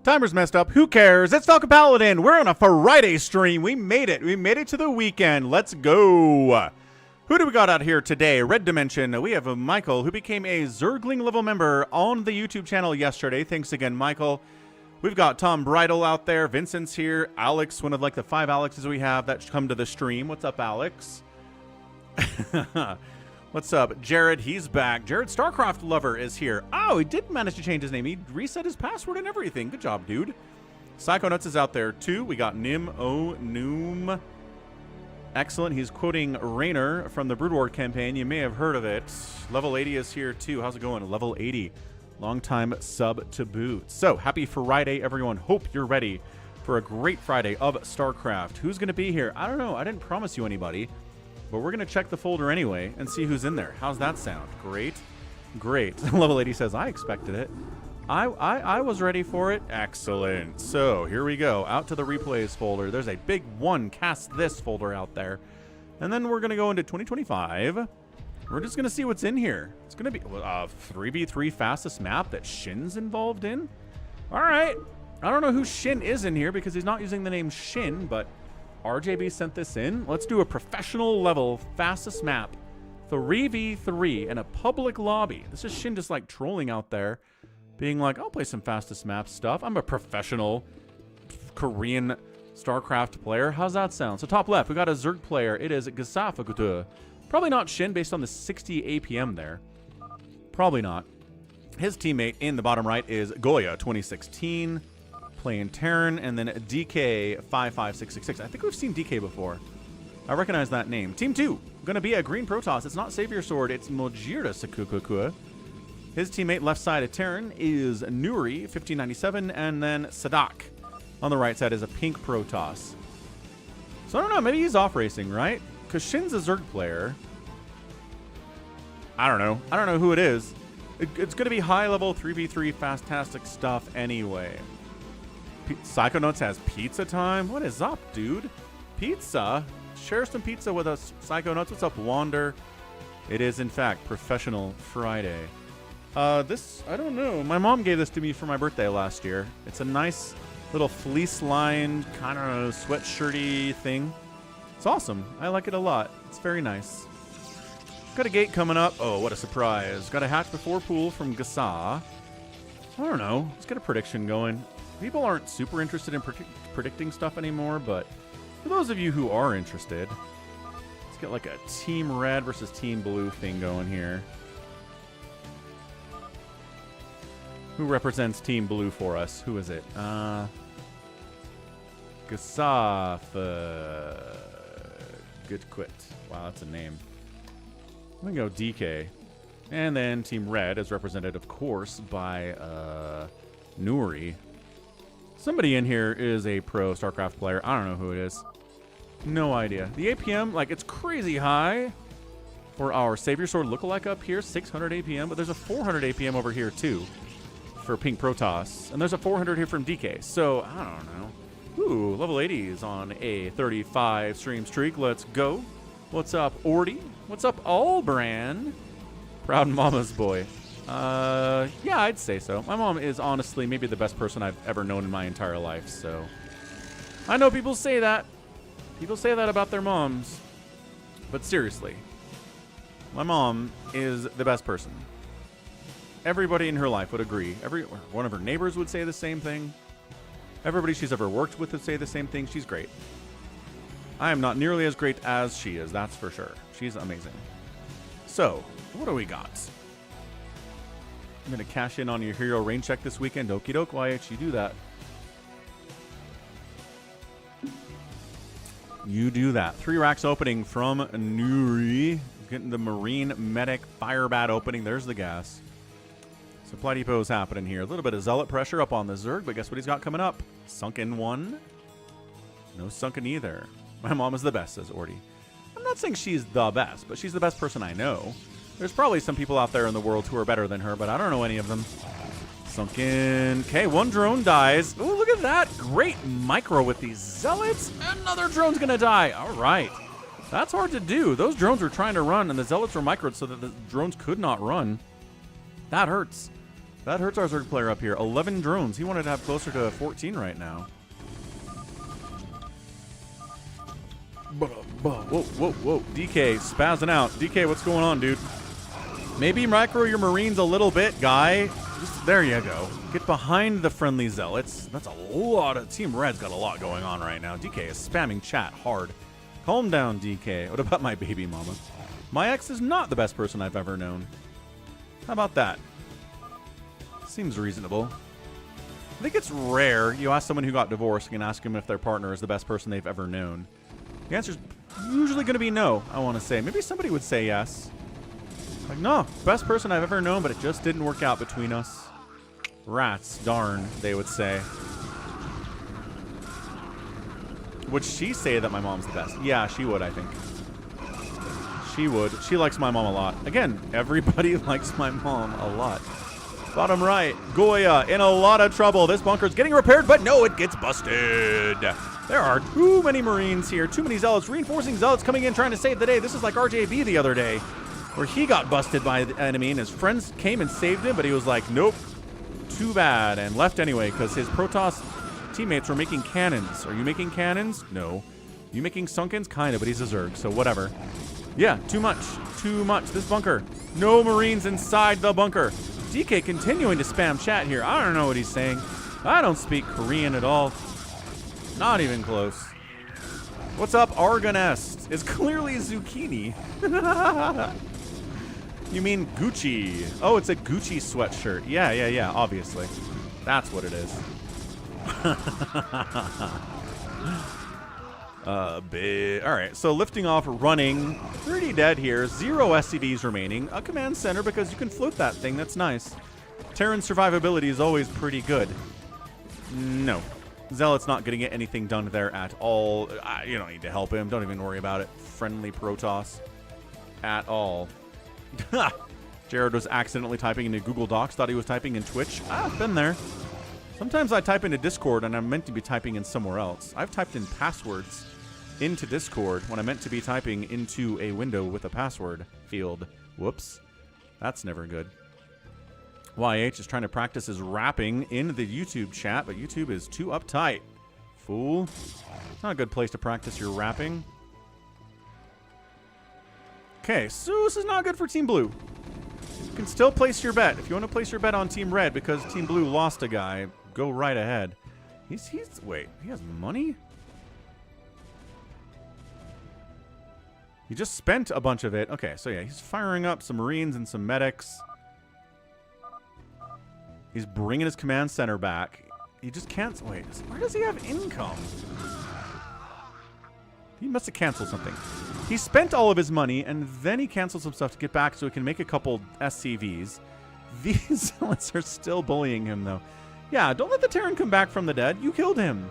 Timer's messed up. Who cares? It's Falcon Paladin. We're on a Friday stream. We made it. We made it to the weekend. Let's go. Who do we got out here today? Red Dimension. We have Michael, who became a Zergling level member on the YouTube channel yesterday. Thanks again, Michael. We've got Tom Bridle out there. Vincent's here. Alex, one of like the 5 Alexes we have that come to the stream. What's up, Alex? What's up? Jared, he's back. Jared, StarCraft lover, is here. Oh, he did manage to change his name. He reset his password and everything. Good job, dude. Psychonauts is out there, too. We got nOOB. Excellent. He's quoting Raynor from the Brood War campaign. You may have heard of it. Level 80 is here, too. How's it going? Level 80. Long time sub to boot. So, happy Friday, everyone. Hope you're ready for a great Friday of StarCraft. Who's going to be here? I don't know. I didn't promise you anybody. But we're going to check the folder anyway and see who's in there. How's that sound? Great. Great. Level 80 says, I expected it. I was ready for it. Excellent. So here we go. Out to the replays folder. There's a big one cast this folder out there. And then we're going to go into 2025. We're just going to see what's in here. It's going to be a 3v3 fastest map that Shin's involved in. All right. I don't know who Shin is in here because he's not using the name Shin, but RJB sent this in. Let's do a professional level fastest map 3v3 in a public lobby. This is Shin just like trolling out there, being like, I'll play some fastest map stuff. I'm a professional Korean StarCraft player. How's that sound? So top left, we got a Zerg player. It is Gasafakutu. Probably not Shin based on the 60 APM there. Probably not. His teammate in the bottom right is Goya 2016. Playing Terran, and then DK55666. I think we've seen DK before. I recognize that name. Team 2, going to be a green Protoss. It's not Savior Sword, it's Mojira Sakukukua. His teammate left side of Terran is Nuri 1597, and then Sadak on the right side is a pink Protoss. So I don't know, maybe he's off racing, right? Because Shin's a Zerg player. I don't know. I don't know who it is. It's going to be high level 3v3 fastastic stuff anyway. Psychonauts has pizza time? What is up, dude? Pizza? Share some pizza with us, Psychonauts. What's up, Wander? It is, in fact, Professional Friday. This, I don't know. My mom gave this to me for my birthday last year. It's a nice little fleece-lined, kind of sweatshirty thing. It's awesome. I like it a lot. It's very nice. Got a gate coming up. Oh, what a surprise. Got a hatch before pool from Gasa. I don't know. Let's get a prediction going. People aren't super interested in predicting stuff anymore, but for those of you who are interested, let's get like a Team Red versus Team Blue thing going here. Who represents Team Blue for us? Who is it? Gasaf. Good quit. Wow, that's a name. I'm going to go DK. And then Team Red is represented, of course, by Nuri. Somebody in here is a pro StarCraft player. I don't know who it is. No idea. The APM, like, it's crazy high for our Savior Sword lookalike up here. 600 APM, but there's a 400 APM over here, too, for Pink Protoss. And there's a 400 here from DK. So, I don't know. Ooh, level 80 is on a 35 stream streak. Let's go. What's up, Orty? What's up, Allbrand? Proud mama's boy. Yeah, I'd say so. My mom is honestly maybe the best person I've ever known in my entire life, so. I know people say that. People say that about their moms. But seriously, my mom is the best person. Everybody in her life would agree. One of her neighbors would say the same thing. Everybody she's ever worked with would say the same thing. She's great. I am not nearly as great as she is, that's for sure. She's amazing. So, what do we got? I'm going to cash in on your hero rain check this weekend. Okie doke, why don't you do that? You do that. 3 racks opening from Nuri. Getting the Marine Medic Fire Bat opening. There's the gas. Supply depot's happening here. A little bit of zealot pressure up on the Zerg, but guess what he's got coming up? Sunken 1. No sunken either. My mom is the best, says Orty. I'm not saying she's the best, but she's the best person I know. There's probably some people out there in the world who are better than her, but I don't know any of them. Sunken. Okay, 1 drone dies. Oh, look at that. Great micro with these zealots. Another drone's going to die. All right. That's hard to do. Those drones were trying to run, and the zealots were microed so that the drones could not run. That hurts. That hurts our Zerg player up here. 11 drones. He wanted to have closer to 14 right now. Whoa, whoa, whoa. DK spazzing out. DK, what's going on, dude? Maybe micro your Marines a little bit, guy. Just, there you go. Get behind the friendly zealots. That's a lot of... Team Red's got a lot going on right now. DK is spamming chat hard. Calm down, DK. What about my baby mama? My ex is not the best person I've ever known. How about that? Seems reasonable. I think it's rare you ask someone who got divorced and ask them if their partner is the best person they've ever known. The answer's usually going to be no, I want to say. Maybe somebody would say yes. Like, no, best person I've ever known, but it just didn't work out between us. Rats, darn, they would say. Would she say that my mom's the best? Yeah, she would, I think. She would. She likes my mom a lot. Again, everybody likes my mom a lot. Bottom right, Goya in a lot of trouble. This bunker's getting repaired, but no, it gets busted. There are too many Marines here, too many Zealots. Reinforcing Zealots coming in trying to save the day. This is like RJB the other day, where he got busted by the enemy, and his friends came and saved him, but he was like, nope, too bad, and left anyway, because his Protoss teammates were making cannons. Are you making cannons? No. You making Sunkens? Kind of, but he's a Zerg, so whatever. Yeah, too much. Too much. This bunker. No Marines inside the bunker. DK continuing to spam chat here. I don't know what he's saying. I don't speak Korean at all. Not even close. What's up, Argonest? It's clearly zucchini. You mean Gucci. Oh, it's a Gucci sweatshirt. Yeah, obviously. That's what it is. Alright, so lifting off, running. Pretty dead here. 0 SCVs remaining. A command center because you can float that thing. That's nice. Terran survivability is always pretty good. No. Zealot's not going to get anything done there at all. You don't need to help him. Don't even worry about it. Friendly Protoss. At all. Jared was accidentally typing into Google Docs. Thought he was typing in Twitch. I've been there. Sometimes I type into Discord and I'm meant to be typing in somewhere else. I've typed in passwords into Discord when I meant to be typing into a window with a password field. Whoops. That's never good. YH is trying to practice his rapping in the YouTube chat, but YouTube is too uptight. Fool. It's not a good place to practice your rapping. Okay, so this is not good for Team Blue. You can still place your bet. If you want to place your bet on Team Red because Team Blue lost a guy, go right ahead. Wait, he has money? He just spent a bunch of it. Okay, so yeah, he's firing up some Marines and some medics. He's bringing his command center back. He just can't... Wait, where does he have income? He must have canceled something. He spent all of his money, and then he canceled some stuff to get back so he can make a couple SCVs. These zealots are still bullying him, though. Yeah, don't let the Terran come back from the dead. You killed him.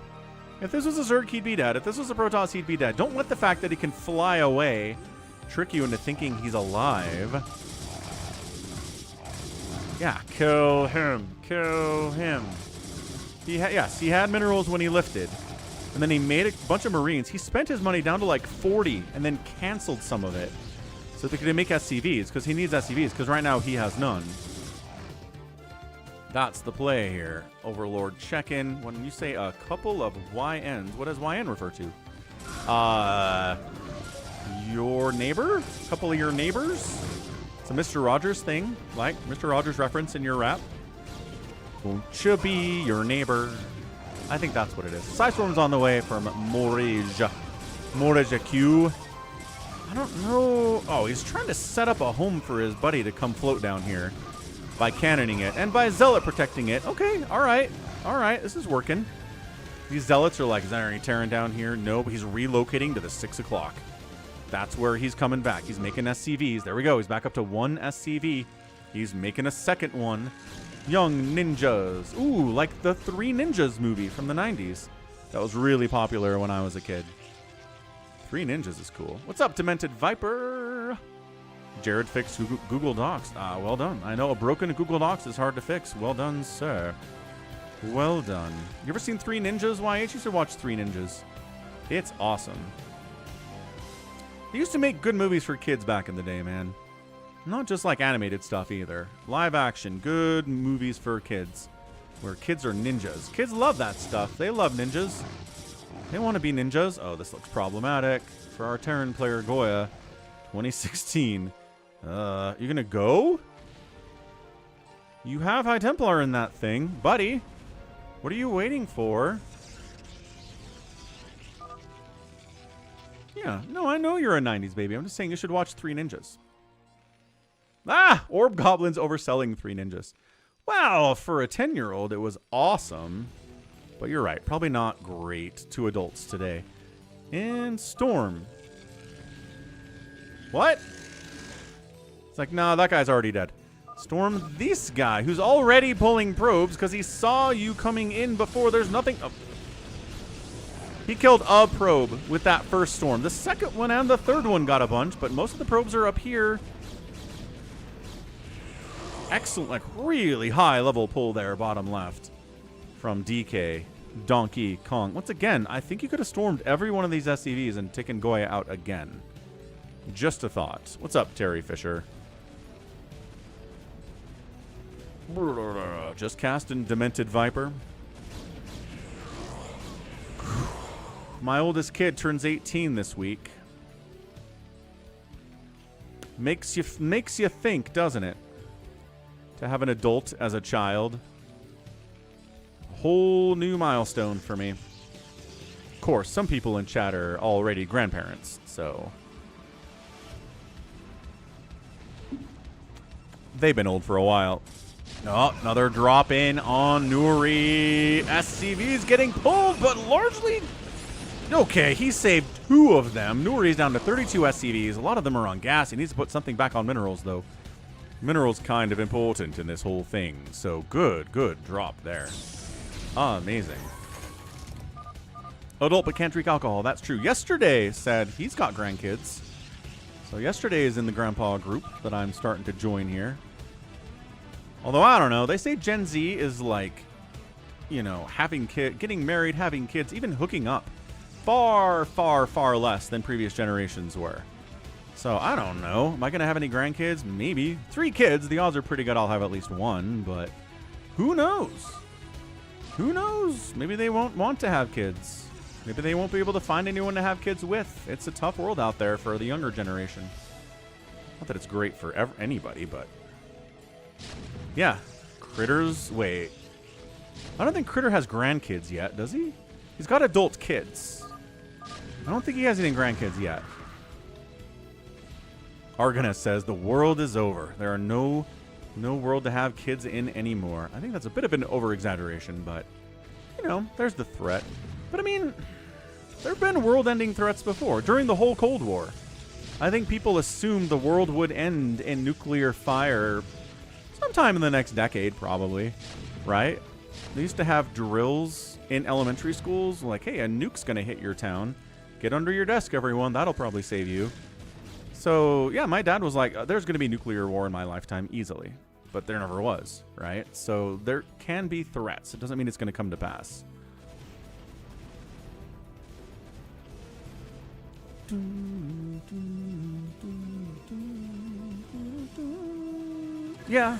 If this was a Zerg, he'd be dead. If this was a Protoss, he'd be dead. Don't let the fact that he can fly away trick you into thinking he's alive. Yeah, kill him. Kill him. Yes, he had minerals when he lifted. And then he made a bunch of Marines. He spent his money down to like 40 and then canceled some of it so they could make SCVs because he needs SCVs because right now he has none. That's the play here. Overlord check-in. When you say a couple of YNs, what does YN refer to? Your neighbor? A couple of your neighbors? It's a Mr. Rogers thing, like Mr. Rogers reference in your rap. Won't you be your neighbor? I think that's what it is. Psystorm's on the way from Morage. Morage Q. I don't know. Oh, he's trying to set up a home for his buddy to come float down here by cannoning it and by Zealot protecting it. Okay, all right. All right, this is working. These Zealots are like, is there any Terran down here? No, but he's relocating to the 6 o'clock. That's where he's coming back. He's making SCVs. There we go. He's back up to 1 SCV. He's making a second one. Young Ninjas. Ooh, like the 3 Ninjas movie from the 90s. That was really popular when I was a kid. 3 Ninjas is cool. What's up, Demented Viper? Jared fixed Google Docs. Ah, well done. I know a broken Google Docs is hard to fix. Well done, sir. Well done. You ever seen 3 Ninjas? YH used to watch 3 Ninjas. It's awesome. They used to make good movies for kids back in the day, man. Not just like animated stuff either. Live action, good movies for kids. Where kids are ninjas. Kids love that stuff. They love ninjas. They want to be ninjas. Oh, this looks problematic. For our Terran player Goya, 2016. You're gonna go? You have High Templar in that thing. Buddy, what are you waiting for? Yeah, no, I know you're a 90s baby. I'm just saying you should watch Three Ninjas. Ah! Orb Goblins overselling Three Ninjas. Wow, for a 10-year-old, it was awesome. But you're right, probably not great to adults today. And Storm. What? It's like, nah, that guy's already dead. Storm this guy, who's already pulling probes because he saw you coming in before. There's nothing... Oh. He killed a probe with that first Storm. The second one and the third one got a bunch, but most of the probes are up here. Excellent, like really high level pull there, bottom left. From DK, Donkey Kong. Once again, I think you could have stormed every one of these SCVs and taken Goya out again. Just a thought. What's up, Terry Fisher? Just casting Demented Viper. My oldest kid turns 18 this week. Makes you think, doesn't it? To have an adult as a child. A whole new milestone for me. Of course, some people in chat are already grandparents, so... They've been old for a while. Oh, another drop in on Nuri. SCV's getting pulled, but largely... Okay, he saved 2 of them. Nuri's down to 32 SCVs. A lot of them are on gas. He needs to put something back on minerals, though. Minerals kind of important in this whole thing. So good drop there. Amazing. Adult but can't drink alcohol. That's true. Yesterday said he's got grandkids. So yesterday is in the grandpa group that I'm starting to join here. Although I don't know. They say Gen Z is like, you know, getting married, having kids, even hooking up. Far, far, far less than previous generations were. So, I don't know. Am I going to have any grandkids? Maybe. 3 kids. The odds are pretty good I'll have at least 1, but who knows? Who knows? Maybe they won't want to have kids. Maybe they won't be able to find anyone to have kids with. It's a tough world out there for the younger generation. Not that it's great for anybody, but... Yeah. Critter's... Wait. I don't think Critter has grandkids yet, does he? He's got adult kids. I don't think he has any grandkids yet. Argana says, the world is over. There are no world to have kids in anymore. I think that's a bit of an over-exaggeration, but, you know, there's the threat. But, I mean, there have been world-ending threats before. During the whole Cold War, I think people assumed the world would end in nuclear fire sometime in the next decade, probably, right? They used to have drills in elementary schools, like, hey, a nuke's going to hit your town. Get under your desk, everyone. That'll probably save you. So, yeah, my dad was like, there's going to be nuclear war in my lifetime easily. But there never was, right? So there can be threats. It doesn't mean it's going to come to pass. Yeah.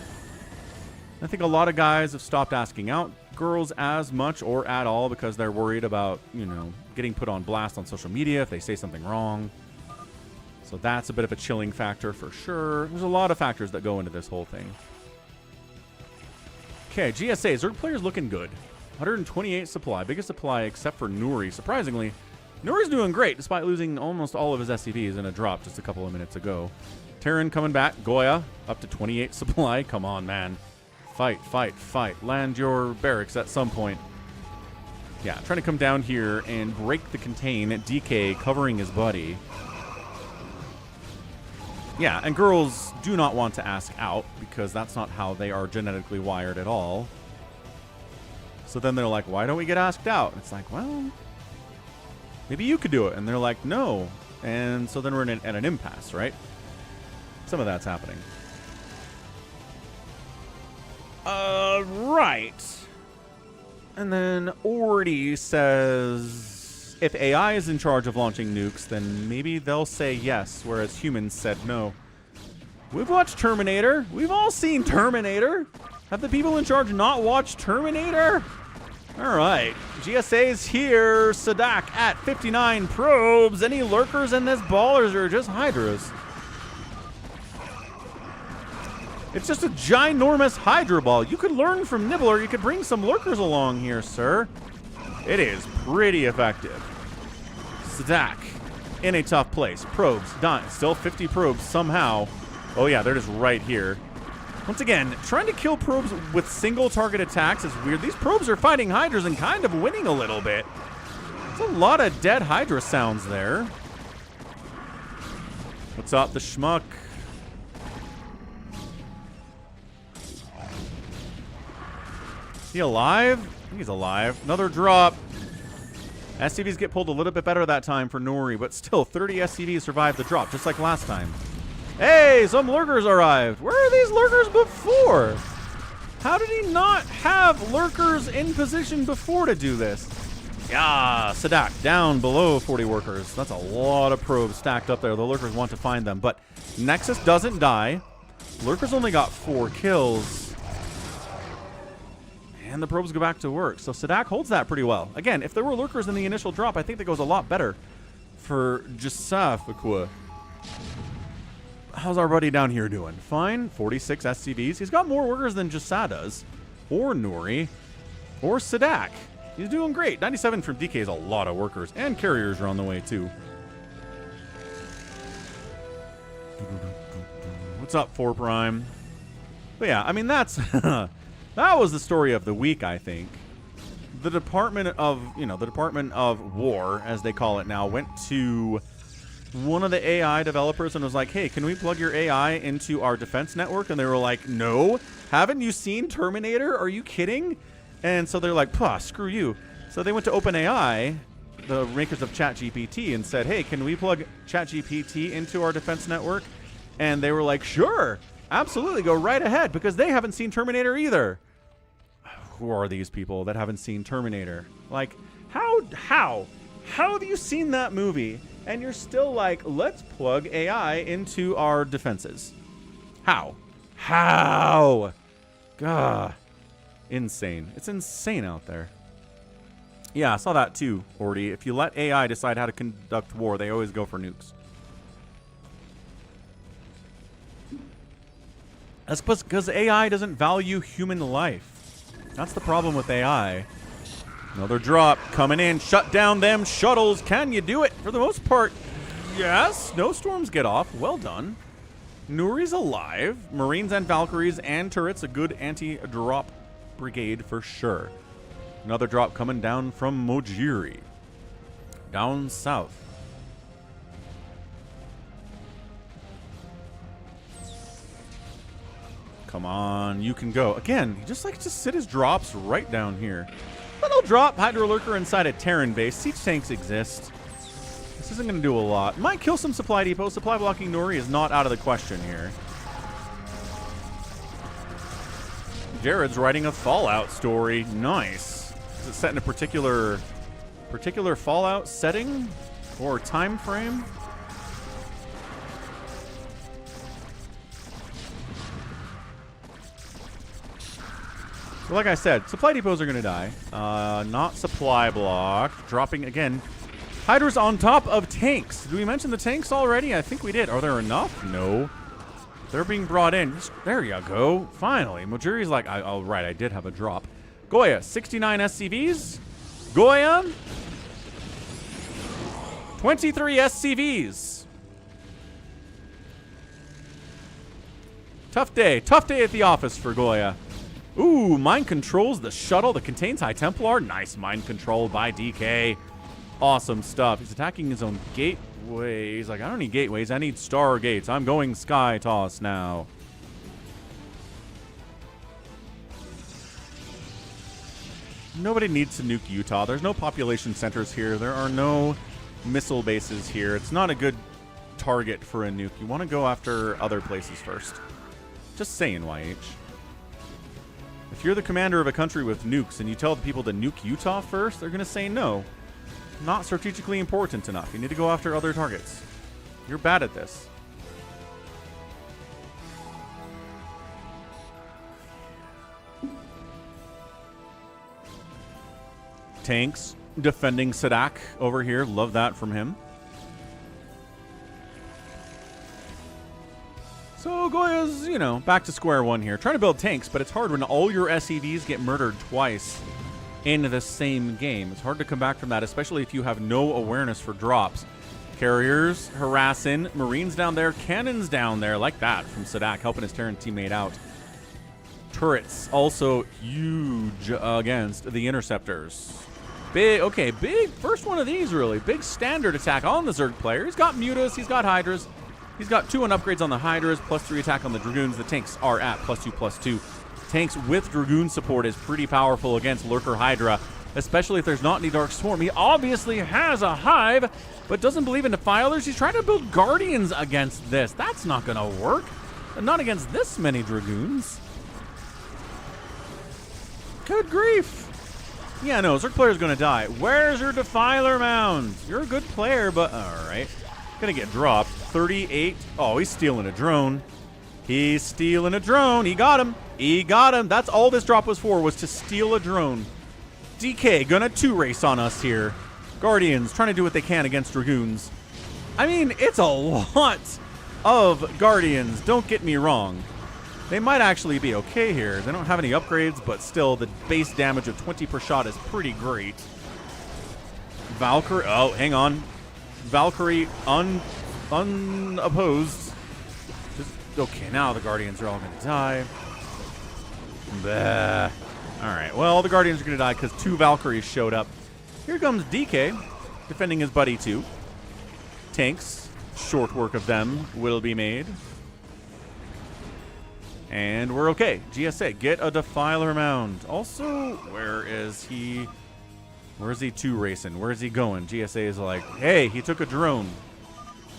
I think a lot of guys have stopped asking out girls as much or at all because they're worried about, you know, getting put on blast on social media if they say something wrong. So that's a bit of a chilling factor for sure. There's a lot of factors that go into this whole thing. Okay, GSA. Zerg player's looking good. 128 supply. Biggest supply except for Nuri. Surprisingly, Nuri's doing great despite losing almost all of his SCVs in a drop just a couple of minutes ago. Terran coming back. Goya up to 28 supply. Come on, man. Fight, fight, fight. Land your barracks at some point. Yeah, trying to come down here and break the contain. DK covering his buddy. Yeah, and girls do not want to ask out because that's not how they are genetically wired at all. So then they're like, why don't we get asked out? It's like, well, maybe you could do it. And they're like, no. And so then we're at an impasse, right? Some of that's happening. Right. And then Ordy says, if AI is in charge of launching nukes, then maybe they'll say yes, whereas humans said no. We've watched Terminator. We've all seen Terminator. Have the people in charge not watched Terminator? All right. GSA's here. Sadak at 59 probes. Any lurkers in this ballers or just Hydras? It's just a ginormous Hydra ball. You could learn from Nibbler. You could bring some lurkers along here, sir. It is pretty effective. Sadak in a tough place. Probes done. Still 50 probes somehow. Oh, yeah, they're just right here. Once again, trying to kill probes with single target attacks is weird. These probes are fighting Hydras and kind of winning a little bit. There's a lot of dead Hydra sounds there. What's up, the schmuck? Is he alive? I think he's alive. Another drop. SCVs get pulled a little bit better that time for Nori, but still, 30 SCVs survived the drop, just like last time. Hey, some lurkers arrived. Where are these lurkers before? How did he not have lurkers in position before to do this? Yeah, Sadak down below 40 workers. That's a lot of probes stacked up there. The lurkers want to find them, but Nexus doesn't die. Lurkers only got 4 kills. And the probes go back to work. So Sadak holds that pretty well. Again, if there were lurkers in the initial drop, I think that goes a lot better for Jasafakwa. How's our buddy down here doing? Fine. 46 SCVs. He's got more workers than Jasa does. Or Nuri. Or Sadak. He's doing great. 97 from DK is a lot of workers. And carriers are on the way, too. What's up, 4 Prime? But yeah, I mean, that's... that was the story of the week, I think. The Department of, the Department of War, as they call it now, went to one of the AI developers and was like, hey, can we plug your AI into our defense network? And they were like, no. Haven't you seen Terminator? Are you kidding? And so they're like, pah, screw you. So they went to OpenAI, the makers of ChatGPT, and said, hey, can we plug ChatGPT into our defense network? And they were like, sure, absolutely, go right ahead, because they haven't seen Terminator either. Who are these people that haven't seen Terminator? Like, how have you seen that movie and you're still like, let's plug AI into our defenses? How? Gah. Insane. It's insane out there. Yeah, I saw that too, Ordy. If you let AI decide how to conduct war, they always go for nukes. That's because AI doesn't value human life. That's the problem with AI. Another drop coming in. Shut down them shuttles. Can you do it? For the most part, yes. Snowstorms get off. Well done. Nuri's alive. Marines and Valkyries and turrets. A good anti-drop brigade for sure. Another drop coming down from Mojiri. Down south. Come on, you can go. Again, he just likes to sit his drops right down here. Little drop, Hydro Lurker inside a Terran base. Siege tanks exist. This isn't going to do a lot. Might kill some supply depots. Supply blocking Nori is not out of the question here. Jared's writing a Fallout story. Nice. Is it set in a particular Fallout setting or time frame? So like I said, supply depots are going to die. Not supply block. Dropping again. Hydra's on top of tanks. Did we mention the tanks already? I think we did. Are there enough? No. They're being brought in. There you go. Finally. Mojiri's like, oh, right, I did have a drop. Goya, 69 SCVs. Goya, 23 SCVs. Tough day. Tough day at the office for Goya. Ooh, mind controls the shuttle that contains High Templar. Nice mind control by DK. Awesome stuff. He's attacking his own gateway. He's like, I don't need gateways. I need star gates. I'm going Sky Toss now. Nobody needs to nuke Utah. There's no population centers here. There are no missile bases here. It's not a good target for a nuke. You want to go after other places first. Just saying, YH. If you're the commander of a country with nukes and you tell the people to nuke Utah first, they're going to say no. Not strategically important enough. You need to go after other targets. You're bad at this. Tanks defending Sadak over here. Love that from him. So Goya's, you know, back to square one here. Trying to build tanks, but it's hard when all your SCVs get murdered twice in the same game. It's hard to come back from that, especially if you have no awareness for drops. Carriers harassing, Marines down there, cannons down there, like that from Sadak, helping his Terran teammate out. Turrets also huge against the Interceptors. Big, okay, big first one of these, really. Big standard attack on the Zerg player. He's got Mutas, he's got Hydras. He's got 2 on upgrades on the Hydras, +3 attack on the Dragoons. The tanks are at +2/+2. Tanks with Dragoon support is pretty powerful against Lurker Hydra, especially if there's not any Dark Swarm. He obviously has a Hive, but doesn't believe in Defilers. He's trying to build Guardians against this. That's not going to work. Not against this many Dragoons. Good grief. Yeah, no, Zerg player's going to die. Where's your Defiler Mound? You're a good player, but all right. Going to get dropped. 38. Oh, he's stealing a drone. He's stealing a drone. He got him. He got him. That's all this drop was for, was to steal a drone. DK gonna 2-race on us here. Guardians trying to do what they can against Dragoons. I mean, it's a lot of Guardians. Don't get me wrong. They might actually be okay here. They don't have any upgrades, but still, the base damage of 20 per shot is pretty great. Valkyrie. Oh, hang on. Valkyrie unopposed. Okay, now the Guardians are all going to die. Bah. All right, well, the Guardians are going to die because 2 Valkyries showed up. Here comes DK, defending his buddy too. Tanks, short work of them will be made. And we're okay. GSA, get a Defiler Mound. Also, where is he? Where's he 2-racing? Where's he going? GSA is like, hey, he took a drone.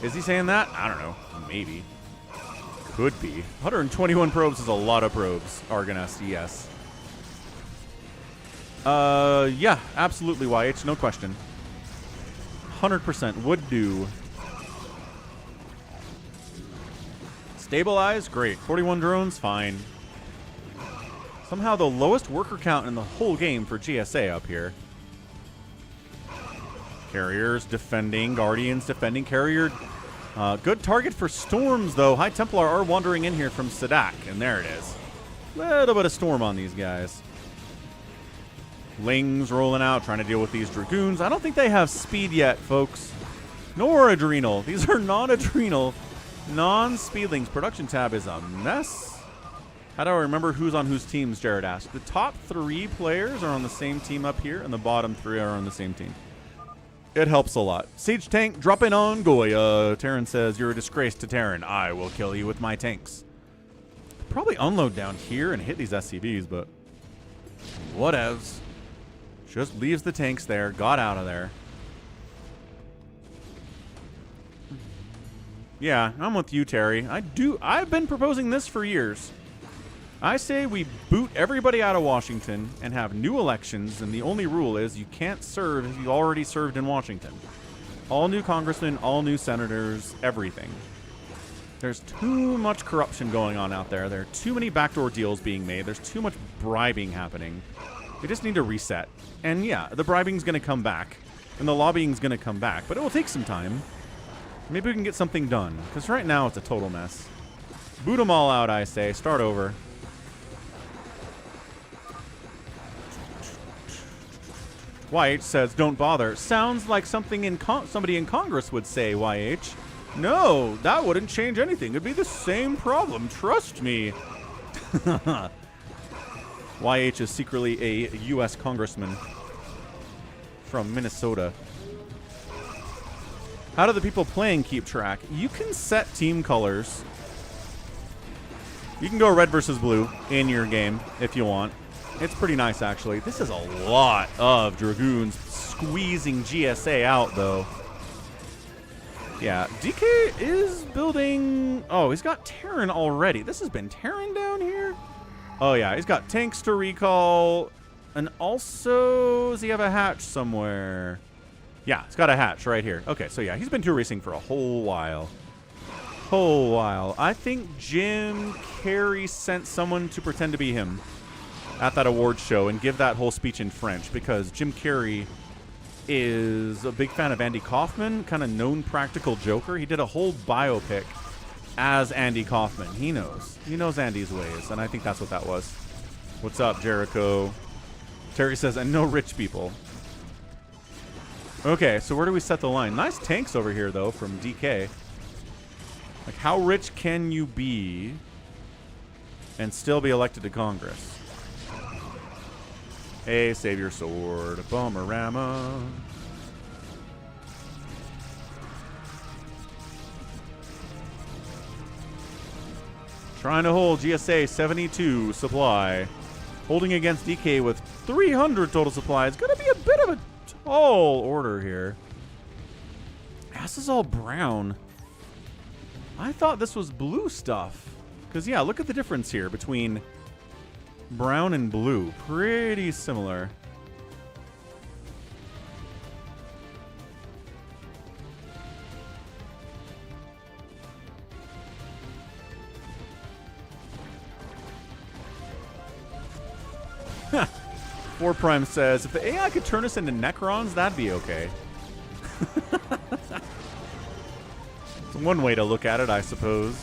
Is he saying that? I don't know. Maybe. Could be. 121 probes is a lot of probes. Argonest, yes. Yeah, absolutely, YH, no question. 100% would do. Stabilize, great. 41 drones, fine. Somehow the lowest worker count in the whole game for GSA up here. Carriers defending, Guardians defending, Carrier. Good target for Storms, though. High Templar are wandering in here from Sadak, and there it is. Little bit of Storm on these guys. Lings rolling out, trying to deal with these Dragoons. I don't think they have speed yet, folks. Nor Adrenal. These are non-Adrenal, non-speedlings. Production tab is a mess. How do I remember who's on whose teams, Jared asked. The top 3 players are on the same team up here, and the bottom 3 are on the same team. It helps a lot. Siege tank dropping on Goya. Terran says, you're a disgrace to Terran. I will kill you with my tanks. Probably unload down here and hit these SCVs, but whatevs. Just leaves the tanks there. Got out of there. Yeah, I'm with you, Terry. I've been proposing this for years. I say we boot everybody out of Washington and have new elections, and the only rule is you can't serve if you already served in Washington. All new congressmen, all new senators, everything. There's too much corruption going on out there. There are too many backdoor deals being made. There's too much bribing happening. They just need to reset. And yeah, the bribing's going to come back, and the lobbying's going to come back, but it will take some time. Maybe we can get something done, because right now it's a total mess. Boot them all out, I say. Start over. YH says, don't bother. Sounds like something somebody in Congress would say, YH. No, that wouldn't change anything. It'd be the same problem. Trust me. YH is secretly a U.S. congressman from Minnesota. How do the people playing keep track? You can set team colors. You can go red versus blue in your game if you want. It's pretty nice, actually. This is a lot of Dragoons squeezing GSA out, though. Yeah, DK is building... Oh, he's got Terran already. This has been Terran down here? Oh, yeah, he's got tanks to recall. And also, does he have a hatch somewhere? Yeah, he's got a hatch right here. Okay, so yeah, he's been 2-racing for a whole while. I think Jim Carrey sent someone to pretend to be him at that awards show and give that whole speech in French, because Jim Carrey is a big fan of Andy Kaufman, kind of known practical joker. He did a whole biopic as Andy Kaufman. He knows Andy's ways, and I think that's what that was. What's up, Jericho? Terry says, and no rich people. Okay, so where do we set the line? Nice tanks over here, though, from DK. Like, how rich can you be and still be elected to Congress? Hey, save your sword. Bomberama. Trying to hold GSA 72 supply. Holding against DK with 300 total supply. It's going to be a bit of a tall order here. This is all brown. I thought this was blue stuff. Because, yeah, look at the difference here between brown and blue. Pretty similar. Four Prime says, if the AI could turn us into Necrons, that'd be okay. It's one way to look at it, I suppose.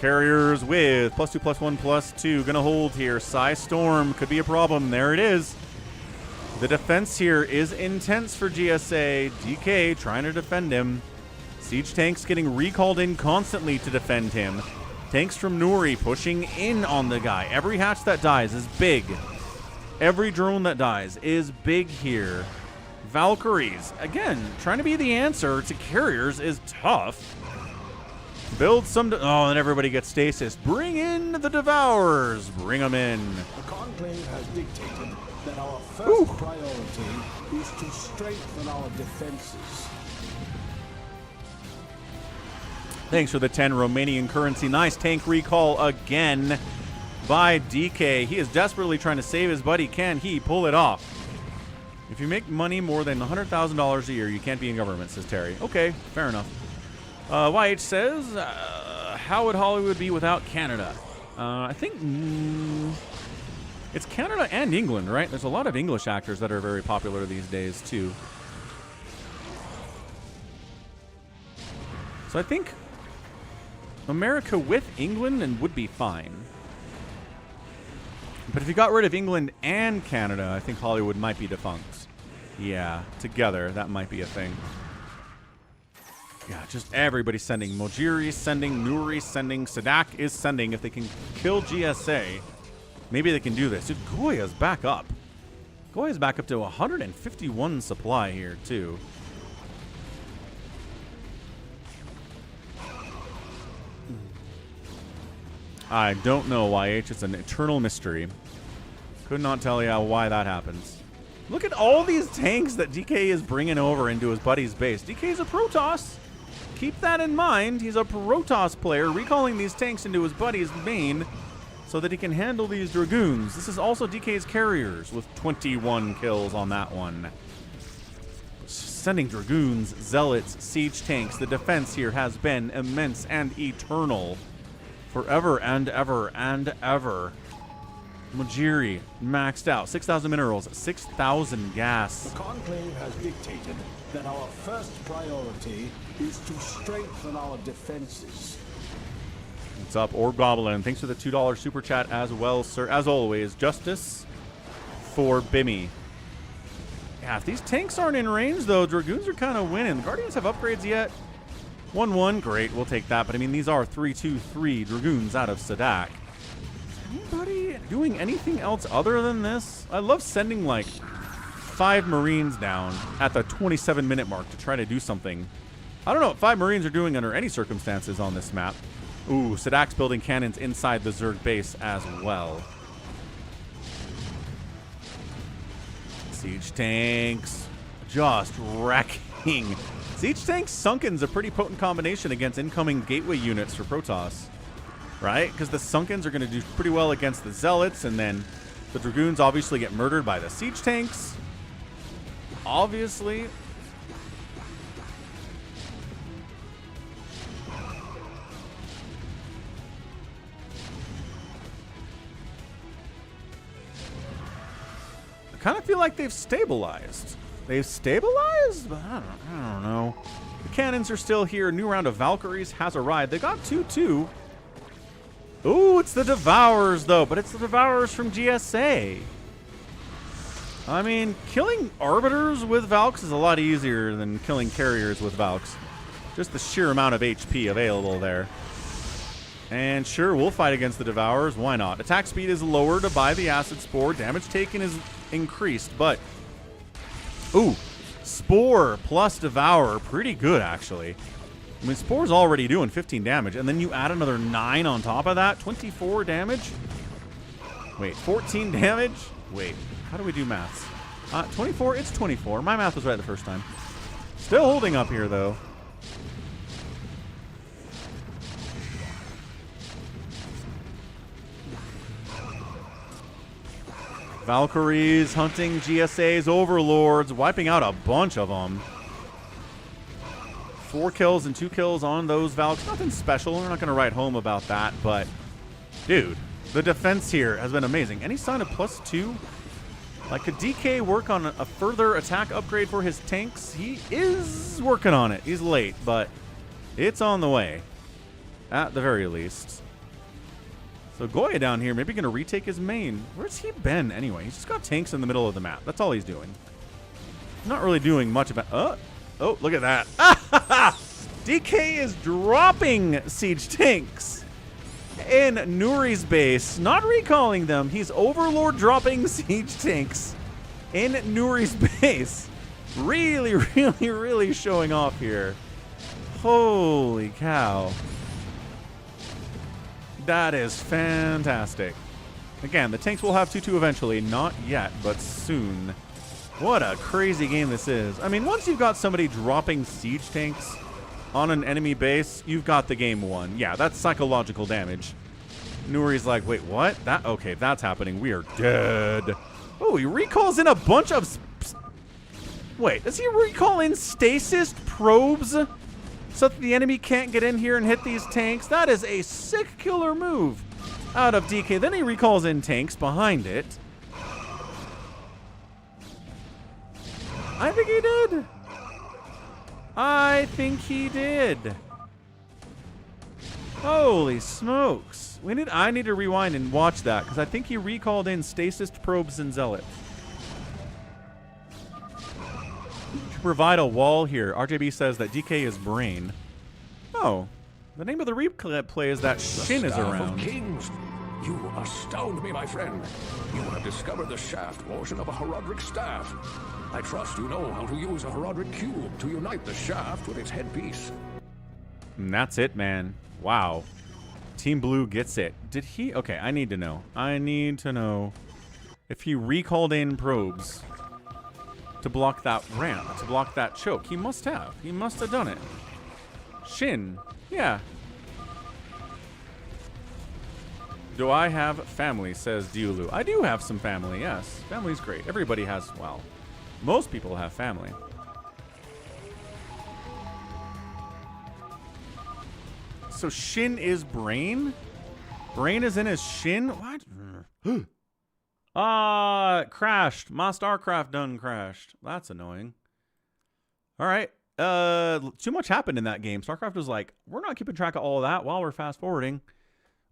Carriers with +2/+1/+2. Gonna hold here. Psy Storm could be a problem. There it is. The defense here is intense for GSA. DK trying to defend him. Siege tanks getting recalled in constantly to defend him. Tanks from Nuri pushing in on the guy. Every hatch that dies is big. Every drone that dies is big here. Valkyries, again, trying to be the answer to carriers is tough. Build some... oh, and everybody gets stasis. Bring in the Devourers. Bring them in. The Conclave has dictated that our first priority is to strengthen our defenses. Thanks for the 10 Romanian currency. Nice tank recall again by DK. He is desperately trying to save his buddy. Can he pull it off? If you make money more than $100,000 a year, you can't be in government, says Terry. Okay, fair enough. YH says, how would Hollywood be without Canada? I think it's Canada and England, right? There's a lot of English actors that are very popular these days, too. So I think America with England and would be fine. But if you got rid of England and Canada, I think Hollywood might be defunct. Yeah, together, that might be a thing. Yeah, just everybody sending. Mojiri sending, Nuri sending, Sadak is sending. If they can kill GSA, maybe they can do this. Dude, Goya's back up. Goya's back up to 151 supply here, too. I don't know, YH. It's an eternal mystery. Could not tell you why that happens. Look at all these tanks that DK is bringing over into his buddy's base. DK's a Protoss. Keep that in mind. He's a Protoss player, recalling these tanks into his buddy's main so that he can handle these Dragoons. This is also DK's carriers with 21 kills on that one. Sending Dragoons, Zealots, Siege tanks. The defense here has been immense and eternal. Forever and ever and ever. Mojiri, maxed out. 6,000 minerals, 6,000 gas. The Conclave has dictated that our first priority is to strengthen our defenses. What's up, Orb Goblin? Thanks for the $2 super chat as well, sir. As always, justice for Bimmy. Yeah, if these tanks aren't in range, though, Dragoons are kind of winning. The Guardians have upgrades yet? 1-1, great, we'll take that. But I mean, these are 3-2-3 Dragoons out of Sadak. Is anybody doing anything else other than this? I love sending like 5 Marines down at the 27-minute mark to try to do something. I don't know what 5 Marines are doing under any circumstances on this map. Ooh, Sadak's building cannons inside the Zerg base as well. Siege tanks just wrecking. Siege tanks Sunken's a pretty potent combination against incoming gateway units for Protoss, right? Because the Sunkens are going to do pretty well against the Zealots, and then the Dragoons obviously get murdered by the Siege tanks. Obviously. kind of feel like they've stabilized. They've stabilized? But I don't know. The cannons are still here. New round of Valkyries has arrived. They got 2-2. Ooh, it's the Devourers, though. But it's the Devourers from GSA. I mean, killing Arbiters with Valks is a lot easier than killing Carriers with Valks. Just the sheer amount of HP available there. And sure, we'll fight against the Devourers. Why not? Attack speed is lowered by the Acid Spore. Damage taken is increased, but... Ooh, Spore plus Devourer. Pretty good, actually. I mean, Spore's already doing 15 damage, and then you add another 9 on top of that. 24 damage? Wait, 14 damage? Wait, how do we do maths? 24? It's 24. My math was right the first time. Still holding up here, though. Valkyries hunting GSA's overlords, wiping out a bunch of them. 4 kills and 2 kills on those Valks. Nothing special. We're not going to write home about that, but dude, the defense here has been amazing. Any sign of +2? Like, could DK work on a further attack upgrade for his tanks? He is working on it. He's late, but it's on the way, at the very least. So Goya down here, maybe going to retake his main. Where's he been anyway? He's just got tanks in the middle of the map. That's all he's doing. Not really doing much about... Oh, look at that. DK is dropping siege tanks in Nuri's base. Not recalling them. He's Overlord dropping siege tanks in Nuri's base. Really, really, really showing off here. Holy cow. That is fantastic. Again, the tanks will have 2-2 eventually. Not yet, but soon. What a crazy game this is. I mean, once you've got somebody dropping siege tanks on an enemy base, you've got the game won. Yeah, that's psychological damage. Nuri's like, wait, what? Okay, that's happening. We are dead. Oh, he recalls in a bunch of... Wait, does he recall in stasis probes so that the enemy can't get in here and hit these tanks? That is a sick killer move out of DK. Then he recalls in tanks behind it. I think he did. I think he did. Holy smokes. I need to rewind and watch that, because I think he recalled in stasis probes and ZeLoT. To provide a wall here, RJB says that DK is brain. Oh, the name of the replay is that Shin is around. Kings. You astound me, my friend. You have discovered the shaft portion of a Herodric staff. I trust you know how to use a Herodric cube to unite the shaft with its headpiece. And that's it, man. Wow. Team Blue gets it. Did he? Okay, I need to know. I need to know if he recalled in probes to block that ramp, to block that choke. He must have. He must have done it. Shin. Yeah. Do I have family, says Diulu. I do have some family, yes. Family's great. Everybody has, well, most people have family. So Shin is brain? Brain is in his Shin? What? Crashed. My StarCraft done crashed. That's annoying. All right. Too much happened in that game. StarCraft was like, we're not keeping track of all of that while we're fast forwarding.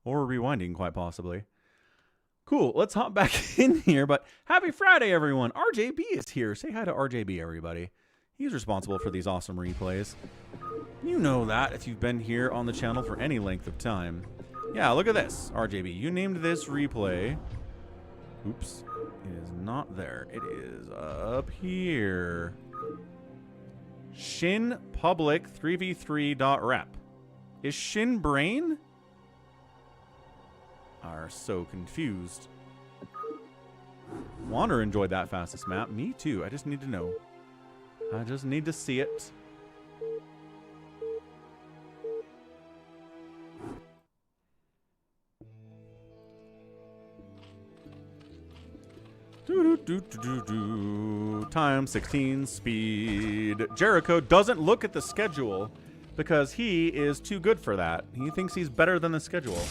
Or rewinding, quite possibly. Cool. Let's hop back in here. But happy Friday, everyone. RJB is here. Say hi to RJB, everybody. He's responsible for these awesome replays. You know that if you've been here on the channel for any length of time. Yeah, look at this. RJB, you named this replay. Oops. It is not there. It is up here. Shin public 3v3.rep. Is Shin brain? Are so confused. Wander enjoyed that fastest map. Me too. I just need to know. I just need to see it. Time 16 speed. Jericho doesn't look at the schedule because he is too good for that. He thinks he's better than the schedule.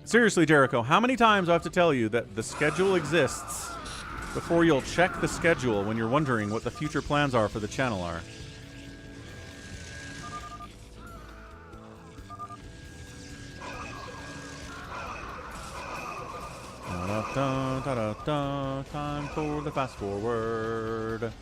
Seriously, Jericho, how many times do I have to tell you that the schedule exists before you'll check the schedule when you're wondering what the future plans are for the channel are? Da-da-da-da-da, time for the fast forward.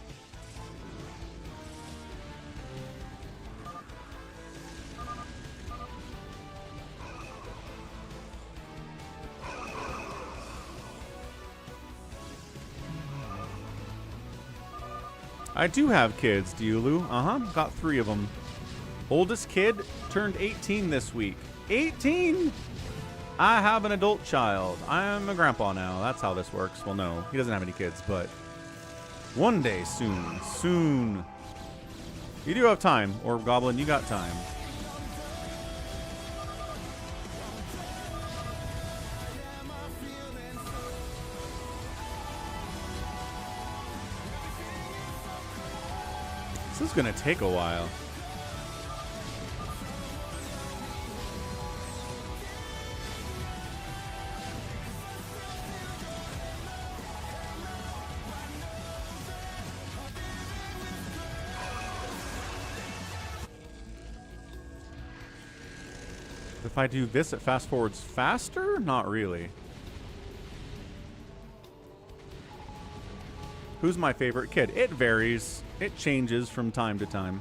I do have kids, Diulu. Got 3 of them. Oldest kid turned 18 this week. 18! I have an adult child. I'm a grandpa now. That's how this works. Well, no, he doesn't have any kids, but one day soon. Soon. You do have time, or Goblin, you got time. This is going to take a while. If I do this, it fast forwards faster? Not really. Who's my favorite kid? It varies. It changes from time to time.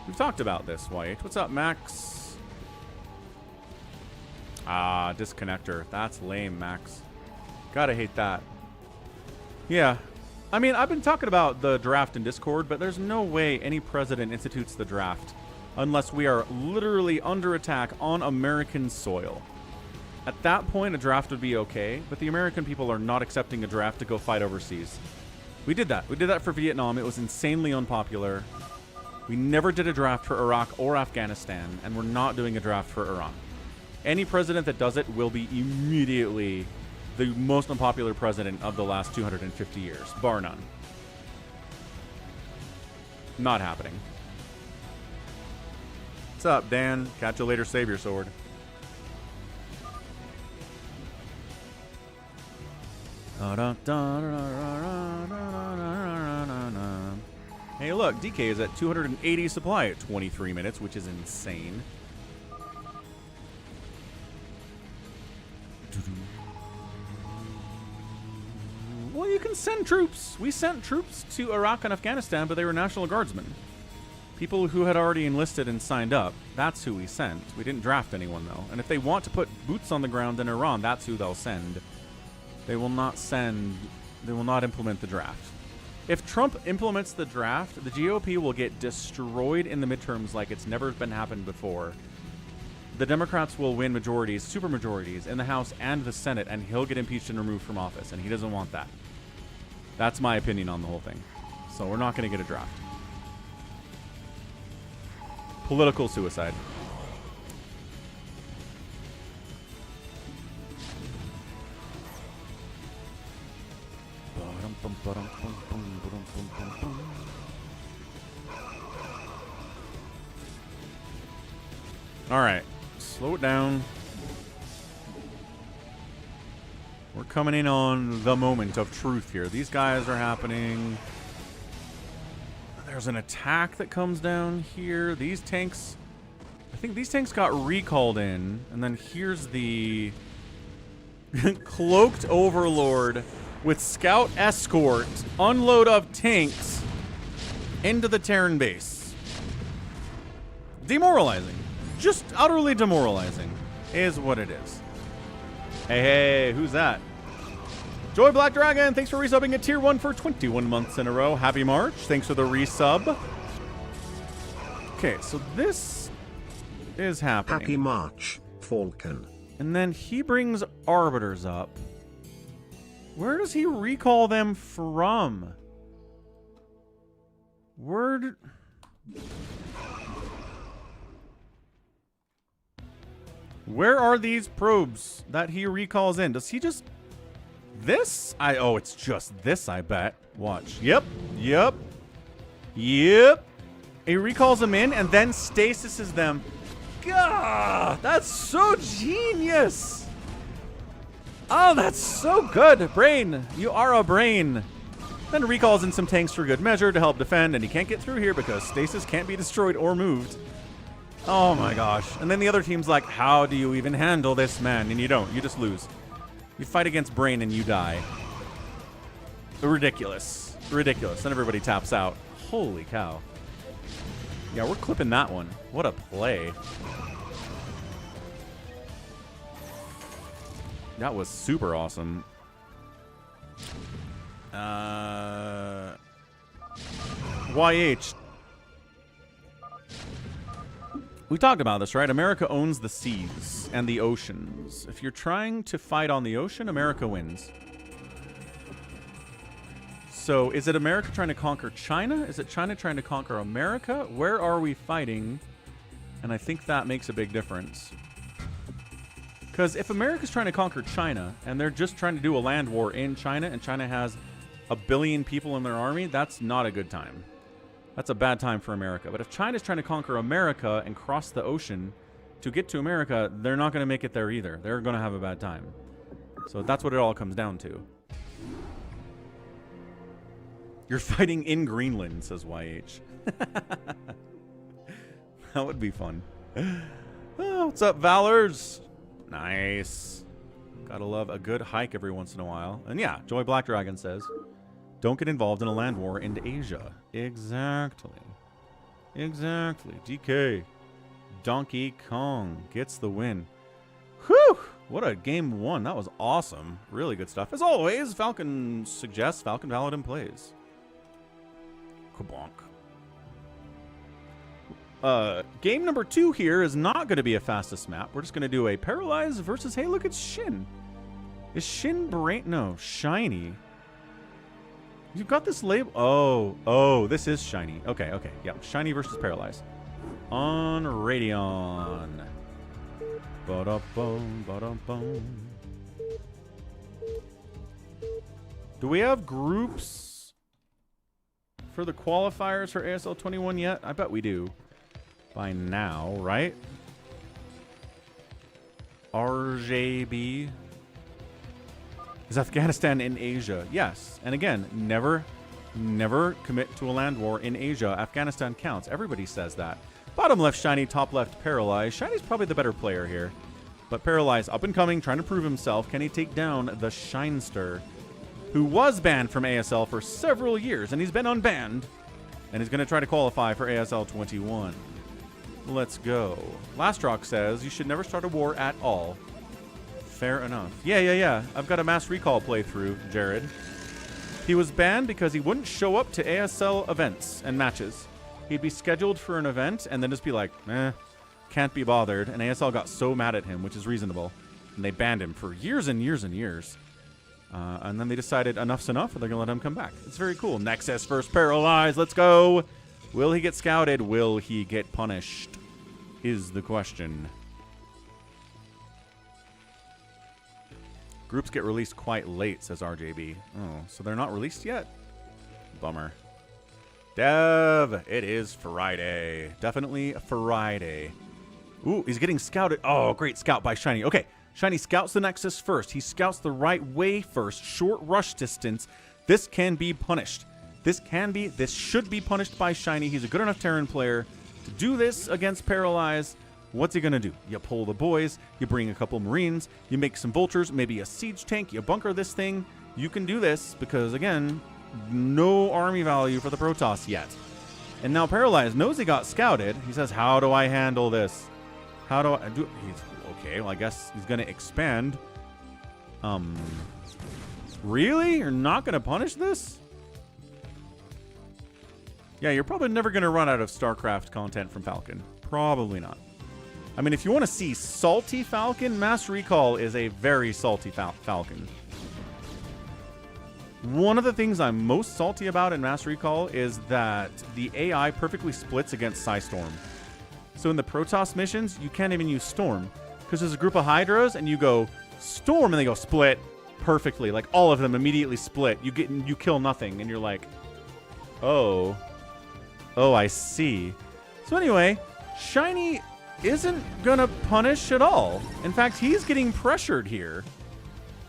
We've talked about this, White. What's up, Max? Ah, disconnector. That's lame, Max. Gotta hate that. Yeah. I mean, I've been talking about the draft in Discord, but there's no way any president institutes the draft unless we are literally under attack on American soil. At that point, a draft would be okay, but the American people are not accepting a draft to go fight overseas. We did that. We did that for Vietnam. It was insanely unpopular. We never did a draft for Iraq or Afghanistan, and we're not doing a draft for Iran. Any president that does it will be immediately the most unpopular president of the last 250 years, bar none. Not happening. What's up, Dan? Catch you later, save your sword. Hey, look, DK is at 280 supply at 23 minutes, which is insane. Well, you can send troops. We sent troops to Iraq and Afghanistan, but they were National Guardsmen. People who had already enlisted and signed up. That's who we sent. We didn't draft anyone, though. And if they want to put boots on the ground in Iran, that's who they'll send. They will not send... They will not implement the draft. If Trump implements the draft, the GOP will get destroyed in the midterms like it's never been happened before. The Democrats will win majorities, supermajorities, in the House and the Senate, and he'll get impeached and removed from office, and he doesn't want that. That's my opinion on the whole thing. So we're not going to get a draft. Political suicide. All right, slow it down. We're coming in on the moment of truth here. These guys are happening. There's an attack that comes down here. These tanks, I think these tanks got recalled in. And then here's the cloaked overlord with scout escort, unload of tanks into the Terran base. Demoralizing. Just utterly demoralizing is what it is. Hey, who's that? Joy Black Dragon, thanks for resubbing at tier 1 for 21 months in a row. Happy March. Thanks for the resub. Okay, so this is happening. Happy March, Falcon. And then he brings Arbiters up. Where does he recall them from? Where are these probes that he recalls in? Does he just... This? Oh, it's just this, I bet. Watch. Yep. He recalls them in and then stasises them. God, that's so genius. Oh, that's so good. Brain. You are a brain. Then recalls in some tanks for good measure to help defend, and he can't get through here because stasis can't be destroyed or moved. Oh my gosh. And then the other team's like, how do you even handle this, man? And you don't. You just lose. You fight against Brain and you die. Ridiculous. Ridiculous. Then everybody taps out. Holy cow. Yeah, we're clipping that one. What a play. That was super awesome. YH. We talked about this, right? America owns the seas and the oceans. If you're trying to fight on the ocean, America wins. So is it America trying to conquer China? Is it China trying to conquer America? Where are we fighting? And I think that makes a big difference. Because if America's trying to conquer China and they're just trying to do a land war in China and China has 1 billion people in their army, that's not a good time. That's a bad time for America. But if China's trying to conquer America and cross the ocean to get to America, they're not going to make it there either. They're going to have a bad time. So that's what it all comes down to. You're fighting in Greenland, says YH. That would be fun. Oh, what's up, Valors? Nice. Gotta love a good hike every once in a while. And yeah, Joy Black Dragon says, don't get involved in a land war into Asia. Exactly. Exactly. DK. Donkey Kong gets the win. Whew! What a game one. That was awesome. Really good stuff. As always, Falcon suggests, Falcon Paladin plays. Kabonk. Game number 2 here is not going to be a fastest map. We're just going to do a Paralyze versus, hey, look, it's Shin. Is Shin brain? No, Shinee. You've got this label. Oh, this is Shinee. Okay. Yep, Shinee versus Paralyze. On Radeon. Ba-da-boom, ba-da-boom. Do we have groups for the qualifiers for ASL 21 yet? I bet we do. By now, right? RJB. Is Afghanistan in Asia? Yes. And again, never commit to a land war in Asia. Afghanistan counts. Everybody says that. Bottom left, Shinee. Top left, Paralyze. Shinee's probably the better player here. But Paralyze, up and coming, trying to prove himself. Can he take down the Shinester, who was banned from ASL for several years, and he's been unbanned, and he's going to try to qualify for ASL 21. Let's go. Last Rock says, you should never start a war at all. Fair enough. Yeah. I've got a mass recall playthrough, Jared. He was banned because he wouldn't show up to ASL events and matches. He'd be scheduled for an event and then just be like, can't be bothered. And ASL got so mad at him, which is reasonable. And they banned him for years and years and years. And then they decided enough's enough, and they're going to let him come back. It's very cool. Nexus first Paralyze. Let's go. Will he get scouted? Will he get punished? Is the question. Groups get released quite late, says RJB. Oh, so they're not released yet? Bummer. Dev, it is Friday. Definitely Friday. Ooh, he's getting scouted. Oh, great scout by Shinee. Okay, Shinee scouts the Nexus first. He scouts the right way first. Short rush distance. This can be punished. This should be punished by Shinee. He's a good enough Terran player to do this against Paralyze. What's he going to do? You pull the boys, you bring a couple Marines, you make some Vultures, maybe a siege tank, you bunker this thing. You can do this because, again, no army value for the Protoss yet. And now Paralyze knows he got scouted. He says, how do I handle this? How do I do? He's okay. Well, I guess he's going to expand. Really? You're not going to punish this? Yeah, you're probably never going to run out of StarCraft content from Falcon. Probably not. I mean, if you want to see salty Falcon, Mass Recall is a very salty Falcon. One of the things I'm most salty about in Mass Recall is that the AI perfectly splits against Psystorm. So in the Protoss missions, you can't even use Storm. Because there's a group of Hydras, and you go Storm, and they go split perfectly. Like, all of them immediately split. You kill nothing, and you're like, oh, I see. So anyway, Shinee isn't gonna punish at all. In fact, he's getting pressured here.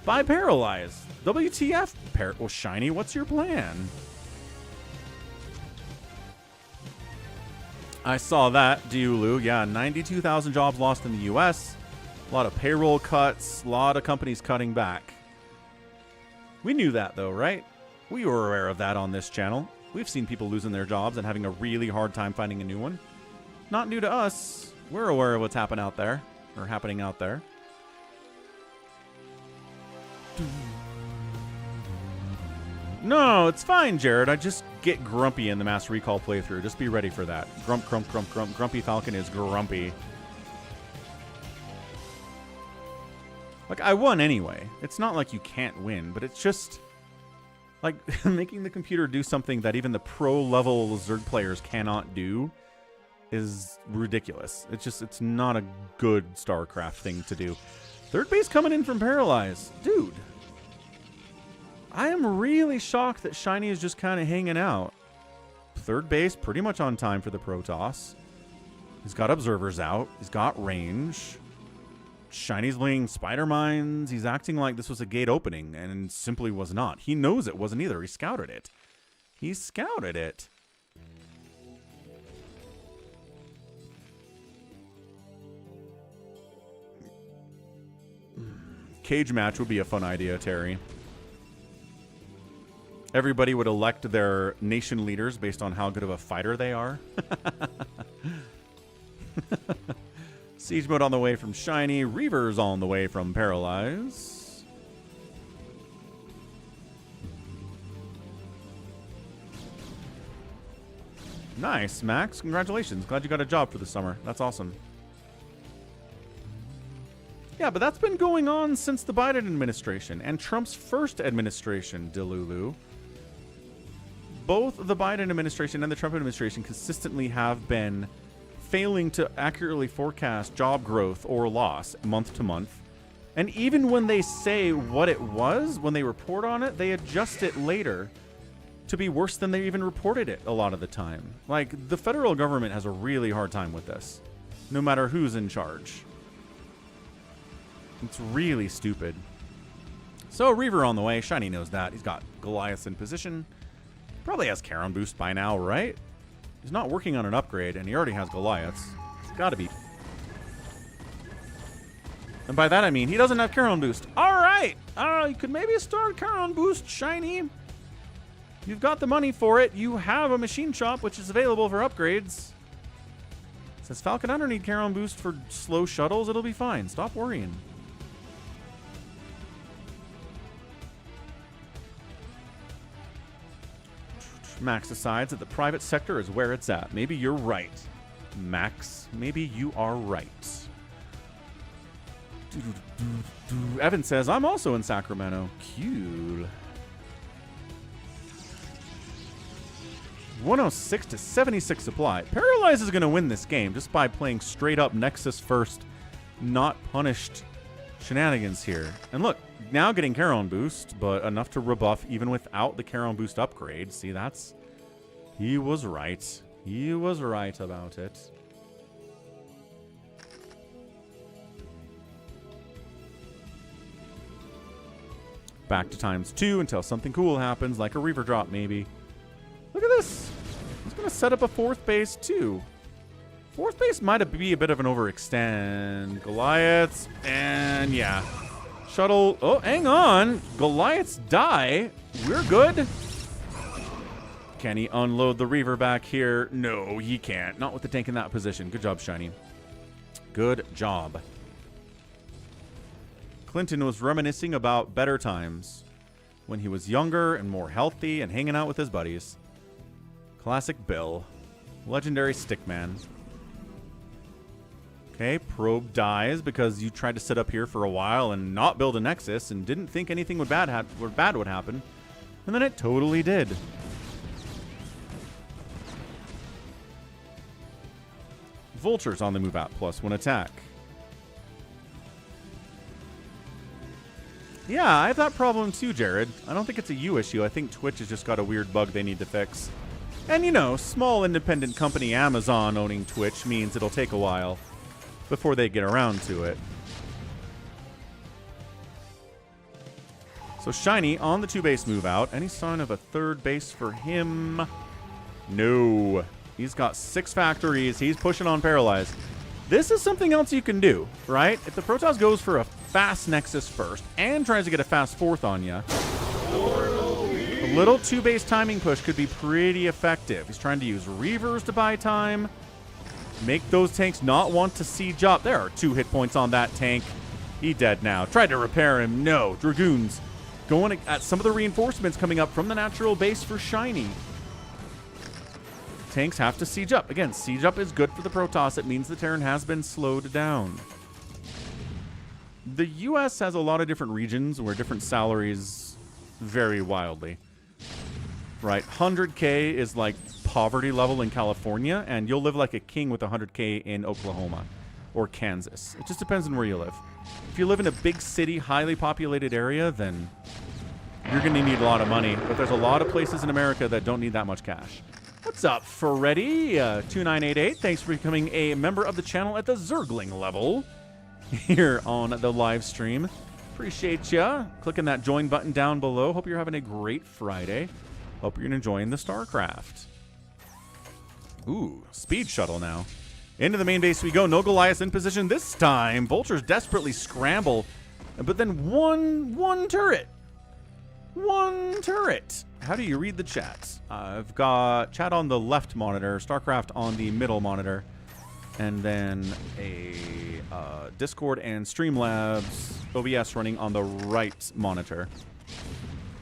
by Paralyze. WTF? Well, Shinee, what's your plan? I saw that, Diulu. Yeah, 92,000 jobs lost in the U.S. A lot of payroll cuts. A lot of companies cutting back. We knew that, though, right? We were aware of that on this channel. We've seen people losing their jobs and having a really hard time finding a new one. Not new to us. We're aware of what's happening out there. Or happening out there. No, it's fine, Jared. I just get grumpy in the Mass Recall playthrough. Just be ready for that. Grump, grump, grump, grump. Grumpy Falcon is grumpy. Like, I won anyway. It's not like you can't win, but it's just... like, making the computer do something that even the pro-level Zerg players cannot do is ridiculous. It's just, it's not a good StarCraft thing to do. Third base coming in from Paralyze. Dude. I am really shocked that Shinee is just kind of hanging out. Third base, pretty much on time for the Protoss. He's got observers out. He's got range. Shinee's laying spider mines. He's acting like this was a gate opening, and simply was not. He knows it wasn't either. He scouted it. He scouted it. Cage match would be a fun idea, Terry. Everybody would elect their nation leaders based on how good of a fighter they are. Siege mode on the way from Shinee. Reavers on the way from Paralyze. Nice, Max. Congratulations. Glad you got a job for the summer. That's awesome. Yeah, but that's been going on since the Biden administration and Trump's first administration, Delulu. Both the Biden administration and the Trump administration consistently have been failing to accurately forecast job growth or loss month to month. And even when they say what it was, when they report on it, they adjust it later to be worse than they even reported it a lot of the time. Like, the federal government has a really hard time with this, no matter who's in charge. It's really stupid. So, Reaver on the way. Shinee knows that. He's got Goliath in position. Probably has Charon boost by now, right? He's not working on an upgrade, and he already has Goliaths. It's gotta be. And by that I mean he doesn't have Charon boost. Alright! You could maybe start Charon boost, Shinee. You've got the money for it. You have a machine shop, which is available for upgrades. Says Falcon, I don't need Charon boost for slow shuttles. It'll be fine. Stop worrying. Max decides that the private sector is where it's at. Maybe you're right, Max. Maybe you are right. Evan says, I'm also in Sacramento. Cool. 106 to 76 supply. Paralyze is going to win this game just by playing straight up Nexus first, not punished shenanigans here. And look, now getting Charon boost, but enough to rebuff even without the Charon boost upgrade. See, that's... he was right. He was right about it. Back to ×2 until something cool happens, like a Reaver drop maybe. Look at this. He's going to set up a fourth base too. Fourth base might be a bit of an overextend. Goliaths, and yeah. Shuttle. Oh, hang on. Goliaths die. We're good. Can he unload the Reaver back here? No, he can't. Not with the tank in that position. Good job, Shinee. Good job. Clinton was reminiscing about better times when he was younger and more healthy and hanging out with his buddies. Classic Bill. Legendary Stickman. Okay, Probe dies because you tried to sit up here for a while and not build a Nexus and didn't think anything bad would happen. And then it totally did. Vulture's on the move out, +1 attack. Yeah, I have that problem too, Jared. I don't think it's a you issue. I think Twitch has just got a weird bug they need to fix. And you know, small independent company Amazon owning Twitch means it'll take a while before they get around to it. So Shinee on the 2-base move out. Any sign of a 3rd base for him? No. He's got 6 factories. He's pushing on Paralyze. This is something else you can do, right? If the Protoss goes for a fast Nexus first and tries to get a fast 4th on you, a little 2-base timing push could be pretty effective. He's trying to use Reavers to buy time. Make those tanks not want to siege up. There are 2 hit points on that tank. He dead now. Tried to repair him. No. Dragoons going at some of the reinforcements coming up from the natural base for Shinee. Tanks have to siege up. Again, siege up is good for the Protoss. It means the Terran has been slowed down. The U.S. has a lot of different regions where different salaries vary wildly. Right, 100K is like poverty level in California, and you'll live like a king with 100K in Oklahoma or Kansas. It just depends on where you live. If you live in a big city, highly populated area, then you're going to need a lot of money. But there's a lot of places in America that don't need that much cash. What's up, Freddy? 2988. Thanks for becoming a member of the channel at the Zergling level here on the live stream. Appreciate ya. Clicking that join button down below. Hope you're having a great Friday. Hope you're enjoying the StarCraft. Ooh, speed shuttle now. Into the main base we go. No Goliath in position this time. Vultures desperately scramble, but then one turret. One turret. How do you read the chat? I've got chat on the left monitor, StarCraft on the middle monitor, and then a Discord and Streamlabs OBS running on the right monitor.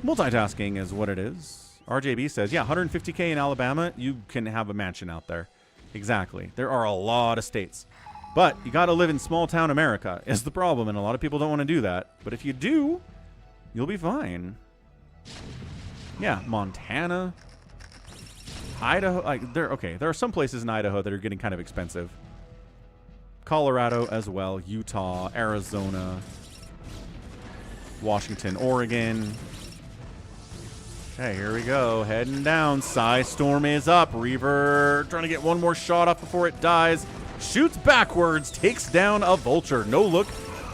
Multitasking is what it is. RJB says, yeah, 150K in Alabama, you can have a mansion out there. Exactly. There are a lot of states. But you got to live in small town America is the problem, and a lot of people don't want to do that. But if you do, you'll be fine. Yeah, Montana, Idaho. Like, there are some places in Idaho that are getting kind of expensive. Colorado as well, Utah, Arizona, Washington, Oregon. Okay, here we go. Heading down. Psy Storm is up. Reaver trying to get one more shot off before it dies. Shoots backwards. Takes down a Vulture. No look,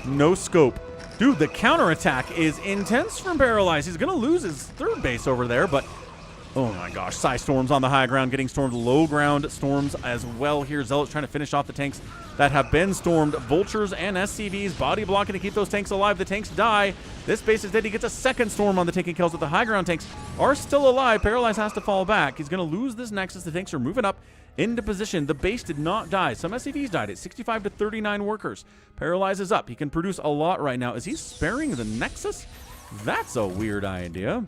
no scope. Dude, the counterattack is intense from Paralyze. He's going to lose his 3rd base over there, but oh my gosh. Psy Storm's on the high ground, getting stormed. Low ground storms as well here. ZeLoT's trying to finish off the tanks that have been stormed. Vultures and SCVs body blocking to keep those tanks alive. The tanks die. This base is dead. He gets a 2nd storm on the tank and kills, but the high ground tanks are still alive. Paralyze has to fall back. He's going to lose this Nexus. The tanks are moving up into position. The base did not die. Some SCVs died at 65 to 39 workers. Paralyze is up. He can produce a lot right now. Is he sparing the Nexus? That's a weird idea.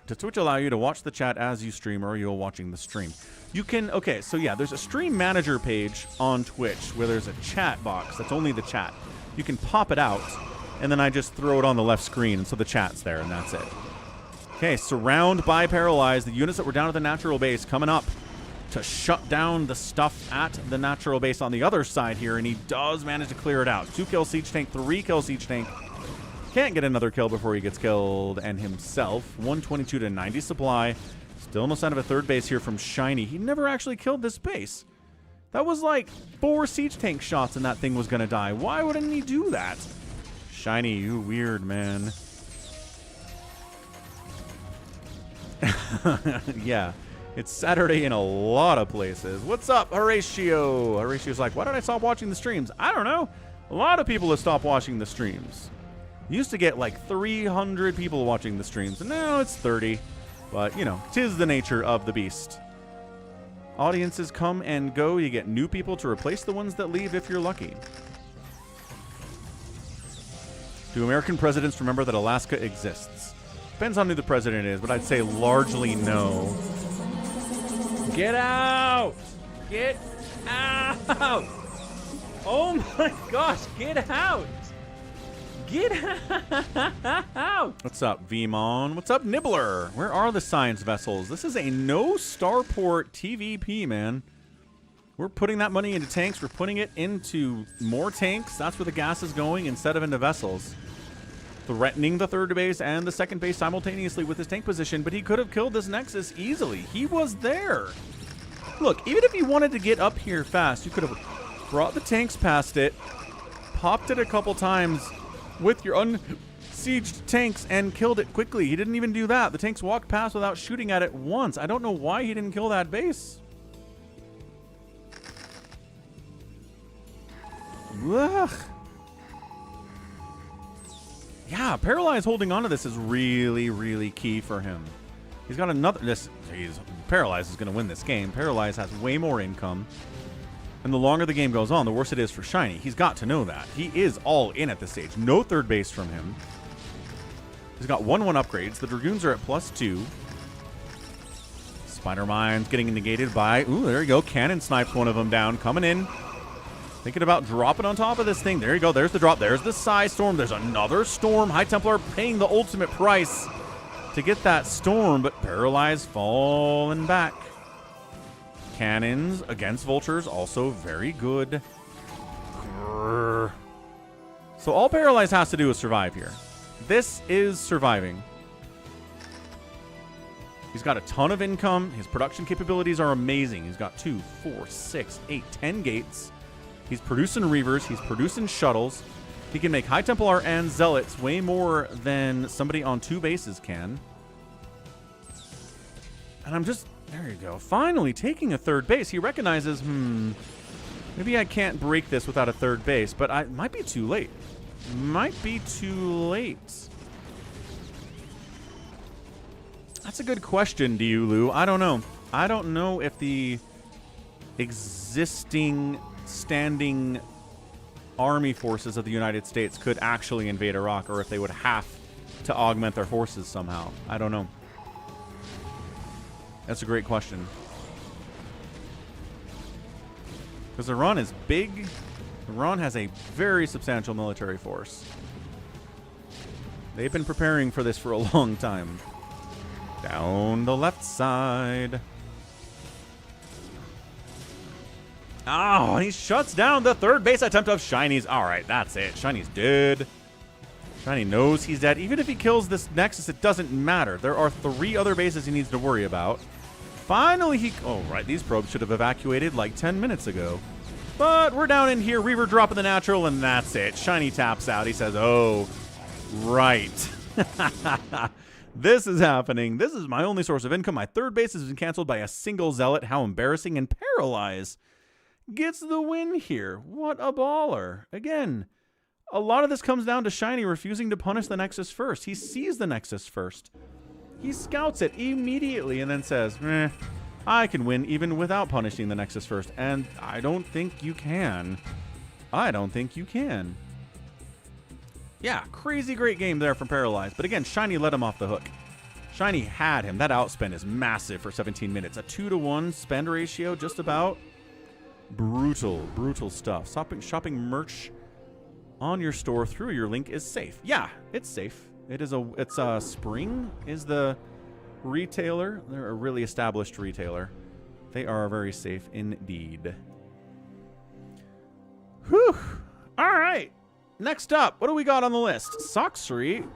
Does Twitch allow you to watch the chat as you stream, or are you watching the stream? You can, okay, so yeah, there's a stream manager page on Twitch where there's a chat box that's only the chat. You can pop it out, and then I just throw it on the left screen, and so the chat's there, and that's it. Okay, surround by Paralyze. The units that were down at the natural base coming up to shut down the stuff at the natural base on the other side here, and he does manage to clear it out. 2 kill siege tank, 3 kill siege tank. Can't get another kill before he gets killed, and himself. 122 to 90 supply. Still no sign of a 3rd base here from Shinee. He never actually killed this base. That was like 4 siege tank shots and that thing was going to die. Why wouldn't he do that? Shinee, you weird, man. Yeah. It's Saturday in a lot of places. What's up, Horatio? Horatio's like, why did I stop watching the streams? I don't know. A lot of people have stopped watching the streams. Used to get like 300 people watching the streams, and now it's 30. But, you know, 'tis the nature of the beast. Audiences come and go. You get new people to replace the ones that leave if you're lucky. Do American presidents remember that Alaska exists? Depends on who the president is, but I'd say largely no. Get out! Get out! Oh my gosh, get out! Get out! What's up, Vmon? What's up, Nibbler? Where are the science vessels? This is a no starport TVP, man. We're putting that money into tanks. We're putting it into more tanks. That's where the gas is going instead of into vessels. Threatening the 3rd base and the 2nd base simultaneously with his tank position, but he could have killed this Nexus easily. He was there. Look, even if he wanted to get up here fast, you could have brought the tanks past it, popped it a couple times with your sieged tanks and killed it quickly. He didn't even do that. The tanks walked past without shooting at it once. I don't know why he didn't kill that base. Ugh. Yeah, Paralyze holding on to this is really, really key for him. He's got another... Paralyze is going to win this game. Paralyze has way more income. And the longer the game goes on, the worse it is for Shinee. He's got to know that. He is all in at this stage. No third base from him. He's got 1/1 upgrades. The Dragoons are at +2. Spider Mine's getting negated by... Ooh, there you go. Cannon snipes one of them down. Coming in. Thinking about dropping on top of this thing. There you go. There's the drop. There's the Psy Storm. There's another Storm. High Templar paying the ultimate price to get that Storm, but Paralyze falling back. Cannons against Vultures, also very good. Grrr. So all Paralyze has to do is survive here. This is surviving. He's got a ton of income. His production capabilities are amazing. He's got 2, 4, 6, 8, 10 gates. He's producing Reavers. He's producing shuttles. He can make High Templar and Zealots way more than somebody on 2 bases can. And I'm just... There you go. Finally taking a third base. He recognizes, maybe I can't break this without a third base, but I might be too late. Might be too late. That's a good question, Diulu. I don't know. I don't know if the existing standing army forces of the United States could actually invade Iraq, or if they would have to augment their forces somehow. I don't know. That's a great question. Because Iran is big. Iran has a very substantial military force. They've been preparing for this for a long time. Down the left side. Oh, he shuts down the third base attempt of Shinee's. All right, that's it. Shinee's dead. Shinee knows he's dead. Even if he kills this Nexus, it doesn't matter. There are 3 other bases he needs to worry about. Finally, he... Oh, right. These probes should have evacuated like 10 minutes ago. But we're down in here. Reaver dropping the natural, and that's it. Shinee taps out. He says, oh, right. This is happening. This is my only source of income. My third base has been canceled by a single Zealot. How embarrassing. And Paralyze gets the win here. What a baller. Again, a lot of this comes down to Shinee refusing to punish the Nexus first. He sees the Nexus first. He scouts it immediately and then says, I can win even without punishing the Nexus first. And I don't think you can. I don't think you can. Yeah, crazy great game there from Paralyze. But again, Shinee let him off the hook. Shinee had him. That outspend is massive for 17 minutes. A 2-to-1 spend ratio, just about. Brutal, brutal stuff. Shopping merch on your store through your link is safe. Yeah, it's safe. It's a Spring is the retailer. They're a really established retailer. They are very safe indeed. Whew. All right. Next up, what do we got on the list? Sacsri.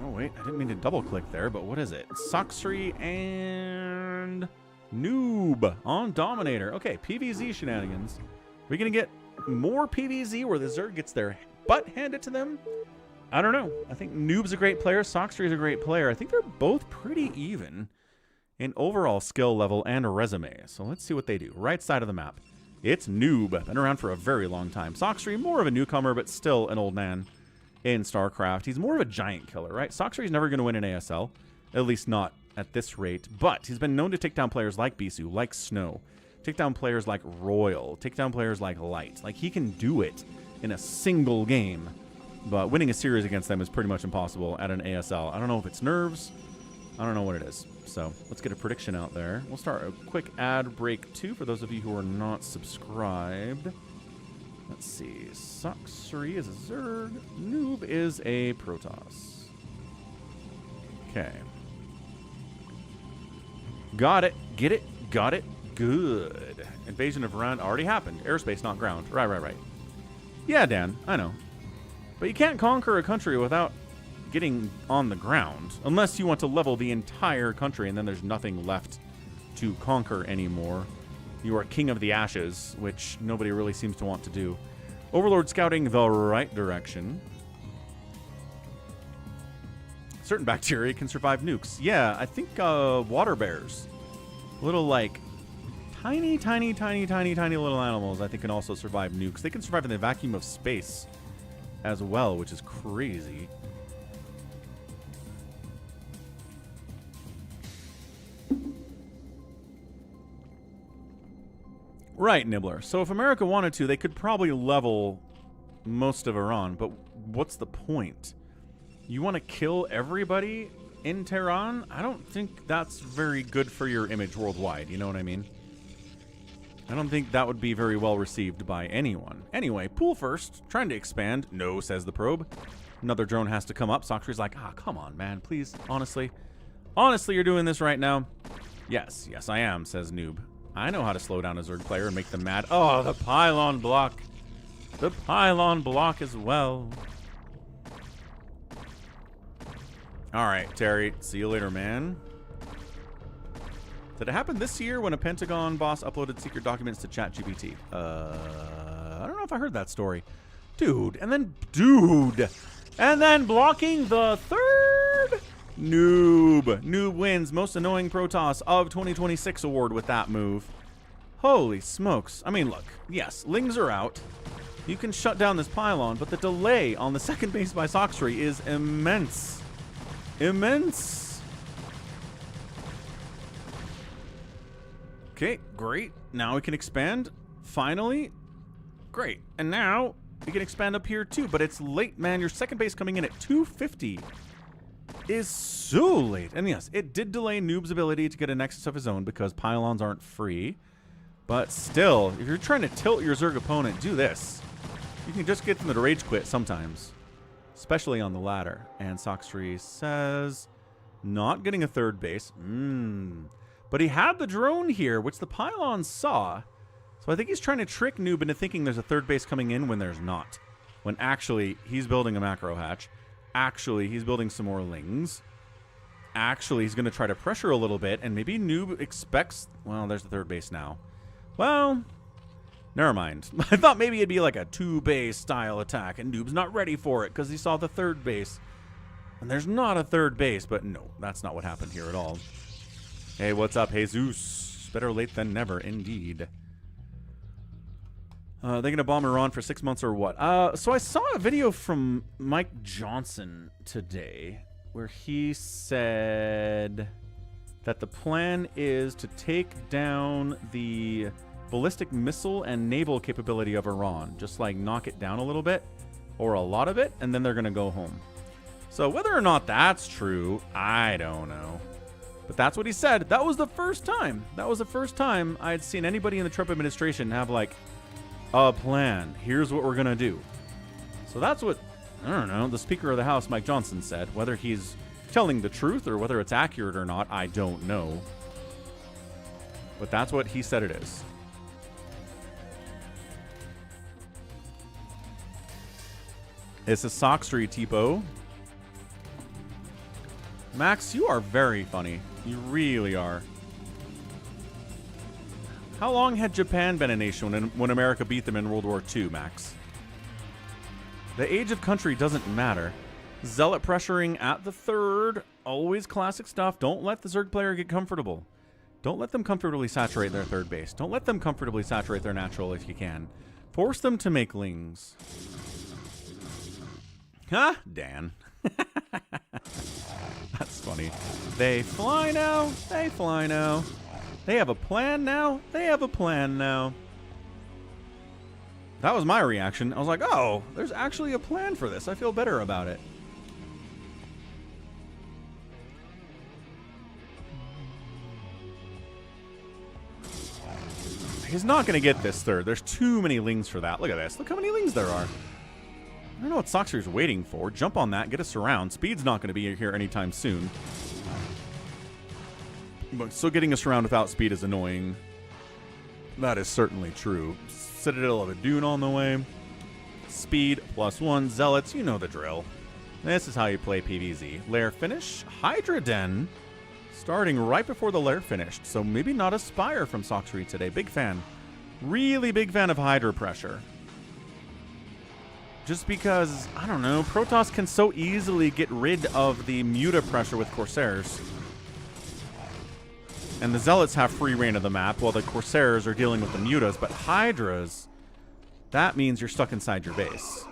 Oh, wait. I didn't mean to double click there, but what is it? Sacsri and nOOB on Dominator. Okay, PvZ shenanigans. Are we going to get more PvZ where the Zerg gets their butt handed to them? I don't know. I think nOOB's a great player. Sacsri is a great player. I think they're both pretty even in overall skill level and resume. So let's see what they do. Right side of the map. It's nOOB. Been around for a very long time. Sacsri, more of a newcomer, but still an old man in StarCraft. He's more of a giant killer, right? Sacsri's never going to win an ASL. At least not at this rate. But he's been known to take down players like Bisu, like Snow. Take down players like Royal. Take down players like Light. Like, he can do it in a single game. But winning a series against them is pretty much impossible at an ASL. I don't know if it's nerves. I don't know what it is. So let's get a prediction out there. We'll start a quick ad break, too, for those of you who are not subscribed. Let's see. Sacsri is a Zerg. nOOB is a Protoss. Okay. Got it. Get it. Got it. Good. Invasion of Iran already happened. Airspace, not ground. Right. Yeah, Dan. I know. But you can't conquer a country without getting on the ground, unless you want to level the entire country and then there's nothing left to conquer anymore. You are king of the ashes, which nobody really seems to want to do. Overlord scouting the right direction. certain bacteria can survive nukes. Yeah, I think water bears. Little, like, tiny little animals I think can also survive nukes. They can survive in the vacuum of space as well, which is crazy. Right, Nibbler. So if America wanted to, they could probably level most of Iran, but what's the point? You want to kill everybody in Tehran? I don't think that's very good for your image worldwide, you know what I mean? I don't think that would be very well received by anyone. Anyway, pool first, trying to expand. No, says the probe. Another drone has to come up. Sacsri's like, come on, man, please, honestly. Honestly, you're doing this right now? Yes, I am, says nOOB. I know how to slow down a Zerg player and make them mad. Oh, the pylon block. The pylon block as well. Alright, Terry. See you later, man. Did it happen this year when a Pentagon boss uploaded secret documents to ChatGPT? I don't know if I heard that story. Dude. And then blocking the third? nOOB. nOOB wins Most Annoying Protoss of 2026 award with that move. Holy smokes. I mean, look. Yes, Lings are out. You can shut down this pylon, but the delay on the second base by Sacsri is immense. Immense. Okay, great. Now we can expand. Finally. Great. And now we can expand up here too, but it's late, man. Your second base coming in at 250 is so late. And yes, it did delay nOOB's ability to get a Nexus of his own because pylons aren't free. But still, if you're trying to tilt your Zerg opponent, do this. You can just get them to rage quit sometimes. Especially on the ladder. And Sacsri says, not getting a third base. But he had the drone here, which the pylons saw. So I think he's trying to trick nOOB into thinking there's a third base coming in when there's not. When actually, he's building a macro hatch. Actually, he's building some more Lings. Actually, he's going to try to pressure a little bit. And maybe nOOB expects... Well, there's the third base now. Well... Never mind. I thought maybe it'd be like a two-base style attack, and nOOB's not ready for it because he saw the third base. And there's not a third base, but no, that's not what happened here at all. Hey, what's up, Jesus? Better late than never, indeed. They're going to bomb Iran for 6 months or what? So I saw a video from Mike Johnson today where he said that the plan is to take down the ballistic missile and naval capability of Iran. Just like knock it down a little bit or a lot of it, and then they're going to go home. So whether or not that's true, I don't know. But that's what he said. That was the first time. That was the first time I had seen anybody in the Trump administration have like a plan. Here's what we're going to do. So that's what, I don't know, the Speaker of the House, Mike Johnson, said. Whether he's telling the truth or whether it's accurate or not, I don't know. But that's what he said it is. This is Sacsri Tipo. Max, you are very funny. You really are. How long had Japan been a nation when America beat them in World War II, Max? The age of country doesn't matter. ZeLoT pressuring at the third. Always classic stuff. Don't let the Zerg player get comfortable. Don't let them comfortably saturate their third base. Don't let them comfortably saturate their natural if you can. Force them to make Lings. Huh? Dan. That's funny. They fly now. They fly now. They have a plan now. They have a plan now. That was my reaction. I was like, oh, there's actually a plan for this. I feel better about it. He's not going to get this third. There's too many Lings for that. Look at this. Look how many Lings there are. I don't know what Sacsri's waiting for. Jump on that. Get a surround. Speed's not going to be here anytime soon. But still getting a surround without speed is annoying. That is certainly true. Citadel of a Dune on the way. Speed +1. ZeLoTs. You know the drill. This is how you play PvZ. Lair finish. Hydra Den. Starting right before the lair finished. So maybe not a Spire from Sacsri today. Big fan. Really big fan of Hydra pressure. just because, I don't know, Protoss can so easily get rid of the Muta pressure with Corsairs. And the Zealots have free reign of the map while the Corsairs are dealing with the Mutas. But Hydras, that means you're stuck inside your base.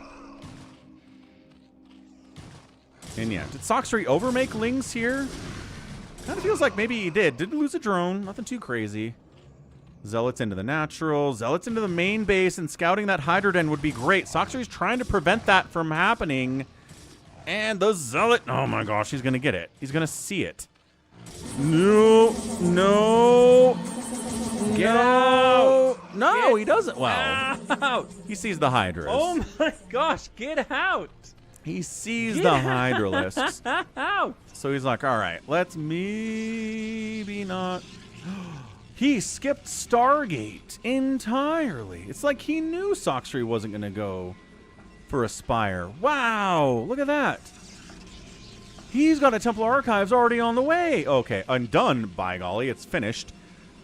And yeah, did Sacsri overmake Lings here? Kind of feels like maybe he did. Didn't lose a drone. Nothing too crazy. Zealots into the natural. Zealots into the main base. And scouting that Hydra Den would be great. Sacsri's trying to prevent that from happening. And the Zealot... Oh my gosh, he's going to get it. He's going to see it. No. No. Get out. No, he doesn't. Well, out. He sees the Hydras. Oh my gosh, get out. He sees the Hydralisks. Out. So he's like, all right, let's maybe not. He skipped Stargate entirely. It's like he knew Sacsri wasn't going to go for a Spire. Wow, look at that. He's got a Templar Archives already on the way. Okay, undone, by golly, it's finished.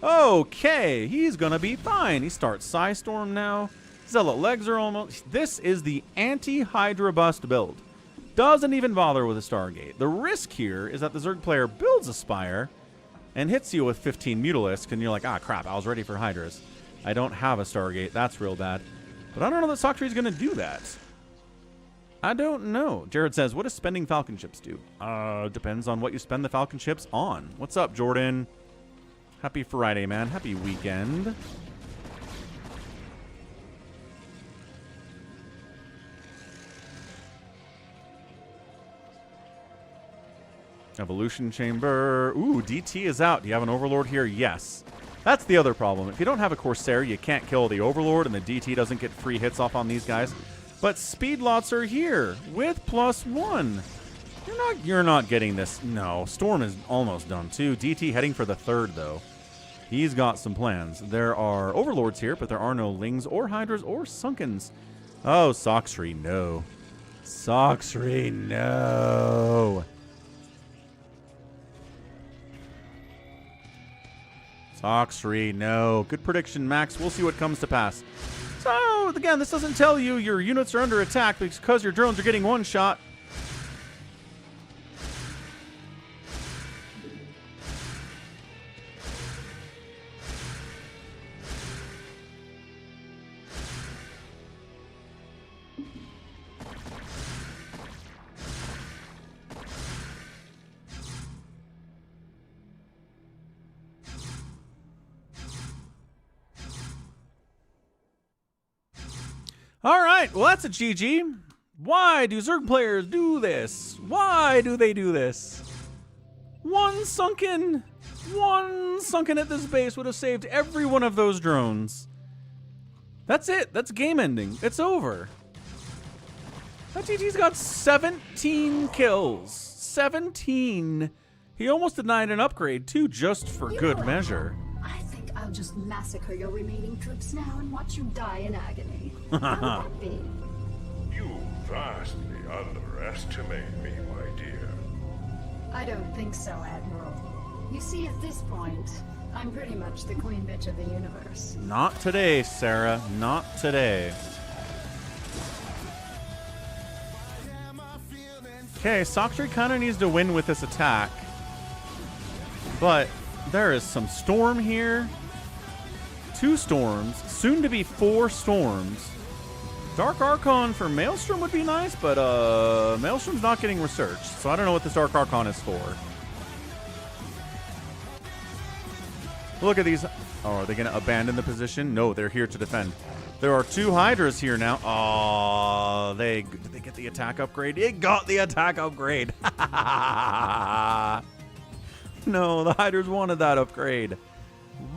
Okay, he's going to be fine. He starts Psystorm now. Zealot legs are almost... This is the anti-Hydra bust build. Doesn't even bother with a Stargate. The risk here is that the Zerg player builds a Spire and hits you with 15 Mutalisks, and you're like, ah, crap, I was ready for Hydras. I don't have a Stargate. That's real bad. But I don't know that Sacsri's going to do that. I don't know. Jared says, what does spending Falcon chips do? Depends on what you spend the Falcon chips on. What's up, Jordan? Happy Friday, man. Happy weekend. Evolution Chamber. Ooh, DT is out. Do you have an Overlord here? Yes. That's the other problem. If you don't have a Corsair, you can't kill the Overlord, and the DT doesn't get free hits off on these guys. But Speedlots are here with +1. You're not getting this. No, Storm is almost done too. DT heading for the 3rd though. He's got some plans. There are Overlords here, but there are no Lings or Hydras or Sunkens. Oh, Sacsri, no. Sacsri, no. Sacsri, no. Good prediction, Max. We'll see what comes to pass. So, again, this doesn't tell you your units are under attack because your drones are getting one shot. All right, well, that's a GG. Why do Zerg players do this? Why do they do this? One sunken at this base would have saved every one of those drones. That's it. That's game ending. It's over. That GG's got 17 kills. 17. He almost denied an upgrade, too, just for good measure. I think I'll just massacre your remaining troops now and watch you die in agony. How would that be? You vastly underestimate me, my dear. I don't think so, Admiral. You see, at this point, I'm pretty much the queen bitch of the universe. Not today, Sarah. Not today. Okay, Sacsri kind of needs to win with this attack. But there is some Storm here. 2 Storms. Soon to be 4 Storms. Dark Archon for Maelstrom would be nice, but Maelstrom's not getting researched, so I don't know what this Dark Archon is for. Look at these. Oh, are they going to abandon the position? No, they're here to defend. There are 2 Hydras here now. Oh, did they get the attack upgrade? It got the attack upgrade. No, the Hydras wanted that upgrade.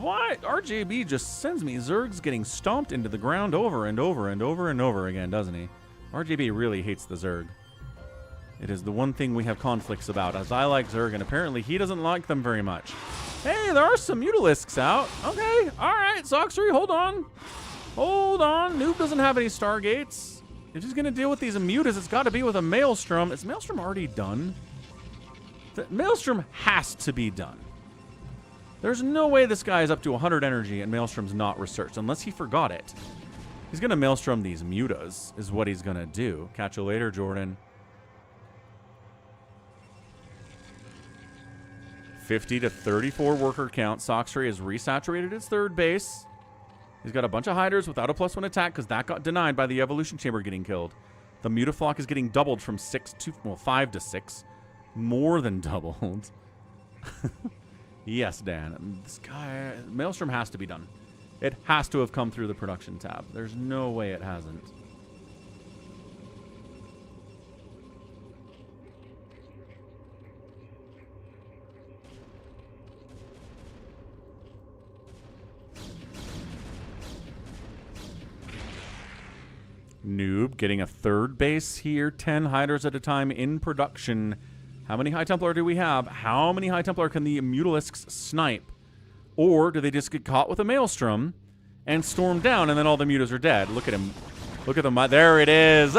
What? RJB just sends me Zergs getting stomped into the ground over and over and over and over again, doesn't he? RJB really hates the Zerg. It is the one thing we have conflicts about, as I like Zerg, and apparently he doesn't like them very much. Hey, there are some Mutalisks out. Okay, all right, Sacsri, hold on. Hold on. nOOB doesn't have any Stargates. If he's going to deal with these Mutas, it's got to be with a Maelstrom. Is Maelstrom already done? The Maelstrom has to be done. There's no way this guy is up to 100 energy and Maelstrom's not researched, unless he forgot it. He's going to Maelstrom these mutas, is what he's going to do. Catch you later, Jordan. 50 to 34 worker count. Sacsri has resaturated his third base. He's got a bunch of hiders without a +1 attack because that got denied by the evolution chamber getting killed. The mutaflock is getting doubled from 5 to 6. More than doubled. Yes, Dan. This guy, Maelstrom has to be done. It has to have come through the production tab. There's no way it hasn't. nOOB getting a third base here. 10 hiders at a time in production. How many High Templar do we have? How many High Templar can the Mutalisks snipe? Or do they just get caught with a Maelstrom and storm down and then all the mutas are dead? Look at him. Look at them. There it is.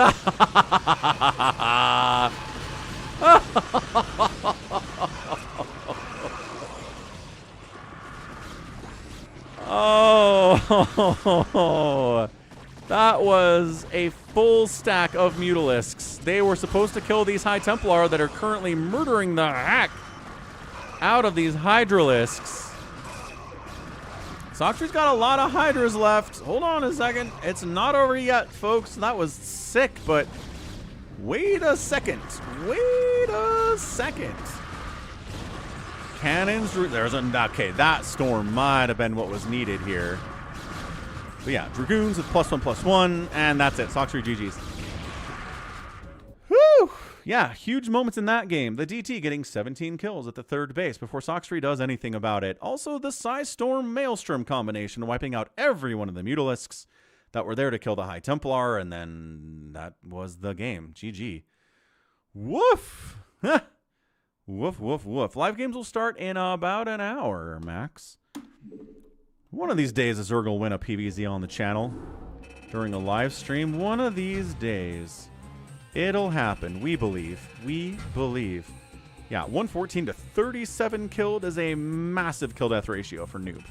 Oh, that was a full stack of Mutalisks. They were supposed to kill these High Templar that are currently murdering the heck out of these Hydralisks. Sacsri's got a lot of Hydras left. Hold on a second. It's not over yet, folks. That was sick, but wait a second. Wait a second. Cannons. There's a... Okay, that storm might have been what was needed here. But yeah, Dragoons with +1/+1, and that's it. Sacsri GG's. Whew! Yeah, huge moments in that game. The DT getting 17 kills at the third base before Sacsri does anything about it. Also, the Psystorm Maelstrom combination wiping out every one of the Mutalisks that were there to kill the High Templar, and then that was the game. GG. Woof! Woof, woof, woof. Live games will start in about an hour, max. One of these days, Zerg will win a PvZ on the channel during a live stream. One of these days. It'll happen. We believe. We believe. Yeah, 114 to 37 killed is a massive kill-death ratio for nOOB.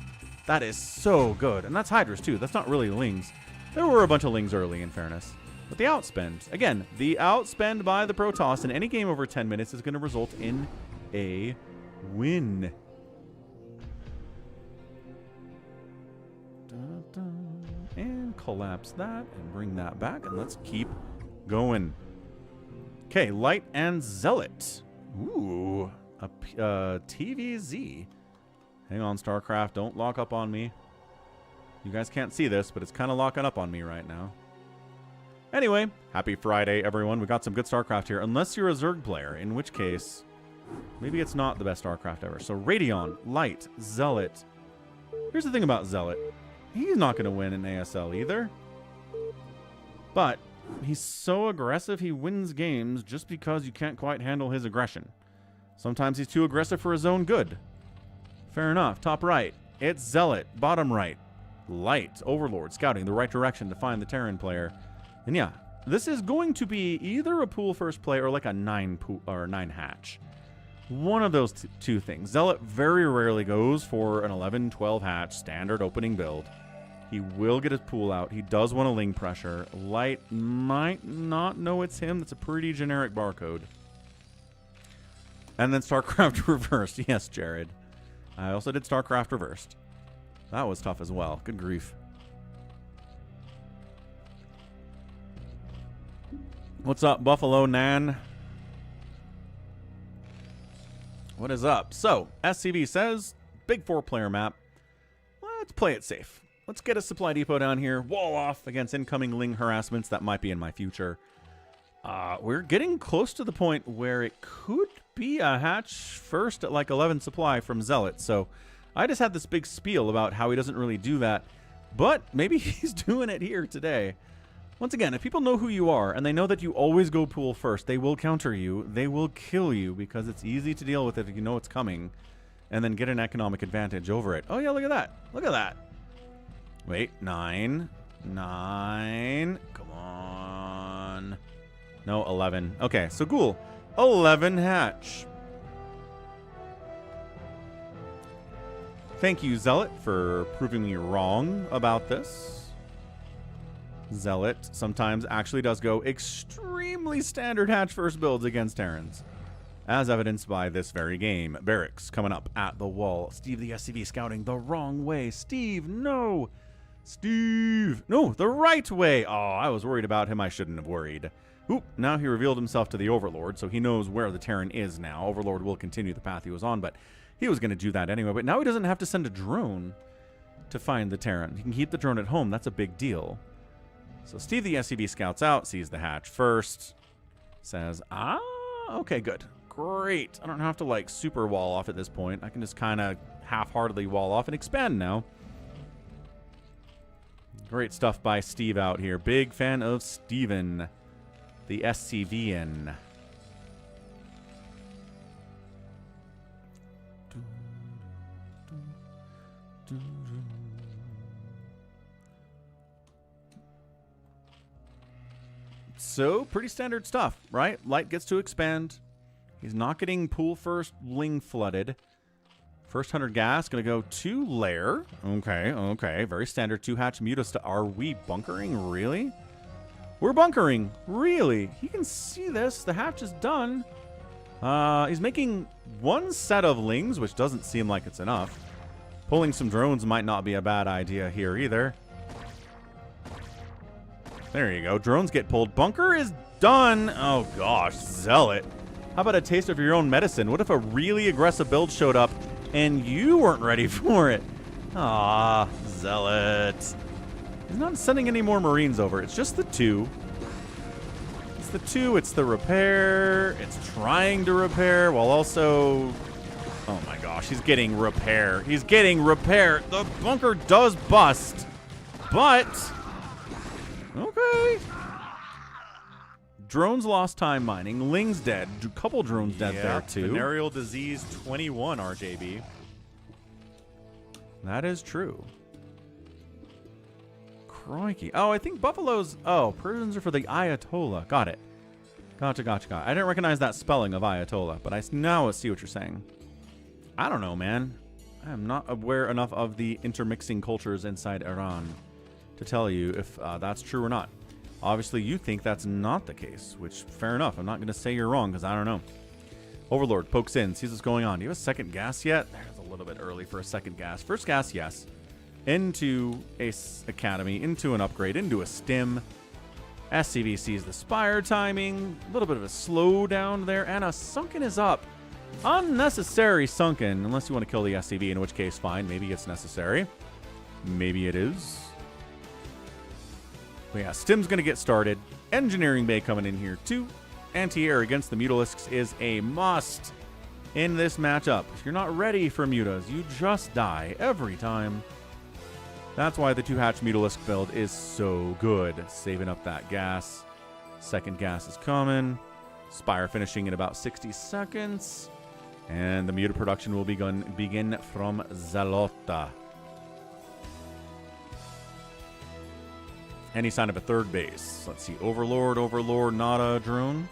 That is so good. And that's Hydras, too. That's not really Lings. There were a bunch of Lings early, in fairness. But the outspend. Again, the outspend by the Protoss in any game over 10 minutes is going to result in a win. And collapse that and bring that back. And let's keep going. Okay, Light and ZeLoT. Ooh, a TvZ. Hang on, StarCraft. Don't lock up on me. You guys can't see this, but it's kind of locking up on me right now. Anyway, happy Friday, everyone. We got some good StarCraft here. Unless you're a Zerg player, in which case, maybe it's not the best StarCraft ever. So Radeon, Light, ZeLoT. Here's the thing about ZeLoT. He's not going to win an ASL either. But he's so aggressive, he wins games just because you can't quite handle his aggression. Sometimes he's too aggressive for his own good. Fair enough. Top right, it's ZeLoT. Bottom right, Light, Overlord, scouting the right direction to find the Terran player. And yeah, this is going to be either a pool first play or like a 9 hatch. One of those two things. ZeLoT very rarely goes for an 11-12 hatch standard opening build. He will get his pool out. He does want a Ling pressure. Light might not know it's him. That's a pretty generic barcode. And then StarCraft reversed. Yes, Jared. I also did StarCraft reversed. That was tough as well. Good grief. What's up, Buffalo Nan? What is up? So, SCV says, big 4-player map. Let's play it safe. Let's get a supply depot down here. Wall off against incoming Ling harassments that might be in my future. We're getting close to the point where it could be a hatch first at like 11 supply from ZeLoT. So I just had this big spiel about how he doesn't really do that. But maybe he's doing it here today. Once again, if people know who you are and they know that you always go pool first, they will counter you. They will kill you because it's easy to deal with it if you know it's coming and then get an economic advantage over it. Oh, yeah, look at that. Look at that. Wait, 9. Come on. No, 11. Okay, so cool. 11 hatch. Thank you, ZeLoT, for proving me wrong about this. ZeLoT sometimes actually does go extremely standard hatch first builds against Terrans, as evidenced by this very game. Barracks coming up at the wall. Steve the SCV scouting the wrong way. Steve, no! Steve! No, the right way! Oh, I was worried about him. I shouldn't have worried. Oop, now he revealed himself to the Overlord, so he knows where the Terran is now. Overlord will continue the path he was on, but he was going to do that anyway. But now he doesn't have to send a drone to find the Terran. He can keep the drone at home. That's a big deal. So Steve the SCV scouts out, sees the hatch first, says, okay, good. Great. I don't have to, like, super wall off at this point. I can just kind of half-heartedly wall off and expand now. Great stuff by Steve out here. Big fan of Steven, the SCVN. So, pretty standard stuff, right? Light gets to expand. He's not getting pool first, Ling flooded. First 100 gas, going to go to lair. Okay, okay. Very standard 2-hatch mutas. Are we bunkering? Really? We're bunkering. Really? He can see this. The hatch is done. He's making one set of Lings, which doesn't seem like it's enough. Pulling some drones might not be a bad idea here either. There you go. Drones get pulled. Bunker is done. Oh, gosh. ZeLoT. How about a taste of your own medicine? What if a really aggressive build showed up and you weren't ready for it? Ah, ZeLoT. He's not sending any more Marines over. It's just the 2. It's the 2. It's the repair. It's trying to repair while also... Oh, my gosh. He's getting repair. He's getting repair. The bunker does bust. But... Okay. Drones lost time mining. Ling's dead. A couple drones dead there, too. Venereal disease 21, RJB. That is true. Crikey. Oh, I think Buffalo's... Oh, Persians are for the Ayatollah. Got it. Gotcha, gotcha, gotcha. I didn't recognize that spelling of Ayatollah, but I now see what you're saying. I don't know, man. I am not aware enough of the intermixing cultures inside Iran to tell you if that's true or not. Obviously, you think that's not the case, which, fair enough. I'm not going to say you're wrong, because I don't know. Overlord pokes in, sees what's going on. Do you have a second gas yet? It's a little bit early for a second gas. First gas, yes. Into a academy, into an upgrade, into a stim. SCV sees the spire timing. A little bit of a slowdown there, and a sunken is up. Unnecessary sunken, unless you want to kill the SCV, in which case, fine. Maybe it's necessary. Maybe it is. But yeah, Stim's going to get started. Engineering Bay coming in here, too. Anti-air against the Mutalisks is a must in this matchup. If you're not ready for Mutas, you just die every time. That's why the 2-hatch Mutalisk build is so good. Saving up that gas. Second gas is coming. Spire finishing in about 60 seconds. And the Muta production will begin from ZeLoT. Any sign of a third base? Let's see. Overlord, not a drone.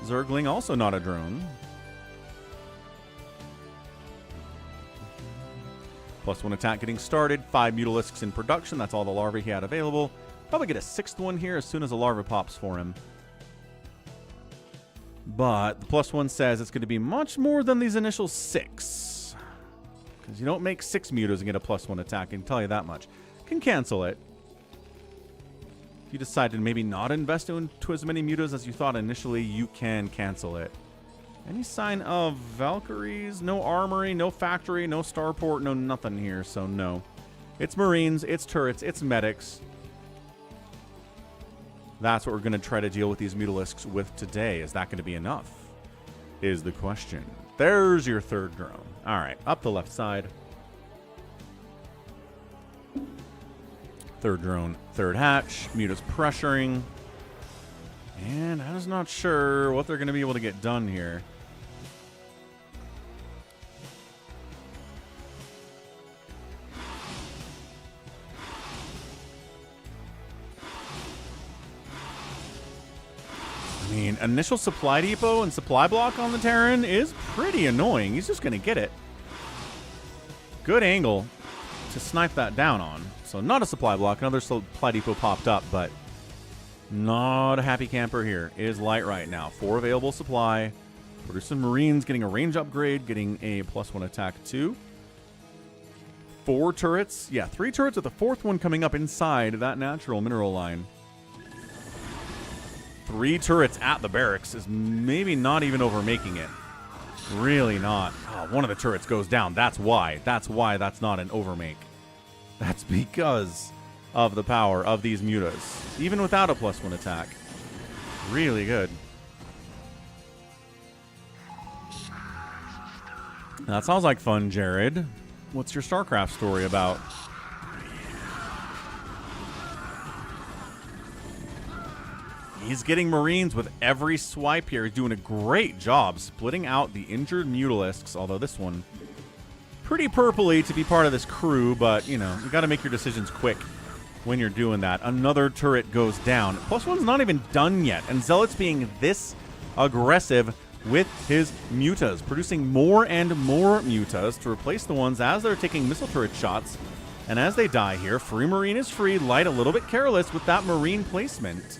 Zergling, also not a drone. +1 attack getting started. 5 Mutalisks in production. That's all the larvae he had available. Probably get a 6th one here as soon as a larva pops for him. But the +1 says it's going to be much more than these initial 6. Because you don't make 6 mutas and get a +1 attack. I can tell you that much. Can cancel it. If you decide to maybe not invest into as many mutas as you thought initially, you can cancel it. Any sign of Valkyries? No armory, no factory, no starport, no nothing here, so no. It's Marines, it's turrets, it's medics. That's what we're going to try to deal with these Mutalisks with today. Is that going to be enough? Is the question. There's your third drone. All right, up the left side. Third drone, third hatch. Muta's pressuring. And I'm just not sure what they're going to be able to get done here. I mean, initial supply depot and supply block on the Terran is pretty annoying. He's just going to get it. Good angle to snipe that down on. So not a supply block. Another supply depot popped up, but Not a happy camper here. Is Light right now. 4 available supply. Producing Marines, getting a range upgrade, getting a +1 attack too. 4 turrets. Yeah, 3 turrets with the 4th one coming up inside that natural mineral line. 3 turrets at the barracks is maybe not even overmaking it. Really not. Oh, one of the turrets goes down. That's why. That's why that's not an overmake. That's because of the power of these mutas. Even without a +1 attack. Really good. That sounds like fun, Jared. What's your StarCraft story about? He's getting Marines with every swipe here. He's doing a great job splitting out the injured Mutalisks, although this one pretty purpley to be part of this crew, but, you know, you got to make your decisions quick when you're doing that. Another turret goes down. +1's not even done yet, and ZeLoT's being this aggressive with his mutas, producing more and more mutas to replace the ones as they're taking missile turret shots. And as they die here, free Marine is free. Light a little bit careless with that Marine placement.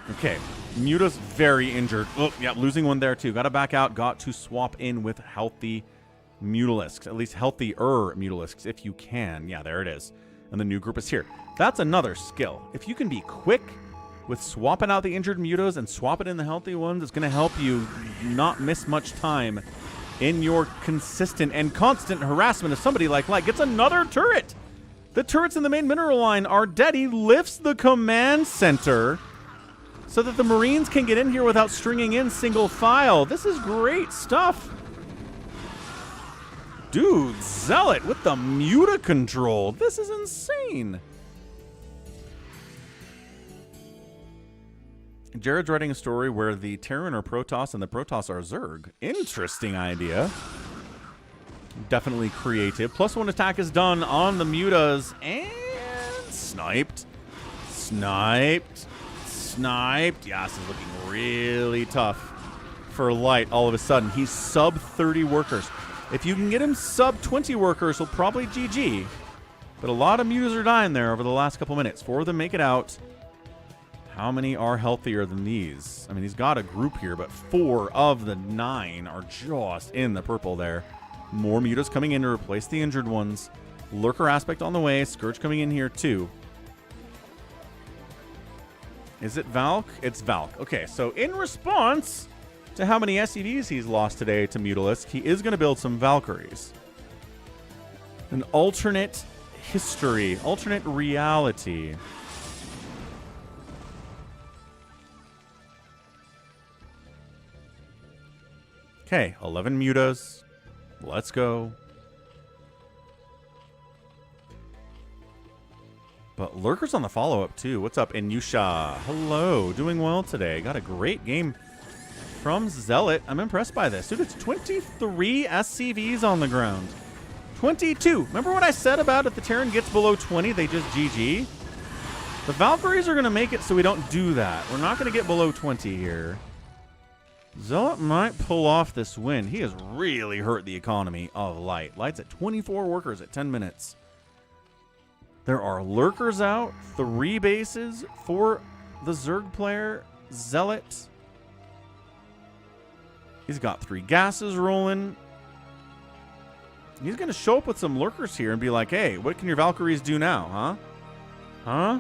Okay, Muta's very injured. Oh, yeah, losing one there too. Got to back out. Got to swap in with healthy Mutalisks. At least healthier Mutalisks if you can. Yeah, there it is. And the new group is here. That's another skill. If you can be quick with swapping out the injured Mutas and swapping in the healthy ones, it's going to help you not miss much time in your consistent and constant harassment of somebody like Light. Gets another turret. The turrets in the main mineral line are dead. He lifts the command center so that the Marines can get in here without stringing in single file. This is great stuff. Dude, ZeLoT with the Muta control. This is insane. Jared's writing a story where the Terran are Protoss and the Protoss are Zerg. Interesting idea. Definitely creative. +1 attack is done on the Mutas. And sniped. Sniped. Sniped. Yeah, this is looking really tough for Light all of a sudden. He's sub 30 workers. If you can get him sub 20 workers, he'll probably GG. But a lot of Mutas are dying there over the last couple minutes. 4 of them make it out. How many are healthier than these? I mean, he's got a group here, but 4 of the 9 are just in the purple there. More Mutas coming in to replace the injured ones. Lurker aspect on the way. Scourge coming in here too. Is it Valk? It's Valk. Okay, so in response to how many SCVs he's lost today to Mutalisk, he is going to build some Valkyries. An alternate history, alternate reality. Okay, 11 Mutas. Let's go. But Lurker's on the follow-up, too. What's up, Inyusha? Hello. Doing well today. Got a great game from ZeLoT. I'm impressed by this. Dude, it's 23 SCVs on the ground. 22. Remember what I said about if the Terran gets below 20, they just GG? The Valkyries are going to make it so we don't do that. We're not going to get below 20 here. ZeLoT might pull off this win. He has really hurt the economy of Light. Light's at 24 workers at 10 minutes. There are Lurkers out, 3 bases for the Zerg player, ZeLoT. He's got 3 gases rolling. He's going to show up with some Lurkers here and be like, hey, what can your Valkyries do now, huh? Huh?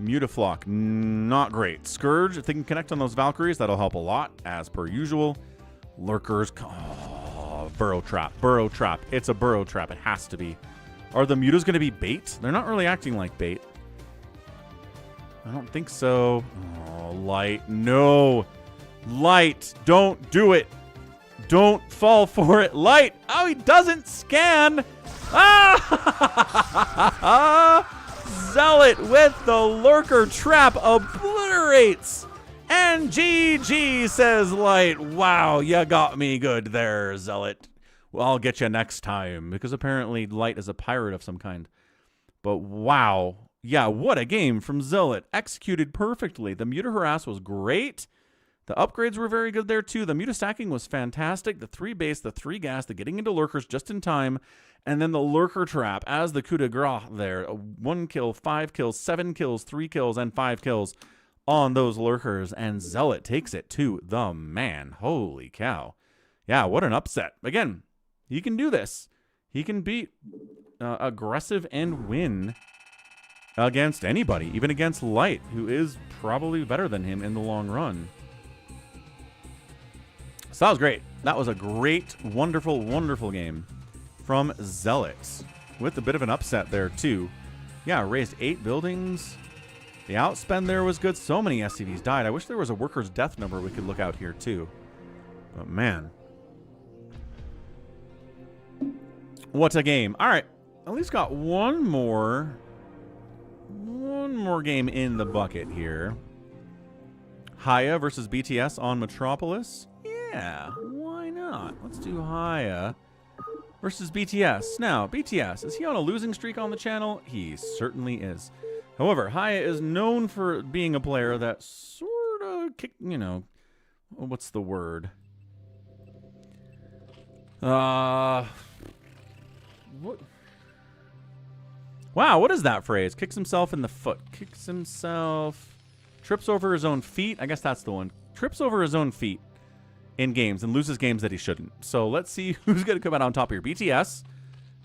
Mutaflock, not great. Scourge, if they can connect on those Valkyries, that'll help a lot, as per usual. Lurkers, oh, burrow trap, burrow trap. It's a burrow trap, it has to be. Are the Mutas going to be bait? They're not really acting like bait. I don't think so. Oh, Light, no. Light, don't do it. Don't fall for it. Light, oh, he doesn't scan. Ah! ZeLoT with the Lurker trap obliterates. And GG, says Light. Wow, you got me good there, ZeLoT. Well, I'll get you next time, because apparently Light is a pirate of some kind. But wow. Yeah, what a game from ZeLoT. Executed perfectly. The Muta harass was great. The upgrades were very good there too. The mutastacking was fantastic. The 3 base, the 3 gas, the getting into lurkers just in time, and then the lurker trap as the coup de grace there. 1 kill, 5 kills, 7 kills, 3 kills, and 5 kills on those lurkers. And ZeLoT takes it to the man. Holy cow. Yeah, what an upset. Again, he can do this. He can beat aggressive and win against anybody, even against Light, who is probably better than him in the long run. So that was great. That was a great, wonderful, wonderful game from ZeLoT with a bit of an upset there too. Yeah, raised 8 buildings. The outspend there was good. So many SCVs died. I wish there was a worker's death number we could look out here too. But man, what a game. All right, at least got one more game in the bucket here. Hiya versus BTS on Metropolis. Yeah, why not? Let's do Hiya versus BTS. Now, BTS, is he on a losing streak on the channel? He certainly is. However, Hiya is known for being a player that sort of, you know, what's the word? What? Wow, what is that phrase? Kicks himself in the foot. Kicks himself. Trips over his own feet. I guess that's the one. Trips over his own feet in games and loses games that he shouldn't. So let's see who's going to come out on top here. BTS,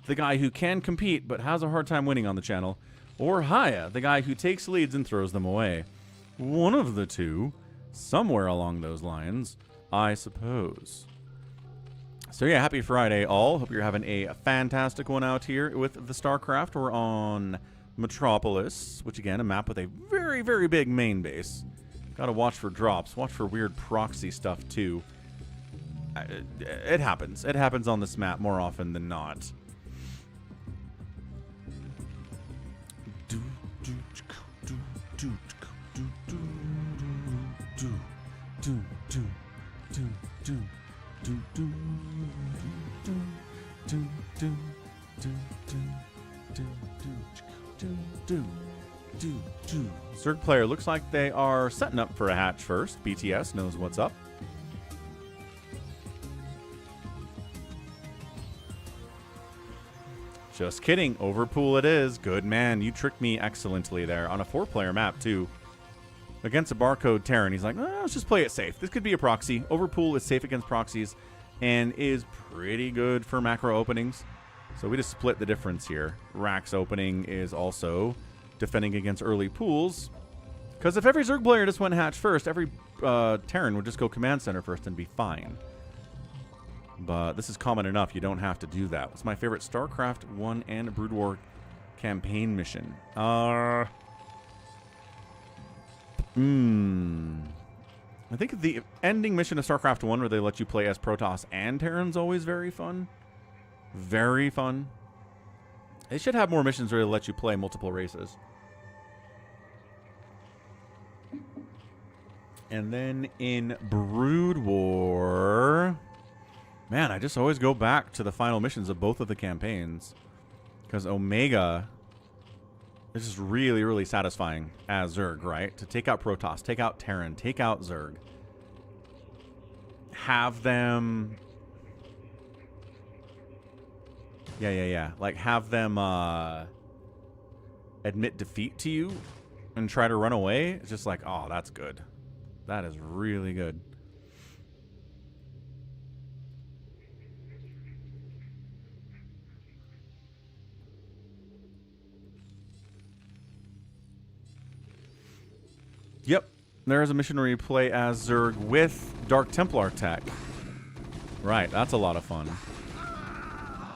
the guy who can compete but has a hard time winning on the channel. Or Hiya, the guy who takes leads and throws them away. One of the two, somewhere along those lines, I suppose. So yeah, happy Friday all. Hope you're having a fantastic one out here with the StarCraft. We're on Metropolis, which again, a map with a very, very big main base. Gotta watch for drops. Watch for weird proxy stuff too. It happens. It happens on this map more often than not. Zerg player looks like they are setting up for a hatch first. BTS knows what's up. Just kidding. Overpool it is. Good man. You tricked me excellently there on a 4-player map too. Against a barcode Terran. He's like, oh, let's just play it safe. This could be a proxy. Overpool is safe against proxies and is pretty good for macro openings. So we just split the difference here. Rax opening is also defending against early pools. Because if every Zerg player just went hatch first, every Terran would just go command center first and be fine. But this is common enough. You don't have to do that. It's my favorite StarCraft 1 and Brood War campaign mission. I think the ending mission of StarCraft 1 where they let you play as Protoss and Terran's always very fun. Very fun. They should have more missions where they let you play multiple races. And then in Brood War, man, I just always go back to the final missions of both of the campaigns. Because Omega is just really, really satisfying as Zerg, right? To take out Protoss, take out Terran, take out Zerg. Have them... Yeah. Like, have them admit defeat to you and try to run away. It's just like, oh, that's good. That is really good. Yep. There is a mission where you play as Zerg with Dark Templar tech. Right, that's a lot of fun.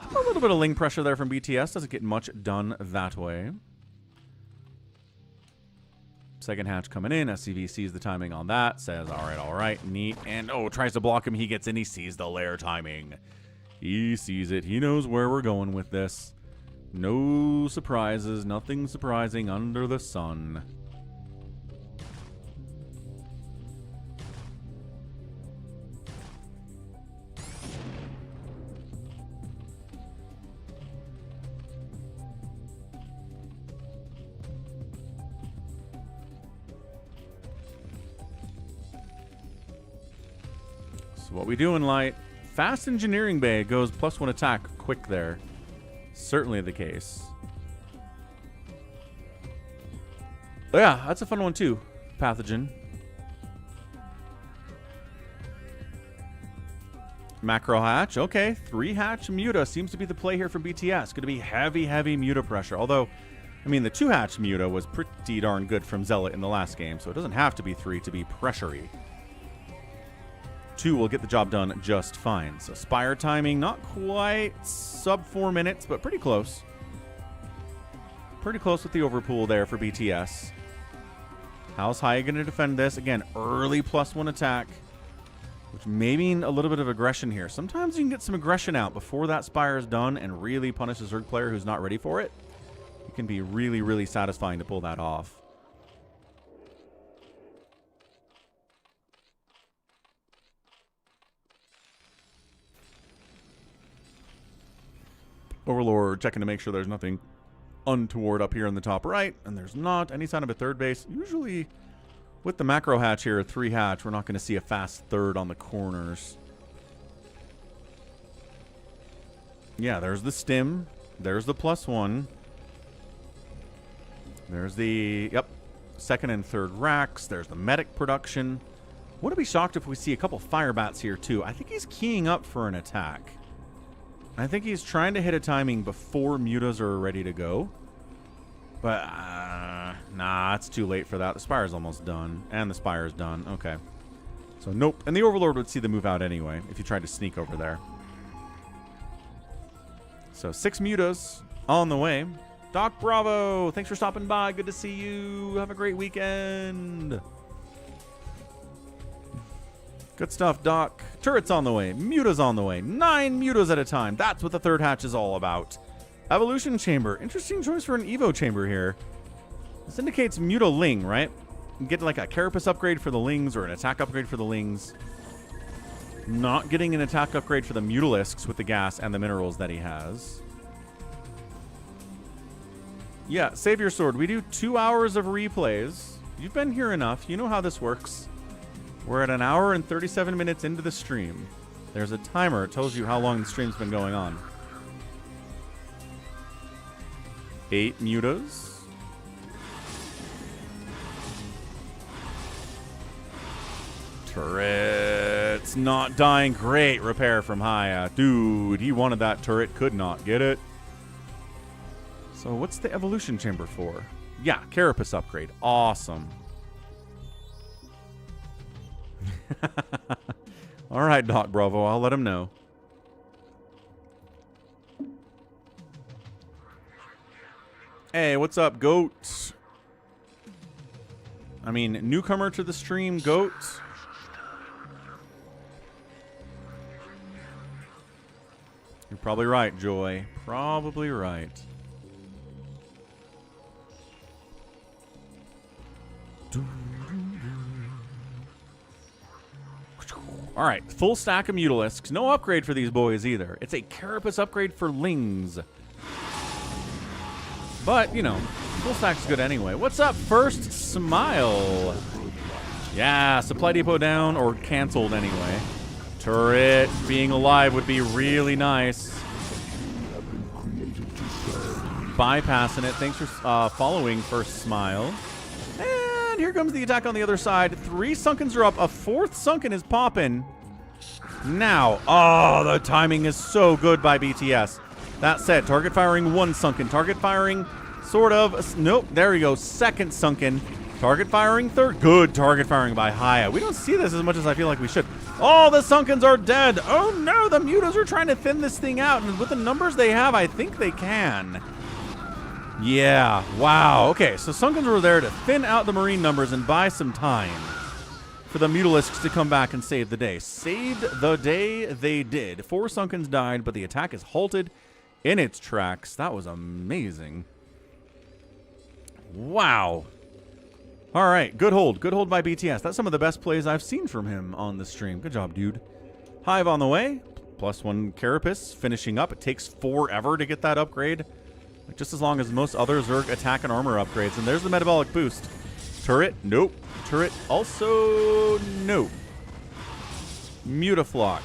A little bit of ling pressure there from BTS. Doesn't get much done that way. Second hatch coming in. SCV sees the timing on that. Says, all right, neat. And, oh, tries to block him. He gets in. He sees the lair timing. He sees it. He knows where we're going with this. No surprises. Nothing surprising under the sun. What we do in light. Fast Engineering Bay goes +1 attack quick there. Certainly the case. Oh, yeah, that's a fun one too. Pathogen. Macro hatch. Okay, 3 hatch Muta seems to be the play here from BTS. Going to be heavy Muta pressure. Although, I mean, the 2 hatch Muta was pretty darn good from ZeLoT in the last game, so it doesn't have to be 3 to be pressure-y. 2 will get the job done just fine. So Spire timing, not quite sub 4 minutes, but pretty close. Pretty close with the overpool there for BTS. How's Hiya going to defend this? Again, early +1 attack, which may mean a little bit of aggression here. Sometimes you can get some aggression out before that Spire is done and really punish a Zerg player who's not ready for it. It can be really satisfying to pull that off. Overlord checking to make sure there's nothing untoward up here in the top right, and there's not any sign of a third base. Usually with the macro hatch here, 3 hatch, we're not going to see a fast third on the corners. Yeah, there's the stim. There's the +1. There's the, yep, second and third racks. There's the medic production. Wouldn't be shocked if we see a couple fire bats here too. I think he's keying up for an attack. I think he's trying to hit a timing before mutas are ready to go. But, nah, it's too late for that. The Spire's almost done. And the Spire's done. Okay. So, nope. And the Overlord would see the move out anyway if you tried to sneak over there. So, 6 mutas on the way. Doc Bravo, thanks for stopping by. Good to see you. Have a great weekend. Good stuff, Doc. Turret's on the way. Muta's on the way. 9 mutas at a time. That's what the third hatch is all about. Evolution Chamber. Interesting choice for an Evo Chamber here. This indicates Muta Ling, right? You get like a Carapace upgrade for the Lings or an attack upgrade for the Lings. Not getting an attack upgrade for the Mutalisks with the gas and the minerals that he has. Yeah, save your sword. We do 2 hours of replays. You've been here enough. You know how this works. We're at 1 hour and 37 minutes into the stream. There's a timer. It tells you how long the stream's been going on. 8 mutas. Turret's not dying. Great repair from Hiya. Dude, he wanted that turret. Could not get it. So what's the evolution chamber for? Yeah, Carapace upgrade. Awesome. All right, Doc Bravo. I'll let him know. Hey, what's up, Goat? I mean, newcomer to the stream, Goat. You're probably right, Joy. Probably right. All right, full stack of Mutalisks. No upgrade for these boys either. It's a Carapace upgrade for Lings. But, you know, full stack's good anyway. What's up, First Smile? Yeah, supply depot down or canceled anyway. Turret being alive would be really nice. Bypassing it. Thanks for following First Smile. And here comes the attack on the other side. 3 Sunkens are up. A 4th Sunken is popping. Now, oh, the timing is so good by BTS. That said, target firing 1 Sunken. Target firing, sort of. Nope, there we go. 2nd Sunken. Target firing 3rd. Good target firing by Hiya. We don't see this as much as I feel like we should. All the Sunkens are dead. Oh no, the mutas are trying to thin this thing out. And with the numbers they have, I think they can. Yeah, wow. Okay, so Sunkens were there to thin out the Marine numbers and buy some time for the Mutalisks to come back and save the day. Saved the day they did. 4 Sunkens died, but the attack is halted in its tracks. That was amazing. Wow. All right, good hold. Good hold by BTS. That's some of the best plays I've seen from him on the stream. Good job, dude. Hive on the way. +1 Carapace finishing up. It takes forever to get that upgrade. Just as long as most other Zerg attack and armor upgrades. And there's the metabolic boost. Turret, nope. Turret, also, nope. Mutaflock.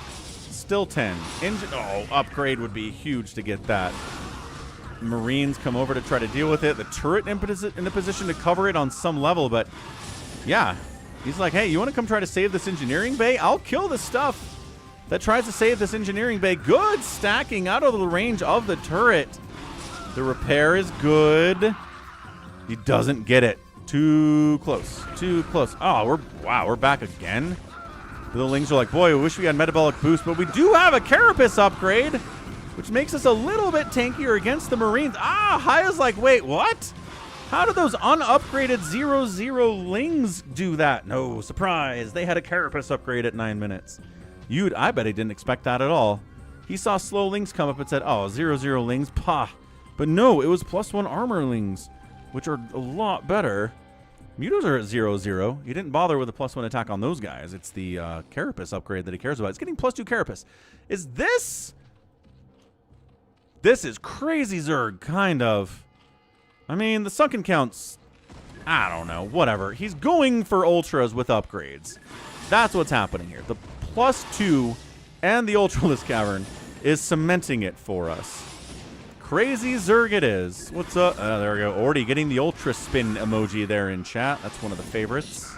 Still 10. Oh, upgrade would be huge to get that. Marines come over to try to deal with it. The turret in a position to cover it on some level, but yeah. He's like, hey, you want to come try to save this engineering bay? I'll kill the stuff that tries to save this engineering bay. Good stacking out of the range of the turret. The repair is good. He doesn't get it. Too close. Too close. Oh, we're back again. The Lings are like, boy, I wish we had metabolic boost, but we do have a Carapace upgrade, which makes us a little bit tankier against the Marines. Ah, Hiya's like, wait, what? How did those unupgraded 0-0 Lings do that? No, surprise. They had a Carapace upgrade at 9 minutes. I bet he didn't expect that at all. He saw slow Lings come up and said, oh, 0-0 Lings, pah. But no, it was +1 armor Lings, which are a lot better. Mutos are at 0-0. He didn't bother with a +1 attack on those guys. It's the Carapace upgrade that he cares about. It's getting +2 Carapace. Is this... This is crazy Zerg, kind of. I mean, the sunken counts... I don't know. Whatever. He's going for Ultras with upgrades. That's what's happening here. The +2 and the Ultraless Cavern is cementing it for us. Crazy Zerg it is. What's up? There we go. Already getting the Ultra Spin emoji there in chat. That's one of the favorites.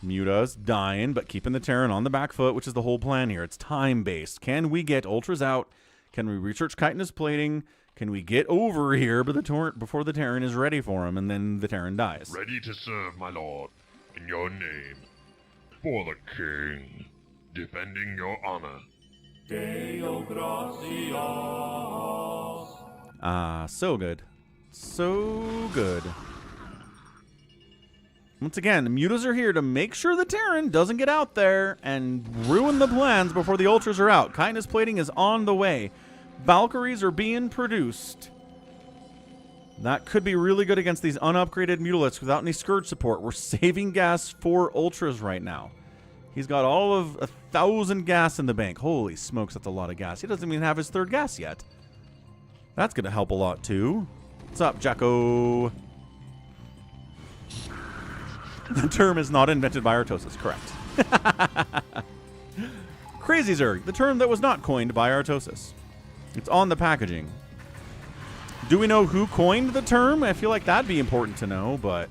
Muta's dying, but keeping the Terran on the back foot, which is the whole plan here. It's time-based. Can we get Ultras out? Can we research chitinous plating? Can we get over here before the Terran is ready for him, and then the Terran dies? Ready to serve, my lord. In your name. For the king. Defending your honor. Ah, so good. So good. Once again, Mutas are here to make sure the Terran doesn't get out there and ruin the plans before the Ultras are out. Kindness plating is on the way. Valkyries are being produced. That could be really good against these unupgraded Mutalisks without any Scourge support. We're saving gas for Ultras right now. He's got all of 1,000 gas in the bank. Holy smokes, that's a lot of gas. He doesn't even have his 3rd gas yet. That's going to help a lot, too. What's up, Jacko? The term is not invented by Artosis. Correct. Crazy Zerg, the term that was not coined by Artosis. It's on the packaging. Do we know who coined the term? I feel like that'd be important to know, but...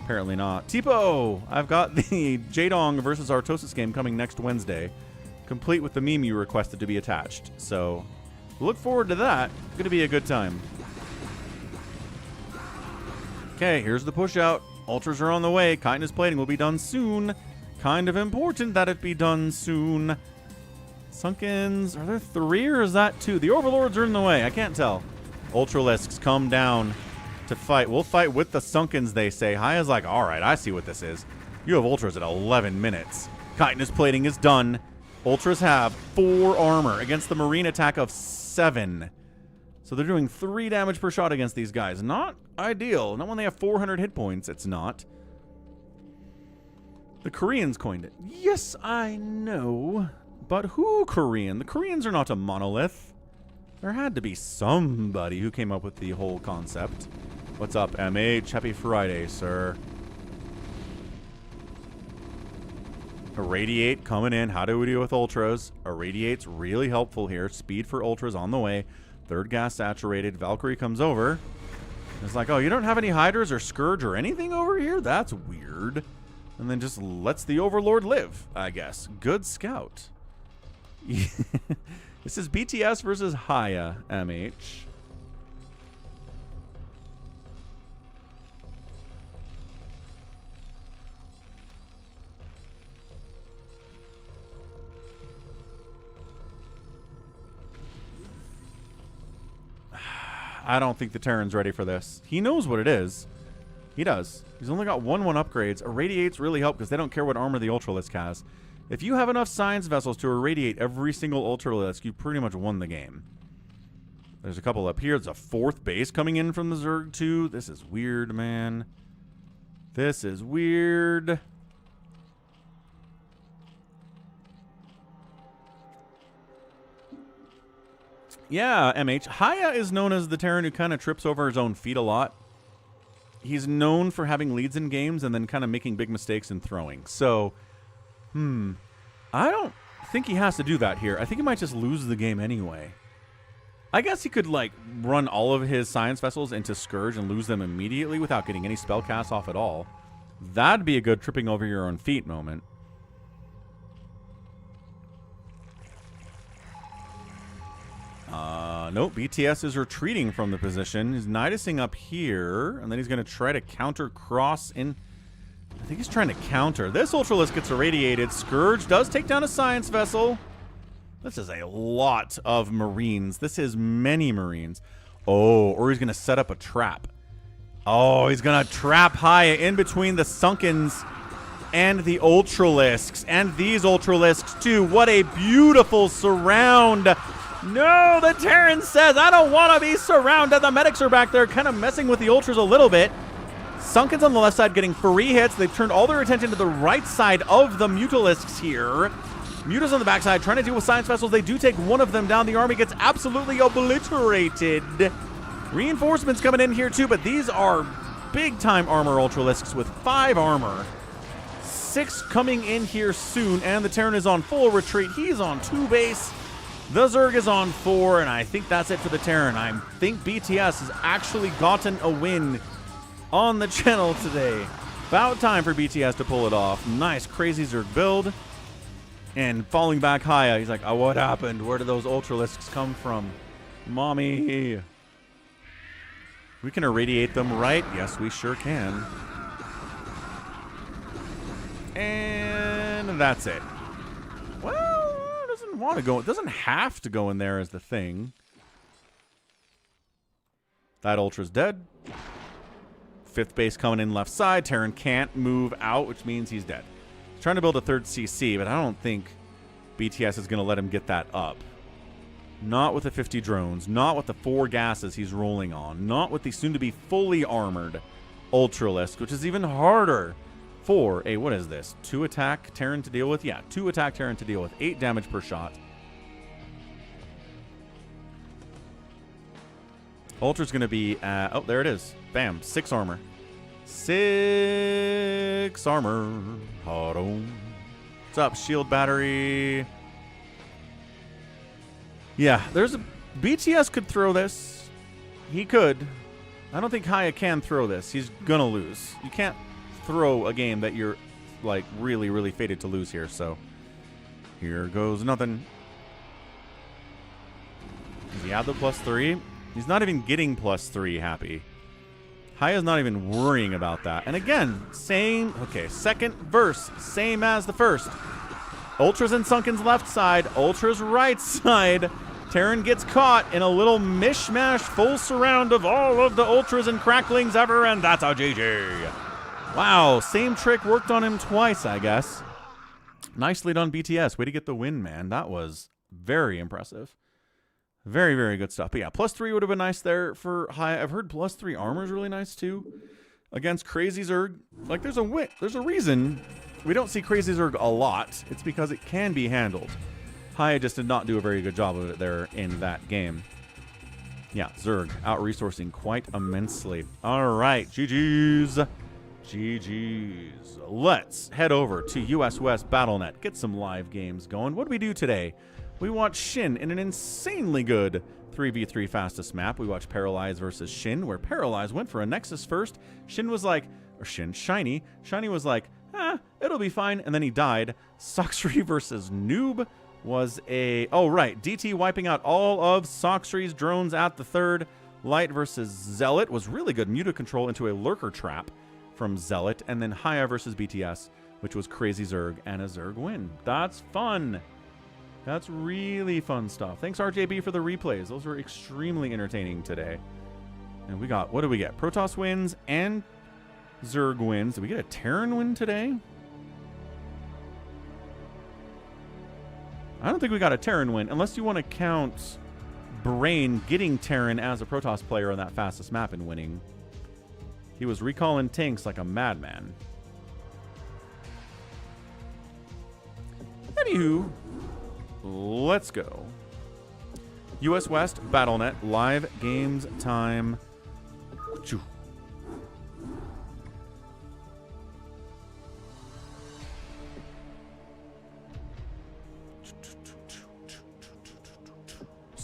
apparently not. Tipo, I've got the Jadong versus Artosis game coming next Wednesday, complete with the meme you requested to be attached. So, look forward to that. It's going to be a good time. Okay, here's the push out. Ultras are on the way. Kindness plating will be done soon. Kind of important that it be done soon. Sunkens, are there 3 or is that 2? The Overlords are in the way. I can't tell. Ultralisks come down to fight. We'll fight with the Sunkens, they say. Hiya's like, all right, I see what this is. You have Ultras at 11 minutes. Kindness plating is done. Ultras have 4 armor against the Marine attack of 7. So they're doing 3 damage per shot against these guys. Not ideal. Not when they have 400 hit points. It's not. The Koreans coined it. Yes, I know. But who Korean? The Koreans are not a monolith. There had to be somebody who came up with the whole concept. What's up, MH? Happy Friday, sir. Irradiate coming in. How do we deal with Ultras? Irradiate's really helpful here. Speed for Ultras on the way. 3rd gas saturated. Valkyrie comes over. It's like, oh, you don't have any Hydras or Scourge or anything over here? That's weird. And then just lets the Overlord live, I guess. Good scout. This is BTS versus Hiya, MH. I don't think the Terran's ready for this. He knows what it is. He does. He's only got 1-1 upgrades. Irradiates really help because they don't care what armor the Ultralisk has. If you have enough science vessels to irradiate every single Ultralisk, you pretty much won the game. There's a couple up here. There's a 4th base coming in from the Zerg 2. This is weird, man. This is weird. Yeah, MH. Hiya is known as the Terran who kind of trips over his own feet a lot. He's known for having leads in games and then kind of making big mistakes in throwing. So I don't think he has to do that here. I think he might just lose the game anyway. I guess he could, like, run all of his Science Vessels into Scourge and lose them immediately without getting any spell casts off at all. That'd be a good tripping over your own feet moment. Nope, BTS is retreating from the position. He's Nidusing up here, and then he's going to try to counter cross in. I think he's trying to counter. This Ultralisk gets irradiated. Scourge does take down a Science Vessel. This is a lot of Marines. This is many Marines. Oh, or he's going to set up a trap. Oh, he's going to trap Hiya in between the Sunkens and the Ultralisks. And these Ultralisks, too. What a beautiful surround. No, the Terran says, I don't want to be surrounded. The medics are back there kind of messing with the Ultras a little bit. Sunkens on the left side getting free hits. They've turned all their attention to the right side of the Mutalisks here. Mutas on the backside trying to deal with Science Vessels. They do take one of them down. The army gets absolutely obliterated. Reinforcements coming in here too, but these are big-time armor Ultralisks with 5 armor. 6 coming in here soon, and the Terran is on full retreat. He's on 2 base. The Zerg is on 4, and I think that's it for the Terran. I think BTS has actually gotten a win on the channel today. About time for BTS to pull it off. Nice, crazy Zerg build. And falling back Hiya, he's like, oh, what happened? Where did those Ultralisks come from? Mommy. We can irradiate them, right? Yes, we sure can. And that's it. Well, it doesn't want to go. It doesn't have to go in there as the thing. That Ultra's dead. 5th base coming in left side. Terran can't move out, which means he's dead. He's trying to build a 3rd CC, but I don't think BTS is going to let him get that up. Not with the 50 drones. Not with the 4 gases he's rolling on. Not with the soon-to-be fully armored Ultralisk, which is even harder for a, what is this? 2 attack Terran to deal with? Yeah, 2 attack Terran to deal with. 8 damage per shot. Ultra's going to be, oh, there it is. Bam, 6 armor. 6 armor. Hold on. What's up, shield battery? Yeah, there's a... BTS could throw this. He could. I don't think Hiya can throw this. He's going to lose. You can't throw a game that you're, like, really, really fated to lose here, so... Here goes nothing. Does he have the +3? He's not even getting +3 happy. Hiya's not even worrying about that. And again, same... Okay, second verse, same as the first. Ultras and Sunken's left side. Ultra's right side. Terran gets caught in a little mishmash full surround of all of the Ultras and Cracklings ever, and that's a GG. Wow, same trick worked on him twice, I guess. Nicely done, BTS. Way to get the win, man. That was very impressive. Very, very good stuff. But yeah, +3 would have been nice there for Hiya. I've heard +3 armor is really nice too. Against Crazy Zerg. Like, there's a reason we don't see Crazy Zerg a lot. It's because it can be handled. Hiya just did not do a very good job of it there in that game. Yeah, Zerg out-resourcing quite immensely. All right, GG's. GG's. Let's head over to US West BattleNet. Get some live games going. What did we do today? We watched Shin in an insanely good 3v3 fastest map. We watched Paralyze versus Shin, where Paralyze went for a Nexus first. Shin was like, or Shinee. Shinee was like, it'll be fine. And then he died. Sacsri versus nOOB was a, oh right, DT wiping out all of Sacsri's drones at the 3rd. Light versus ZeLoT was really good Muta control into a lurker trap from ZeLoT. And then Hiya versus BTS, which was Crazy Zerg and a Zerg win. That's fun. That's really fun stuff. Thanks, RJB, for the replays. Those were extremely entertaining today. And we got, what did we get? Protoss wins and Zerg wins. Did we get a Terran win today? I don't think we got a Terran win, unless you want to count Brain getting Terran as a Protoss player on that fastest map and winning. He was recalling tanks like a madman. Anywho, let's go. US West BattleNet live games time.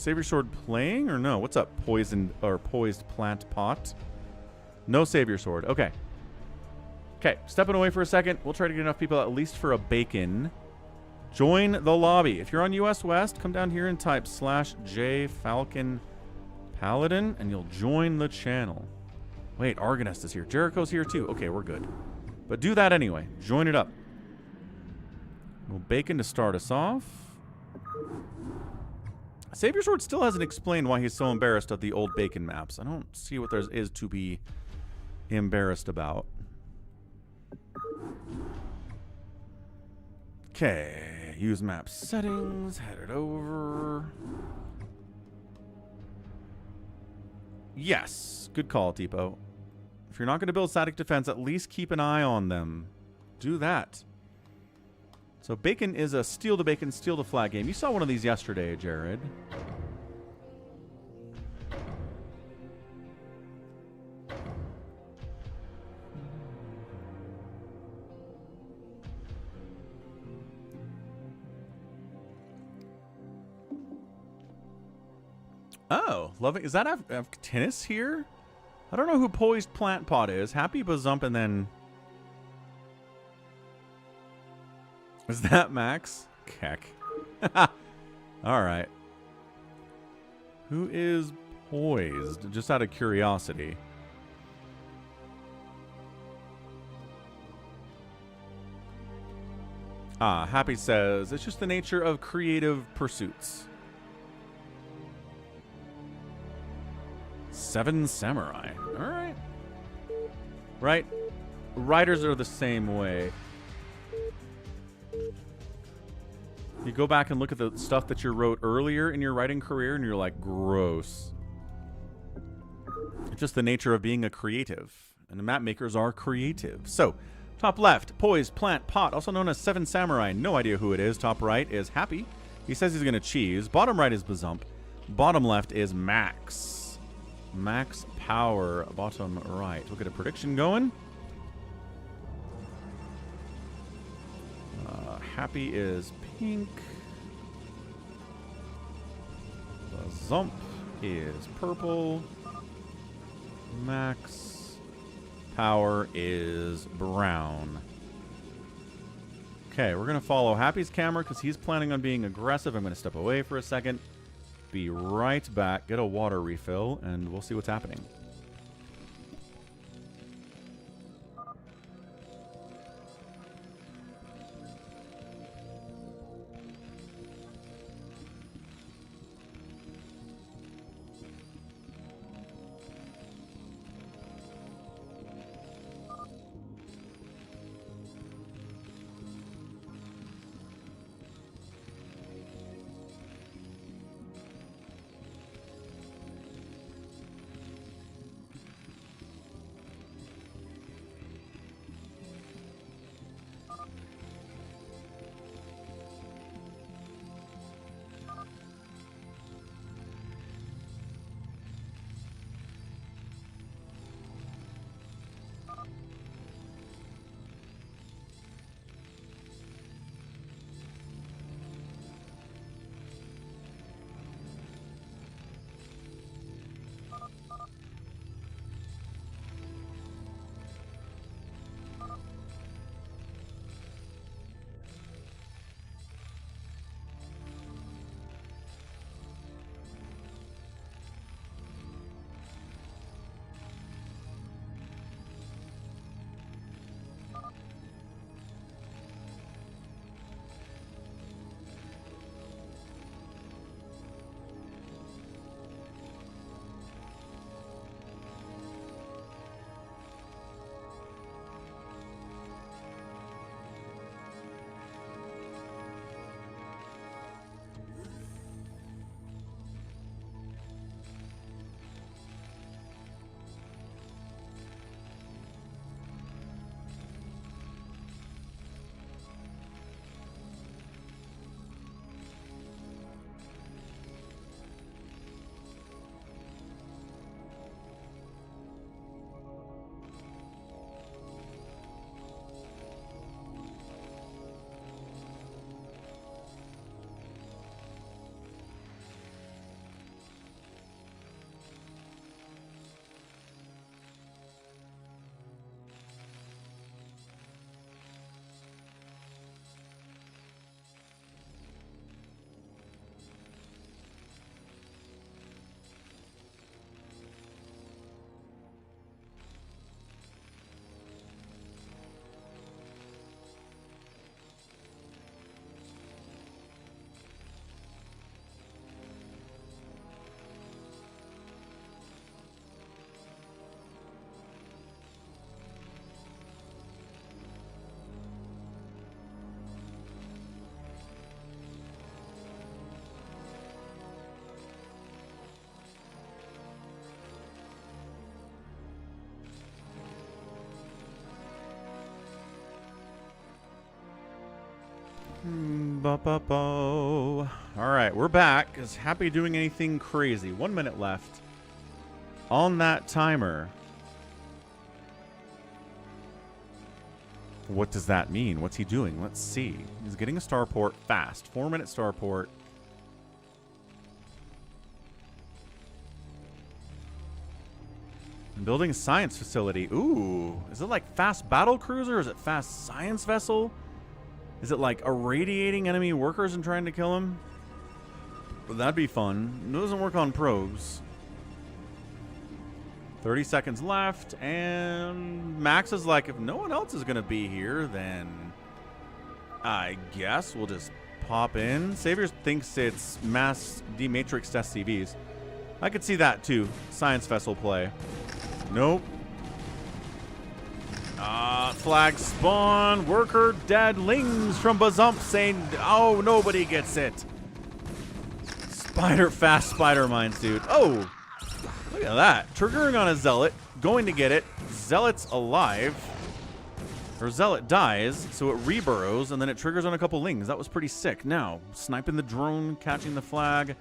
Savior Sword playing or no? What's up, poisoned or poised plant pot? No Savior Sword. Okay. Okay, stepping away for a second. We'll try to get enough people at least for a bacon. Join the lobby. If you're on US West, come down here and type /J Falcon Paladin and you'll join the channel. Wait, Argonest is here. Jericho's here too. Okay, we're good. But do that anyway. Join it up. Well, bacon to start us off. Savior Sword still hasn't explained why he's so embarrassed of the old bacon maps. I don't see what there is to be embarrassed about. Okay, use map settings, head it over. Yes, good call, Tipo. If you're not going to build static defense, at least keep an eye on them. Do that. So bacon is a steal the bacon, steal the flag game. You saw one of these yesterday, Jared. Oh, loving. Is that tennis here? I don't know who Poised Plant Pot is. Happy Bazump and then... Is that Max? Keck. Alright. Who is Poised? Just out of curiosity. Ah, Happy says, it's just the nature of creative pursuits. 7 Samurai. Alright. Right. Writers are the same way. You go back and look at the stuff that you wrote earlier in your writing career and you're like, gross. It's just the nature of being a creative. And the map makers are creative. So, top left, Poised Plant Pot, also known as 7 Samurai. No idea who it is. Top right is Happy. He says he's going to cheese. Bottom right is Bazump. Bottom left is Max. Max Power, bottom right. We'll get a prediction going. Happy is pink. Bazump is purple. Max Power is brown. Okay, we're going to follow Happy's camera because he's planning on being aggressive. I'm going to step away for a second. Be right back, get a water refill, and we'll see what's happening. All right, we're back. Is Happy doing anything crazy? 1 minute left on that timer. What does that mean? What's he doing? Let's see. He's getting a starport fast. 4-minute starport. Building a science facility. Ooh. Is it like fast battle cruiser? Is it fast science vessel? Is it like irradiating enemy workers and trying to kill them? Well, that'd be fun. It doesn't work on probes. 30 seconds left, and Max is like, if no one else is going to be here, then I guess we'll just pop in. Savior thinks it's mass dematrix SCVs. I could see that too. Science vessel play. Nope. Flag spawn. Worker dead. Lings from Bazump saying, oh, nobody gets it. Fast spider mines, dude. Oh, look at that. Triggering on a Zealot. Going to get it. Zealot's alive. Or Zealot dies, so it reburrows, and then it triggers on a couple Lings. That was pretty sick. Now, sniping the drone, catching the flag.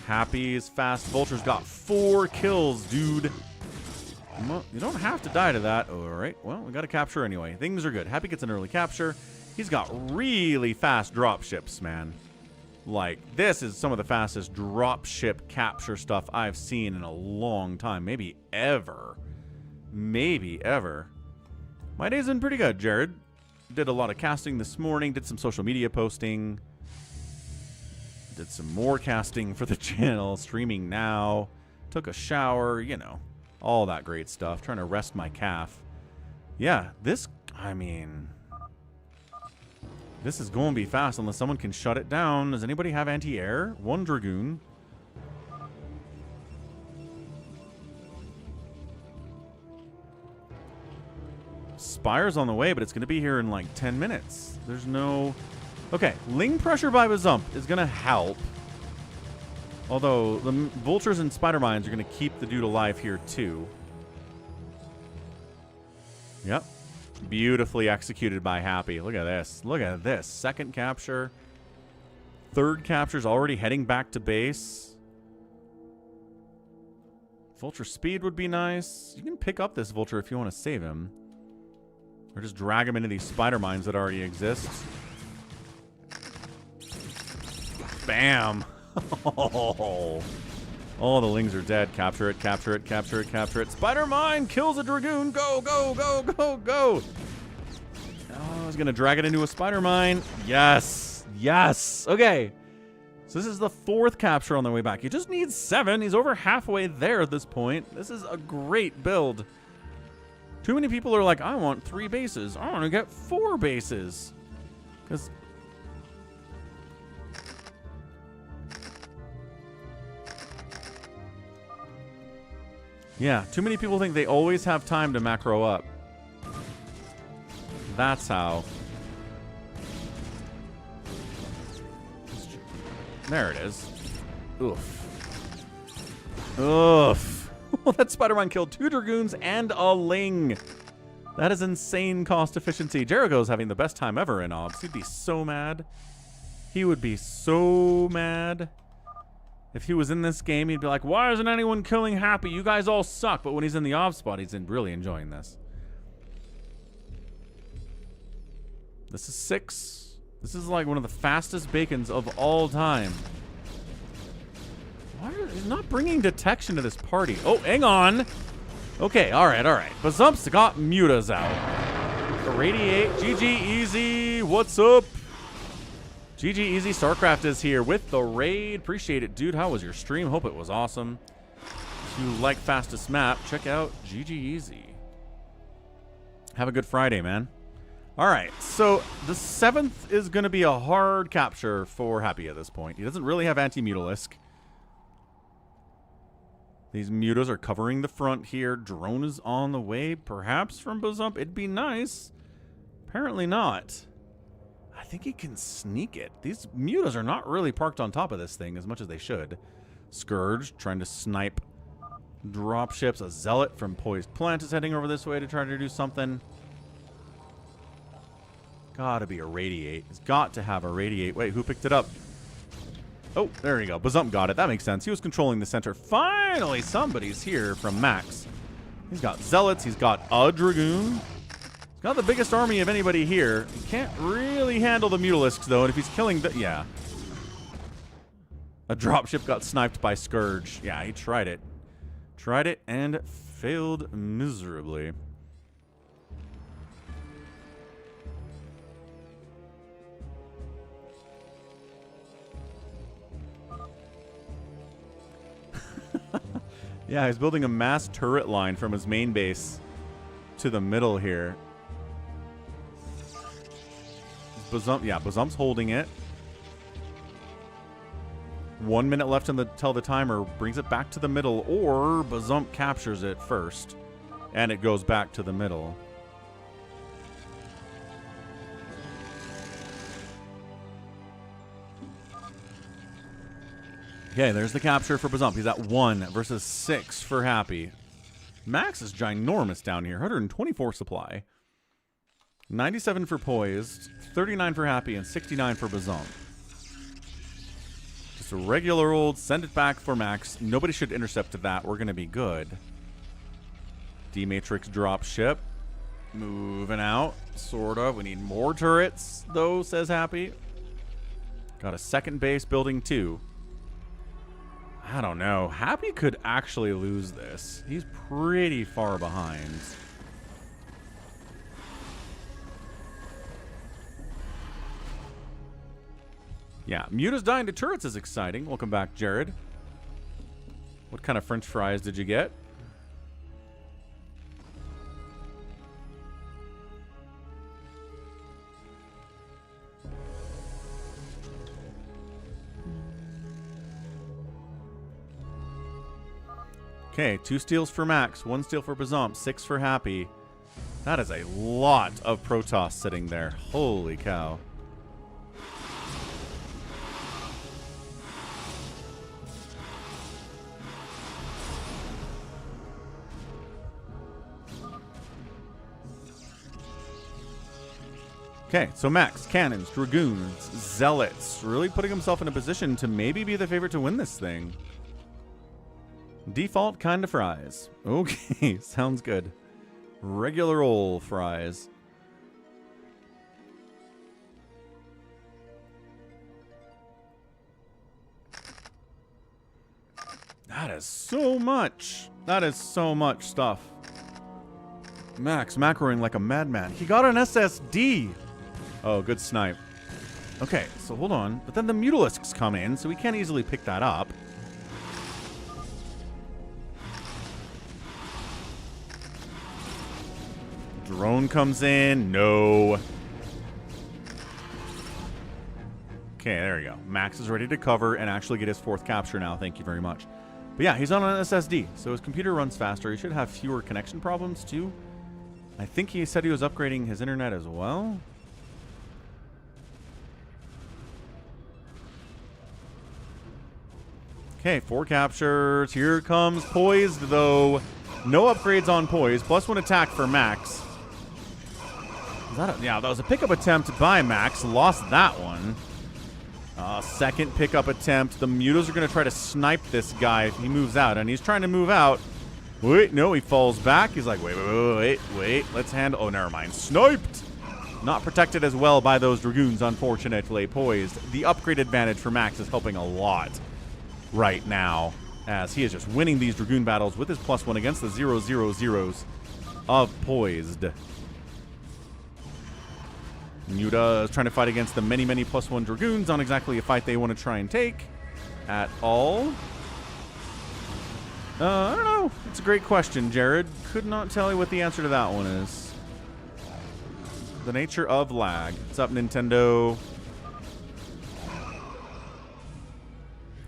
Happy is fast. Vulture's got 4 kills, dude. Well, you don't have to die to that. All right. Well, we got to capture anyway. Things are good. Happy gets an early capture. He's got really fast drop ships, man. Like, this is some of the fastest drop ship capture stuff I've seen in a long time. Maybe ever. Maybe ever. My day's been pretty good, Jared. Did a lot of casting this morning. Did some social media posting. Did some more casting for the channel. Streaming now. Took a shower, you know. All that great stuff. Trying to rest my calf. Yeah, this, I mean, this is going to be fast unless someone can shut it down. Does anybody have anti-air? 1 Dragoon. Spire's on the way, but it's going to be here in like 10 minutes. There's no... Okay, Ling pressure by Bazump is going to help. Although, the Vultures and Spider Mines are going to keep the dude alive here, too. Yep. Beautifully executed by Happy. Look at this. Look at this. 2nd capture. 3rd capture's already heading back to base. Vulture speed would be nice. You can pick up this Vulture if you want to save him. Or just drag him into these Spider Mines that already exist. Bam! Oh, the Lings are dead. Capture it, capture it, capture it, capture it. Spider Mine kills a Dragoon. Go, go, go, go, go. Oh, I was going to drag it into a Spider Mine. Yes. Yes. Okay. So this is the 4th capture on the way back. He just needs 7. He's over halfway there at this point. This is a great build. Too many people are like, I want 3 bases. I want to get 4 bases. Because... yeah, too many people think they always have time to macro up. That's how. There it is. Oof. Oof. That Spider-Man killed 2 Dragoons and a Ling. That is insane cost efficiency. Jericho's having the best time ever in Obs. He'd be so mad. He would be so mad. If he was in this game, he'd be like, why isn't anyone killing Happy? You guys all suck. But when he's in the off spot, he's really enjoying this. This is 6. This is like one of the fastest bacons of all time. Why are he's not bringing detection to this party? Oh, hang on. Okay, all right, all right. Bazump's got mutas out. Irradiate. GG Easy. What's up? GG Easy, StarCraft is here with the raid. Appreciate it, dude. How was your stream? Hope it was awesome. If you like fastest map, check out GG Easy. Have a good Friday, man. All right, so the 7th is going to be a hard capture for Happy at this point. He doesn't really have anti-mutalisk. These mutas are covering the front here. Drone is on the way, perhaps from Bazump. It'd be nice. Apparently not. I think he can sneak it. These mutas are not really parked on top of this thing as much as they should. Scourge trying to snipe dropships. A Zealot from Poised Plant is heading over this way to try to do something. Gotta be a Radiate. It's got to have a Radiate. Wait, who picked it up? Oh, there you go. Bazump got it. That makes sense. He was controlling the center. Finally, somebody's here from Max. He's got Zealots. He's got a Dragoon. He's got the biggest army of anybody here. He can't really handle the Mutalisks, though. And if he's killing the... Yeah. A dropship got sniped by Scourge. Yeah, he tried it. Tried it and failed miserably. Yeah, he's building a mass turret line from his main base to the middle here. Bazump, yeah, Bazump's holding it. 1 minute left until the timer brings it back to the middle, or Bazump captures it first, and it goes back to the middle. Okay, there's the capture for Bazump. He's at 1 versus 6 for Happy. Max is ginormous down here. 124 supply. 97 for Poised, 39 for Happy, and 69 for Bazump. Just a regular old send it back for Max. Nobody should intercept that. We're going to be good. D-Matrix drop ship. Moving out, sort of. We need more turrets, though, says Happy. Got a second base building, too. I don't know. Happy could actually lose this. He's pretty far behind. Yeah, Muta's dying to turrets is exciting. Welcome back, Jared. What kind of French fries did you get? Okay, 2 steals for Max, 1 steal for Bazump, 6 for Happy. That is a lot of Protoss sitting there. Holy cow. Okay, so Max, Cannons, Dragoons, Zealots, really putting himself in a position to maybe be the favorite to win this thing. Default kind of fries. Okay, sounds good. Regular old fries. That is so much. That is so much stuff. Max macroing like a madman. He got an SSD. Oh, good snipe. Okay, so hold on. But then the Mutalisks come in, so we can't easily pick that up. Drone comes in. No. Okay, there we go. Max is ready to cover and actually get his 4th capture now. Thank you very much. But yeah, he's on an SSD, so his computer runs faster. He should have fewer connection problems, too. I think he said he was upgrading his internet as well. Okay, 4 captures. Here comes Poised, though. No upgrades on Poised. +1 attack for Max. Yeah, that was a pickup attempt by Max. Lost that one. Second pickup attempt. The Mutas are going to try to snipe this guy if he moves out. And he's trying to move out. Wait, no, he falls back. He's like, wait. Let's handle... Oh, never mind. Sniped! Not protected as well by those Dragoons, unfortunately. Poised. The upgrade advantage for Max is helping a lot right now, as he is just winning these Dragoon battles with his +1 against the 0/0/0s of Poised. Muta is trying to fight against the many +1 Dragoons. Not exactly a fight they want to try and take at all. I don't know. It's a great question, Jared. Could not tell you what the answer to that one is. The nature of lag. What's up, Nintendo?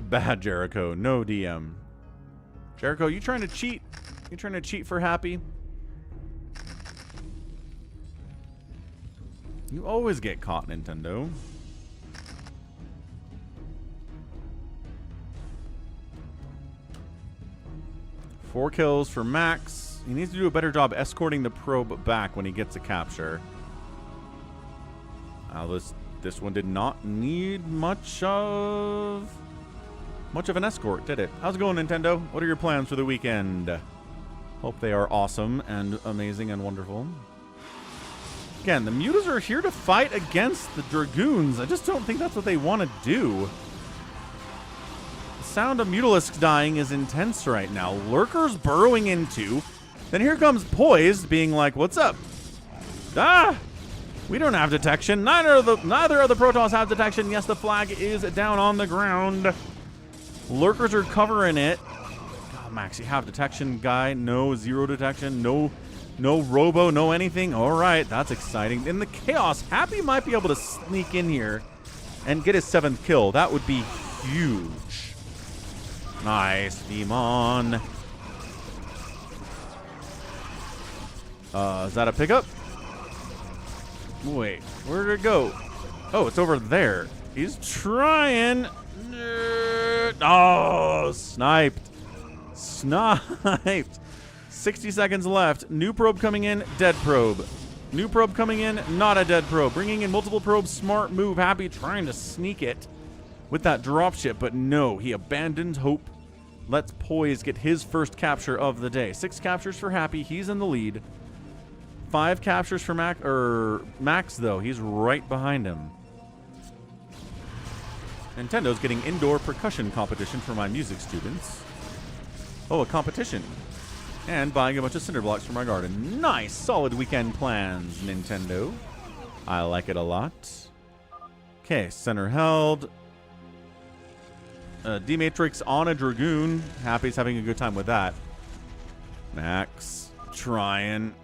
Bad Jericho. No DM. Jericho, you trying to cheat? You trying to cheat for Happy? You always get caught, Nintendo. Four kills for Max. He needs to do a better job escorting the probe back when he gets a capture. This one did not need much of an escort, did it? How's it going, Nintendo? What are your plans for the weekend? Hope they are awesome and amazing and wonderful. Again, the Mutas are here to fight against the Dragoons. I just don't think that's what they want to do. The sound of Mutalisks dying is intense right now. Lurkers burrowing into. Then here comes Poised being like, what's up? Ah! We don't have detection. Neither of the Protoss have detection. Yes, the flag is down on the ground. Lurkers are covering it. God, Max, you have detection, guy. No, zero detection. No robo, no anything. All right, that's exciting. In the chaos, Happy might be able to sneak in here and get his 7th kill. That would be huge. Nice, Demon. Is that a pickup? Wait, where did it go? Oh, it's over there. He's trying. Oh, sniped. Sniped. 60 seconds left. New probe coming in, dead probe. New probe coming in, not a dead probe. Bringing in multiple probes, smart move. Happy trying to sneak it with that dropship, but no, he abandoned hope. Let's Poise get his first capture of the day. 6 captures for Happy. He's in the lead. 5 captures for Max, though. He's right behind him. Nintendo's getting indoor percussion competition for my music students. Oh, a competition. And buying a bunch of cinder blocks for my garden. Nice, solid weekend plans, Nintendo. I like it a lot. Okay, center held. D-Matrix on a Dragoon. Happy's having a good time with that. Max trying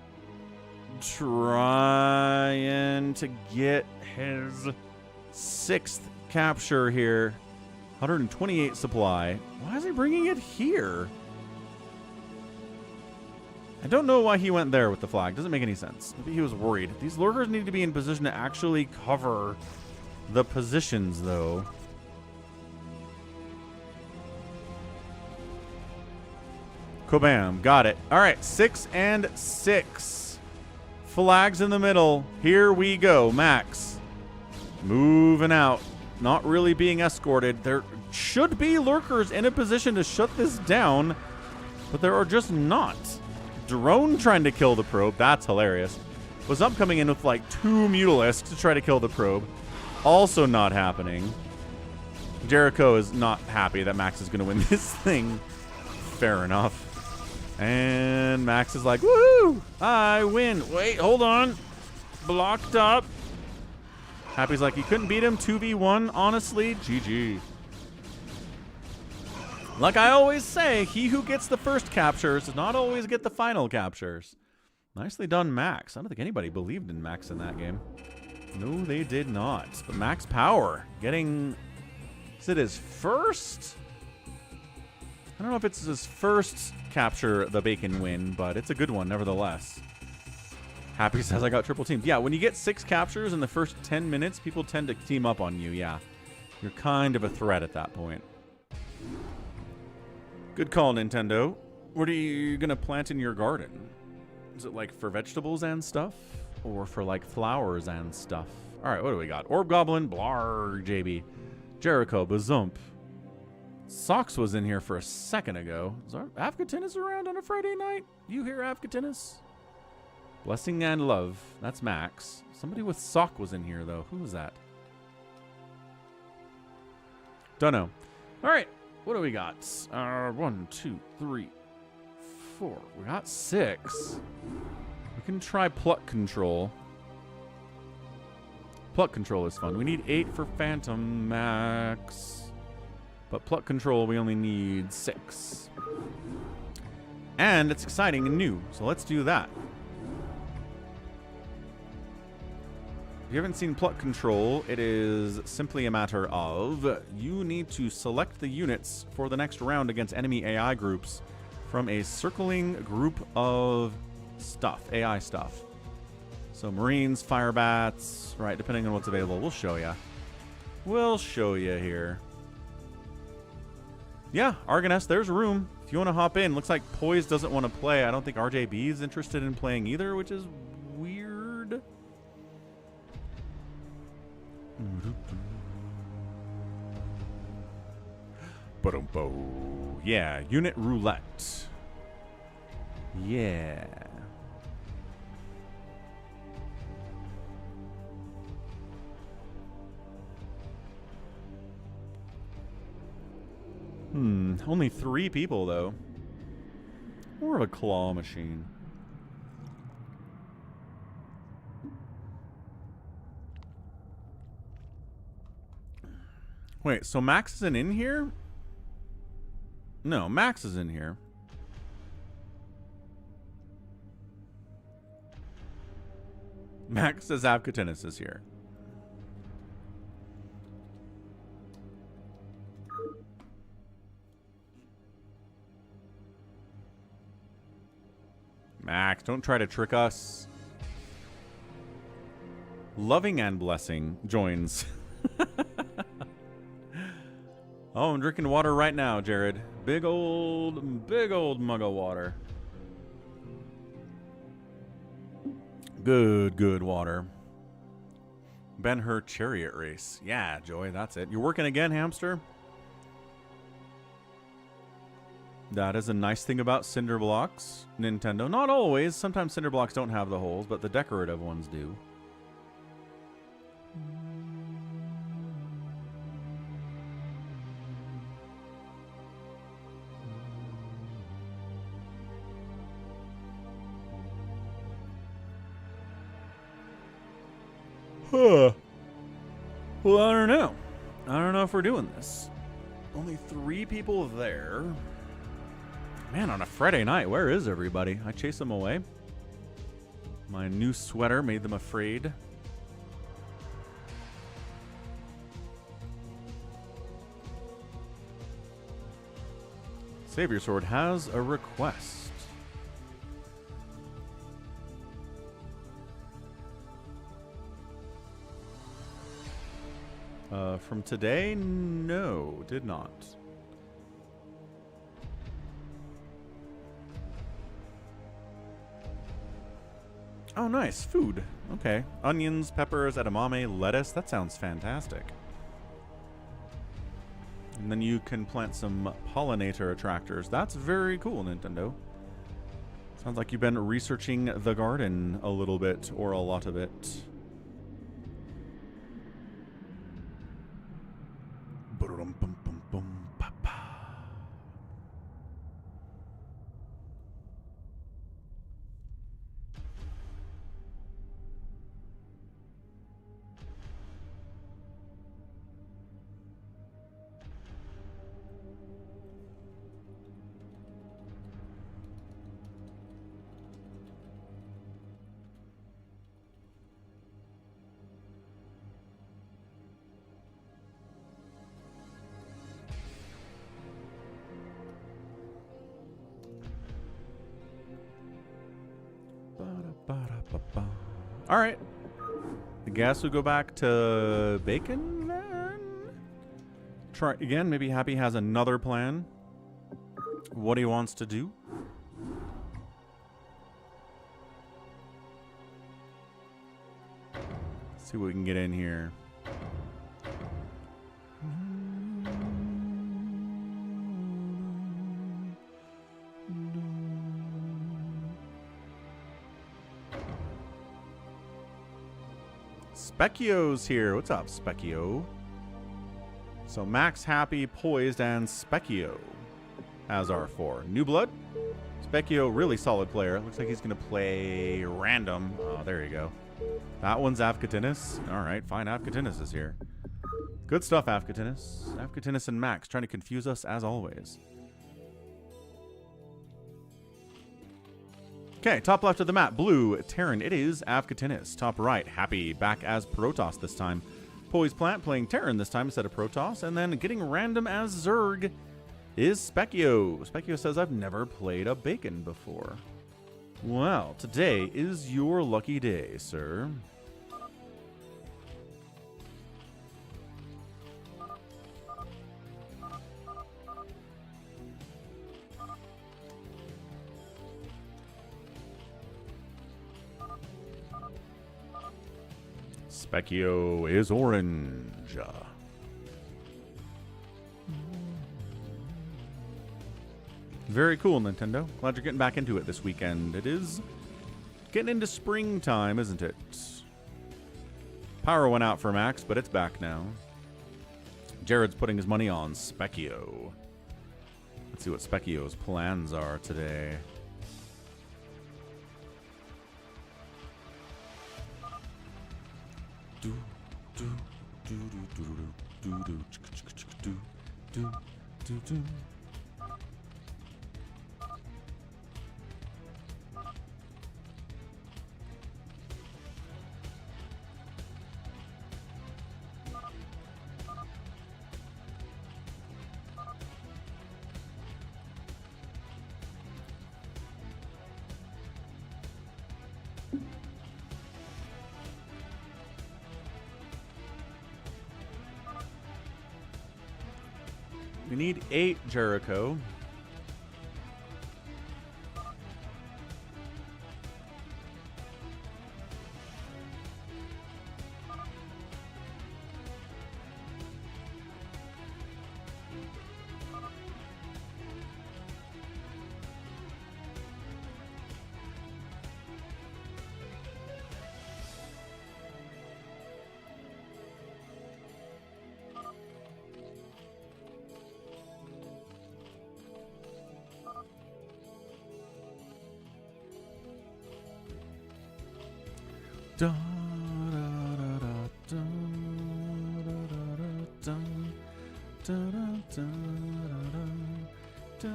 to get his 6th capture here. 128 supply. Why is he bringing it here? I don't know why he went there with the flag. Doesn't make any sense. Maybe he was worried. These lurkers need to be in position to actually cover the positions, though. Kabam. Got it. All right. 6 and 6. Flags in the middle. Here we go. Max. Moving out. Not really being escorted. There should be lurkers in a position to shut this down, but there are just not. Drone trying to kill the probe. That's hilarious. Was up coming in with like 2 Mutalisks to try to kill the probe. Also not happening. Jericho is not happy that Max is going to win this thing. Fair enough. And Max is like, woo! I win. Wait, hold on. Blocked up. Happy's like, you couldn't beat him 2v1, honestly. GG. Like I always say, he who gets the first captures does not always get the final captures. Nicely done, Max. I don't think anybody believed in Max in that game. No, they did not. But Max Power getting... Is it his first? I don't know if it's his first capture the bacon win, but it's a good one nevertheless. Happy says I got triple teamed. Yeah, when you get 6 captures in the first 10 minutes, people tend to team up on you, yeah. You're kind of a threat at that point. Good call, Nintendo. What are you going to plant in your garden? Is it like for vegetables and stuff? Or for like flowers and stuff? All right, what do we got? Orb Goblin, Blar, JB. Jericho, Bazump. Socks was in here for a second ago. Is Afghatinus around on a Friday night? You hear Afghatinus? Blessing and Love. That's Max. Somebody with Sock was in here, though. Who was that? Don't know. All right. What do we got? 1, 2, 3, 4. We got 6. We can try Pluck Control. Pluck Control is fun. We need 8 for Phantom Max. But Pluck Control, we only need 6. And it's exciting and new, so let's do that. If you haven't seen Pluck Control, it is simply a matter of you need to select the units for the next round against enemy AI groups from a circling group of stuff, AI stuff. So Marines, Fire Bats, right, depending on what's available. We'll show you. We'll show you here. Yeah, Argoness, there's room. If you want to hop in. Looks like Poise doesn't want to play. I don't think RJB is interested in playing either, which is weird. Yeah, unit roulette. Yeah. Only 3 people though. More of a claw machine. Wait, so Max isn't in here? No, Max is in here. Max says Avcatinus is here. Max, don't try to trick us. Loving and Blessing joins. Oh, I'm drinking water right now, Jared. Big old mug of water. Good water. Ben-Hur chariot race. Yeah, Joy, that's it. You're working again, hamster? That is a nice thing about cinder blocks, Nintendo. Not always. Sometimes cinder blocks don't have the holes, but the decorative ones do. Huh. Well, I don't know. I don't know if we're doing this. Only 3 people there. Man, on a Friday night, where is everybody? I chased them away. My new sweater made them afraid. Savior Sword has a request. From today? No, did not. Oh, nice. Food. Okay. Onions, peppers, edamame, lettuce. That sounds fantastic. And then you can plant some pollinator attractors. That's very cool, Nintendo. Sounds like you've been researching the garden a little bit, or a lot of it. All right. I guess we go back to bacon then. Try again. Maybe Happy has another plan. What he wants to do. Let's see what we can get in here. Specchio's here. What's up, Specchio? So Max, Happy, Poised, and Specchio as our 4. New Blood. Specchio, really solid player. Looks like he's going to play random. Oh, there you go. That one's Avcatinus. All right, fine. Avcatinus is here. Good stuff, Avcatinus. Avcatinus and Max trying to confuse us as always. Okay, top left of the map, blue, Terran. It is Avcatinus. Top right, Happy, back as Protoss this time. Poise Plant playing Terran this time instead of Protoss. And then getting random as Zerg is Specchio. Specchio says, I've never played a bacon before. Well, today is your lucky day, sir. Specchio is orange. Very cool, Nintendo. Glad you're getting back into it this weekend. It is getting into springtime, isn't it? Power went out for Max, but it's back now. Jared's putting his money on Specchio. Let's see what Specchio's plans are today. Do, do, do, do, do, do, do, do, do, do, do. We need 8 Jericho. Da, da, da, da, da, da, da, da, da,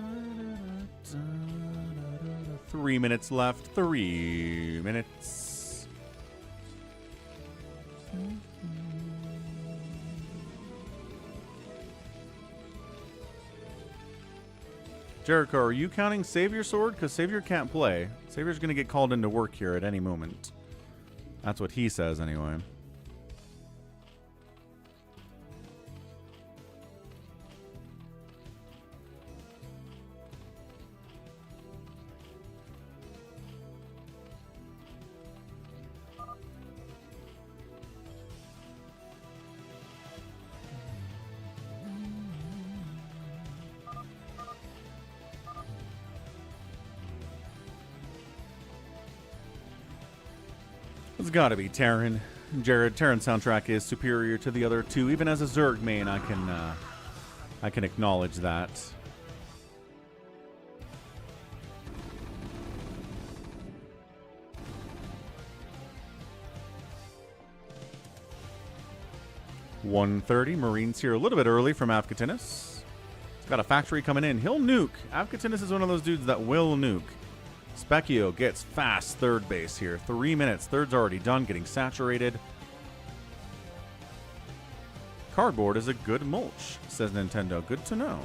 da. 3 minutes left. 3 minutes. Jericho, are you counting Savior Sword? Because Savior can't play. Savior's going to get called into work here at any moment. That's what he says, anyway. It's gotta be Terran. Jared, Terran soundtrack is superior to the other two. Even as a Zerg main, I can acknowledge that. $130. Marines here a little bit early from Avkatinis. He's got a factory coming in. He'll nuke. Avkatinis is one of those dudes that will nuke. Specchio gets fast third base here. 3 minutes. Third's already done, getting saturated. Cardboard is a good mulch, says Nintendo. Good to know.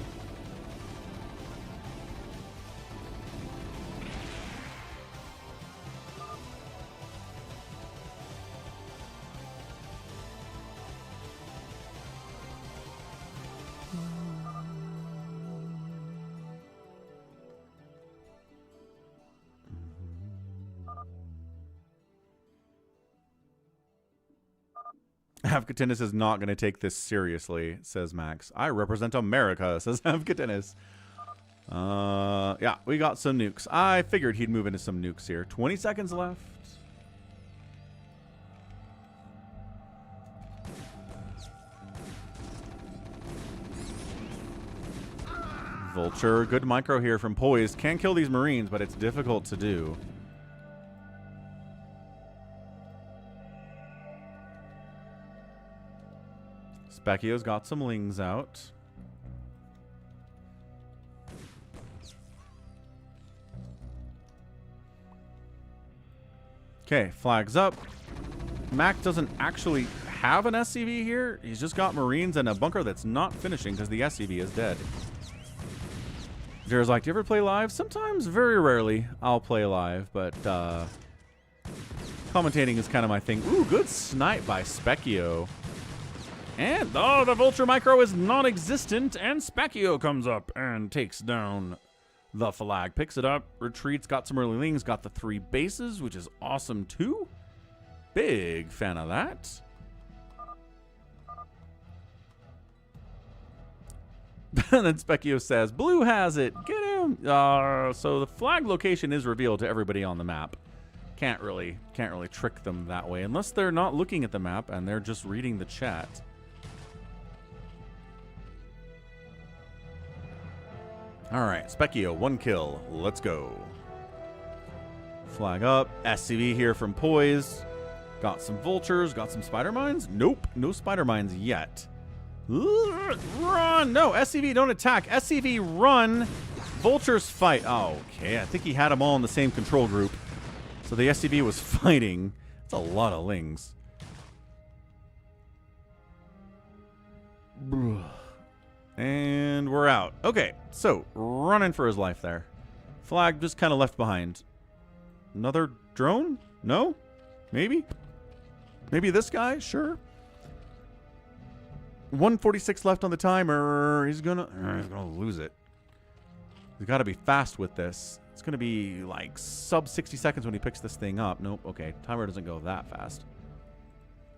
Avkatinis is not going to take this seriously, says Max. I represent America, says Avkatinis. Yeah, we got some nukes. I figured he'd move into some nukes here. 20 seconds left. Vulture, good micro here from Poise. Can kill these Marines, but it's difficult to do. Specchio's got some lings out. Okay, flags up. Mac doesn't actually have an SCV here. He's just got Marines and a bunker that's not finishing because the SCV is dead. Jared's like, do you ever play live? Sometimes, very rarely, I'll play live, but commentating is kind of my thing. Ooh, good snipe by Specchio. And, oh, the Vulture Micro is non-existent, and Specchio comes up and takes down the flag. Picks it up, retreats, got some early lings, got the 3 bases, which is awesome, too. Big fan of that. And then Specchio says, blue has it. Get him. So the flag location is revealed to everybody on the map. Can't really trick them that way unless they're not looking at the map and they're just reading the chat. All right, Specchio, 1 kill. Let's go. Flag up. SCV here from Poise. Got some vultures. Got some spider mines. Nope, no spider mines yet. Run! No, SCV, don't attack. SCV, run. Vultures fight. Oh, okay, I think he had them all in the same control group. So the SCV was fighting. That's a lot of lings. And we're out. Okay, so running for his life there. Flag just kind of left behind. Another drone? No? Maybe? Maybe this guy? Sure. 146 left on the timer. He's gonna lose it. He's got to be fast with this. It's gonna be like sub 60 seconds when he picks this thing up. Nope. Okay, timer doesn't go that fast.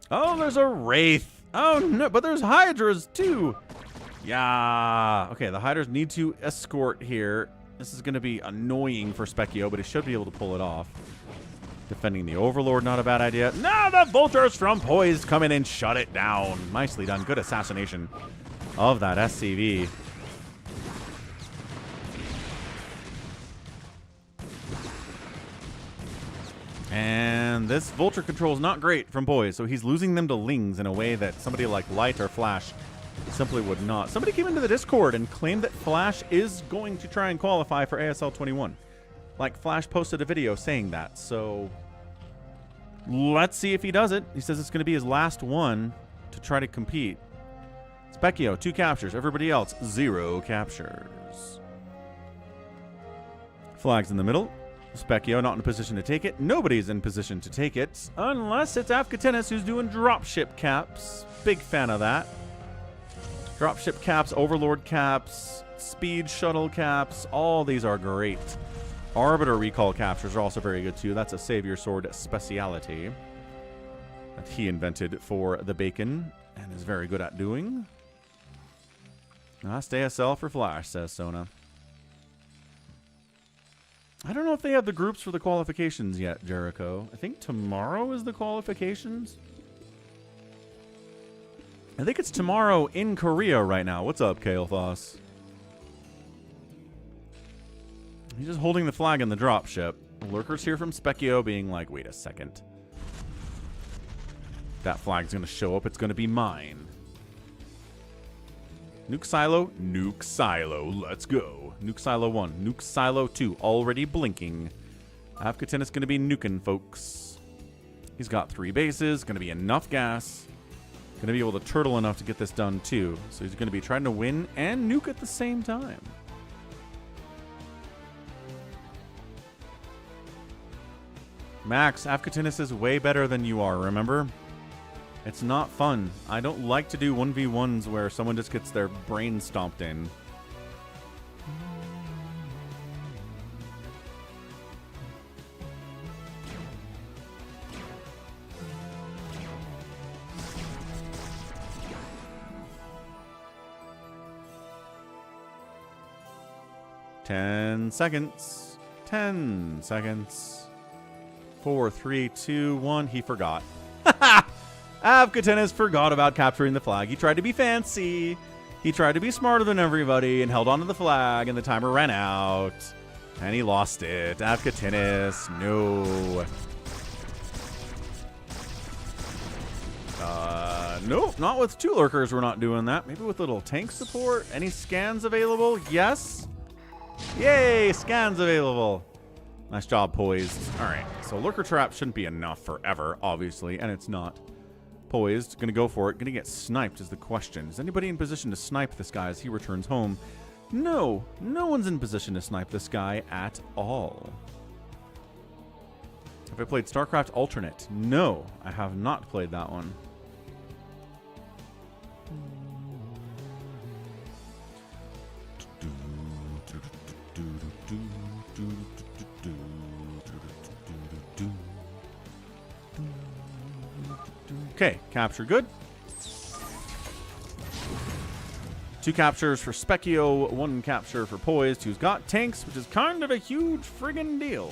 Oh, there's a Wraith. Oh no, but there's Hydras too. Yeah. Okay, the Hydras need to escort here. This is gonna be annoying for Specchio, but he should be able to pull it off. Defending the Overlord, not a bad idea. No, the Vultures from Poise come in and shut it down. Nicely done. Good assassination of that SCV. And this Vulture control is not great from Poise, so he's losing them to Lings in a way that somebody like Light or Flash simply would not. Somebody came into the Discord and claimed that Flash is going to try and qualify for ASL 21. Like, Flash posted a video saying that, so let's see if he does it. He says it's going to be his last one to try to compete. Specchio, 2 captures. Everybody else, 0 captures. Flag's in the middle. Specchio not in a position to take it. Nobody's in position to take it, unless it's Afkatinis who's doing dropship caps. Big fan of that. Dropship caps, Overlord caps, Speed Shuttle caps, all these are great. Arbiter recall captures are also very good too. That's a Savior Sword speciality that he invented for the Bacon and is very good at doing. Last ASL for Flash, says Sona. I don't know if they have the groups for the qualifications yet, Jericho. I think tomorrow is the qualifications. I think it's tomorrow in Korea right now. What's up, Kael'thas? He's just holding the flag in the dropship. Lurkers here from Specchio being like, wait a second. That flag's going to show up. It's going to be mine. Nuke Silo. Nuke Silo. Let's go. Nuke Silo 1. Nuke Silo 2. Already blinking. Afkatinis going to be nuking, folks. He's got 3 bases. Going to be enough gas. Going to be able to turtle enough to get this done, too. So he's going to be trying to win and nuke at the same time. Max, Afkatinis is way better than you are, remember? It's not fun. I don't like to do 1v1s where someone just gets their brain stomped in. Ten seconds. 10 seconds. 4, 3, 2, 1. He forgot. Afkatinis forgot about capturing the flag. He tried to be fancy. He tried to be smarter than everybody and held onto the flag, and the timer ran out. And he lost it. Afkatinis, no. Nope, not with 2 lurkers. We're not doing that. Maybe with little tank support. Any scans available? Yes. Yay, scans available. Nice job, Poised. All right, so Lurker Trap shouldn't be enough forever, obviously, and it's not. Poised, gonna go for it. Gonna get sniped is the question. Is anybody in position to snipe this guy as he returns home? No, no one's in position to snipe this guy at all. Have I played StarCraft Alternate? No, I have not played that one. Okay, capture good. 2 captures for Specchio, 1 capture for Poised, who's got tanks, which is kind of a huge friggin' deal.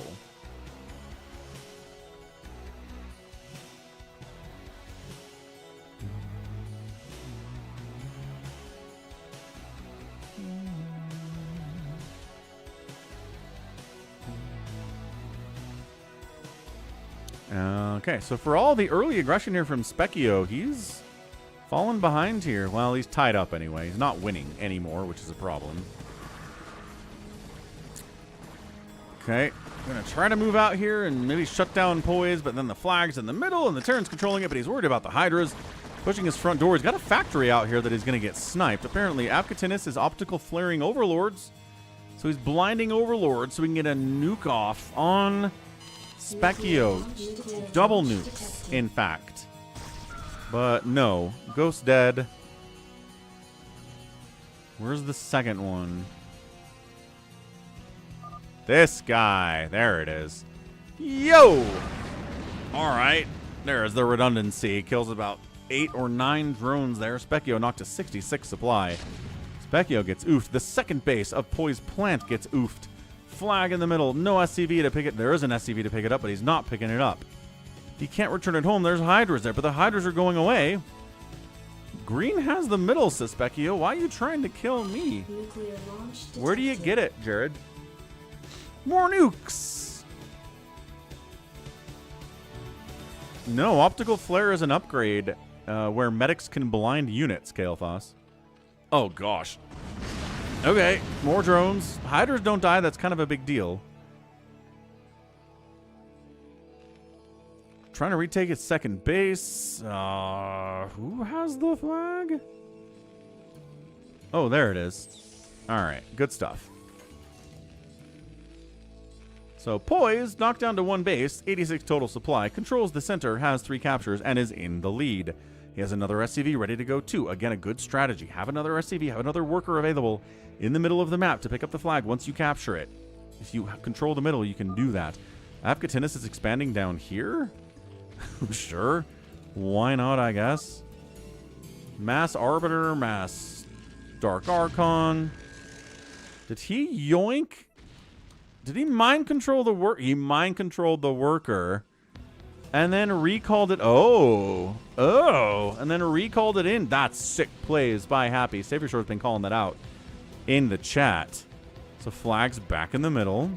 Okay, so for all the early aggression here from Specchio, he's fallen behind here. Well, he's tied up anyway. He's not winning anymore, which is a problem. Okay, gonna try to move out here and maybe shut down Poise, but then the flag's in the middle and the Terran's controlling it, but he's worried about the Hydras. Pushing his front door. He's got a factory out here that he's gonna get sniped. Apparently, Apkatinus is optical flaring Overlords, so he's blinding Overlords so we can get a nuke off on Specchio. Double nukes, in fact. But no. Ghost dead. Where's the second one? This guy. There it is. Yo! Alright. There's the redundancy. Kills about 8 or 9 drones there. Specchio knocked to 66 supply. Specchio gets oofed. The second base of Poise Plant gets oofed. Flag in the middle. No SCV to pick it. There is an SCV to pick it up, but he's not picking it up. He can't return it home. There's Hydras there, but the Hydras are going away. Green has the middle, says Specchio. Why are you trying to kill me? Where do you get it, Jared? More nukes! No, optical flare is an upgrade where medics can blind units, Kael'thas. Oh, gosh. Okay, more drones. Hydras don't die. That's kind of a big deal. Trying to retake its second base. Who has the flag? Oh, there it is. All right, good stuff. So Poise, knocked down to 1 base, 86 total supply, controls the center, has 3 captures, and is in the lead. He has another SCV ready to go too. Again, a good strategy. Have another SCV, have another worker available in the middle of the map to pick up the flag once you capture it. If you control the middle, you can do that. Apkatinus is expanding down here? Sure. Why not, I guess? Mass Arbiter, Mass Dark Archon. Did he yoink? Did he mind control the work? He mind controlled the worker. And then recalled it. Oh. And then recalled it in. That's sick plays by Happy. Savior Shore's been calling that out in the chat. So flag's back in the middle.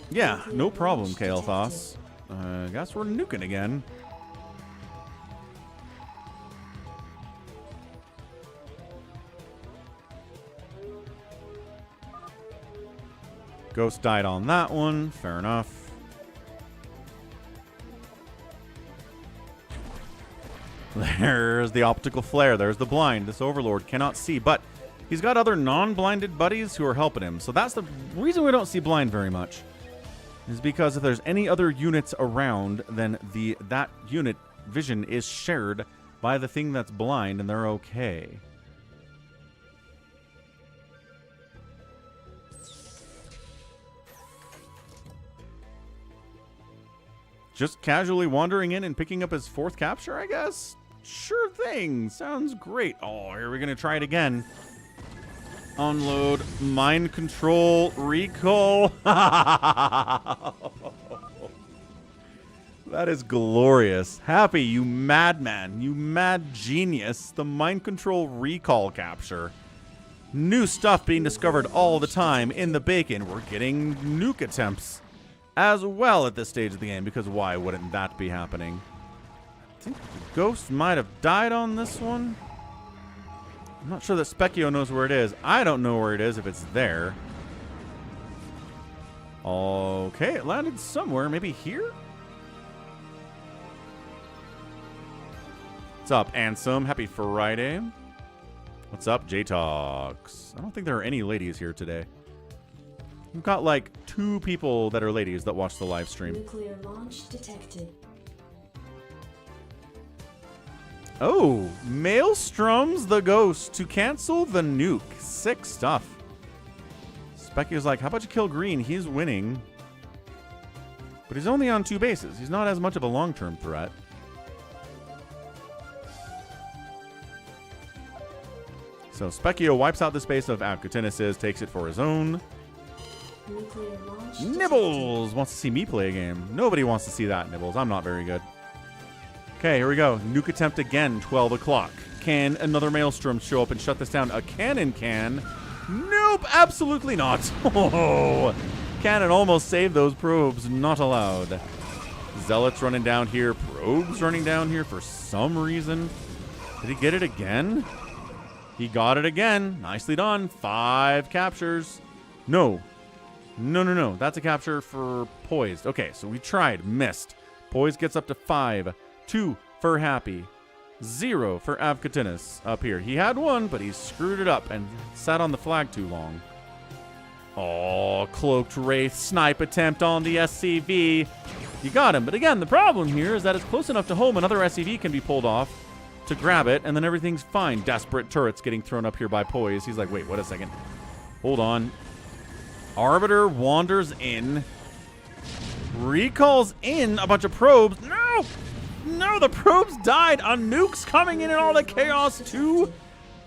Yeah, no problem, Kael'thas. I guess we're nuking again. Ghost died on that one. Fair enough. There's the optical flare. There's the blind. This Overlord cannot see, but he's got other non-blinded buddies who are helping him. So that's the reason we don't see blind very much. Is because if there's any other units around, then that unit vision is shared by the thing that's blind, and they're okay. Just casually wandering in and picking up his 4th capture, I guess? Sure thing. Sounds great. Oh, here we're going to try it again. Unload, mind control, recall. That is glorious. Happy, you madman, you mad genius. The mind control recall capture. New stuff being discovered all the time in the bacon. We're getting nuke attempts as well at this stage of the game, because why wouldn't that be happening? I think the ghost might have died on this one. I'm not sure that Specchio knows where it is. I don't know where it is if it's there. Okay, it landed somewhere. Maybe here? What's up, Ansem? Happy Friday. What's up, J-Talks? I don't think there are any ladies here today. We've got like 2 people that are ladies that watch the live stream. Nuclear launch detected. Oh, Maelstrom's the ghost to cancel the nuke. Sick stuff. Specchio's like, how about you kill Green? He's winning. But he's only on 2 bases. He's not as much of a long-term threat. So Specchio wipes out the space of Avcotinus, takes it for his own. Nuclear launch Nibbles wants to see me play a game. Nobody wants to see that, Nibbles. I'm not very good. Okay, here we go. Nuke attempt again, 12 o'clock. Can another Maelstrom show up and shut this down? A cannon can. Nope, absolutely not. Oh, cannon almost saved those probes. Not allowed. ZeLoT's running down here. Probes running down here for some reason. Did he get it again? He got it again. Nicely done. 5 captures. No. No. That's a capture for Poised. Okay, so we tried. Missed. Poised gets up to 5. 2 for Happy. 0 for Avcotinus up here. He had 1, but he screwed it up and sat on the flag too long. Oh, Cloaked Wraith snipe attempt on the SCV. You got him. But again, the problem here is that it's close enough to home another SCV can be pulled off to grab it, and then everything's fine. Desperate turrets getting thrown up here by Poise. He's like, wait, what a second. Hold on. Arbiter wanders in. Recalls in a bunch of probes. No! No, the probes died on nukes coming in and all the chaos too.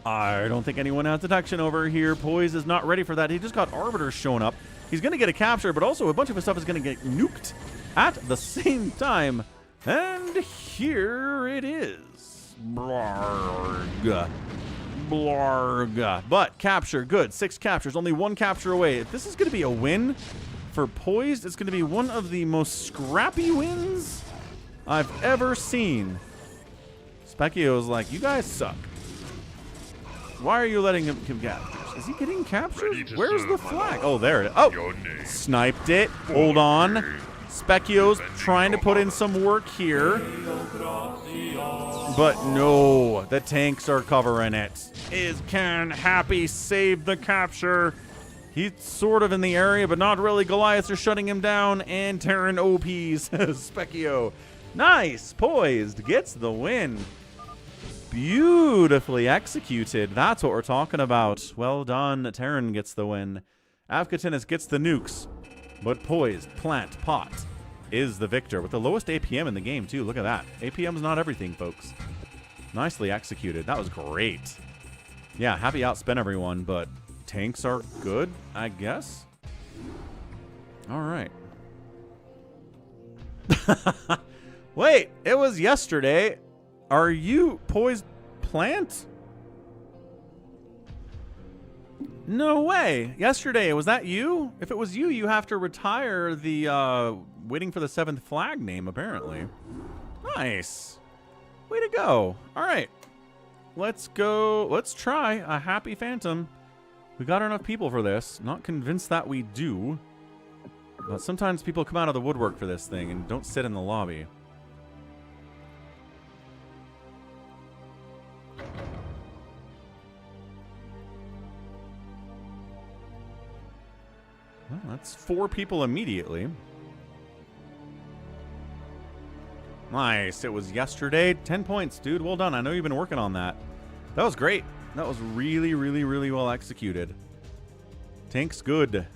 I don't think anyone has detection over here. Poise is not ready for that. He just got Arbiters showing up. He's going to get a capture, but also a bunch of his stuff is going to get nuked at the same time. And here it is. Blarg. Blarg. But capture, good. 6 captures, only 1 capture away. If this is going to be a win for Poised, it's going to be one of the most scrappy wins I've ever seen. Specchio's like, you guys suck. Why are you letting him captures? Is he getting captures? Where's the flag? Oh, there it is. Oh, sniped it. Hold on. Specchio's trying to put in some work here. But no, the tanks are covering it. Can Happy save the capture? He's sort of in the area, but not really. Goliaths are shutting him down, and Terran OPs Specchio. Nice. Poised gets the win. Beautifully executed. That's what we're talking about. Well done. Terran gets the win. Avcotinus gets the nukes. But Poised, Plant, Pot is the victor with the lowest APM in the game, too. Look at that. APM's not everything, folks. Nicely executed. That was great. Yeah, Happy outspent everyone, but tanks are good, I guess. All right. Wait, it was yesterday. Are you Poised Plant? No way. Yesterday, was that you? If it was you, you have to retire the waiting for the 7th flag name, apparently. Nice. Way to go. All right. Let's go. Let's try a Happy Phantom. We got enough people for this. Not convinced that we do. But sometimes people come out of the woodwork for this thing and don't sit in the lobby. Well, that's 4 people immediately. Nice. It was yesterday. 10 points, dude. Well done. I know you've been working on that. That was great. That was really, really, really well executed. Tank's good.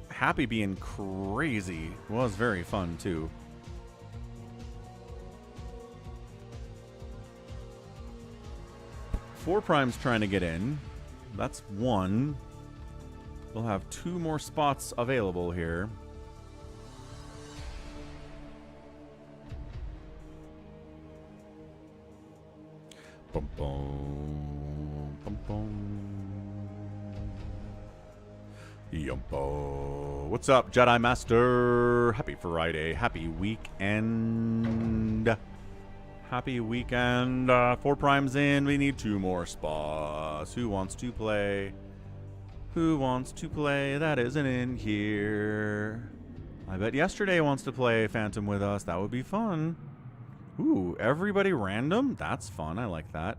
Happy being crazy was very fun, too. Four Prime's trying to get in. That's 1. We'll have 2 more spots available here. Bum, bum, bum, bum. Yumpo. What's up, Jedi Master? Happy Friday. Happy weekend. Happy weekend. 4 Prime's in. We need 2 more spots. Who wants to play? Who wants to play that isn't in here? I bet yesterday wants to play Phantom with us. That would be fun. Ooh, everybody random? That's fun. I like that.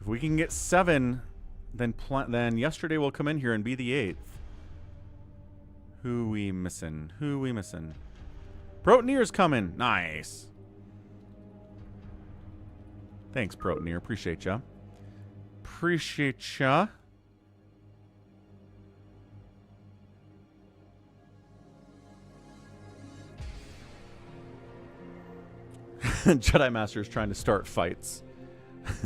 If we can get 7, then yesterday will come in here and be the 8th. Who we missing? Who we missing? Protoneer's coming. Nice. Thanks, Protoneer. Appreciate ya. Appreciate ya. Jedi Master's trying to start fights.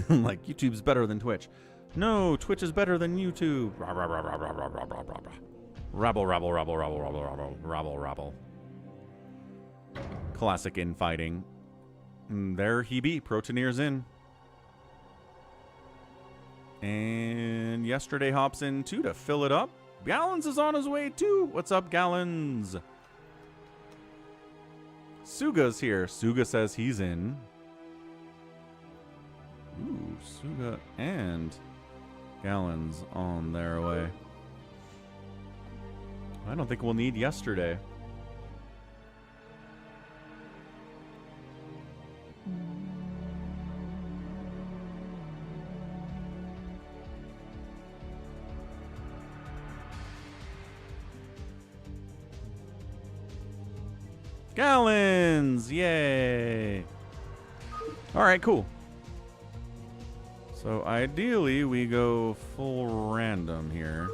Like, YouTube's better than Twitch. No, Twitch is better than YouTube. Rabble, rabble, rabble, rabble, rabble, rabble, rabble, rabble. Classic infighting. There he be. Protoneer's in. And yesterday hops in too to fill it up. Gallons is on his way too. What's up, Gallons? Suga's here. Suga says he's in. Ooh, Suga and Gallons on their way. I don't think we'll need yesterday. Gallons! Yay! Alright, cool. So ideally we go full random here.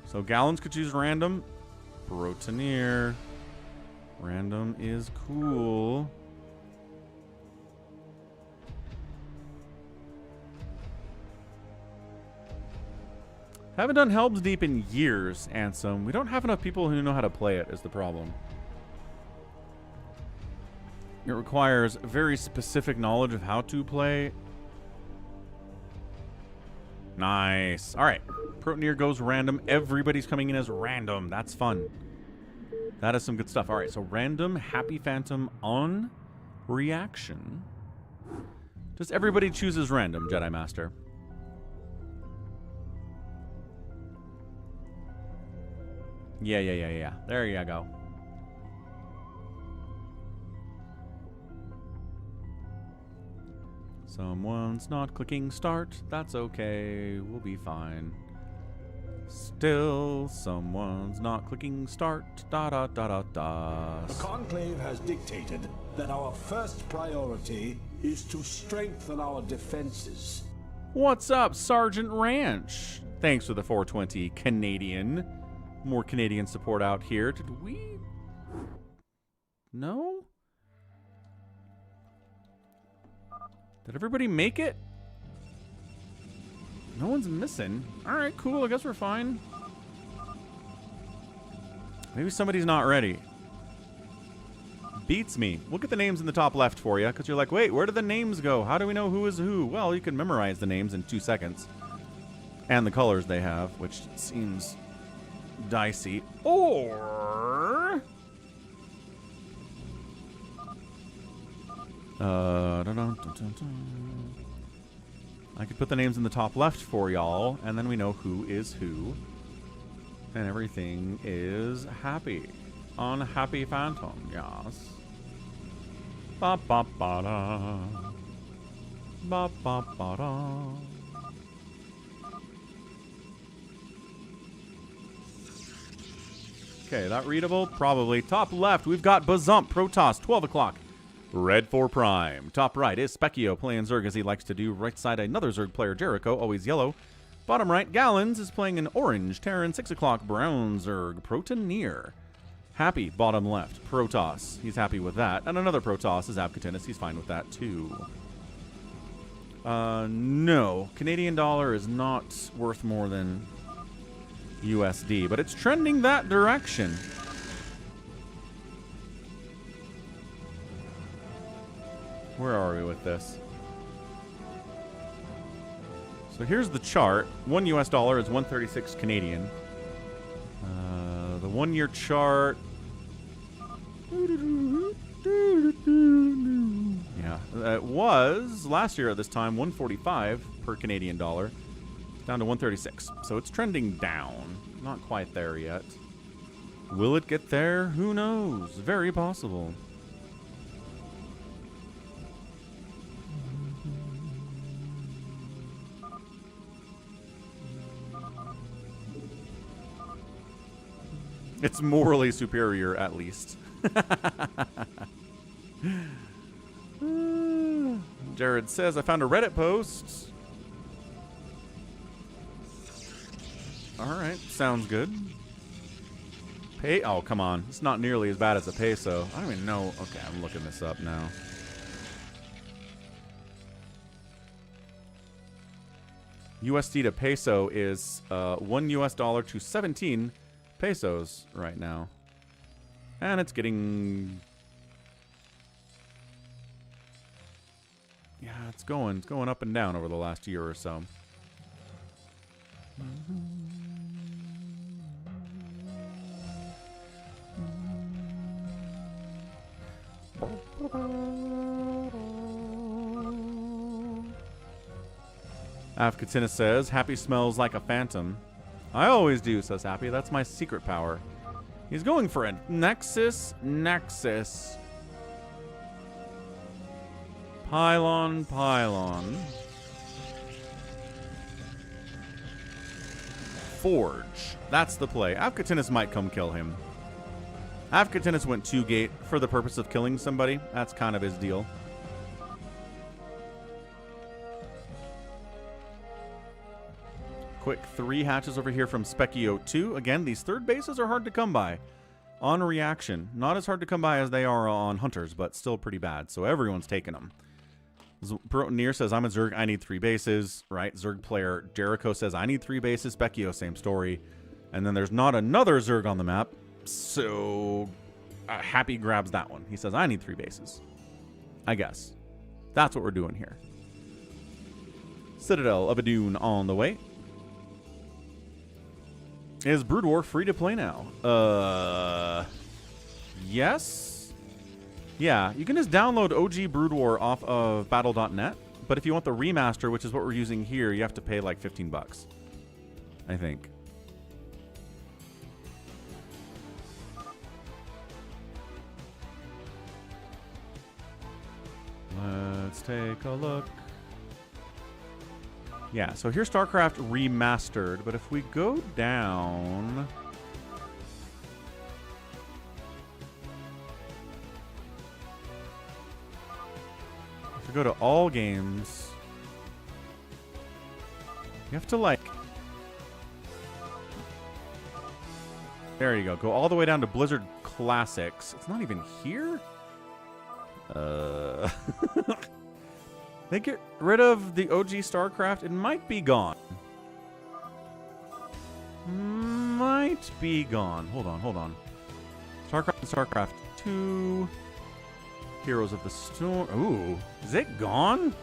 So Gallons could choose random. Protoneer. Random is cool. Haven't done Helms Deep in years, Ansem. We don't have enough people who know how to play it is the problem. It requires very specific knowledge of how to play. Nice. All right. Protoneer goes random. Everybody's coming in as random. That's fun. That is some good stuff. All right. So random, Happy Phantom on reaction. Does everybody choose as random, Jedi Master? Yeah. There you go. Someone's not clicking start. That's okay. We'll be fine. Still, someone's not clicking start. Da da da da da. The Conclave has dictated that our first priority is to strengthen our defenses. What's up, Sergeant Ranch? Thanks for the 420 Canadian. More Canadian support out here. Did we? No? Did everybody make it? No one's missing. All right, cool. I guess we're fine. Maybe somebody's not ready. Beats me. We'll get the names in the top left for you, because you're like, wait, where do the names go? How do we know who is who? Well, you can memorize the names in 2 seconds. And the colors they have, which seems dicey. Or... I could put the names in the top left for y'all, and then we know who is who. And everything is happy. On Happy Phantom, yes. Ba ba ba da. Ba ba ba da. Okay, that readable? Probably. Top left, we've got Bazump, Protoss, 12 o'clock. Red 4 Prime. Top right is Specchio playing Zerg as he likes to do. Right side, another Zerg player, Jericho, always yellow. Bottom right, Gallons is playing an orange. Terran, 6 o'clock, brown Zerg. Protoneer. Happy, bottom left. Protoss. He's happy with that. And another Protoss is Abcatinus. He's fine with that, too. No. Canadian dollar is not worth more than USD, but it's trending that direction. Where are we with this? So here's the chart. $1 US is 136 Canadian. The 1 year chart. Yeah, it was last year at this time 145 per Canadian dollar, down to 136. So it's trending down. Not quite there yet. Will it get there? Who knows? Very possible. It's morally superior, at least. Jared says, I found a Reddit post. All right, sounds good. Oh, come on. It's not nearly as bad as a peso. I don't even know. Okay, I'm looking this up now. USD to peso is $1 US to 17 pesos right now. And it's getting... Yeah, it's going up and down over the last year or so. Afkatina says, Happy smells like a phantom. I always do, says Happy. That's my secret power. He's going for a Nexus. Pylon. Forge. That's the play. Afkatinis might come kill him. Afkatinis went 2-gate for the purpose of killing somebody. That's kind of his deal. Quick 3 hatches over here from Specchio2. Again, these third bases are hard to come by on reaction. Not as hard to come by as they are on Hunters, but still pretty bad. So everyone's taking them. Near says, I'm a Zerg, I need 3 bases. Right? Zerg player Jericho says, I need 3 bases. Specchio, same story. And then there's not another Zerg on the map. So Happy grabs that one. He says, I need 3 bases. I guess. That's what we're doing here. Citadel of Adun on the way. Is Brood War free to play now? Yes. Yeah, you can just download OG Brood War off of battle.net, but if you want the remaster, which is what we're using here, you have to pay like 15 bucks. I think. Let's take a look. Yeah, so here's StarCraft Remastered, but if we go down... If we go to all games... You have to, like... There you go. Go all the way down to Blizzard Classics. It's not even here? They get rid of the OG StarCraft. It might be gone. Might be gone. Hold on. StarCraft and StarCraft 2. Heroes of the Storm. Ooh, is it gone?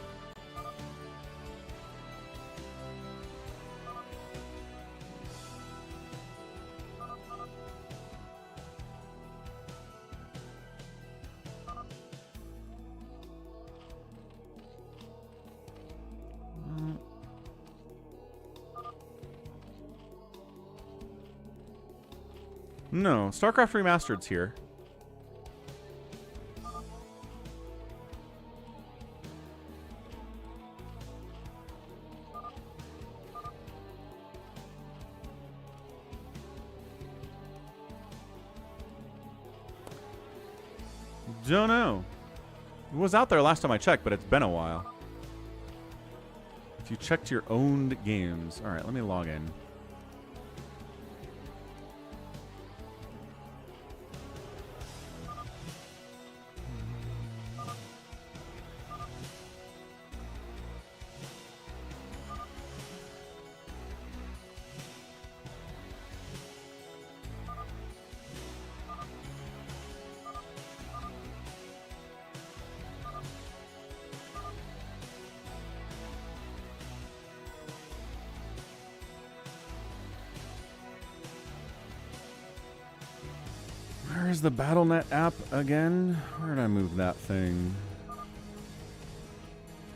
No, StarCraft Remastered's here. Don't know. It was out there last time I checked, but it's been a while. If you checked your owned games. All right, let me log in. Where's the BattleNet app again? Where did I move that thing?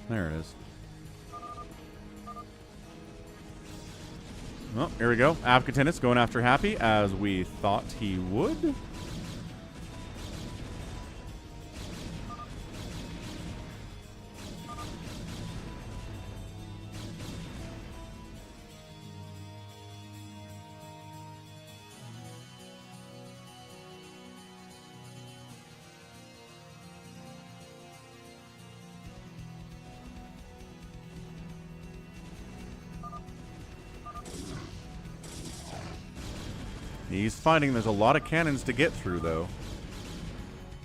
There it is. Oh, here we go. Avkatinus going after Happy, as we thought he would. He's fighting. There's a lot of cannons to get through, though.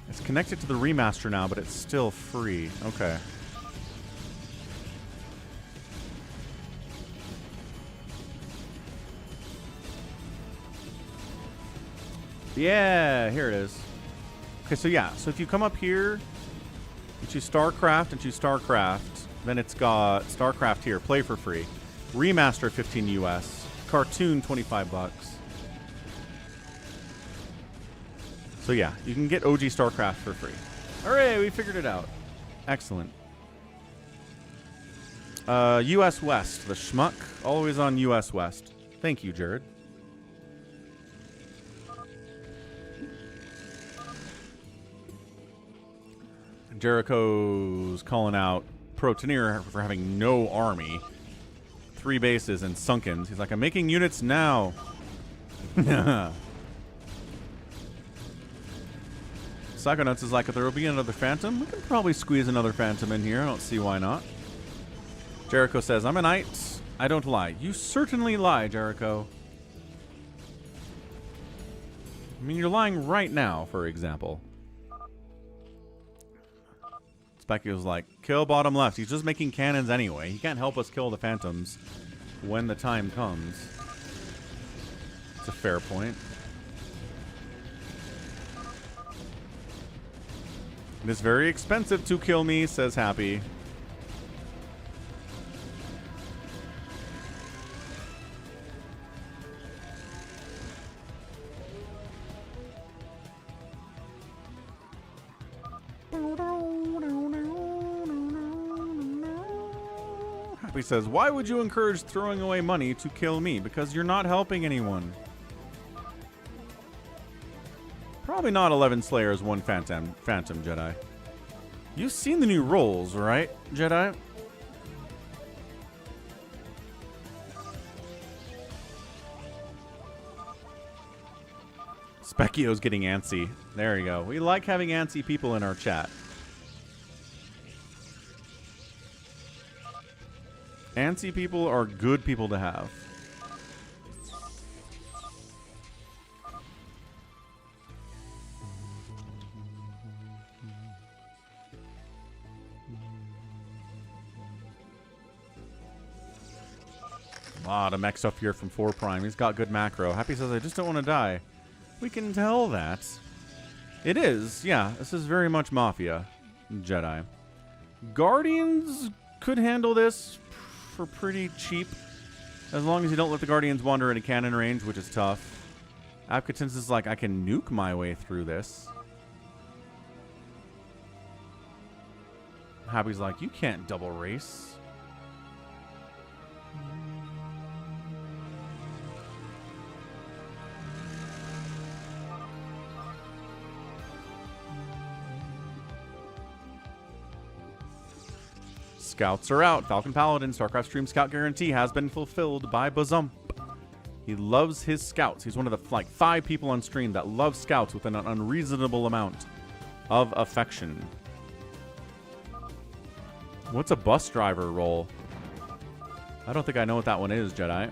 It's connected to the remaster now, but it's still free. Okay. Yeah, here it is. Okay, so yeah. So if you come up here, you choose StarCraft and choose StarCraft, then it's got StarCraft here. Play for free. Remaster 15 US. Cartoon 25 bucks. So yeah, you can get OG StarCraft for free. Hooray, we figured it out. Excellent. US West, the schmuck. Always on US West. Thank you, Jared. Jericho's calling out Protoneer for having no army. 3 bases and Sunkens. He's like, I'm making units now. Psychonauts is like, if there will be another Phantom, we can probably squeeze another Phantom in here. I don't see why not. Jericho says, I'm a knight. I don't lie. You certainly lie, Jericho. I mean, you're lying right now, for example. Specky was like, kill bottom left. He's just making cannons anyway. He can't help us kill the Phantoms when the time comes. It's a fair point. It is very expensive to kill me, says Happy. Happy says, why would you encourage throwing away money to kill me? Because you're not helping anyone. Probably not 11 Slayers, 1 Phantom Jedi. You've seen the new roles, right, Jedi? Specchio's getting antsy. There you go. We like having antsy people in our chat. Antsy people are good people to have. A lot of mech stuff here from 4 Prime. He's got good macro. Happy says, I just don't want to die. We can tell that. It is, yeah. This is very much Mafia Jedi. Guardians could handle this for pretty cheap. As long as you don't let the Guardians wander into cannon range, which is tough. Apkatins is like, I can nuke my way through this. Happy's like, you can't double race. Scouts are out. Falcon Paladin, StarCraft Stream Scout Guarantee has been fulfilled by Bazump. He loves his scouts. He's one of the 5 people on stream that love scouts with an unreasonable amount of affection. What's a bus driver role? I don't think I know what that one is, Jedi.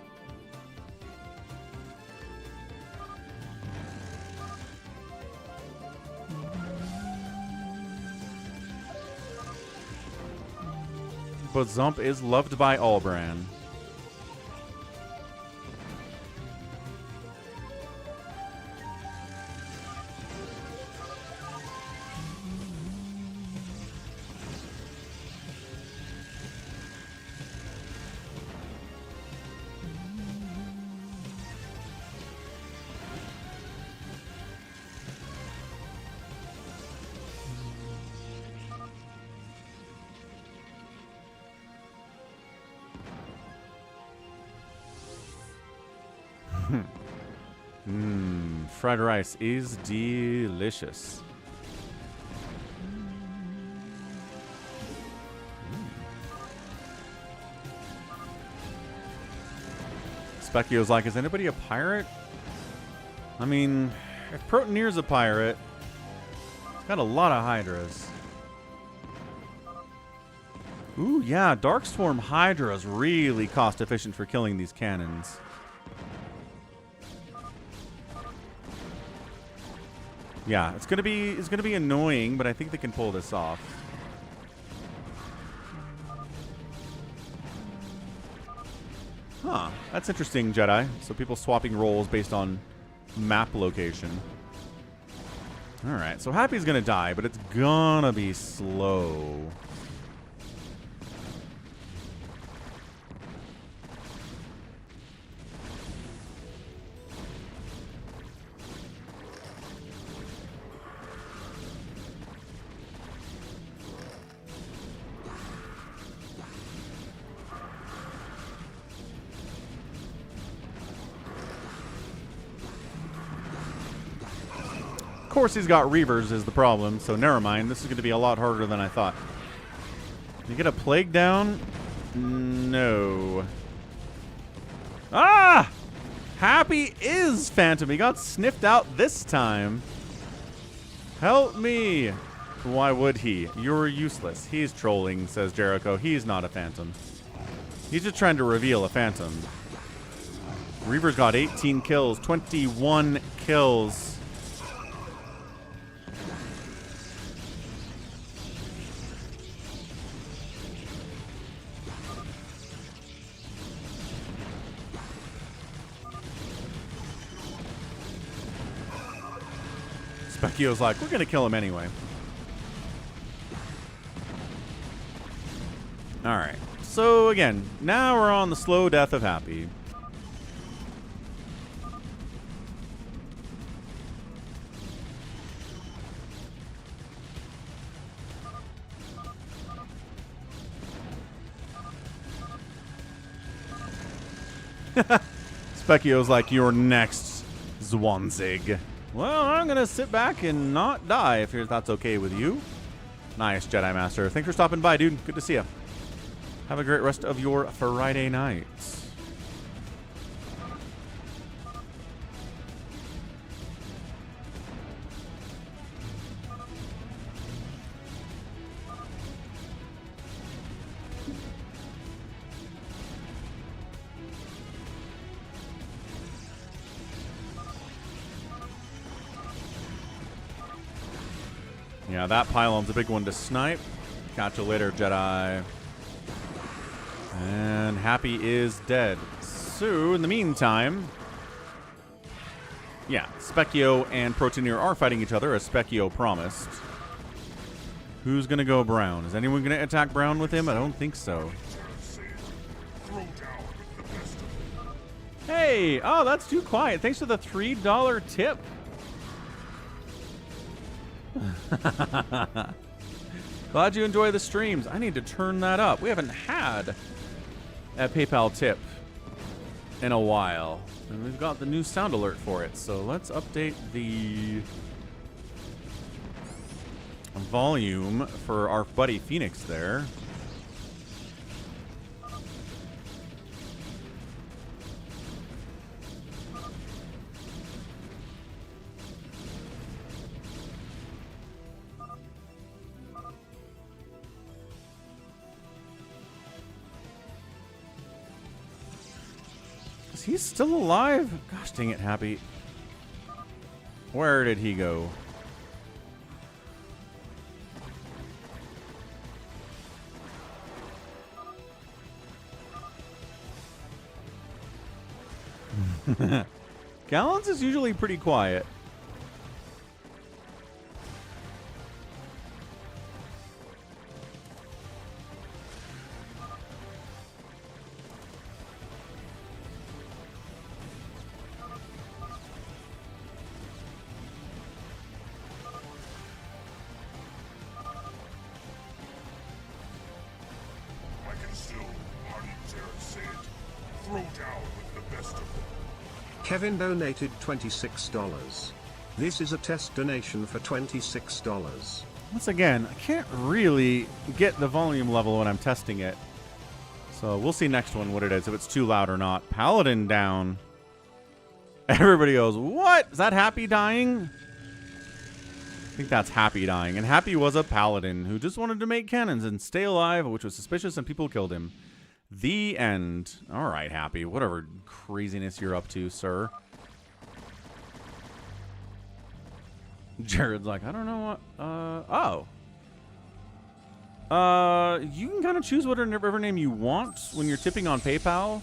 But Zump is loved by Allbran. Fried rice is delicious. Specchio's like, is anybody a pirate? I mean, if Protoneer's a pirate, it's got a lot of Hydras. Ooh, yeah, Darkstorm Hydra is really cost efficient for killing these cannons. Yeah, it's gonna be annoying, but I think they can pull this off. Huh, that's interesting, Jedi. So people swapping roles based on map location. Alright, so Happy's gonna die, but it's gonna be slow. Of course he's got Reavers is the problem, so never mind. This is going to be a lot harder than I thought. You get a Plague down? No. Ah! Happy is Phantom. He got sniffed out this time. Help me. Why would he? You're useless. He's trolling, says Jericho. He's not a Phantom. He's just trying to reveal a Phantom. Reaver's got 18 kills, 21 kills. Specchio's like, we're going to kill him anyway. Alright. So, again, now we're on the slow death of Happy. Specchio's like, you're next, Zwanzig. Well, I'm going to sit back and not die if that's okay with you. Nice, Jedi Master. Thanks for stopping by, dude. Good to see you. Have a great rest of your Friday night. Yeah, that pylon's a big one to snipe. Catch you later, Jedi. And Happy is dead. So, in the meantime... Yeah, Specchio and Protoneer are fighting each other, as Specchio promised. Who's going to go Brown? Is anyone going to attack Brown with him? I don't think so. Hey! Oh, that's too quiet. Thanks for the $3 tip. Glad you enjoy the streams. I need to turn that up. We haven't had a PayPal tip in a while. And we've got the new sound alert for it. So let's update the volume for our buddy Phoenix there. He's still alive? Gosh dang it, Happy. Where did he go? Gallons is usually pretty quiet. Kevin donated $26. This is a test donation for $26. Once again, I can't really get the volume level when I'm testing it. So we'll see next one what it is, if it's too loud or not. Paladin down. Everybody goes, what? Is that Happy dying? I think that's Happy dying. And Happy was a Paladin who just wanted to make cannons and stay alive, which was suspicious, and people killed him. The end. All right, Happy. Whatever craziness you're up to, sir. Jared's like, I don't know what. You can kind of choose whatever name you want when you're tipping on PayPal.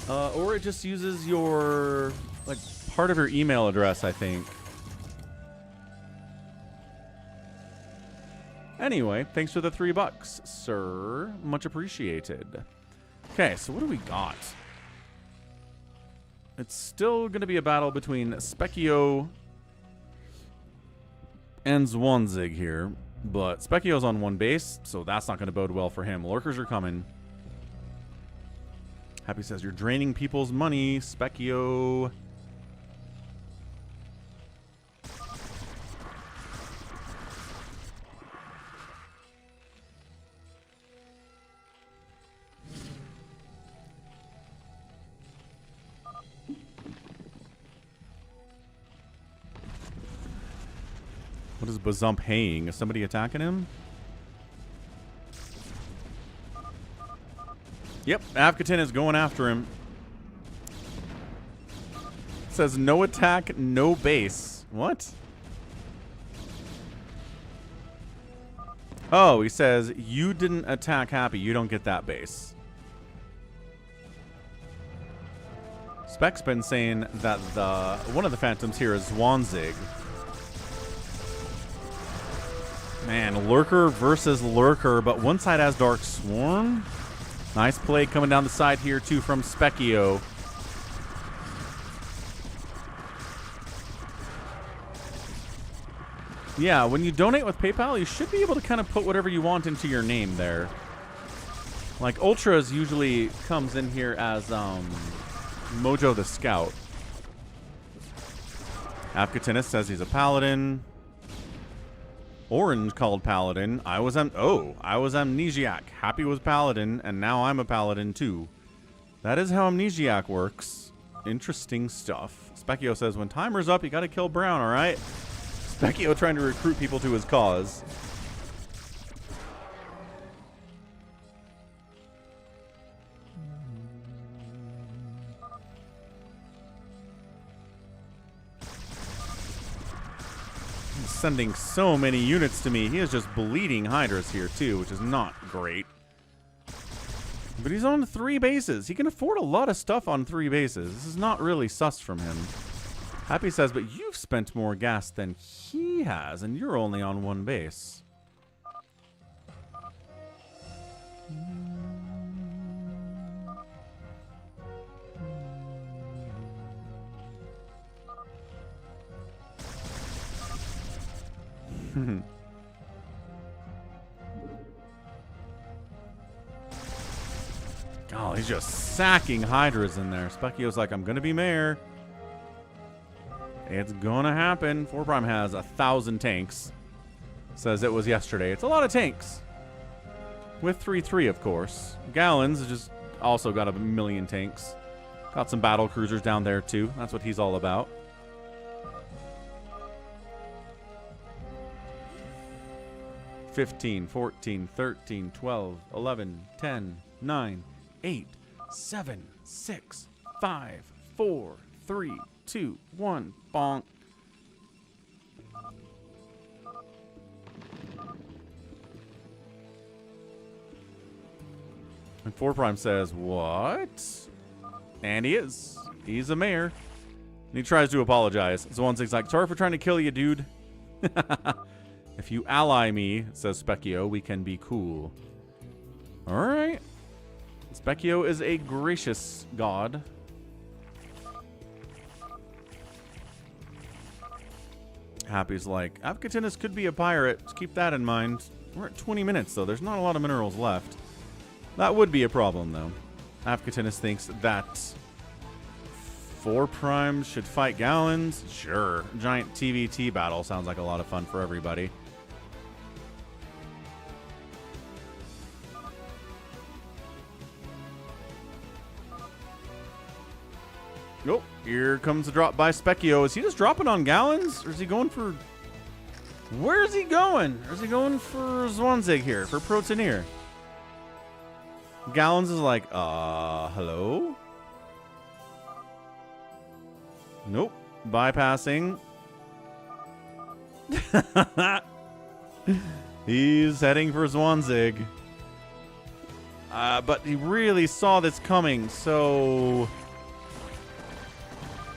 Or it just uses your, like, part of your email address, I think. Anyway, thanks for the $3, sir. Much appreciated. Okay, so what do we got? It's still going to be a battle between Specchio and Zwanzig here. But Specchio's on 1 base, so that's not going to bode well for him. Lurkers are coming. Happy says, you're draining people's money, Specchio. What is Bazump haying? Is somebody attacking him? Yep, Avkatin is going after him. It says no attack, no base. What? Oh, he says you didn't attack Happy. You don't get that base. Spec's been saying that one of the phantoms here is Zwanzig. Man, Lurker versus Lurker, but one side has Dark Swarm. Nice play coming down the side here, too, from Specchio. Yeah, when you donate with PayPal, you should be able to kind of put whatever you want into your name there. Like, Ultras usually comes in here as Mojo the Scout. Afkatinis says he's a Paladin. Orange called Paladin. I was Amnesiac. Happy was Paladin, and now I'm a Paladin too. That is how Amnesiac works. Interesting stuff. Specchio says, when timer's up, you gotta kill Brown, alright? Specchio trying to recruit people to his cause. Sending so many units to me. He is just bleeding Hydras here too, which is not great. But he's on 3 bases. He can afford a lot of stuff on 3 bases. This is not really sus from him. Happy says, but you've spent more gas than he has, and you're only on 1 base. Oh, he's just sacking Hydras in there. Specchio's like, I'm gonna be mayor. It's gonna happen. 4 Prime has 1,000 tanks. Says it was yesterday. It's a lot of tanks. With 3-3, of course. Gallons has just also got 1,000,000 tanks. Got some battle cruisers down there too. That's what he's all about. $15, $14, $13, $12, $11, $10, $9, $8, $7, $6, $5, $4, $3, $2, $1, bonk. And 4 Prime says, what? And he is. He's a mayor. And he tries to apologize. So Zwanzig's like, sorry for trying to kill you, dude. If you ally me, says Specchio, we can be cool. Alright. Specchio is a gracious god. Happy's like, Avkatinis could be a pirate. Just keep that in mind. We're at 20 minutes, though. There's not a lot of minerals left. That would be a problem, though. Avkatinis thinks that 4 Prime should fight Gallons. Sure. Giant TVT battle sounds like a lot of fun for everybody. Oh, here comes the drop by Specchio. Is he just dropping on Gallons? Or is he going for... Where is he going? Or is he going for Zwanzig here? For Protoneer? Gallons is like, hello? Nope. Bypassing. He's heading for Zwanzig. But he really saw this coming, so...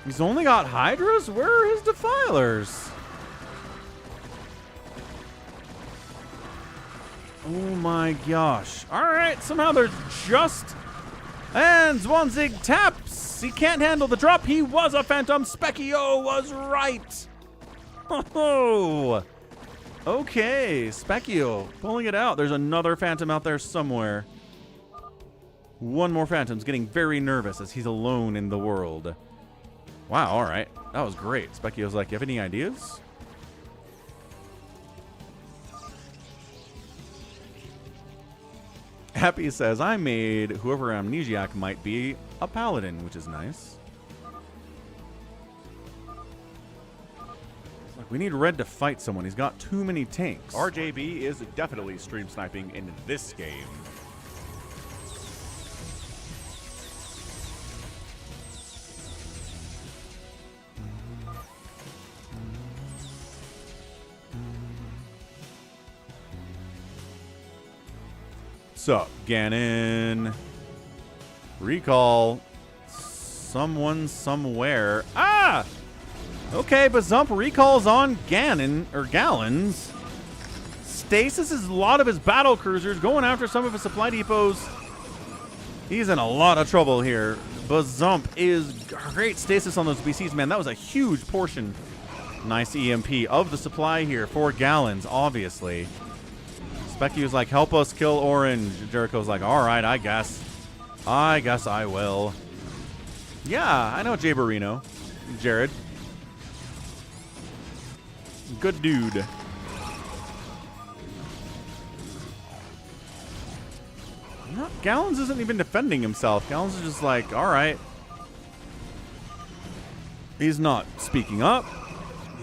He's only got Hydras? Where are his Defilers? Oh my gosh. Alright, somehow they're just... And Zwanzig taps! He can't handle the drop. He was a Phantom. Specchio was right! Oh! Okay, Specchio pulling it out. There's another Phantom out there somewhere. One more Phantom's getting very nervous as he's alone in the world. Wow, alright. That was great. Specchio's like, you have any ideas? Happy says, I made whoever Amnesiac might be a paladin, which is nice. Like, we need Red to fight someone. He's got too many tanks. RJB is definitely stream sniping in this game. Sup, Ganon? Recall. Someone somewhere. Ah! Okay, but Zump recalls on Ganon, or Gallons. Stasis is a lot of his battle cruisers going after some of his supply depots. He's in a lot of trouble here. Bazump is great stasis on those BCs, man. That was a huge portion. Nice EMP of the supply here for Gallons, obviously. Specchio's like, help us kill Orange. Jericho's like, all right, I guess I will. Yeah, I know Jay Barino. Jared. Good dude. Gallons isn't even defending himself. Gallons is just like, all right. He's not speaking up.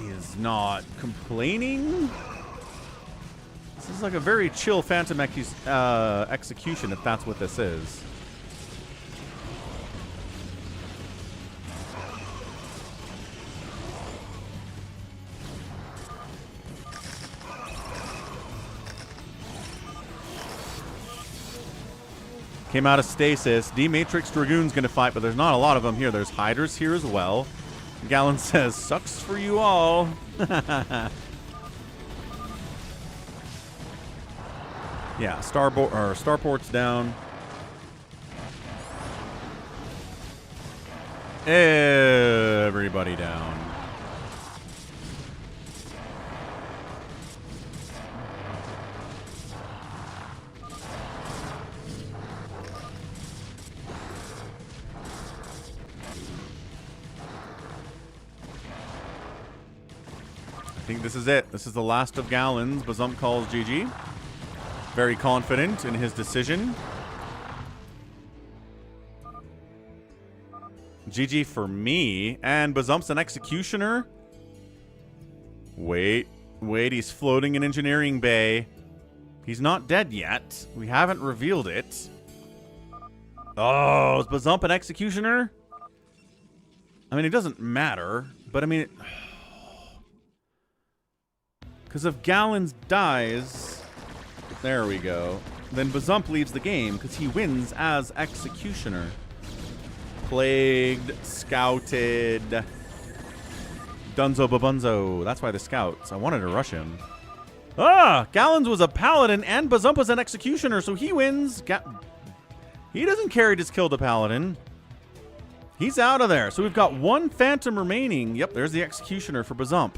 He is not complaining. This is like a very chill Phantom execution, if that's what this is. Came out of stasis. D-Matrix Dragoon's going to fight, but there's not a lot of them here. There's Hydras here as well. Gallon says, sucks for you all. Yeah, Starport's down. Everybody down. I think this is it. This is the last of Gallons. Bazump calls GG. Very confident in his decision. GG for me. And Bazump's an Executioner. Wait. He's floating in Engineering Bay. He's not dead yet. We haven't revealed it. Oh, is Bazump an Executioner? I mean, it doesn't matter. But I mean... Because if Gallons dies... There we go. Then Bazump leaves the game because he wins as Executioner. Plagued, scouted. Dunzo babunzo. That's why the scouts. I wanted to rush him. Ah! Gallons was a paladin and Bazump was an Executioner, so he wins. He doesn't care he just killed a paladin. He's out of there. So we've got one Phantom remaining. Yep, there's the Executioner for Bazump.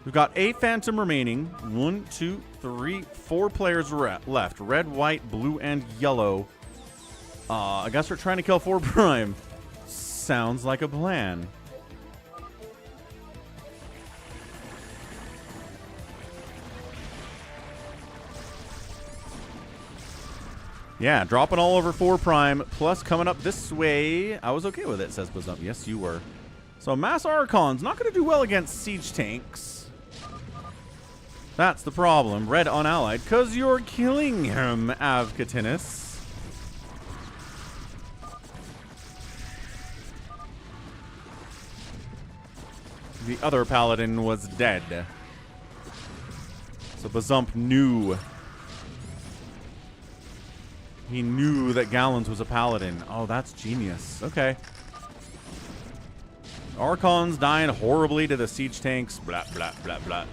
We've got a Phantom remaining. 1, 2, 3, 4 players left. Red, white, blue, and yellow. I guess we're trying to kill 4 Prime. Sounds like a plan. Yeah, dropping all over 4 Prime. Plus coming up this way. I was okay with it, says Bazump. Yes, you were. So Mass Archon's not going to do well against siege tanks. That's the problem. Red unallied, because you're killing him, Avcatinus. The other paladin was dead. So Bazump knew. He knew that Gallons was a paladin. Oh, that's genius. Okay. Archon's dying horribly to the siege tanks. Blah, blah, blah, blah.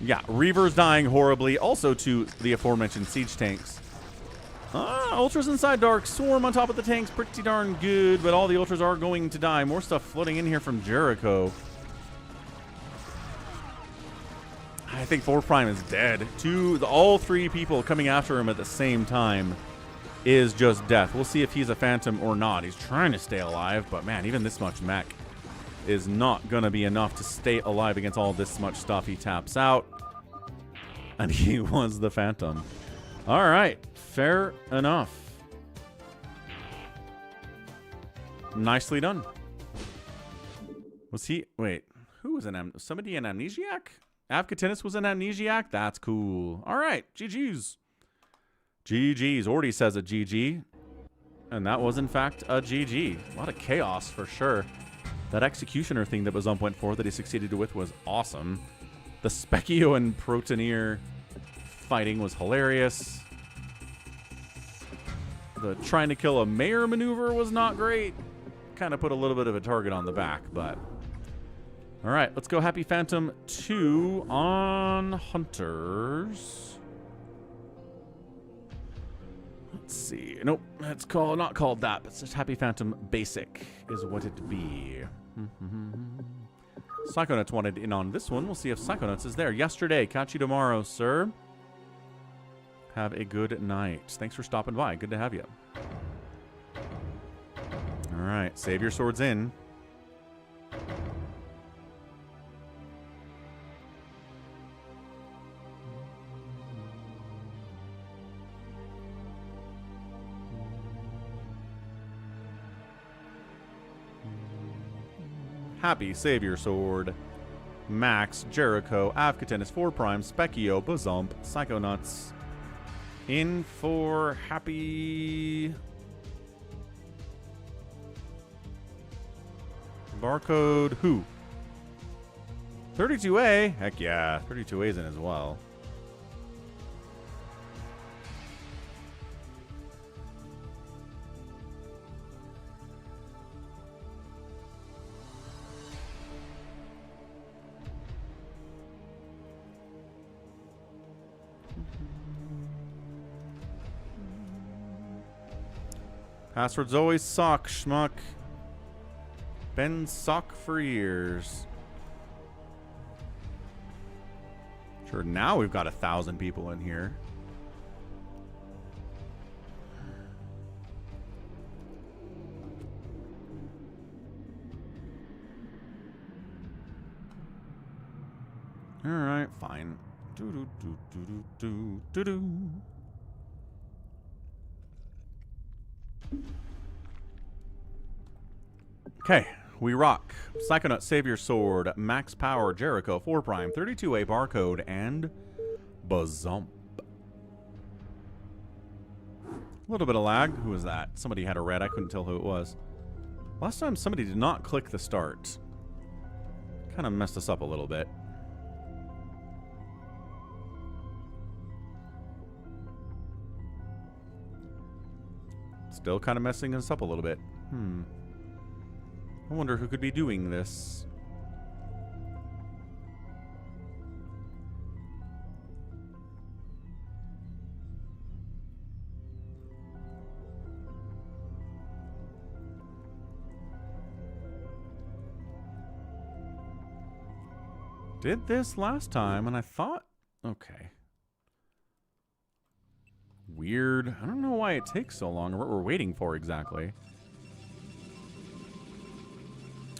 Yeah, Reaver's dying horribly also to the aforementioned siege tanks. Ultras inside Dark. Swarm on top of the tanks. Pretty darn good, but all the Ultras are going to die. More stuff flooding in here from Jericho. I think 4 Prime is dead. All 3 people coming after him at the same time is just death. We'll see if he's a Phantom or not. He's trying to stay alive, but man, even this much mech is not going to be enough to stay alive against all this much stuff. He taps out, and he was the Phantom. All right, fair enough. Nicely done. Was he... Wait, who was somebody an Amnesiac? Avcatinus was an Amnesiac? That's cool. All right, GG's. GG's. Already says a GG. And that was, in fact, a GG. A lot of chaos, for sure. That Executioner thing that Bazump went for that he succeeded with was awesome. The Specchio and Protoneer fighting was hilarious. The trying to kill a mayor maneuver was not great. Kind of put a little bit of a target on the back, but... All right, let's go Happy Phantom 2 on Hunters. Let's see. Nope, that's not called that, but it's just Happy Phantom Basic is what it be. Psychonauts wanted in on this one. We'll see if Psychonauts is there. Yesterday. Catch you tomorrow, sir. Have a good night. Thanks for stopping by. Good to have you. All right, save your swords in. Happy Savior Sword, Max, Jericho, Avcatinus, 4 Prime, Specchio, Bazump, Psychonauts. In for Happy... Barcode who? 32A? Heck yeah, 32A's in as well. Passwords always suck, schmuck. Been suck for years. Sure, now we've got 1,000 people in here. All right, fine. Do do do do do do do. Okay, we rock. Psychonaut, Savior Sword, Max Power, Jericho, 4 Prime, 32A Barcode, and Bazump. A little bit of lag. Who was that? Somebody had a red. I couldn't tell who it was. Last time somebody did not click the start. Kind of messed us up a little bit. Still kind of messing us up a little bit. I wonder who could be doing this. Did this last time and I thought, okay. Weird. I don't know why it takes so long or what we're waiting for exactly.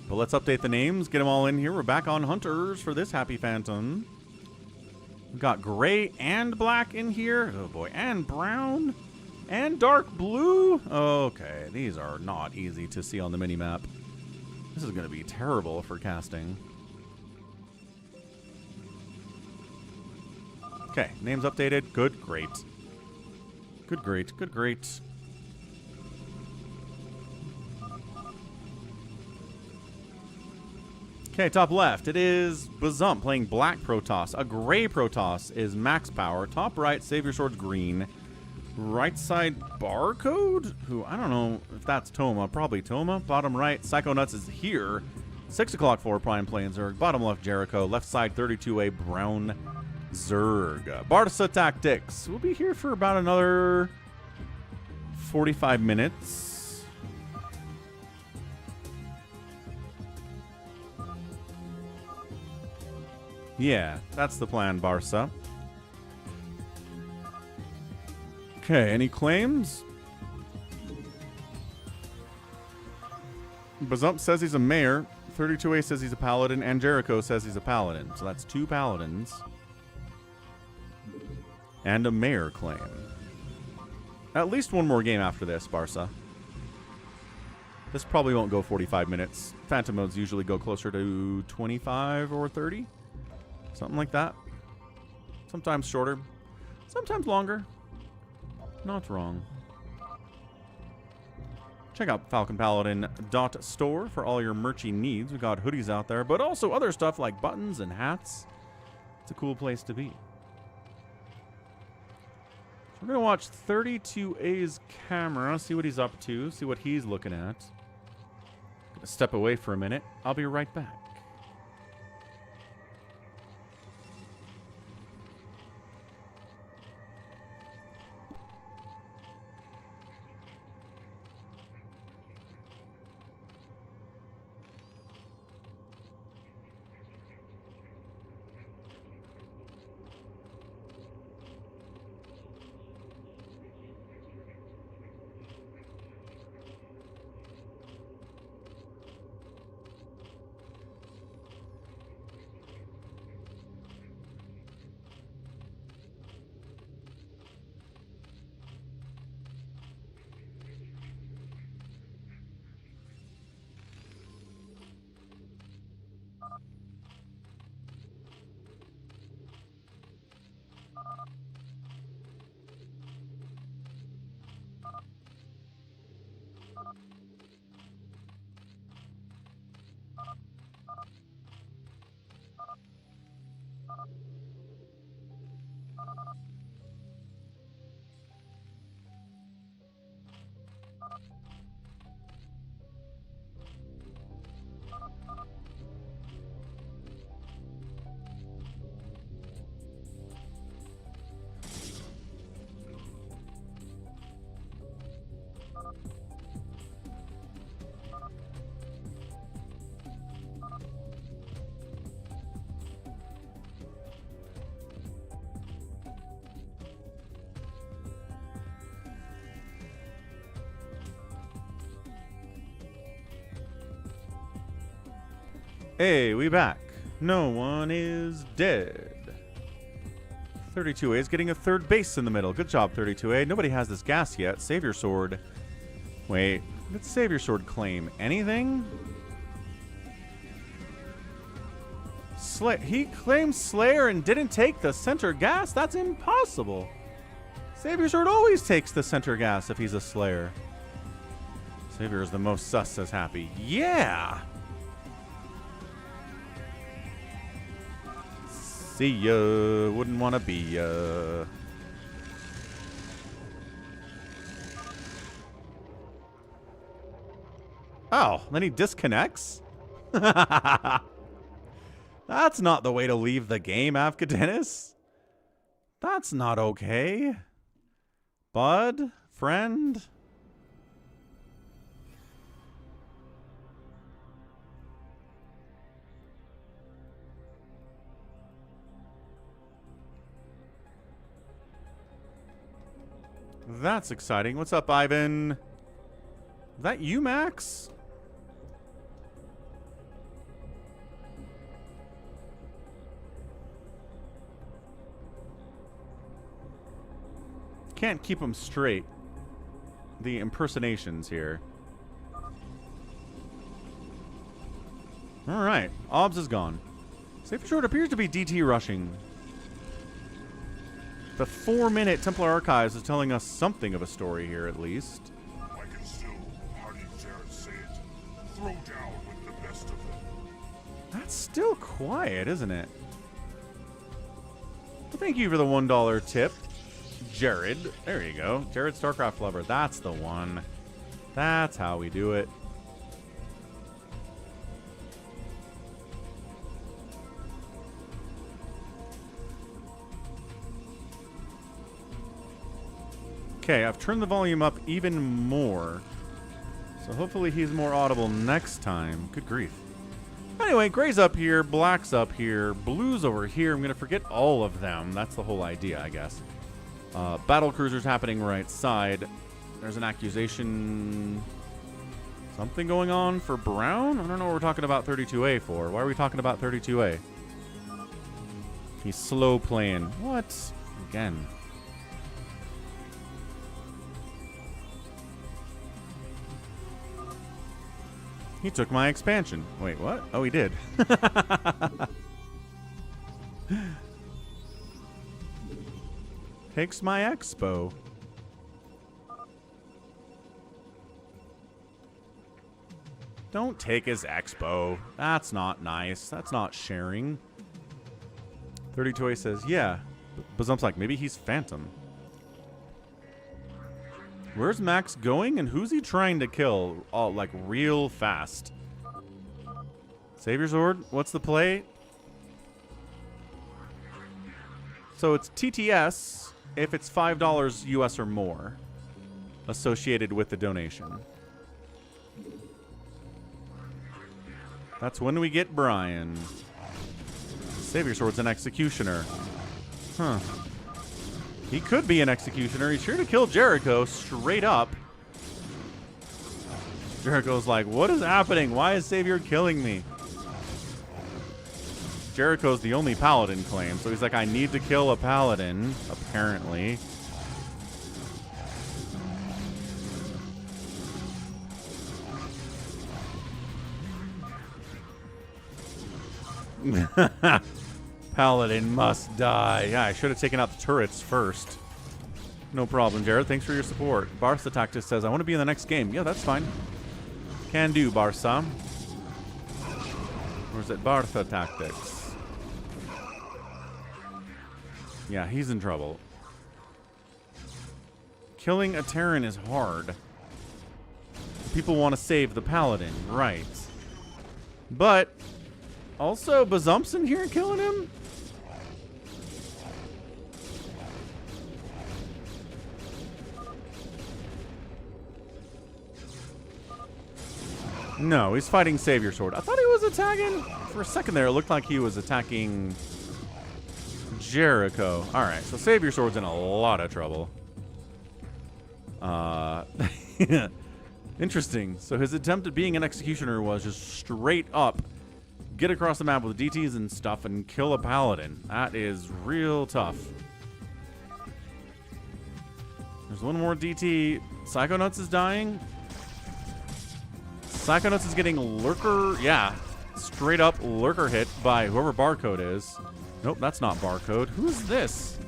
But let's update the names, get them all in here. We're back on Hunters for this Happy Phantom. We've got gray and black in here. Oh boy, and brown and dark blue. Okay, these are not easy to see on the mini-map. This is going to be terrible for casting. Okay, names updated. Good, great. Good, great, good, great. Okay, top left. It is Bazump playing Black Protoss. A Gray Protoss is max power. Top right, Savior Sword's green. Right side, Barcode? Who, I don't know if that's Toma. Probably Toma. Bottom right, Psychonauts is here. 6 o'clock for Prime playing Zerg. Bottom left, Jericho. Left side, 32A Brown Zerg. Barca Tactics. We'll be here for about another 45 minutes. Yeah, that's the plan, Barca. Okay, any claims? Bazump says he's a mayor. 32A says he's a paladin. And Jericho says he's a paladin. So that's 2 paladins. And a mayor claim. At least one more game after this, Barca. This probably won't go 45 minutes. Phantom modes usually go closer to 25 or 30. Something like that. Sometimes shorter. Sometimes longer. Not wrong. Check out falconpaladin.store for all your merchy needs. We got hoodies out there, but also other stuff like buttons and hats. It's a cool place to be. So we're going to watch 32A's camera, see what he's up to, see what he's looking at. Gonna step away for a minute. I'll be right back. Hey, we back. No one is dead. 32A is getting a third base in the middle. Good job, 32A. Nobody has this gas yet. Savior Sword. Wait, did Savior Sword claim anything? He claimed Slayer and didn't take the center gas? That's impossible. Savior Sword always takes the center gas if he's a Slayer. Savior is the most sus, says Happy. Yeah! See ya, wouldn't want to be ya. Oh, then he disconnects? That's not the way to leave the game, Afghanis. That's not okay. Bud? Friend? That's exciting. What's up, Ivan? Is that you, Max? Can't keep them straight. The impersonations here. Alright. Obs is gone. Safe Short appears to be DT rushing. The 4-minute Templar Archives is telling us something of a story here, at least. I can still, how do you dare say it, throw down with the best of them. It's still quiet, isn't it? Well, thank you for the $1 tip, Jared. There you go. Jared StarCraft Lover. That's the one. That's how we do it. Okay, I've turned the volume up even more. So hopefully he's more audible next time. Good grief. Anyway, gray's up here, black's up here, blue's over here. I'm going to forget all of them. That's the whole idea, I guess. Battle cruiser's happening right side. There's an accusation. Something going on for brown? I don't know what we're talking about 32A for. Why are we talking about 32A? He's slow playing. What? Again. He took my expansion. Wait, what? Oh, he did. Takes my expo. Don't take his expo. That's not nice. That's not sharing. 32A says, yeah. Bazump's like, maybe he's Phantom. Where's Max going and who's he trying to kill? Oh, like real fast. Savior Sword, what's the play? So it's TTS if it's $5 US or more associated with the donation. That's when we get Brian. Savior Sword's an executioner. Huh. He could be an executioner. He's sure to kill Jericho straight up. Jericho's like, what is happening? Why is Savior killing me? Jericho's the only paladin claim, so he's like, I need to kill a paladin, apparently. Paladin must die. Yeah, I should have taken out the turrets first. No problem, Jared. Thanks for your support. Barca Tactus says, I want to be in the next game. Yeah, that's fine. Can do, Barca. Or is it Barca Tactics? Yeah, he's in trouble. Killing a Terran is hard. People want to save the Paladin, right. But also, Bazump's in here killing him? No, he's fighting Savior Sword. I thought he was attacking. For a second there, it looked like he was attacking Jericho. Alright, so Savior Sword's in a lot of trouble. Interesting. So his attempt at being an executioner was just straight up get across the map with DTs and stuff and kill a paladin. That is real tough. There's one more DT. Psychonauts is dying. Psychonauts is getting lurker. Yeah, straight up lurker hit by whoever Barcode is. Nope, that's not Barcode. Who's this?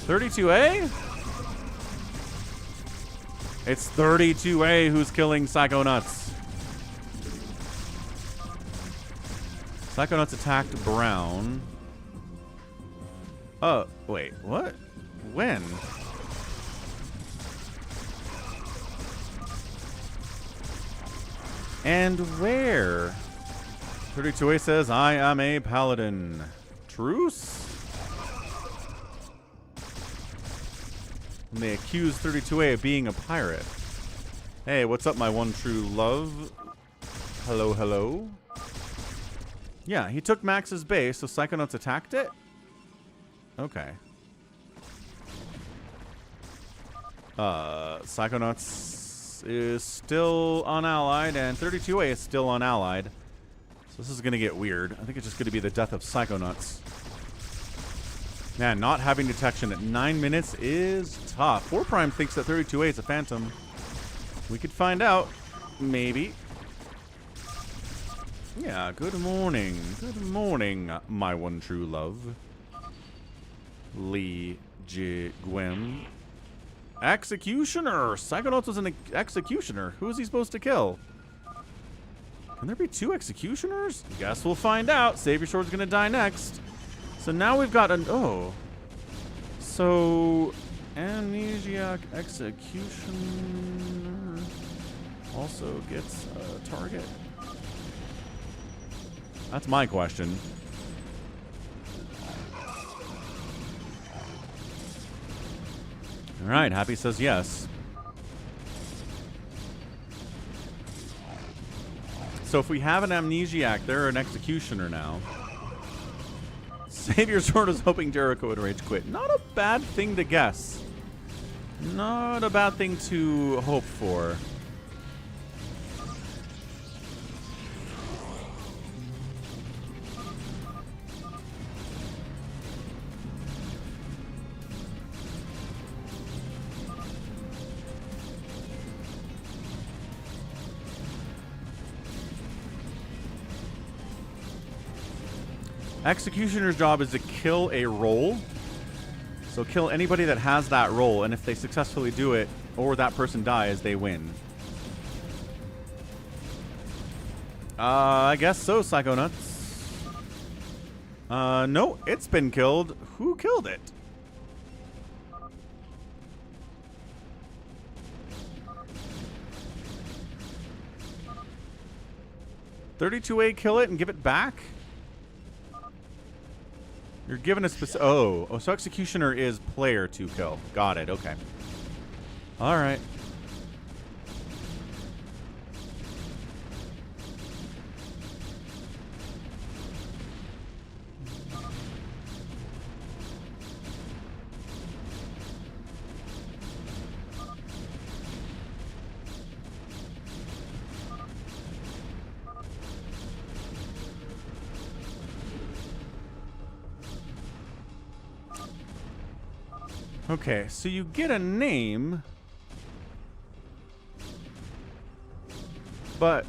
32A? It's 32A who's killing Psychonauts. Psychonauts attacked Brown. Oh, wait, what? When? And where? 32A says, I am a paladin. Truce? And they accuse 32A of being a pirate. Hey, what's up, my one true love? Hello, hello. Yeah, he took Max's base, so Psychonauts attacked it? Okay. Psychonauts is still unallied, and 32A is still unallied. So this is going to get weird. I think it's just going to be the death of Psychonauts. Man, not having detection at 9 minutes is tough. 4 Prime thinks that 32A is a phantom. We could find out. Maybe. Yeah, good morning. Good morning, my one true love. Lee J. Gwem. Executioner! Psychonauts was an executioner. Who is he supposed to kill? Can there be 2 executioners? Guess we'll find out. Savior Sword's gonna die next. So now we've got an so Amnesiac Executioner also gets a target. That's my question. All right, Happy says yes. So if we have an Amnesiac, they're an Executioner now. Savior Sword is hoping Jericho would rage quit. Not a bad thing to guess. Not a bad thing to hope for. Executioner's job is to kill a role. So kill anybody that has that role, and if they successfully do it, or that person dies, they win. I guess so, Psychonauts. No, it's been killed. Who killed it? $32A kill it and give it back? You're given a specific... Oh, so Executioner is player to kill. Got it, okay. All right. Okay, so you get a name, but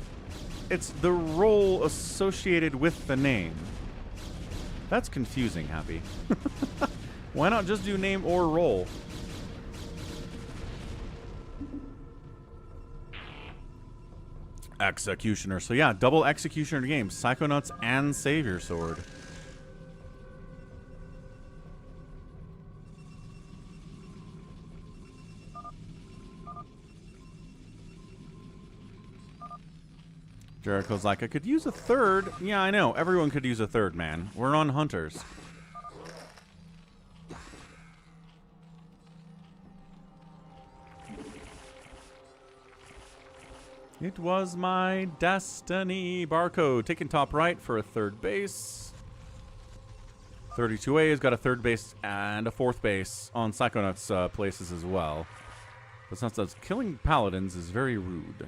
it's the role associated with the name. That's confusing, Happy. Why not just do name or role? Executioner. So yeah, double Executioner games. Psychonauts and Savior Sword. Jericho's like, I could use a third. Yeah, I know. Everyone could use a third, man. We're on Hunters. It was my destiny. Barcode taking top right for a third base. 32A has got a third base and a fourth base on Psychonauts places as well. But since killing paladins is very rude.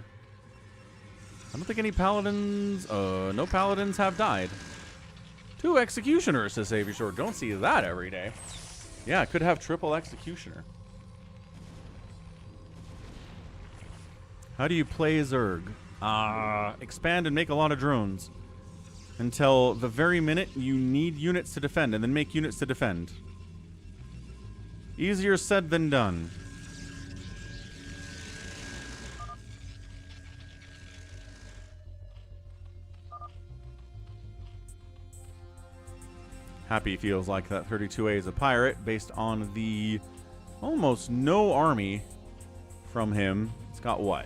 I don't think any paladins... no paladins have died. 2 executioners, says Savior Sword. Don't see that every day. Yeah, could have triple executioner. How do you play Zerg? Expand and make a lot of drones. Until the very minute you need units to defend, and then make units to defend. Easier said than done. Happy feels like that 32A is a pirate based on the almost no army from him. It's got what?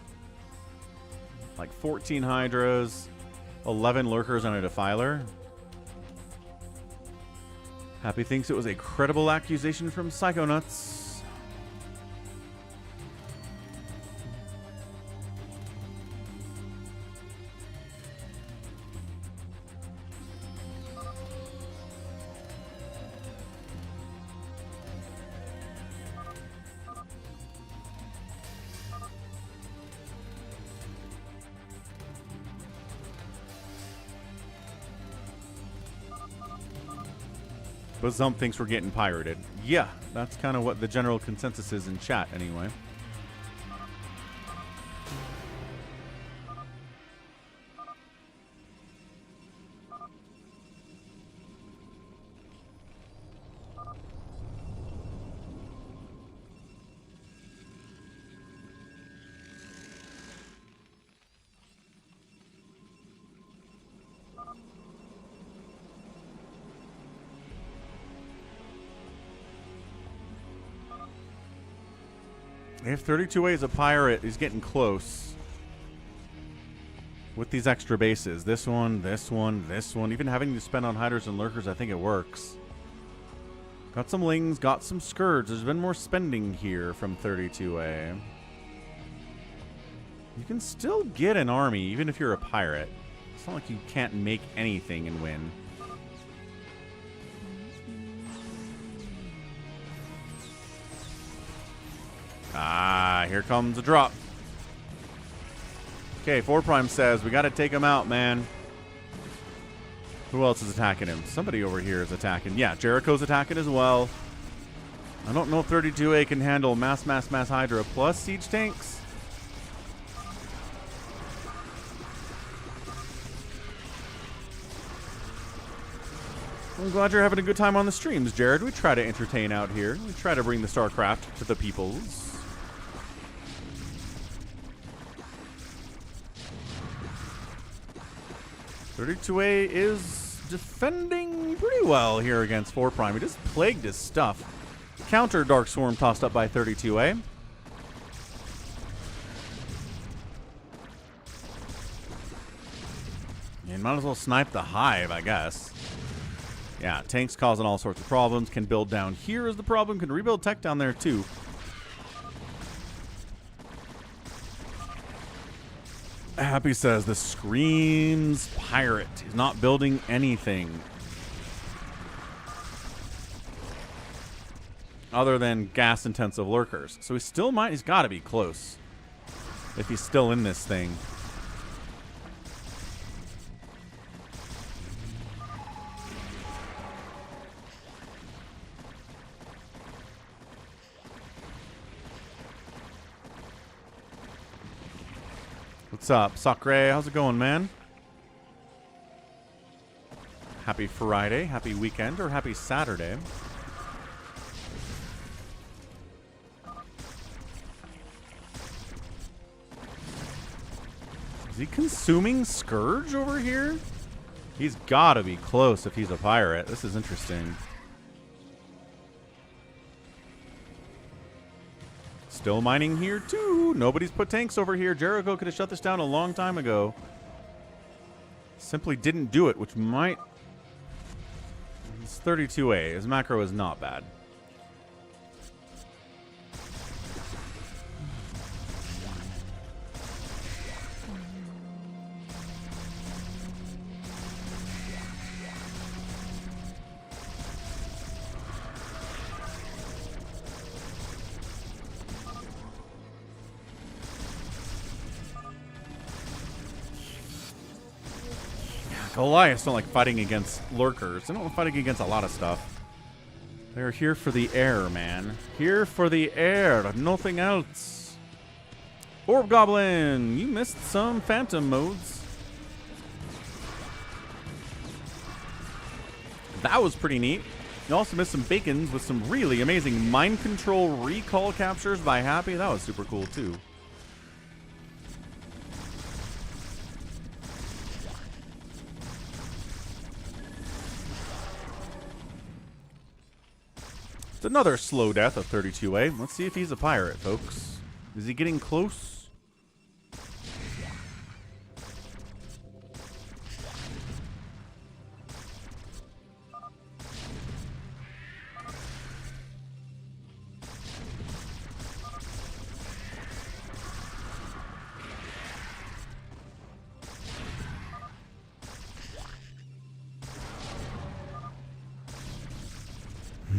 Like 14 Hydras, 11 Lurkers, and a Defiler. Happy thinks it was a credible accusation from Psychonauts. But Zump thinks we're getting pirated. Yeah, that's kind of what the general consensus is in chat anyway. If 32A is a pirate, he's getting close. With these extra bases. This one, this one, this one. Even having to spend on hiders and lurkers, I think it works. Got some lings, got some scourge. There's been more spending here from 32A. You can still get an army, even if you're a pirate. It's not like you can't make anything and win. Ah, here comes a drop. Okay, 4 Prime says, we got to take him out, man. Who else is attacking him? Somebody over here is attacking. Yeah, Jericho's attacking as well. I don't know if 32A can handle mass Hydra plus siege tanks. I'm glad you're having a good time on the streams, Jared. We try to entertain out here. We try to bring the StarCraft to the peoples. 32A is defending pretty well here against 4 Prime. He just plagued his stuff. Counter Dark Swarm tossed up by 32A. And might as well snipe the hive, I guess. Yeah, tanks causing all sorts of problems. Can build down here is the problem. Can rebuild tech down there too. Happy says, this screams pirate. He's not building anything. Other than gas-intensive lurkers. So he's got to be close. If he's still in this thing. What's up, Sacsri? How's it going, man? Happy Friday, happy weekend, or happy Saturday. Is he consuming Scourge over here? He's gotta be close if he's a pirate. This is interesting. Still mining here too. Nobody's put tanks over here. Jericho could have shut this down a long time ago. Simply didn't do it, which might... It's 32A. His macro is not bad. Goliaths don't like fighting against lurkers. They don't like fighting against a lot of stuff. They're here for the air, man. Here for the air. Nothing else. Orb Goblin, you missed some phantom modes. That was pretty neat. You also missed some bacons with some really amazing mind control recall captures by Happy. That was super cool too. It's another slow death of 32A. Let's see if he's a pirate, folks. Is he getting close?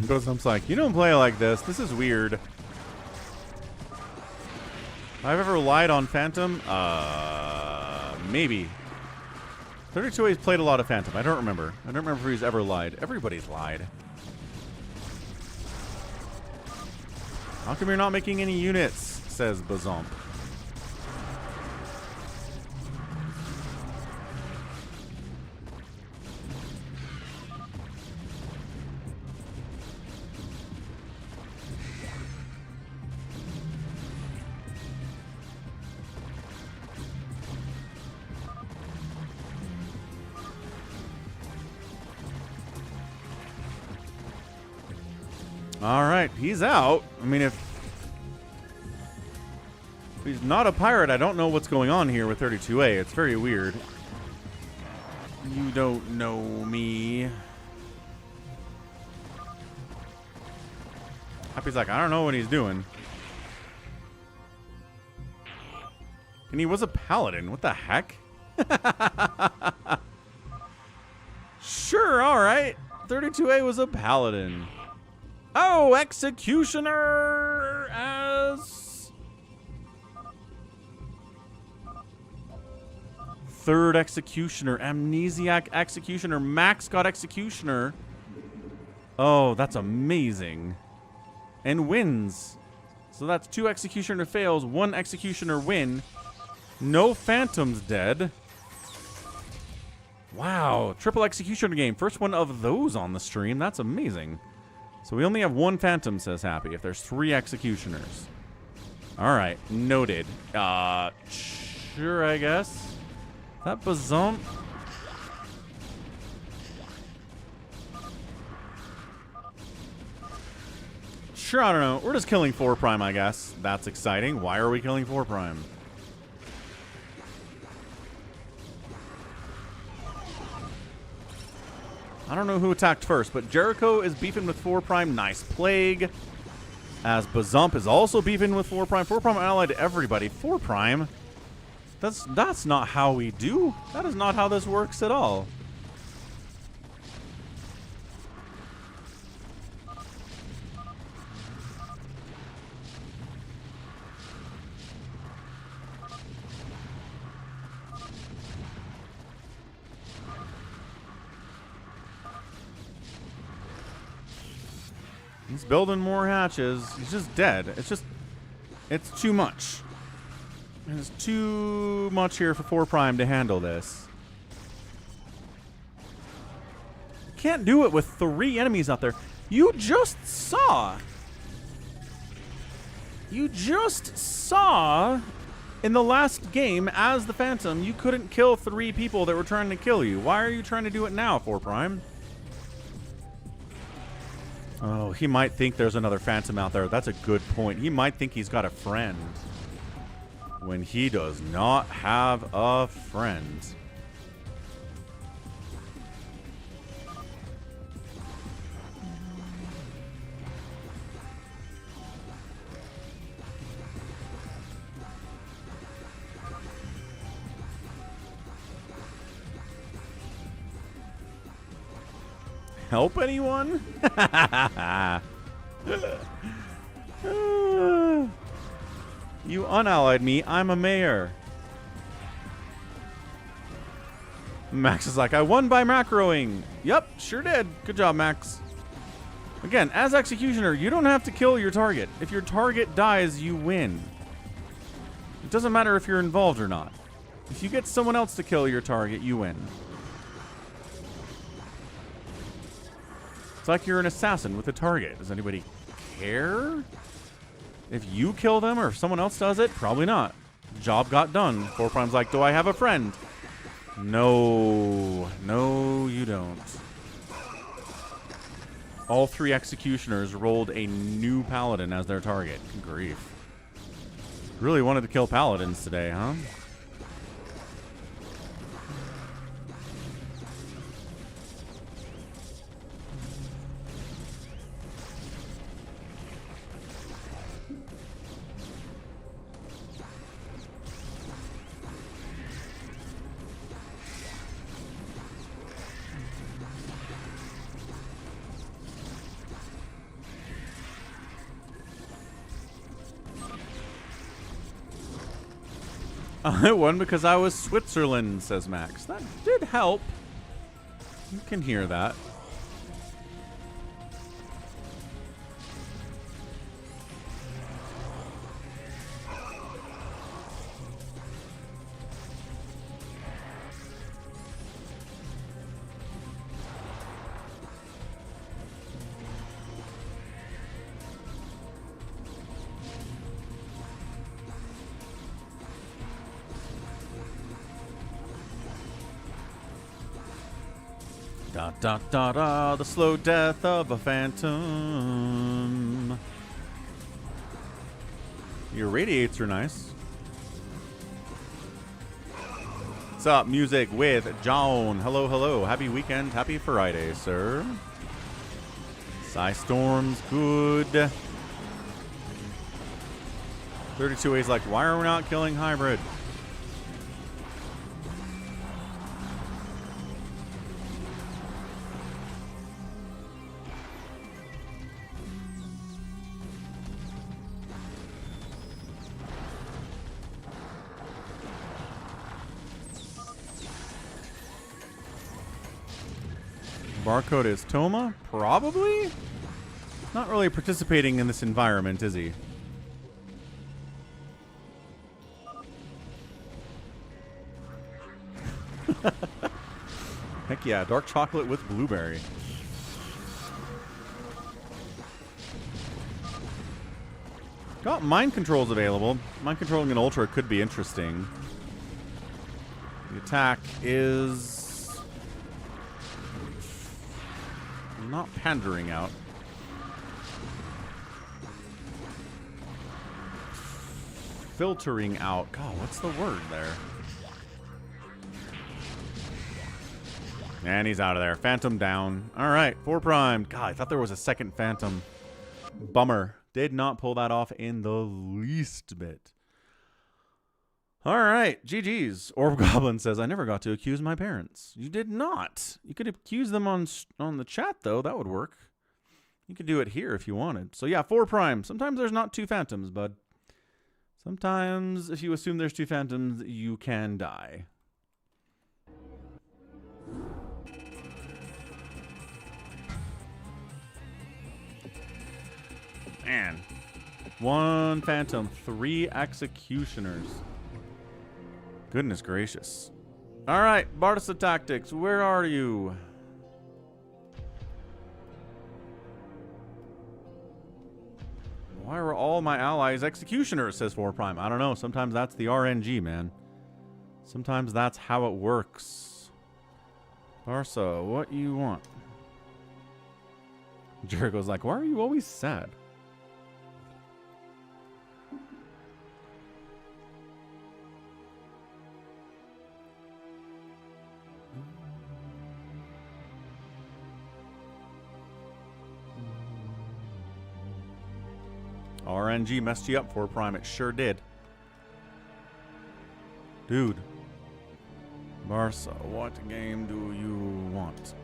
I'm like, you don't play like this. This is weird. If I've ever lied on Phantom? Maybe. 32A's played a lot of Phantom. I don't remember. I don't remember if he's ever lied. Everybody's lied. How come you're not making any units? Says Bazomp. All right, he's out. I mean, if He's not a pirate. I don't know what's going on here with 32A. It's very weird. You don't know me. Happy's like, I don't know what he's doing. And he was a paladin. What the heck? Sure, alright. 32A was a paladin. Oh, Executioner as... third Executioner. Amnesiac Executioner. Max got Executioner. Oh, that's amazing. And wins. So that's 2 Executioner fails, 1 Executioner win. No Phantoms dead. Wow, triple Executioner game. First one of those on the stream. That's amazing. So we only have 1 Phantom, says Happy, if there's 3 Executioners. Alright, noted. Sure, I guess. That Bazump. Sure, I don't know. We're just killing 4 Prime, I guess. That's exciting. Why are we killing 4 Prime? I don't know who attacked first, but Jericho is beefing with 4 Prime. Nice Plague. As Bazump is also beefing with 4 Prime. 4 Prime allied to everybody. 4 Prime? That's not how we do. That is not how this works at all. He's building more hatches. He's just dead. It's too much. There's too much here for 4 Prime to handle this. Can't do it with 3 enemies out there. You just saw in the last game as the Phantom, you couldn't kill 3 people that were trying to kill you. Why are you trying to do it now, 4 Prime? Oh, he might think there's another Phantom out there. That's a good point. He might think he's got a friend when he does not have a friend. Help anyone? You unallied me. I'm a mayor. Max is like, I won by macroing. Yep, sure did. Good job, Max. Again, as Executioner, you don't have to kill your target. If your target dies, you win. It doesn't matter if you're involved or not. If you get someone else to kill your target, you win. It's like you're an assassin with a target. Does anybody care if you kill them or if someone else does it? Probably not. Job got done. 4 Prime's like, do I have a friend? No. No, you don't. All 3 Executioners rolled a new Paladin as their target. Good grief. Really wanted to kill Paladins today, huh? I won because I was Switzerland, says Max. That did help. You can hear that. Da da da da, the slow death of a phantom. Your radiates are nice. What's up, music with John? Hello, hello. Happy weekend. Happy Friday, sir. Storm's good. 32A's like, why are we not killing hybrid? Barcode is Toma? Probably? Not really participating in this environment, is he? Heck yeah, dark chocolate with blueberry. Got mind controls available. Mind controlling an ultra could be interesting. The attack is not pandering out. Filtering out. God, what's the word there? And he's out of there. Phantom down. All right, 4 prime. God, I thought there was a second Phantom. Bummer. Did not pull that off in the least bit. All right, GG's. Orb Goblin says, I never got to accuse my parents. You did not. You could accuse them on the chat, though. That would work. You could do it here if you wanted. So, yeah, 4 prime. Sometimes there's not 2 Phantoms, bud. Sometimes, if you assume there's 2 Phantoms, you can die. Man. 1 Phantom, 3 Executioners. Goodness gracious. All right, Bartisa Tactics, where are you? Why are all my allies Executioners, says 4 prime. I don't know. Sometimes that's the RNG, man. Sometimes that's how it works. Barca, what you want? Jericho's like, why are you always sad? RNG messed you up, 4 prime. It sure did. Dude. Barca, what game do you want?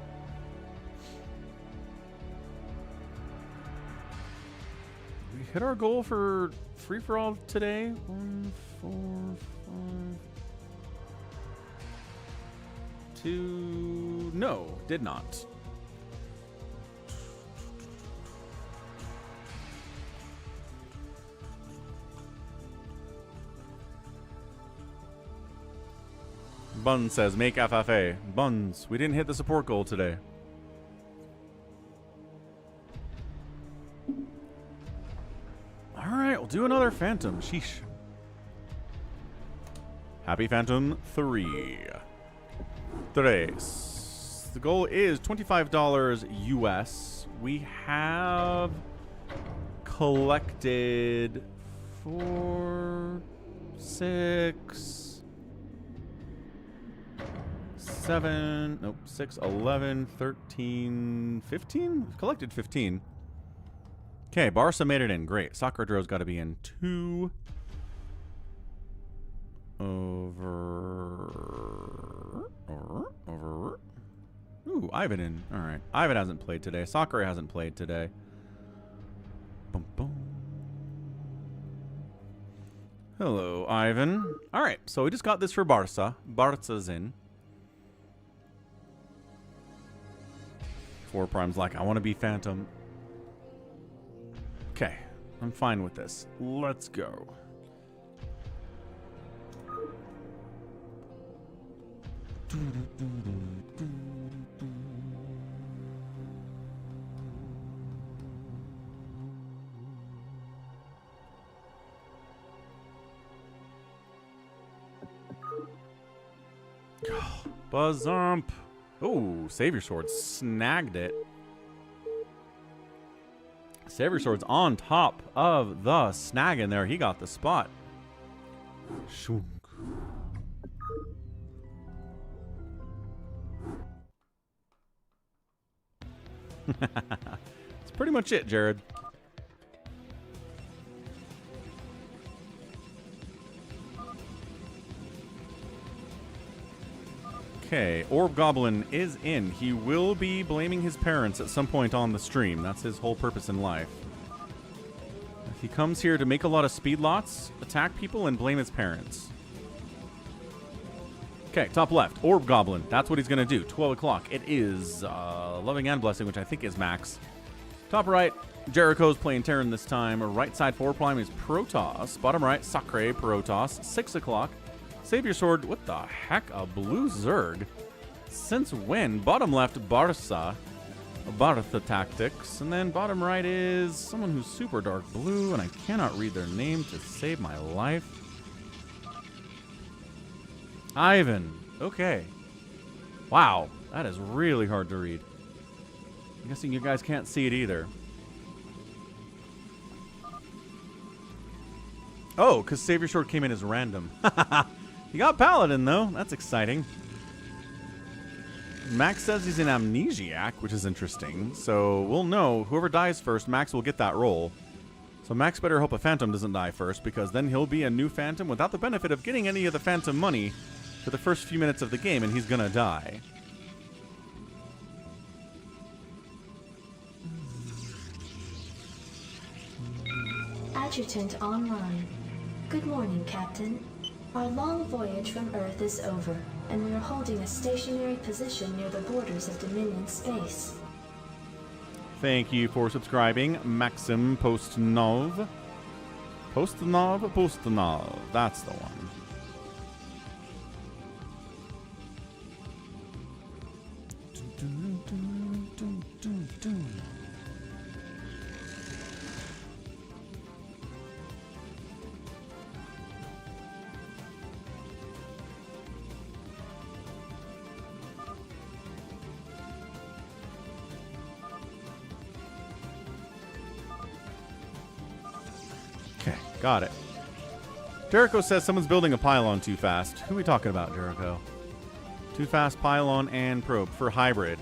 We hit our goal for free-for-all today. 1, 4, 5, 2. No, did not. Buns says, make FFA. Buns, we didn't hit the support goal today. Alright, we'll do another Phantom. Sheesh. Happy Phantom 3. Tres. The goal is $25 US. We have collected 4, 6... 7, nope, 6, 11, 13, 15? We've collected 15. Okay, Barca made it in. Great. Soccer Drow's got to be in 2. Over. Ooh, Ivan in. All right. Ivan hasn't played today. Soccer hasn't played today. Boom, boom. Hello, Ivan. All right, so we just got this for Barca. Barca's in. 4 prime's like, I want to be Phantom. Okay, I'm fine with this. Let's go. Buzzump. Oh, Savior Sword snagged it. Savior Sword's on top of the snag in there. He got the spot. Shunk. That's pretty much it, Jared. Okay, Orb Goblin is in. He will be blaming his parents at some point on the stream. That's his whole purpose in life. He comes here to make a lot of speed lots, attack people, and blame his parents. Okay, top left, Orb Goblin. That's what he's going to do. 12 o'clock. It is Loving and Blessing, which I think is max. Top right, Jericho's playing Terran this time. Right side 4 prime is Protoss. Bottom right, Sacsri Protoss. 6 o'clock. Savior Sword. What the heck? A blue Zerg? Since when? Bottom left, Barca. Bartha Tactics. And then bottom right is someone who's super dark blue, and I cannot read their name to save my life. Ivan. Okay. Wow. That is really hard to read. I'm guessing you guys can't see it either. Oh, because Savior Sword came in as random. You got Paladin, though. That's exciting. Max says he's an amnesiac, which is interesting. So we'll know. Whoever dies first, Max will get that roll. So Max better hope a Phantom doesn't die first, because then he'll be a new Phantom without the benefit of getting any of the Phantom money for the first few minutes of the game, and he's gonna die. Adjutant online. Good morning, Captain. Our long voyage from Earth is over, and we are holding a stationary position near the borders of Dominion space. Thank you for subscribing, Maxim Postnov. Postnov. That's the one. Okay, got it. Jericho says someone's building a pylon too fast. Who are we talking about, Jericho? Too fast pylon and probe for hybrid.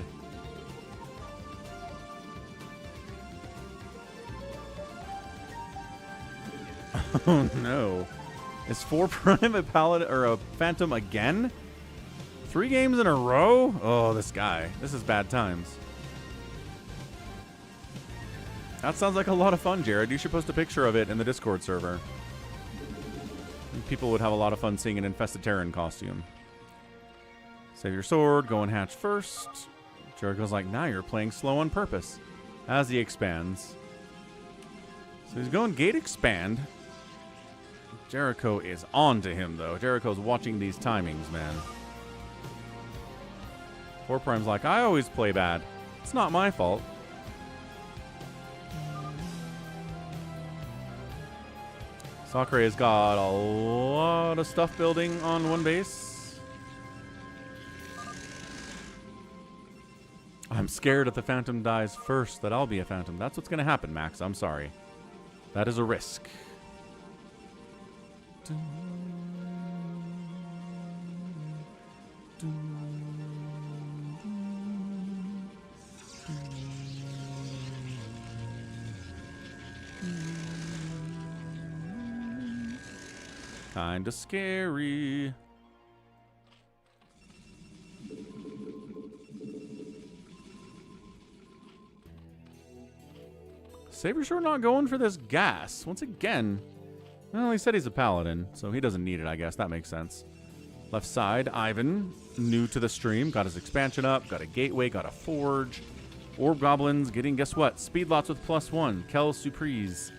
Oh no. Is 4 prime a paladin or a phantom again? 3 games in a row? Oh, this guy. This is bad times. That sounds like a lot of fun, Jared. You should post a picture of it in the Discord server. People would have a lot of fun seeing an infested Terran costume. Save your sword, go and hatch first. Jericho's like, now you're playing slow on purpose. As he expands. So he's going gate expand. Jericho is on to him, though. Jericho's watching these timings, man. 4 prime's like, I always play bad. It's not my fault. Sacsri has got a lot of stuff building on one base. I'm scared if the Phantom dies first that I'll be a Phantom. That's what's going to happen, Max. I'm sorry. That is a risk. Kinda scary. Savior sure not going for this gas. Once again, well, he said he's a paladin, so he doesn't need it, I guess. That makes sense. Left side, Ivan, new to the stream, got his expansion up, got a gateway, got a forge. Orb Goblins getting, guess what? Speed lots with +1. Kel Surprise.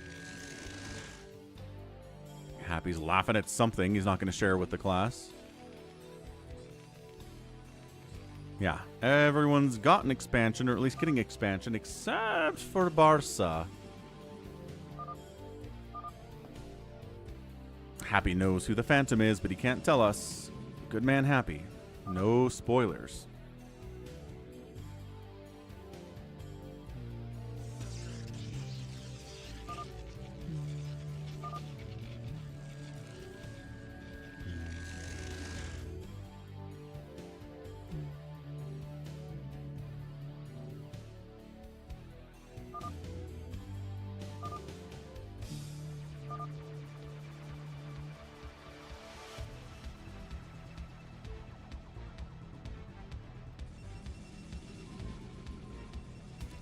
Happy's laughing at something he's not going to share with the class. Yeah, everyone's got an expansion, or at least getting expansion, except for Barca. Happy knows who the Phantom is, but he can't tell us. Good man Happy. No spoilers.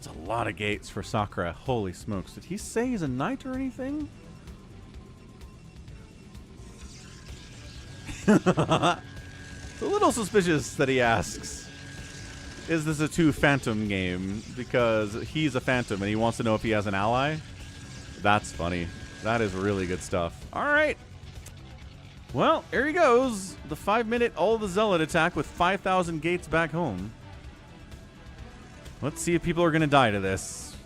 It's a lot of gates for Sacsri. Holy smokes. Did he say he's a knight or anything? It's a little suspicious that he asks, is this a two phantom game? Because he's a phantom and he wants to know if he has an ally. That's funny. That is really good stuff. All right. Well, here he goes. The 5-minute all the ZeLoT attack with 5,000 gates back home. Let's see if people are going to die to this.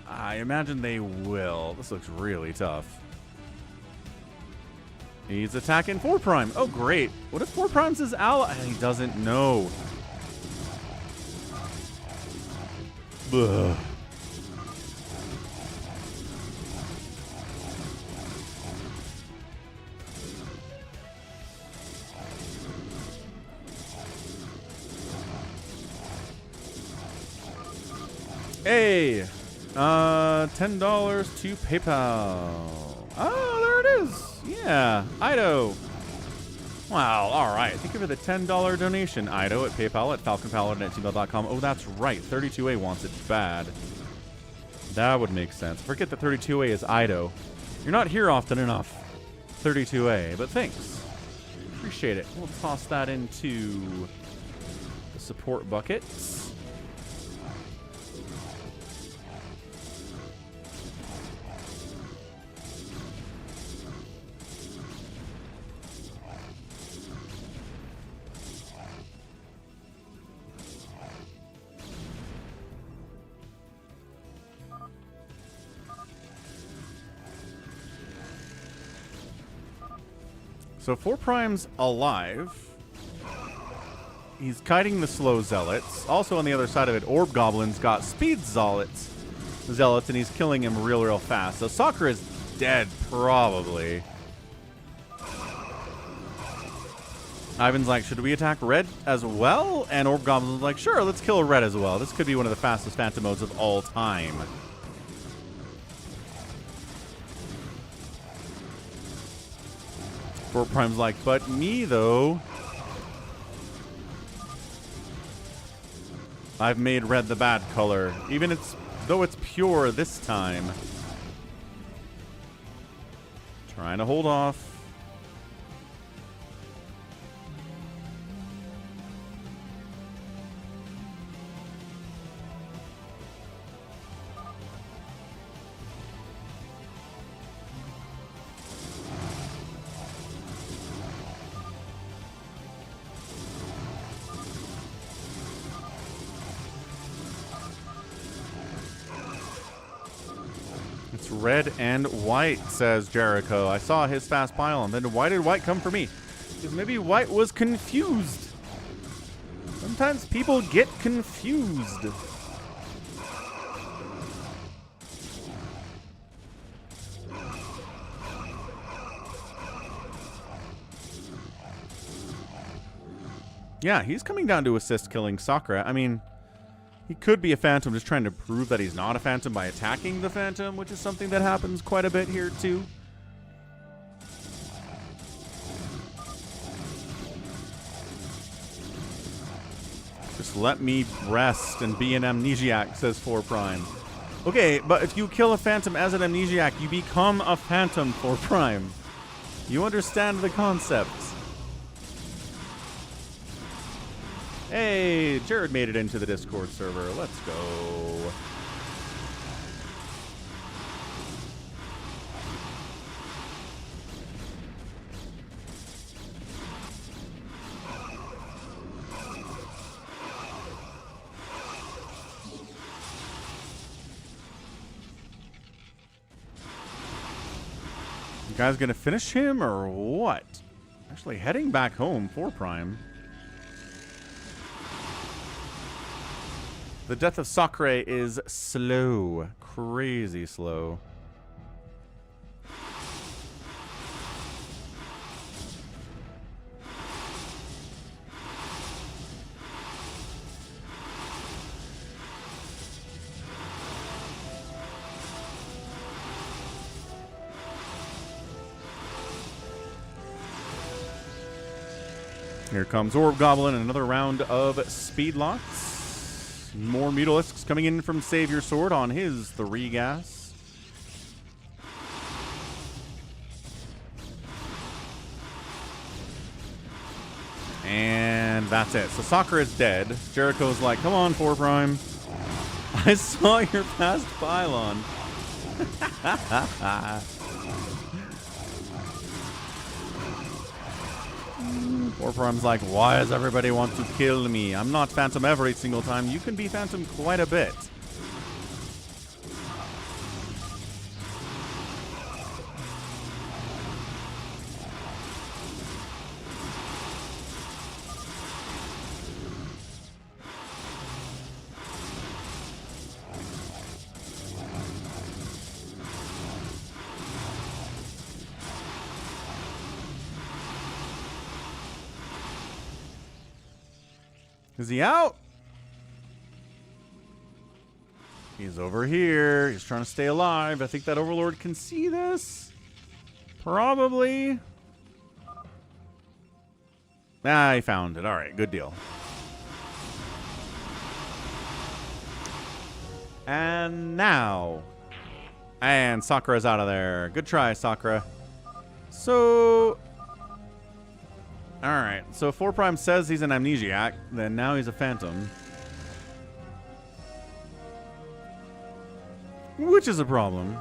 I imagine they will. This looks really tough. He's attacking 4 Prime. Oh, great. What if 4 Prime's his ally? He doesn't know. Ugh. Hey, $10 to PayPal. Oh, there it is. Yeah, Ido. Wow, all right. Thank you for the $10 donation, Ido, at PayPal at falconpaladin@gmail.com. Oh, that's right. 32A wants it bad. That would make sense. Forget that 32A is Ido. You're not here often enough, 32A, but thanks. Appreciate it. We'll toss that into the support bucket. So 4 Prime's alive. He's kiting the slow zealots. Also on the other side of it, Orb Goblin's got speed zealots, and he's killing him real fast. So Sacsri is dead, probably. Ivan's like, should we attack red as well? And Orb Goblin's like, sure, let's kill red as well. This could be one of the fastest phantom modes of all time. Four Prime's like, but me though. I've made red the bad color, even though it's pure this time. Trying to hold off. It's red and white, says Jericho. I saw his fast pile, and then why did white come for me? Because maybe white was confused. Sometimes people get confused. Yeah, he's coming down to assist killing Sacsri. I mean, he could be a phantom just trying to prove that he's not a phantom by attacking the phantom, which is something that happens quite a bit here too. Just let me rest and be an amnesiac, says 4 Prime. Okay, but if you kill a phantom as an amnesiac, you become a phantom, 4 Prime. You understand the concept. Hey, Jared made it into the Discord server. Let's go. You guys gonna finish him or what? Actually heading back home, 4 Prime. The death of Sacsri is slow. Crazy slow. Here comes Orb Goblin and another round of speed locks. More Mutalisks coming in from Savior Sword on his 3 gas. And that's it. So Sacsri is dead. Jericho's like, come on, 4 Prime. I saw your past pylon. 4 Prime's like, why does everybody want to kill me? I'm not Phantom every single time. You can be Phantom quite a bit. Is he out? He's over here. He's trying to stay alive. I think that Overlord can see this. Probably. Ah, he found it. All right, good deal. And now. And Sacri's out of there. Good try, Sacsri. So... Alright, so 4 Prime says he's an amnesiac, then now he's a Phantom. Which is a problem.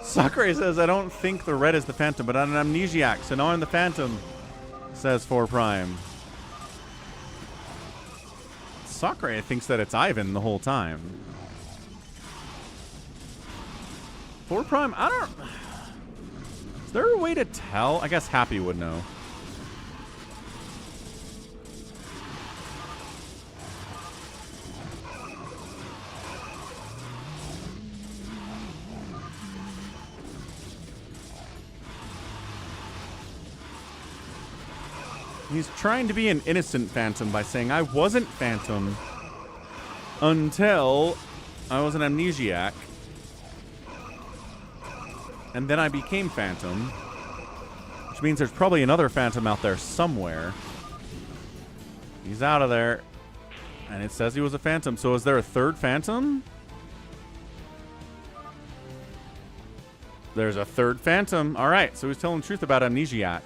Sacsri says, I don't think the red is the Phantom, but I'm an amnesiac, so now I'm the Phantom. Says 4 Prime. Sacsri thinks that it's Ivan the whole time. 4 Prime, I don't... Is there a way to tell? I guess Happy would know. He's trying to be an innocent Phantom by saying, I wasn't Phantom until I was an amnesiac. And then I became Phantom. Which means there's probably another Phantom out there somewhere. He's out of there. And it says he was a Phantom. So is there a third Phantom? There's a third Phantom. Alright, so he's telling the truth about amnesiac.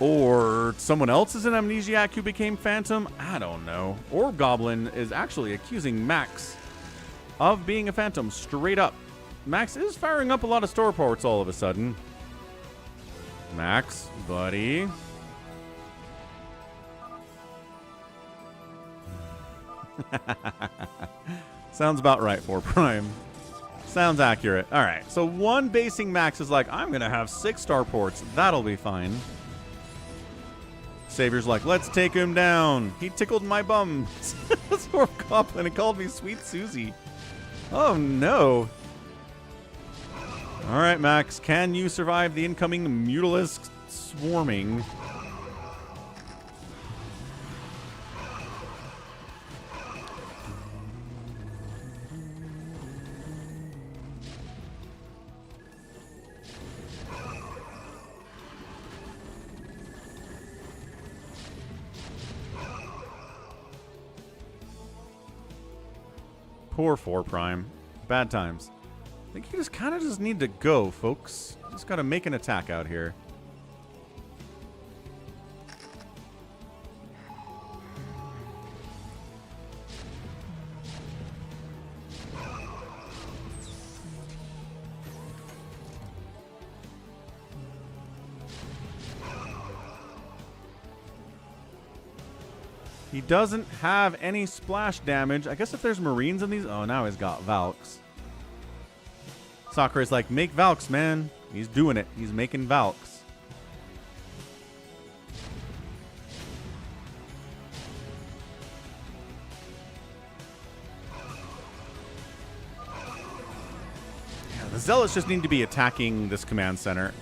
Or someone else is an amnesiac who became Phantom? I don't know. Or Goblin is actually accusing Max of being a Phantom straight up. Max is firing up a lot of store ports all of a sudden. Max, buddy. Sounds about right, 4 Prime. Sounds accurate. All right, so one basing Max is like, I'm going to have 6 star ports. That'll be fine. Savior's like, let's take him down. He tickled my bum. Sort of Goblin and called me Sweet Susie. Oh, no. All right, Max. Can you survive the incoming Mutalisk swarming? Poor 4 Prime. Bad times. I think you just kind of just need to go, folks. Just got to make an attack out here. He doesn't have any splash damage. I guess if there's Marines in these... Oh, now he's got Valks. Sacri's like, make Valks, man. He's doing it. He's making Valks. Yeah, the Zealots just need to be attacking this command center.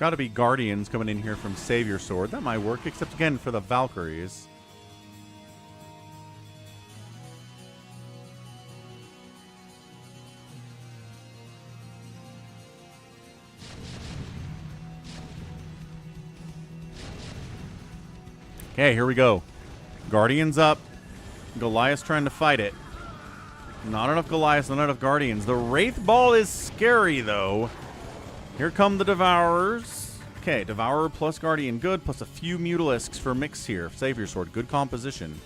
Got to be Guardians coming in here from Savior Sword. That might work, except again for the Valkyries. Okay, here we go. Guardians up. Goliath trying to fight it. Not enough Goliaths, not enough Guardians. The Wraith Ball is scary, though. Here come the Devourers. Okay, Devourer plus Guardian, good. Plus a few Mutalisks for mix here. Savior Sword, good composition.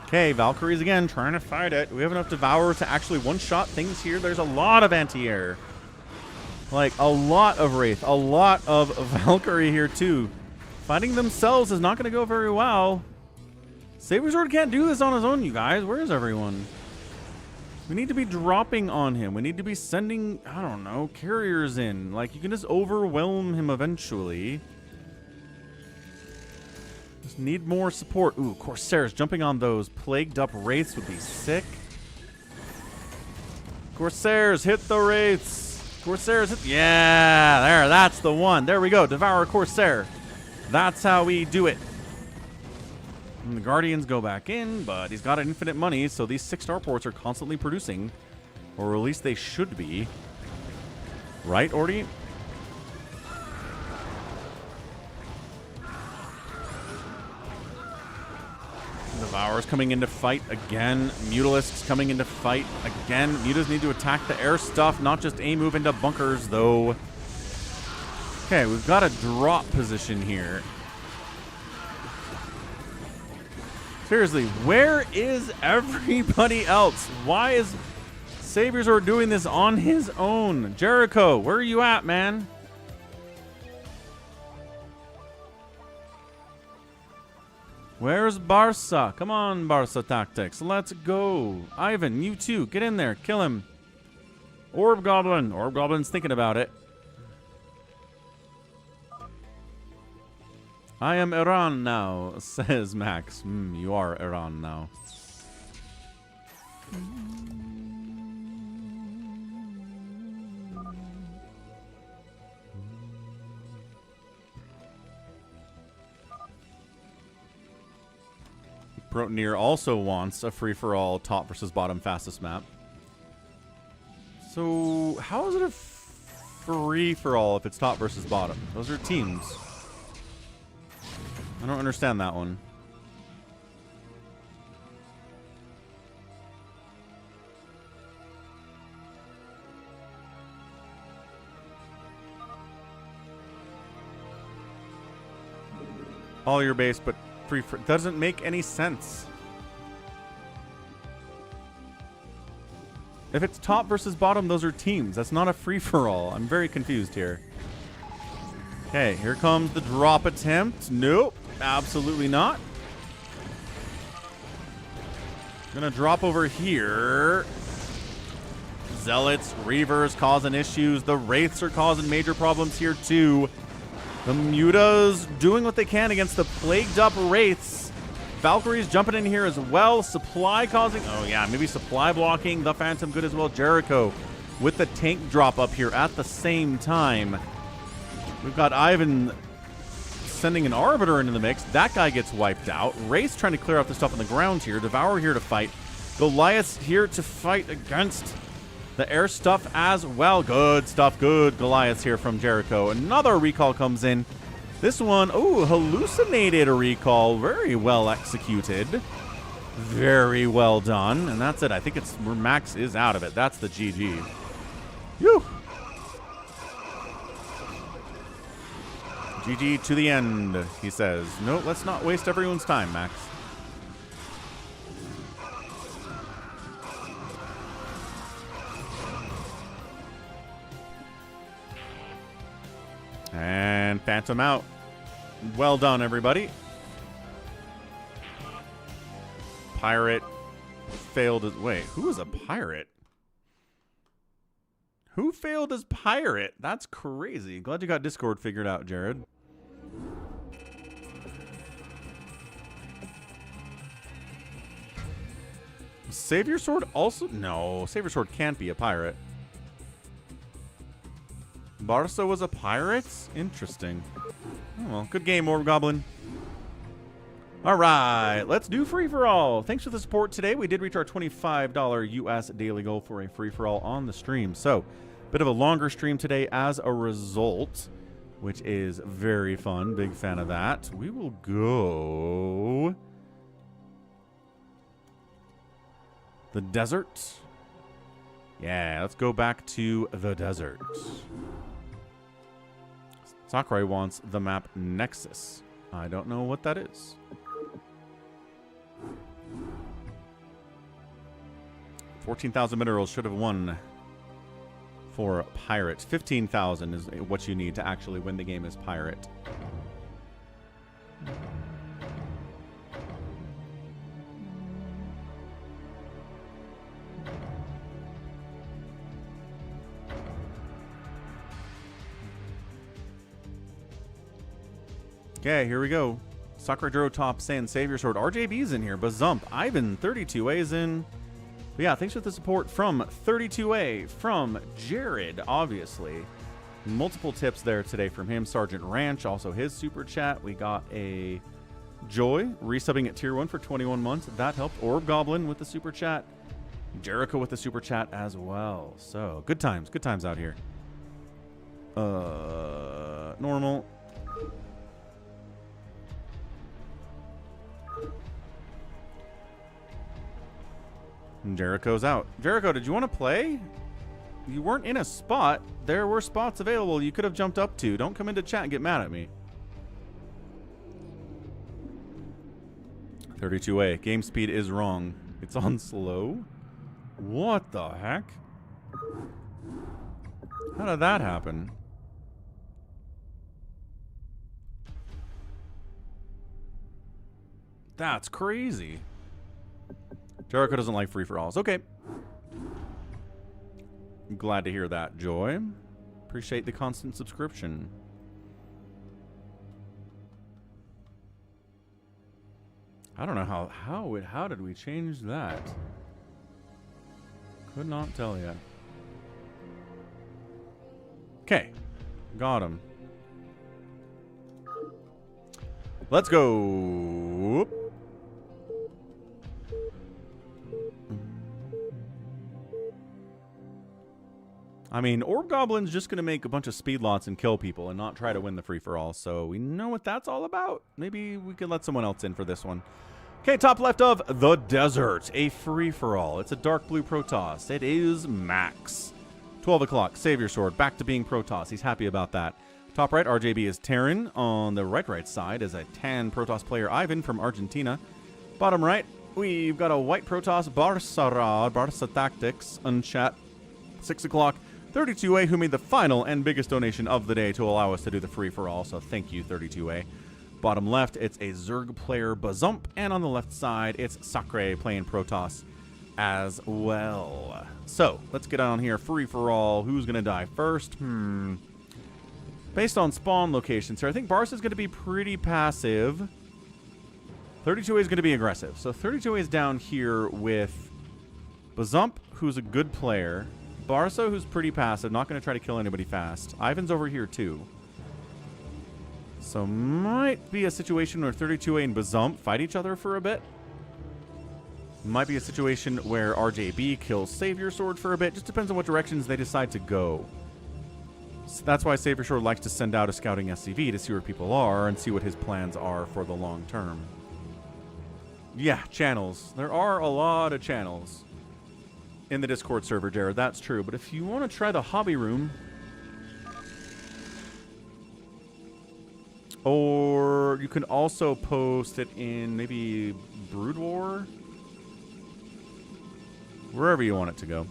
Okay, Valkyries again, trying to fight it. We have enough Devourer to actually one-shot things here. There's a lot of anti-air. Like, a lot of Wraith. A lot of Valkyrie here, too. Fighting themselves is not going to go very well. Saber Sword can't do this on his own, you guys. Where is everyone? We need to be dropping on him. We need to be sending, I don't know, carriers in. Like, you can just overwhelm him eventually. Just need more support. Ooh, Corsairs jumping on those plagued up Wraiths would be sick. Corsairs, hit the Wraiths. Corsairs, hit. Yeah, there, that's the one. There we go. Devour Corsair. That's how we do it. And the Guardians go back in, but he's got infinite money, so these 6 starports are constantly producing. Or at least they should be. Right, Ordy? Devourers coming into fight again. Mutalisks coming into fight again. Mutas need to attack the air stuff, not just a move into bunkers, though. Okay, we've got a drop position here. Seriously, where is everybody else? Why is Savior Sword doing this on his own? Jericho, where are you at, man? Where's Barca? Come on, Barca Tactics. Let's go. Ivan, you too. Get in there. Kill him. Orb Goblin. Orb Goblin's thinking about it. I am Iran now, says Max. You are Iran now. Brotneer also wants a free-for-all top versus bottom fastest map. So how is it a free-for-all if it's top versus bottom? Those are teams. I don't understand that one. All your base, but free for doesn't make any sense. If it's top versus bottom, those are teams. That's not a free-for-all. I'm very confused here. Okay, here comes the drop attempt. Nope, absolutely not. Gonna drop over here. Zealots, Reavers causing issues. The Wraiths are causing major problems here too. The Mutas doing what they can against the plagued up Wraiths. Valkyries jumping in here as well. Supply causing... Oh, yeah, maybe supply blocking. The Phantom good as well. Jericho with the tank drop up here at the same time. We've got Ivan sending an Arbiter into the mix. That guy gets wiped out. Wraiths trying to clear out the stuff on the ground here. Devourer here to fight. Goliath here to fight against the air stuff as well. Good stuff. Good Goliaths here from Jericho. Another recall comes in. This one, oh, hallucinated a recall. Very well executed. Very well done. And that's it. I think it's where Max is out of it. That's the GG. Whew. GG to the end, he says. No, let's not waste everyone's time, Max. And Phantom out. Well done, everybody. Pirate failed. Wait, who was a pirate? Who failed as pirate? That's crazy. Glad you got Discord figured out, Jared. Savior Sword also? No, Savior Sword can't be a pirate. Barca was a pirate? Interesting. Oh, well, good game, Orb Goblin. All right, let's do free-for-all. Thanks for the support today. We did reach our $25 US daily goal for a free-for-all on the stream. So, bit of a longer stream today as a result, which is very fun. Big fan of that. We will go... the desert. Yeah, let's go back to the desert. Sakurai wants the map Nexus. I don't know what that is. 14,000 minerals should have won for Pirate. 15,000 is what you need to actually win the game as Pirate. Okay, here we go. Sakurai Dro top saying Savior Sword. RJB's in here. Bazump. Ivan 32A is in. But yeah, thanks for the support from 32A, from Jared, obviously. Multiple tips there today from him. Sergeant Ranch, also his super chat. We got a Joy resubbing at tier 1 for 21 months. That helped. Orb Goblin with the super chat. Jericho with the super chat as well. So good times out here. Normal. And Jericho's out. Jericho, did you want to play? You weren't in a spot. There were spots available you could have jumped up to. Don't come into chat and get mad at me. 32A. Game speed is wrong. It's on slow? What the heck? How did that happen? That's crazy. Jericho doesn't like free-for-alls. Okay. I'm glad to hear that, Joy. Appreciate the constant subscription. I don't know how did we change that? Could not tell you. Okay. Got him. Let's go. I mean, Orb Goblin's just going to make a bunch of speed lots and kill people and not try to win the free-for-all, so we know what that's all about. Maybe we could let someone else in for this one. Okay, top left of the desert, a free-for-all. It's a dark blue Protoss. It is Max. 12 o'clock, Savior Sword, back to being Protoss. He's happy about that. Top right, RJB is Terran. On the right side is a tan Protoss player, Ivan from Argentina. Bottom right, we've got a white Protoss, Barca Tactics, unchat. 6 o'clock. 32A, who made the final and biggest donation of the day to allow us to do the free-for-all, so thank you, 32A. Bottom left, it's a Zerg player, Bazump, and on the left side, it's Sakurai playing Protoss as well. So, let's get on here, free-for-all. Who's going to die first? Based on spawn locations here, I think Barca's going to be pretty passive. 32A is going to be aggressive. So, 32A is down here with Bazump, who's a good player. Barca, who's pretty passive, not going to try to kill anybody fast. Ivan's over here, too. So, might be a situation where 32A and Bazump fight each other for a bit. Might be a situation where RJB kills Savior Sword for a bit. Just depends on what directions they decide to go. So that's why Savior Sword likes to send out a scouting SCV to see where people are and see what his plans are for the long term. Yeah, channels. There are a lot of channels in the Discord server, Jared. That's true. But if you want to try the hobby room, or you can also post it in maybe Brood War, wherever you want it to go.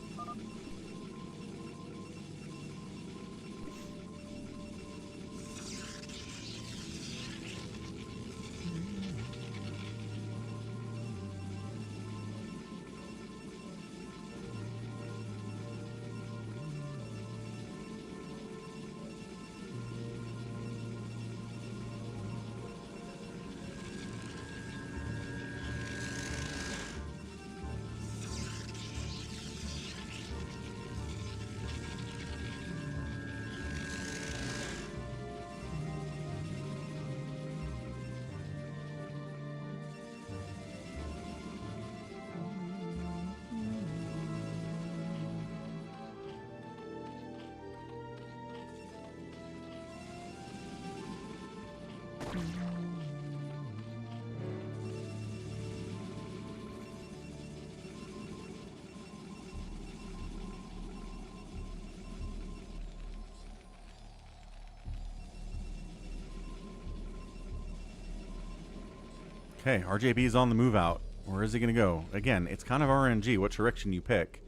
Okay, RJB's on the move out. Where is he going to go? Again, it's kind of RNG, which direction you pick.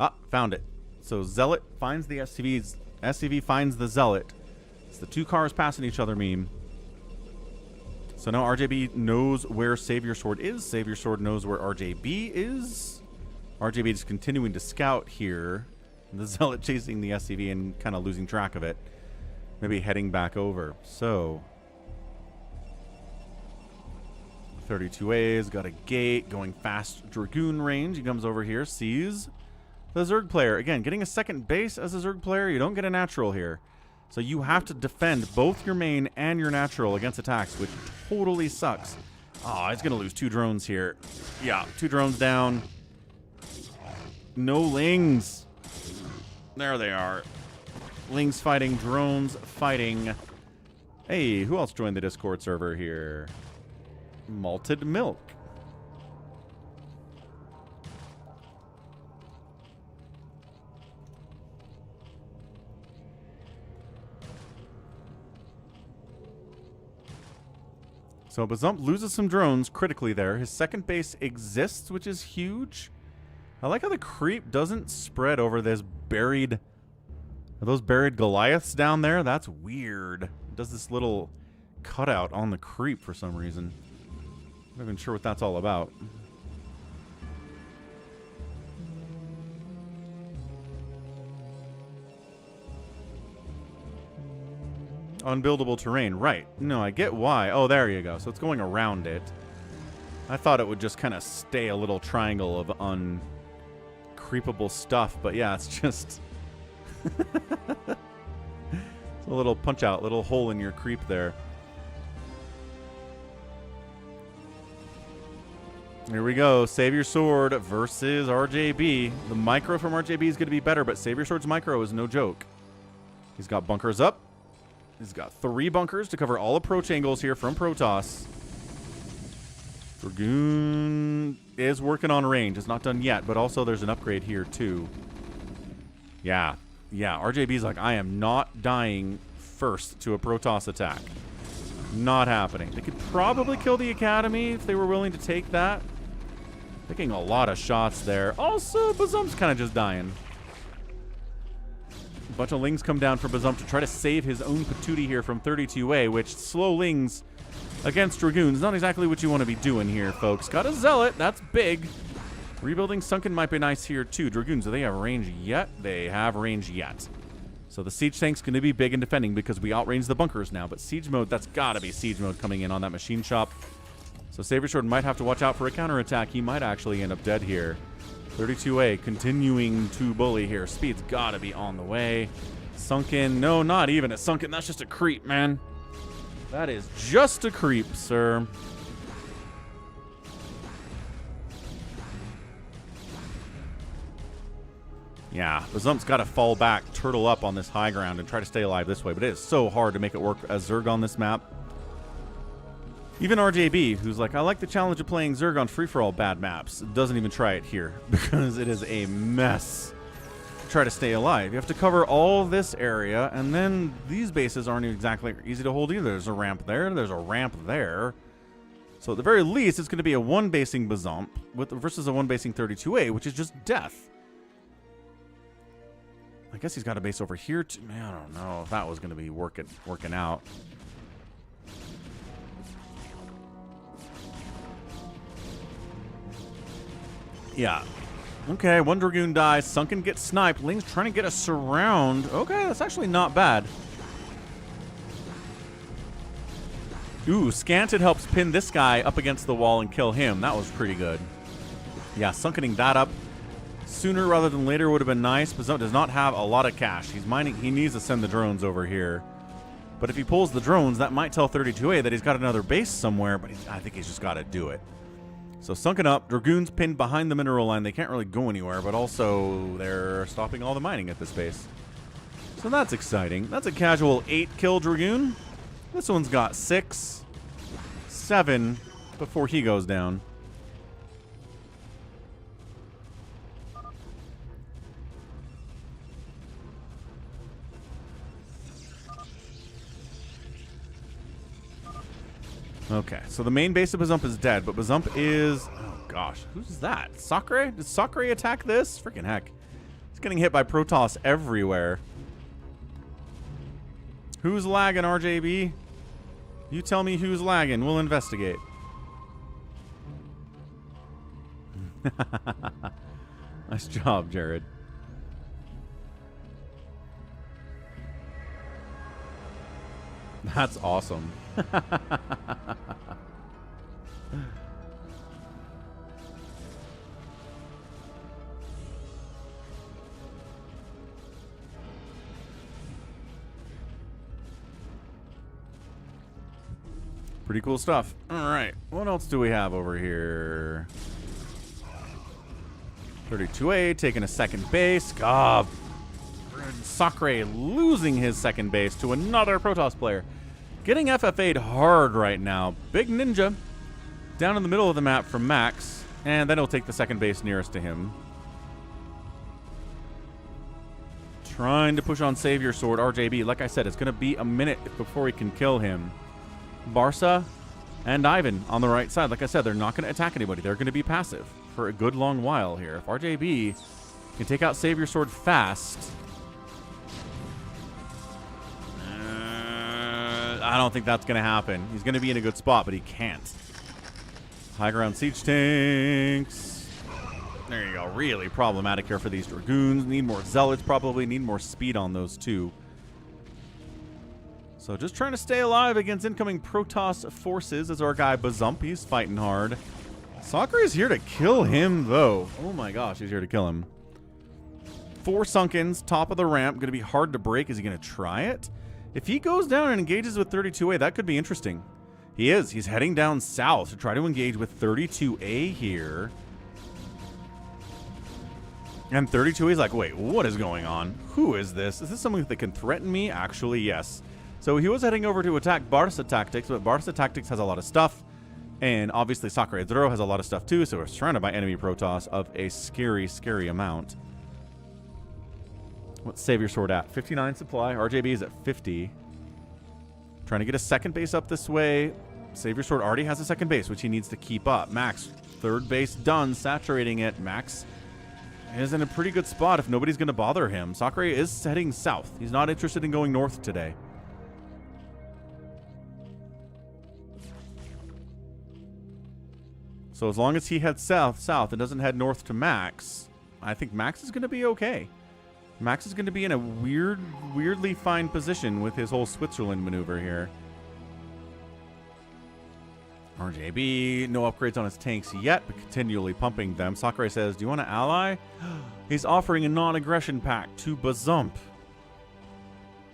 Ah, found it. So ZeLoT finds the SCVs. SCV finds the ZeLoT. It's the two cars passing each other meme. So now RJB knows where Savior Sword is. Savior Sword knows where RJB is. RJB is continuing to scout here. The ZeLoT chasing the SCV and kind of losing track of it. Maybe heading back over. So 32A's got a gate, going fast Dragoon range. He comes over here, sees the Zerg player. Again, getting a second base as a Zerg player, you don't get a natural here. So you have to defend both your main and your natural against attacks, which totally sucks. Oh, he's going to lose 2 drones here. Yeah, 2 drones down. No Lings. There they are. Lings fighting, drones fighting. Hey, who else joined the Discord server here? Malted milk. So Bazump loses some drones critically there. His second base exists, which is huge. I like how the creep doesn't spread over this buried... Are those buried Goliaths down there? That's weird. It does this little cutout on the creep for some reason. I'm not even sure what that's all about. Unbuildable terrain. Right. No, I get why. Oh, there you go. So it's going around it. I thought it would just kind of stay a little triangle of uncreepable stuff. But yeah, it's just... it's a little punch-out, little hole in your creep there. Here we go. Savior Sword versus RJB. The micro from RJB is going to be better, but Savior Sword's micro is no joke. He's got bunkers up. He's got 3 bunkers to cover all approach angles here from Protoss. Dragoon is working on range. It's not done yet, but also there's an upgrade here too. Yeah. Yeah, RJB's like, I am not dying first to a Protoss attack. Not happening. They could probably kill the Academy if they were willing to take that. Taking a lot of shots there. Also, Bazump's kind of just dying. A bunch of Lings come down for Bazump to try to save his own patootie here from 32A, which slow Lings against Dragoons. Not exactly what you want to be doing here, folks. Got a ZeLoT. That's big. Rebuilding Sunken might be nice here, too. Dragoons, do they have range yet? They have range yet. So the Siege Tank's going to be big in defending because we outrange the bunkers now. But Siege Mode, that's got to be Siege Mode coming in on that Machine Shop. So Savior Sword might have to watch out for a counterattack. He might actually end up dead here. 32A continuing to bully here. Speed's got to be on the way. Sunken. No, not even a Sunken. That's just a creep, man. That is just a creep, sir. Yeah, Bazump's got to fall back, turtle up on this high ground, and try to stay alive this way. But it is so hard to make it work as Zerg on this map. Even RJB, who's like, I like the challenge of playing Zerg on free-for-all bad maps, doesn't even try it here because it is a mess to try to stay alive. You have to cover all this area, and then these bases aren't exactly easy to hold either. There's a ramp there. There's a ramp there. So at the very least, it's going to be a one-basing Bazump versus a one-basing 32A, which is just death. I guess he's got a base over here too. Man, I don't know if that was going to be working out. Yeah. Okay, one Dragoon dies. Sunken gets sniped. Ling's trying to get a surround. Okay, that's actually not bad. Ooh, Scanted helps pin this guy up against the wall and kill him. That was pretty good. Yeah, Sunkening that up sooner rather than later would have been nice. Bazump does not have a lot of cash. He's mining. He needs to send the drones over here. But if he pulls the drones, that might tell 32A that he's got another base somewhere, but I think he's just got to do it. So Sunken up, Dragoons pinned behind the mineral line. They can't really go anywhere, but also they're stopping all the mining at this base. So that's exciting. That's a casual 8-kill Dragoon. This one's got 6. 7 before he goes down. Okay, so the main base of Bazump is dead, but Bazump is... Oh, gosh. Who's that? Sacsri? Did Sacsri attack this? Freaking heck. He's getting hit by Protoss everywhere. Who's lagging, RJB? You tell me who's lagging. We'll investigate. Nice job, Jared. That's awesome. Pretty cool stuff. All right, what else do we have over here? 32A taking a second base. God, Sacsri losing his second base to another Protoss player. Getting FFA'd hard right now. Big Ninja down in the middle of the map from Max, and then he'll take the second base nearest to him. Trying to push on Savior Sword. RJB, like I said, it's going to be a minute before we can kill him. Barca and Ivan on the right side. Like I said, they're not going to attack anybody. They're going to be passive for a good long while here. If RJB can take out Savior Sword fast... I don't think that's going to happen. He's going to be in a good spot, but he can't. High ground siege tanks. There you go. Really problematic here for these Dragoons. Need more Zealots probably. Need more speed on those too. So just trying to stay alive against incoming Protoss forces as our guy Bazump. He's fighting hard. Sacsri is here to kill him though. Oh my gosh, he's here to kill him. 4 Sunkens, top of the ramp. Going to be hard to break. Is he going to try it? If he goes down and engages with 32A, that could be interesting. He is. He's heading down south to try to engage with 32A here. And 32A is like, wait, what is going on? Who is this? Is this someone that can threaten me? Actually, yes. So he was heading over to attack Barca Tactics, but Barca Tactics has a lot of stuff. And obviously Sacsri Zero has a lot of stuff too, so we're surrounded by enemy Protoss of a scary, scary amount. What's Savior Sword at? 59 supply. RJB is at 50. Trying to get a second base up this way. Savior Sword already has a second base, which he needs to keep up. Max, third base done, saturating it. Max is in a pretty good spot if nobody's going to bother him. Sacsri is heading south. He's not interested in going north today. So as long as he heads south and doesn't head north to Max, I think Max is going to be okay. Max is going to be in a weirdly fine position with his whole Switzerland maneuver here. RJB, no upgrades on his tanks yet, but continually pumping them. Sacsri says, do you want to ally? He's offering a non-aggression pact to Bazump.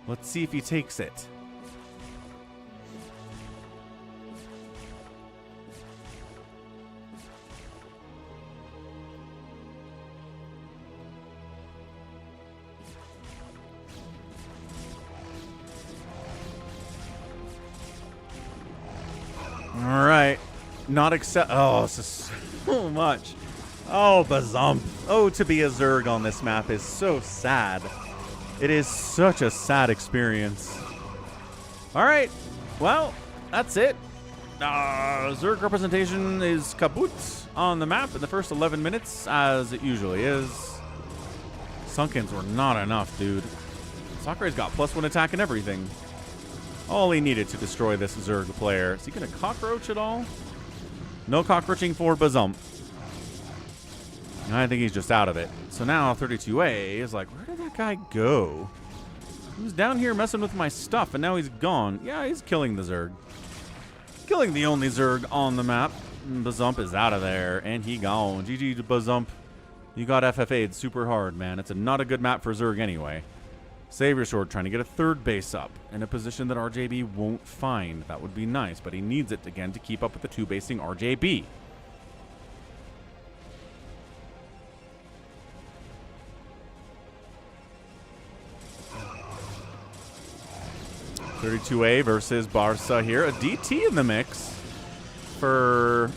Let's see if he takes it. All right. Not accept. Oh, this is so much. Oh, Bazump. Oh, to be a Zerg on this map is so sad. It is such a sad experience. All right. Well, that's it. Zerg representation is kaput on the map in the first 11 minutes, as it usually is. Sunkens were not enough, dude. Sacri's got +1 attack and everything. All he needed to destroy this Zerg player. Is he going to cockroach at all? No cockroaching for Bazump. I think he's just out of it. So now 32A is like, where did that guy go? He was down here messing with my stuff, and now he's gone. Yeah, he's killing the Zerg. Killing the only Zerg on the map. Bazump is out of there, and he gone. GG to Bazump. You got FFA'd super hard, man. It's not a good map for Zerg anyway. Savior Sword trying to get a third base up in a position that RJB won't find. That would be nice, but he needs it again to keep up with the 2-basing RJB. $32A versus Barca here. A DT in the mix. TWOFER.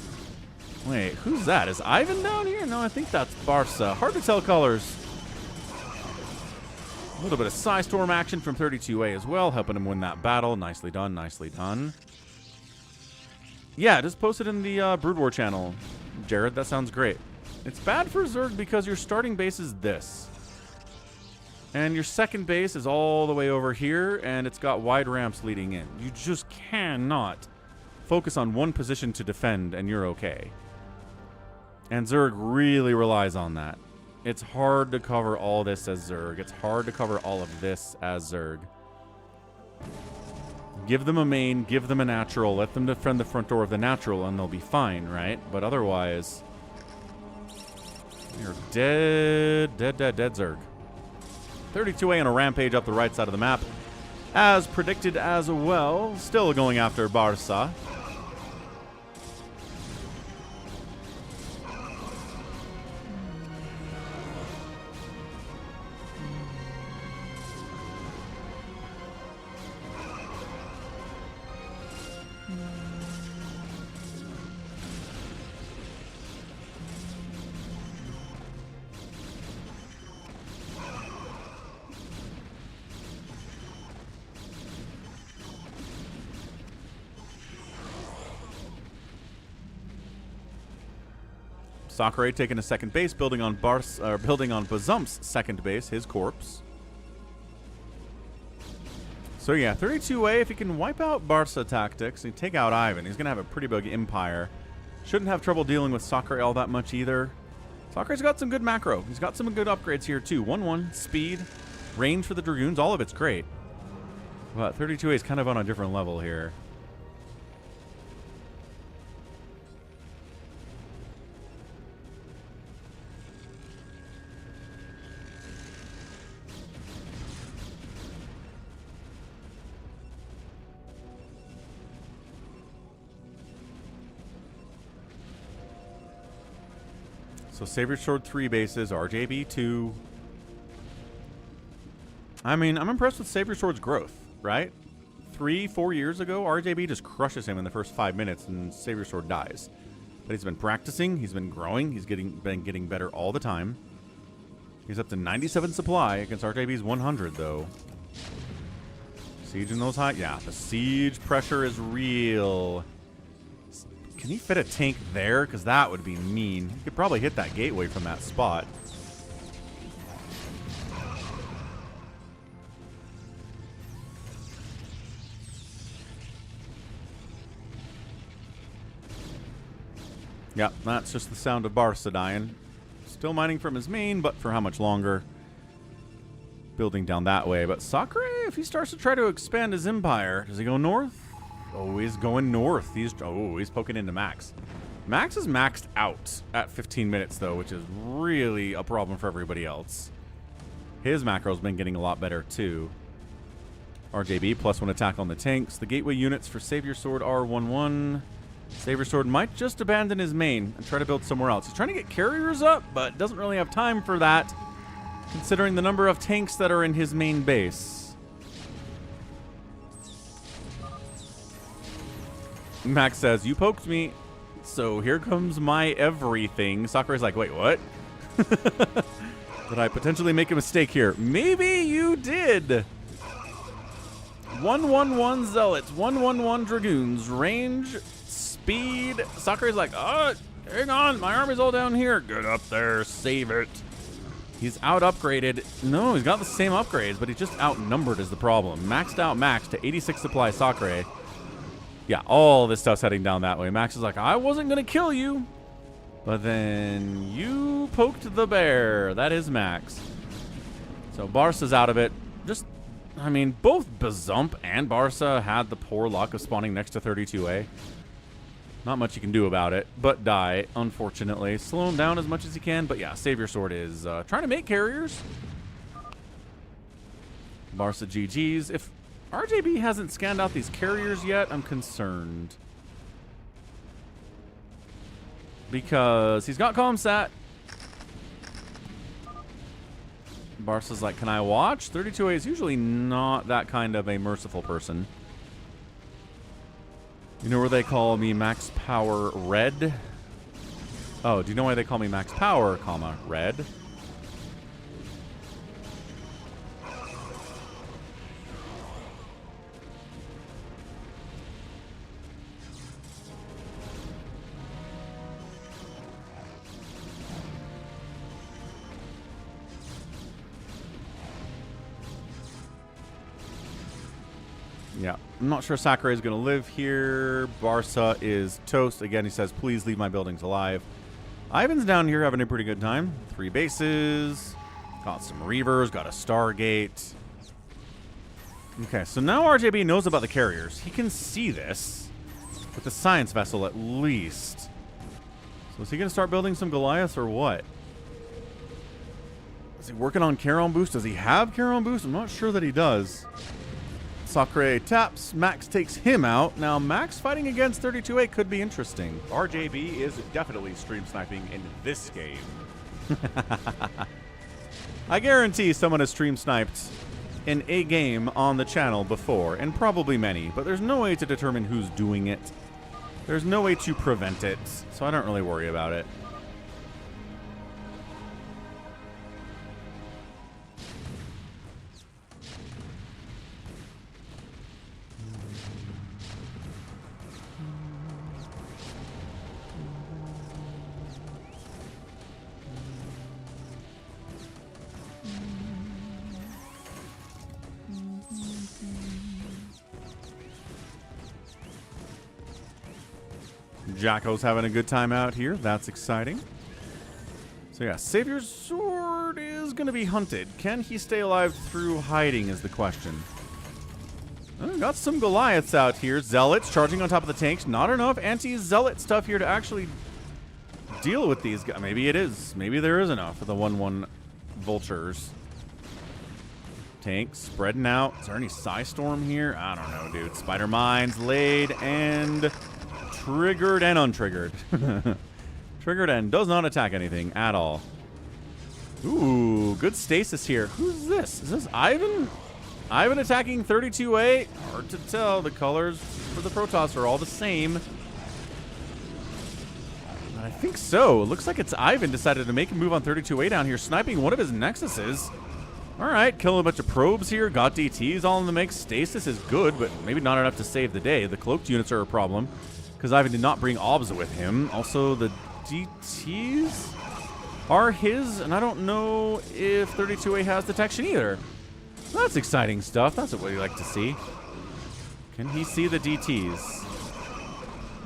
Wait, who's that? Is Ivan down here? No, I think that's Barca. Hard to tell colors. A little bit of Psystorm action from 32A as well, helping him win that battle. Nicely done, nicely done. Yeah, just post it in the Brood War channel, Jared. That sounds great. It's bad for Zerg because your starting base is this. And your second base is all the way over here, and it's got wide ramps leading in. You just cannot focus on one position to defend, and you're okay. And Zerg really relies on that. It's hard to cover all this as Zerg. It's hard to cover all of this as Zerg. Give them a main, give them a natural, let them defend the front door of the natural, and they'll be fine, right? But otherwise, you're dead, dead, dead, dead Zerg. 32A on a rampage up the right side of the map, as predicted as well. Still going after Barca. Sacsri taking a second base, building on Bazump's second base, his corpse. So yeah, 32A, if he can wipe out Barca tactics and take out Ivan, he's going to have a pretty big empire. Shouldn't have trouble dealing with Sacsri all that much either. Sacri's got some good macro. He's got some good upgrades here too. 1-1, speed, range for the Dragoons, all of it's great. But 32A is kind of on a different level here. So Savior Sword 3 bases, RJB 2. I mean, I'm impressed with Savior Sword's growth, right? 3-4 years ago, RJB just crushes him in the first 5 minutes and Savior Sword dies. But he's been practicing, he's been growing, he's been getting better all the time. He's up to 97 supply against RJB's 100 though. Siege in those high, yeah, the siege pressure is real. Can he fit a tank there? Because that would be mean. He could probably hit that gateway from that spot. Yep, that's just the sound of Barca dying. Still mining from his main, but for how much longer? Building down that way. But Sacsri, if he starts to try to expand his empire, does he go north? Oh, he's going north. He's poking into Max. Max is maxed out at 15 minutes, though, which is really a problem for everybody else. His macro's been getting a lot better, too. RJB, +1 attack on the tanks. The gateway units for Savior Sword are 1-1. Savior Sword might just abandon his main and try to build somewhere else. He's trying to get carriers up, but doesn't really have time for that, considering the number of tanks that are in his main base. Max says, you poked me, so here comes my everything. Sacri's like, wait, what? Did I potentially make a mistake here? Maybe you did. 1-1-1 Zealots, 1-1-1 Dragoons, range, speed. Sacri's like, oh, hang on, my army's all down here. Get up there, save it. He's out upgraded. No, he's got the same upgrades, but he's just outnumbered is the problem. Maxed out Max to 86 supply Sacsri. Yeah, all this stuff's heading down that way. Max is like, I wasn't going to kill you. But then you poked the bear. That is Max. So Barca's out of it. Just, I mean, both Bazump and Barca had the poor luck of spawning next to 32A. Not much you can do about it, but die, unfortunately. Slow him down as much as you can. But yeah, Savior Sword is trying to make carriers. Barca GG's. If RJB hasn't scanned out these carriers yet, I'm concerned. Because he's got Comsat. Barca's like, can I watch? 32A is usually not that kind of a merciful person. You know where they call me Max Power Red? Oh, do you know why they call me Max Power, comma, Red? Yeah, I'm not sure Sakurai is going to live here. Barca is toast. Again, he says, please leave my buildings alive. Ivan's down here having a pretty good time. 3 bases. Got some Reavers. Got a Stargate. Okay, so now RJB knows about the carriers. He can see this with the science vessel at least. So is he going to start building some Goliaths or what? Is he working on Charon Boost? Does he have Charon Boost? I'm not sure that he does. Sakurai taps. Max takes him out. Now, Max fighting against 32A could be interesting. RJB is definitely stream sniping in this game. I guarantee someone has stream sniped in a game on the channel before, and probably many, but there's no way to determine who's doing it. There's no way to prevent it, so I don't really worry about it. Jacko's having a good time out here. That's exciting. So yeah, Savior's Sword is going to be hunted. Can he stay alive through hiding is the question. Got some Goliaths out here. Zealots charging on top of the tanks. Not enough anti-Zealot stuff here to actually deal with these guys. Maybe it is. Maybe there is enough for the 1/1 Vultures. Tanks spreading out. Is there any Psystorm here? I don't know, dude. Spider Mines laid and triggered and untriggered. Triggered and does not attack anything at all. Ooh, good stasis here. Who's this? Is this Ivan? Ivan attacking 32A? Hard to tell. The colors for the Protoss are all the same. I think so. It looks like it's Ivan decided to make a move on 32A down here, sniping one of his Nexuses. All right, killing a bunch of probes here. Got DTs all in the mix. Stasis is good, but maybe not enough to save the day. The cloaked units are a problem because Ivan did not bring OBS with him. Also, the DTs are his, and I don't know if 32A has detection either. That's exciting stuff. That's what we like to see. Can he see the DTs?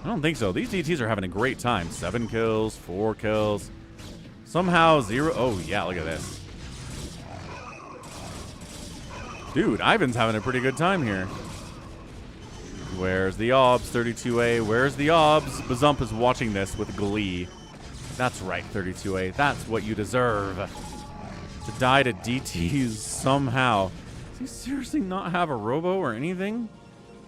I don't think so. These DTs are having a great time. 7 kills, 4 kills. Somehow 0. Oh, yeah, look at this. Dude, Ivan's having a pretty good time here. Where's the OBS, 32A? Where's the OBS? Bazump is watching this with glee. That's right, 32A. That's what you deserve. To die to DTs somehow. Does he seriously not have a robo or anything?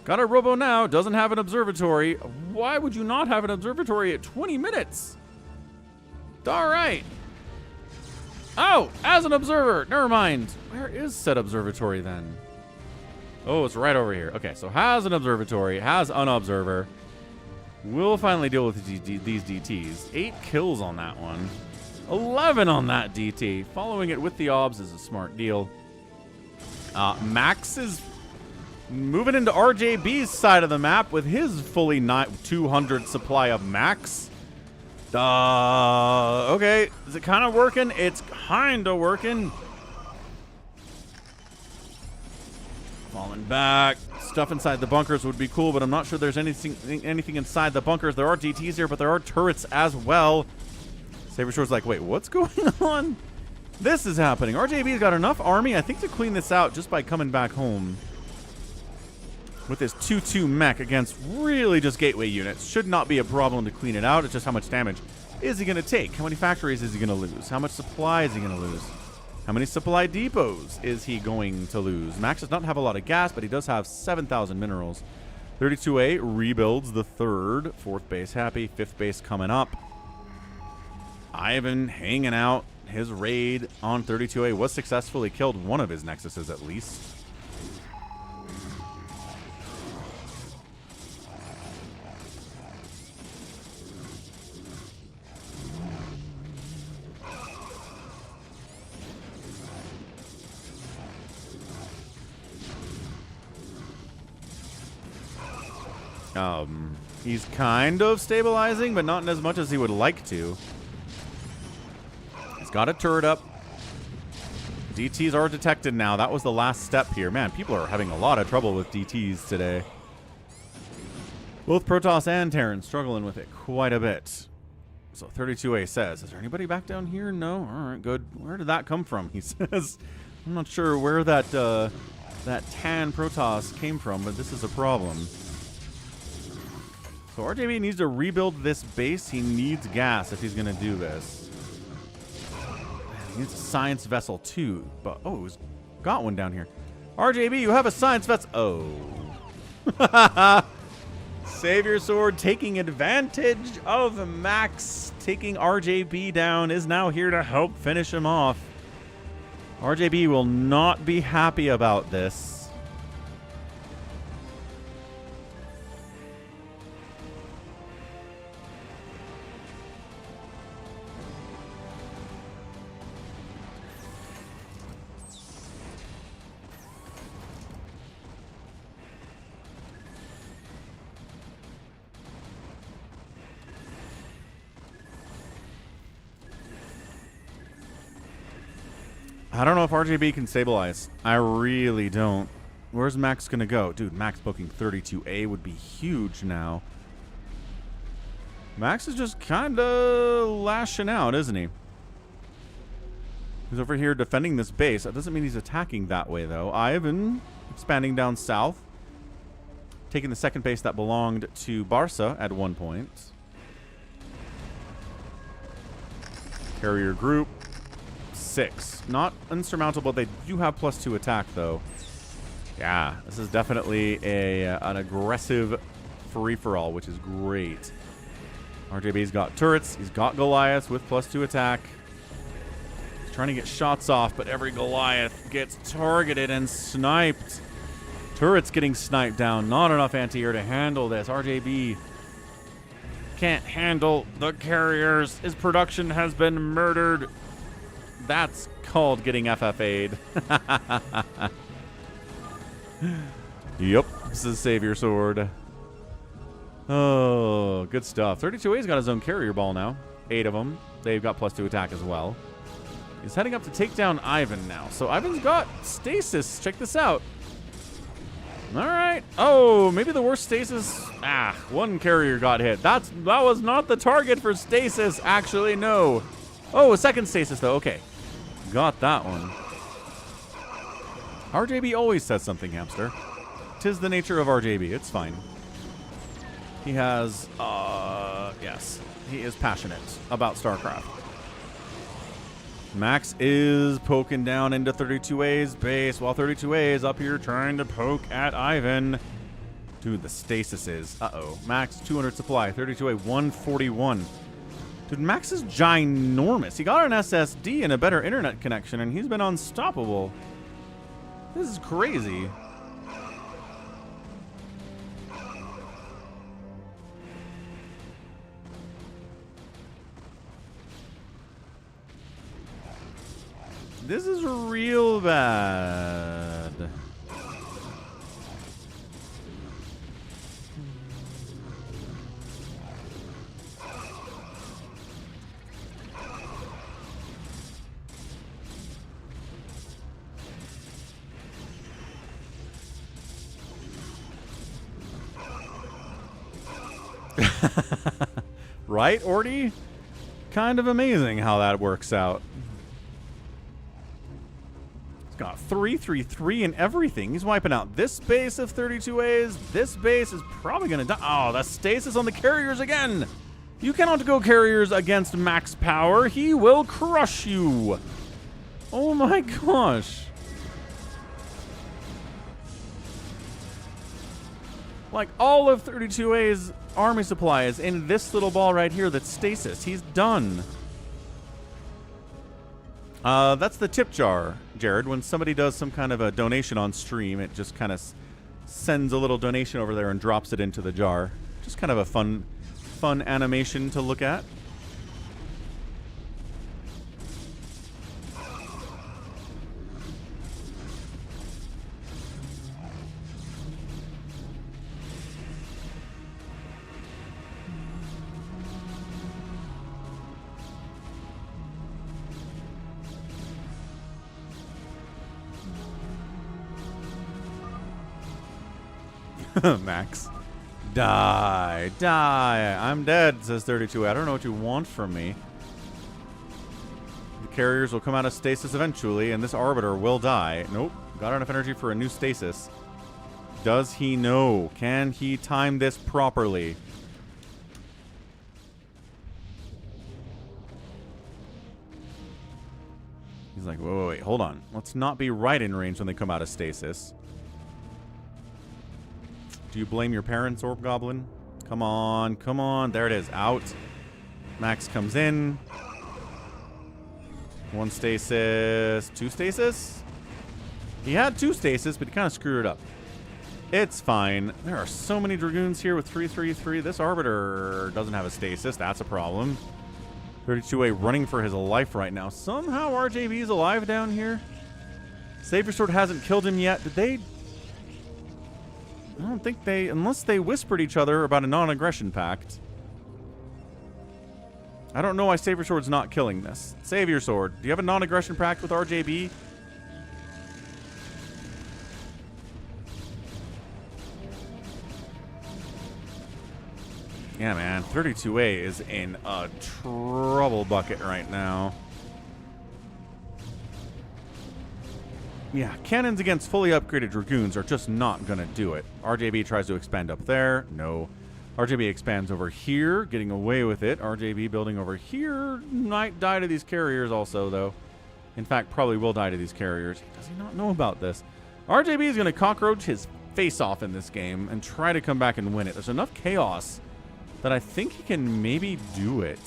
Got a robo now. Doesn't have an observatory. Why would you not have an observatory at 20 minutes? All right. Oh, as an observer. Never mind. Where is said observatory then? Oh, it's right over here. Okay, so has an observatory, has an observer. We'll finally deal with these DTs. 8 kills on that one. 11 on that DT. Following it with the OBS is a smart deal. Max is moving into RJB's side of the map with his fully 200 supply of Max. Okay. Is it kind of working? It's kind of working. Falling back. Stuff inside the bunkers would be cool, but I'm not sure there's anything inside the bunkers. There are DTs here, but there are turrets as well. Saber Shore's like, wait, what's going on? This is happening. RJB's got enough army, I think, to clean this out just by coming back home. With this 2-2 mech against really just gateway units. Should not be a problem to clean it out. It's just how much damage is he going to take? How many factories is he going to lose? How much supply is he going to lose? How many supply depots is he going to lose? Max does not have a lot of gas, but he does have 7,000 minerals. 32A rebuilds the 3rd. 4th base happy. 5th base coming up. Ivan hanging out. His raid on 32A was successful. He killed one of his Nexuses at least. He's kind of stabilizing, but not as much as he would like to. He's got a turret up. DTs are detected now. That was the last step here. Man, people are having a lot of trouble with DTs today. Both Protoss and Terran struggling with it quite a bit. So 32A says, is there anybody back down here? No? All right, good. Where did that come from? He says, I'm not sure where that tan Protoss came from, but this is a problem. So RJB needs to rebuild this base. He needs gas if he's going to do this. He needs a science vessel too. But, oh, he's got one down here. RJB, you have a science vessel. Oh. Savior Sword taking advantage of Max taking RJB down is now here to help finish him off. RJB will not be happy about this. I don't know if RJB can stabilize. I really don't. Where's Max going to go? Dude, Max booking 32A would be huge now. Max is just kind of lashing out, isn't he? He's over here defending this base. That doesn't mean he's attacking that way, though. Ivan expanding down south. Taking the second base that belonged to Barca at one point. Carrier group. 6. Not insurmountable. They do have +2 attack, though. Yeah, this is definitely an aggressive free-for-all, which is great. RJB's got turrets. He's got Goliaths with +2 attack. He's trying to get shots off, but every Goliath gets targeted and sniped. Turrets getting sniped down. Not enough anti-air to handle this. RJB can't handle the carriers. His production has been murdered. That's called getting FFA'd. Yep, this is Savior Sword. Oh, good stuff. 32A's got his own carrier ball now. 8 of them. They've got +2 attack as well. He's heading up to take down Ivan now. So Ivan's got stasis. Check this out. All right. Oh, maybe the worst stasis. Ah, one carrier got hit. That was not the target for stasis. Actually, no. Oh, a second stasis, though. Okay. Got that one. RJB always says something, hamster. 'Tis the nature of RJB. It's fine. He has, yes. He is passionate about StarCraft. Max is poking down into 32A's base while 32A is up here trying to poke at Ivan. Dude, the stasis is. Uh-oh. Max, 200 supply. 32A, 141. Dude, Max is ginormous. He got an SSD and a better internet connection, and he's been unstoppable. This is crazy. This is real bad. Right, Orty? Kind of amazing how that works out. He's got 3-3-3 and everything. He's wiping out this base of 32A's. This base is probably going to die. Oh, the stasis on the carriers again. You cannot go carriers against max power. He will crush you. Oh my gosh. Like, all of 32A's army supply is in this little ball right here that's stasis. He's done. That's the tip jar, Jared. When somebody does some kind of a donation on stream, it just kind of sends a little donation over there and drops it into the jar. Just kind of a fun animation to look at. Max. Die. Die. I'm dead, says 32. I don't know what you want from me. The carriers will come out of stasis eventually, and this Arbiter will die. Nope. Got enough energy for a new stasis. Does he know? Can he time this properly? He's like, wait, wait, wait, hold on. Let's not be right in range when they come out of stasis. Do you blame your parents, Orb Goblin? Come on, come on. There it is. Out. Max comes in. One stasis. Two stasis? He had two stasis, but he kind of screwed it up. It's fine. There are so many Dragoons here with 333. This Arbiter doesn't have a stasis. That's a problem. 32A running for his life right now. Somehow RJB is alive down here. Savior Sword hasn't killed him yet. Did they... I don't think they... Unless they whispered each other about a non-aggression pact. I don't know why Savior Sword's not killing this. Savior Sword, do you have a non-aggression pact with RJB? Yeah, man. 32A is in a trouble bucket right now. Yeah, cannons against fully upgraded Dragoons are just not going to do it. RJB tries to expand up there. No. RJB expands over here, getting away with it. RJB building over here. Might die to these carriers also, though. In fact, probably will die to these carriers. Does he not know about this? RJB is going to cockroach his face off in this game and try to come back and win it. There's enough chaos that I think he can maybe do it.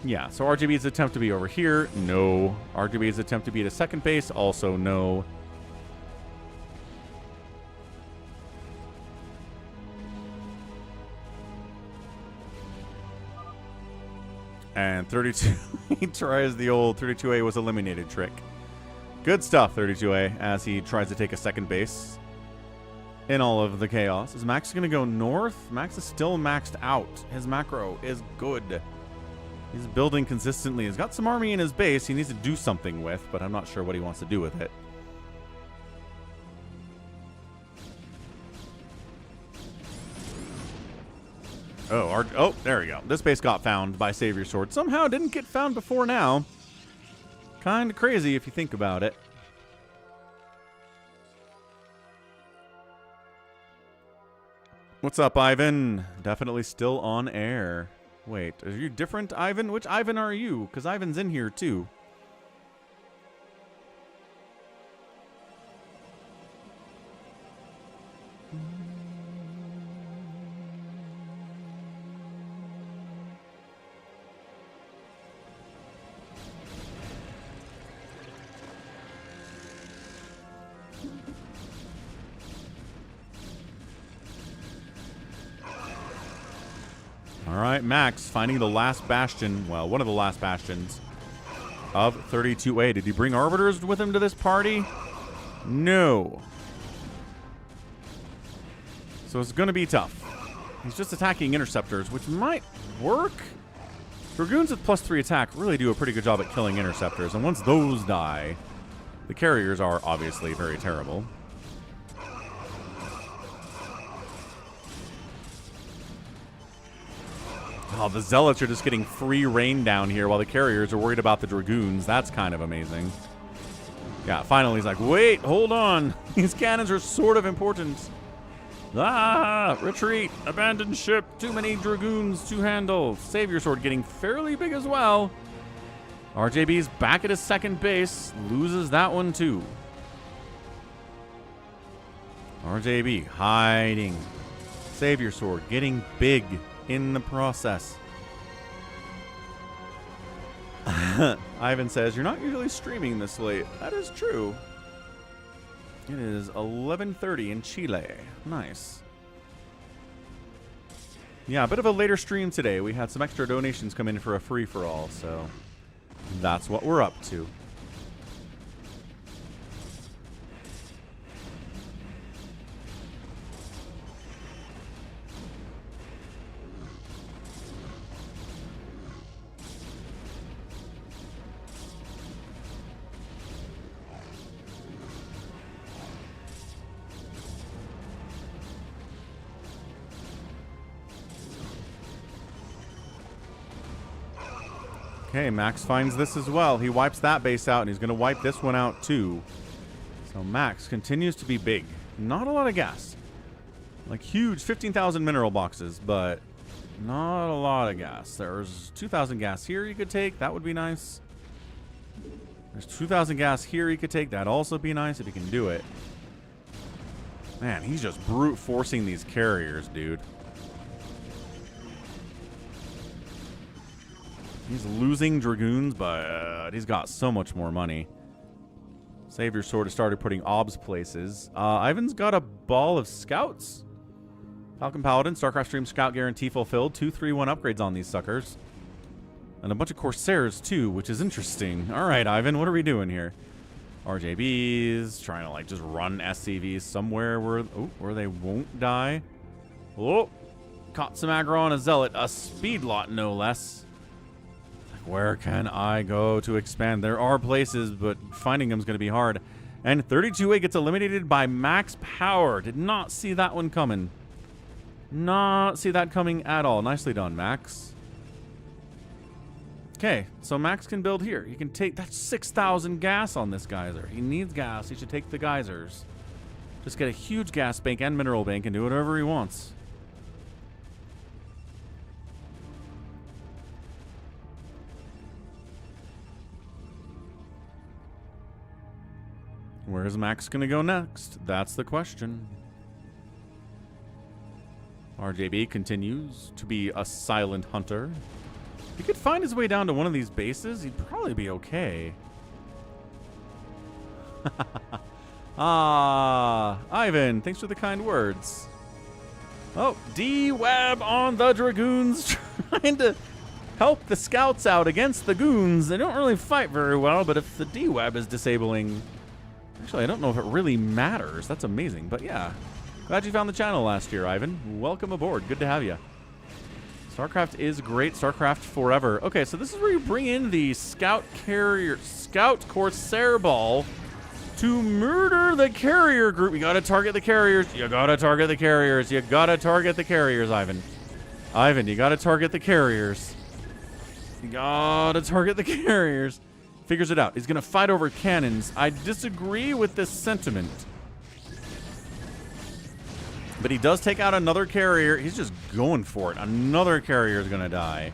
Yeah, so RGB's attempt to be over here, no. RGB's attempt to be at a second base, also no. And 32, he tries the old 32A was eliminated trick. Good stuff, 32A, as he tries to take a second base in all of the chaos. Is Max going to go north? Max is still maxed out. His macro is good. He's building consistently. He's got some army in his base he needs to do something with, but I'm not sure what he wants to do with it. Oh, there we go. This base got found by Savior Sword. Somehow didn't get found before now. Kind of crazy if you think about it. What's up, Ivan? Definitely still on air. Wait, are you different, Ivan? Which Ivan are you? Because Ivan's in here, too. All right, Max finding the last bastion. Well, one of the last bastions of 32A. Did he bring Arbiters with him to this party? No. So it's going to be tough. He's just attacking Interceptors, which might work. Dragoons with +3 attack really do a pretty good job at killing Interceptors. And once those die, the carriers are obviously very terrible. Oh, the Zealots are just getting free reign down here while the carriers are worried about the Dragoons. That's kind of amazing. Yeah, finally he's like, wait, hold on. These cannons are sort of important. Ah, retreat, abandoned ship, too many Dragoons to handle. Savior Sword getting fairly big as well. RJB's back at his second base, loses that one too. RJB hiding. Savior Sword getting big in the process. Ivan says, you're not usually streaming this late. That is true. It is 11:30 in Chile. Nice. Yeah, a bit of a later stream today. We had some extra donations come in for a free-for-all, so that's what we're up to. Okay, Max finds this as well. He wipes that base out, and he's going to wipe this one out too. So Max continues to be big. Not a lot of gas. Like huge 15,000 mineral boxes, but not a lot of gas. There's 2,000 gas here you could take. That would be nice. There's 2,000 gas here you could take. That'd also be nice if you can do it. Man, he's just brute forcing these carriers, dude. He's losing Dragoons, but he's got so much more money. Savior Sword has started putting OBS places. Ivan's got a ball of scouts. Falcon Paladin, StarCraft Stream Scout Guarantee fulfilled. 2-3-1 upgrades on these suckers. And a bunch of Corsairs, too, which is interesting. All right, Ivan, what are we doing here? RJBs, trying to, like, just run SCVs somewhere where they won't die. Oh, caught some aggro on a Zealot. A speed lot, no less. Where can I go to expand? There are places, but finding them is going to be hard. And 32A gets eliminated by max power. Did not see that one coming. Not see that coming at all. Nicely done, Max. Okay, so Max can build here. He can take... That's 6,000 gas on this geyser. He needs gas. He should take the geysers. Just get a huge gas bank and mineral bank and do whatever he wants. Where's Max going to go next? That's the question. RJB continues to be a silent hunter. If he could find his way down to one of these bases, he'd probably be okay. Ivan, thanks for the kind words. Oh, D-Web on the Dragoons, trying to help the scouts out against the goons. They don't really fight very well, but if the D-Web is disabling... Actually, I don't know if it really matters. That's amazing, but yeah. Glad you found the channel last year, Ivan. Welcome aboard. Good to have you. StarCraft is great. StarCraft forever. Okay, so this is where you bring in the Scout Corsair Ball to murder the carrier group. You gotta target the carriers. You gotta target the carriers. You gotta target the carriers, Ivan. Ivan, you gotta target the carriers. You gotta target the carriers. Figures it out. He's gonna fight over cannons. I disagree with this sentiment. But he does take out another carrier. He's just going for it. Another carrier is gonna die.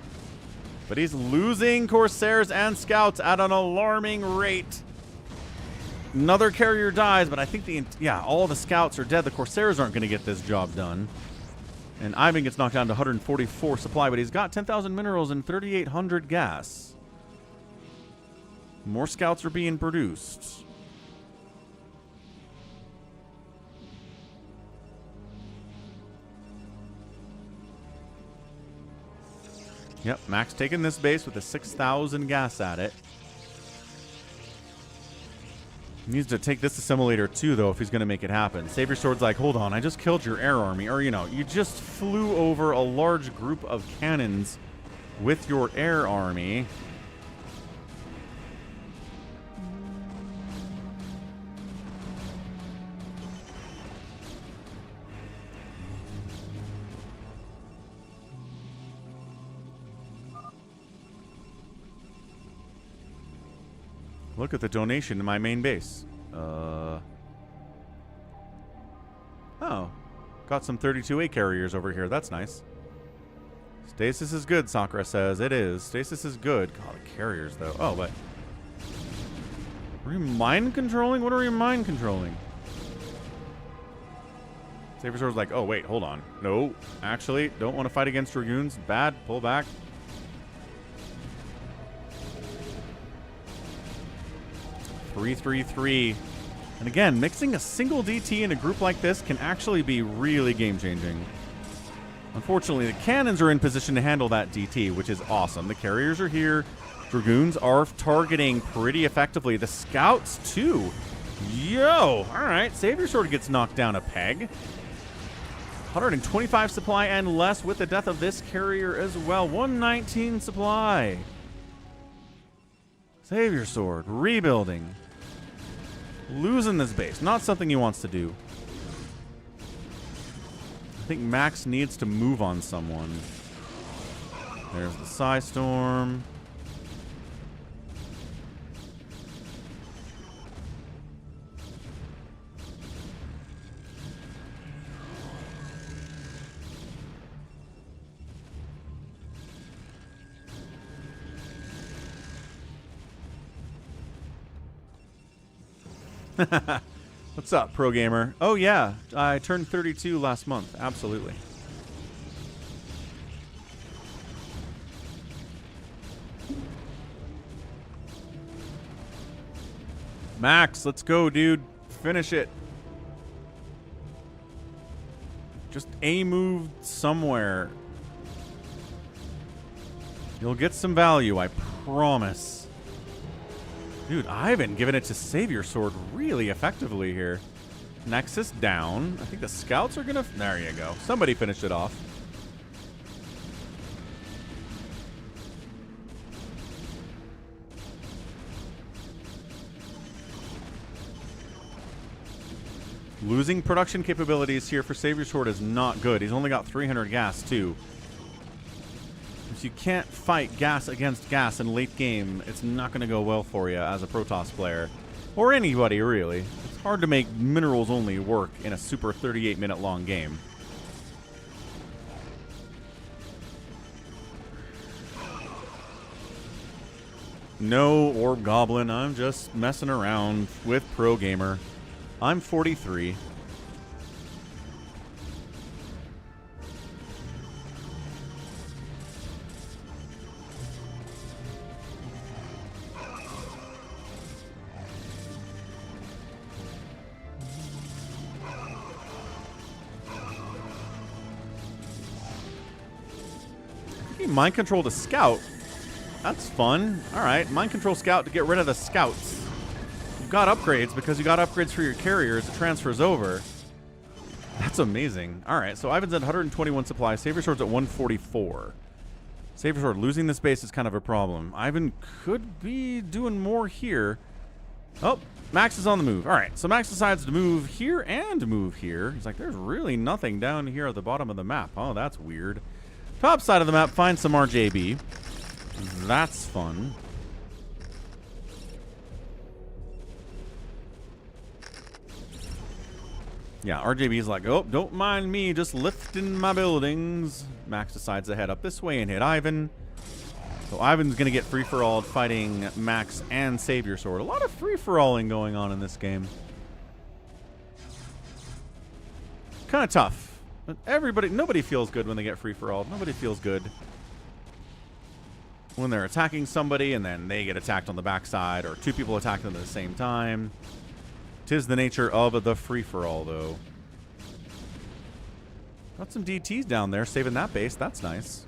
But he's losing Corsairs and Scouts at an alarming rate. Another carrier dies, but I think all the Scouts are dead. The Corsairs aren't gonna get this job done. And Ivan gets knocked down to 144 supply, but he's got 10,000 minerals and 3,800 gas. More scouts are being produced. Yep, Max taking this base with a 6,000 gas at it. He needs to take this assimilator too, though, if he's going to make it happen. Savior Sword's like, hold on, I just killed your air army. Or, you know, you just flew over a large group of cannons with your air army. Look at the donation to my main base. Oh. Got some 32A carriers over here. That's nice. Stasis is good, Sakura says. It is. Stasis is good. God, the carriers, though. Oh, but... Are we mind controlling? What are we mind controlling? Saber Sword's like, oh, wait, hold on. No, actually, don't want to fight against Dragoons. Bad. Pull back. Three. And again, mixing a single DT in a group like this can actually be really game-changing. Unfortunately, the cannons are in position to handle that DT, which is awesome. The carriers are here. Dragoons are targeting pretty effectively. The scouts, too. Yo! All right, Savior Sword gets knocked down a peg. 125 supply and less with the death of this carrier as well. 119 supply. Savior Sword, rebuilding. Losing this base. Not something he wants to do. I think Max needs to move on someone. There's the Psystorm. What's up, pro gamer? Oh yeah, I turned 32 last month. Absolutely. Max, let's go, dude. Finish it. Just A-move somewhere. You'll get some value, I promise. Dude, Ivan giving it to Savior Sword really effectively here. Nexus down. I think the scouts are gonna... There you go. Somebody finished it off. Losing production capabilities here for Savior Sword is not good. He's only got 300 gas, too. If you can't fight gas against gas in late game, it's not going to go well for you as a Protoss player. Or anybody, really. It's hard to make minerals only work in a super 38-minute long game. No, Orb Goblin. I'm just messing around with Pro Gamer. I'm 43. He mind controlled a scout. That's fun. All right, mind control scout to get rid of the scouts. You've got upgrades because you got upgrades for your carriers. It transfers over. That's amazing. All right, so Ivan's at 121 supply. Savior Sword's at 144. Savior Sword losing this base is kind of a problem. Ivan could be doing more here. Oh, Max is on the move. All right, so Max decides to move here and move here. He's like, there's really nothing down here at the bottom of the map. Oh, that's weird. Top side of the map, find some RJB. That's fun. Yeah, RJB's like, oh, don't mind me, just lifting my buildings. Max decides to head up this way and hit Ivan. So Ivan's going to get free-for-all fighting Max and Savior Sword. A lot of free-for-alling going on in this game. Kind of tough. Nobody feels good when they get free-for-all. Nobody feels good when they're attacking somebody and then they get attacked on the backside, or two people attack them at the same time. 'Tis the nature of the free-for-all, though. Got some DTs down there, saving that base. That's nice.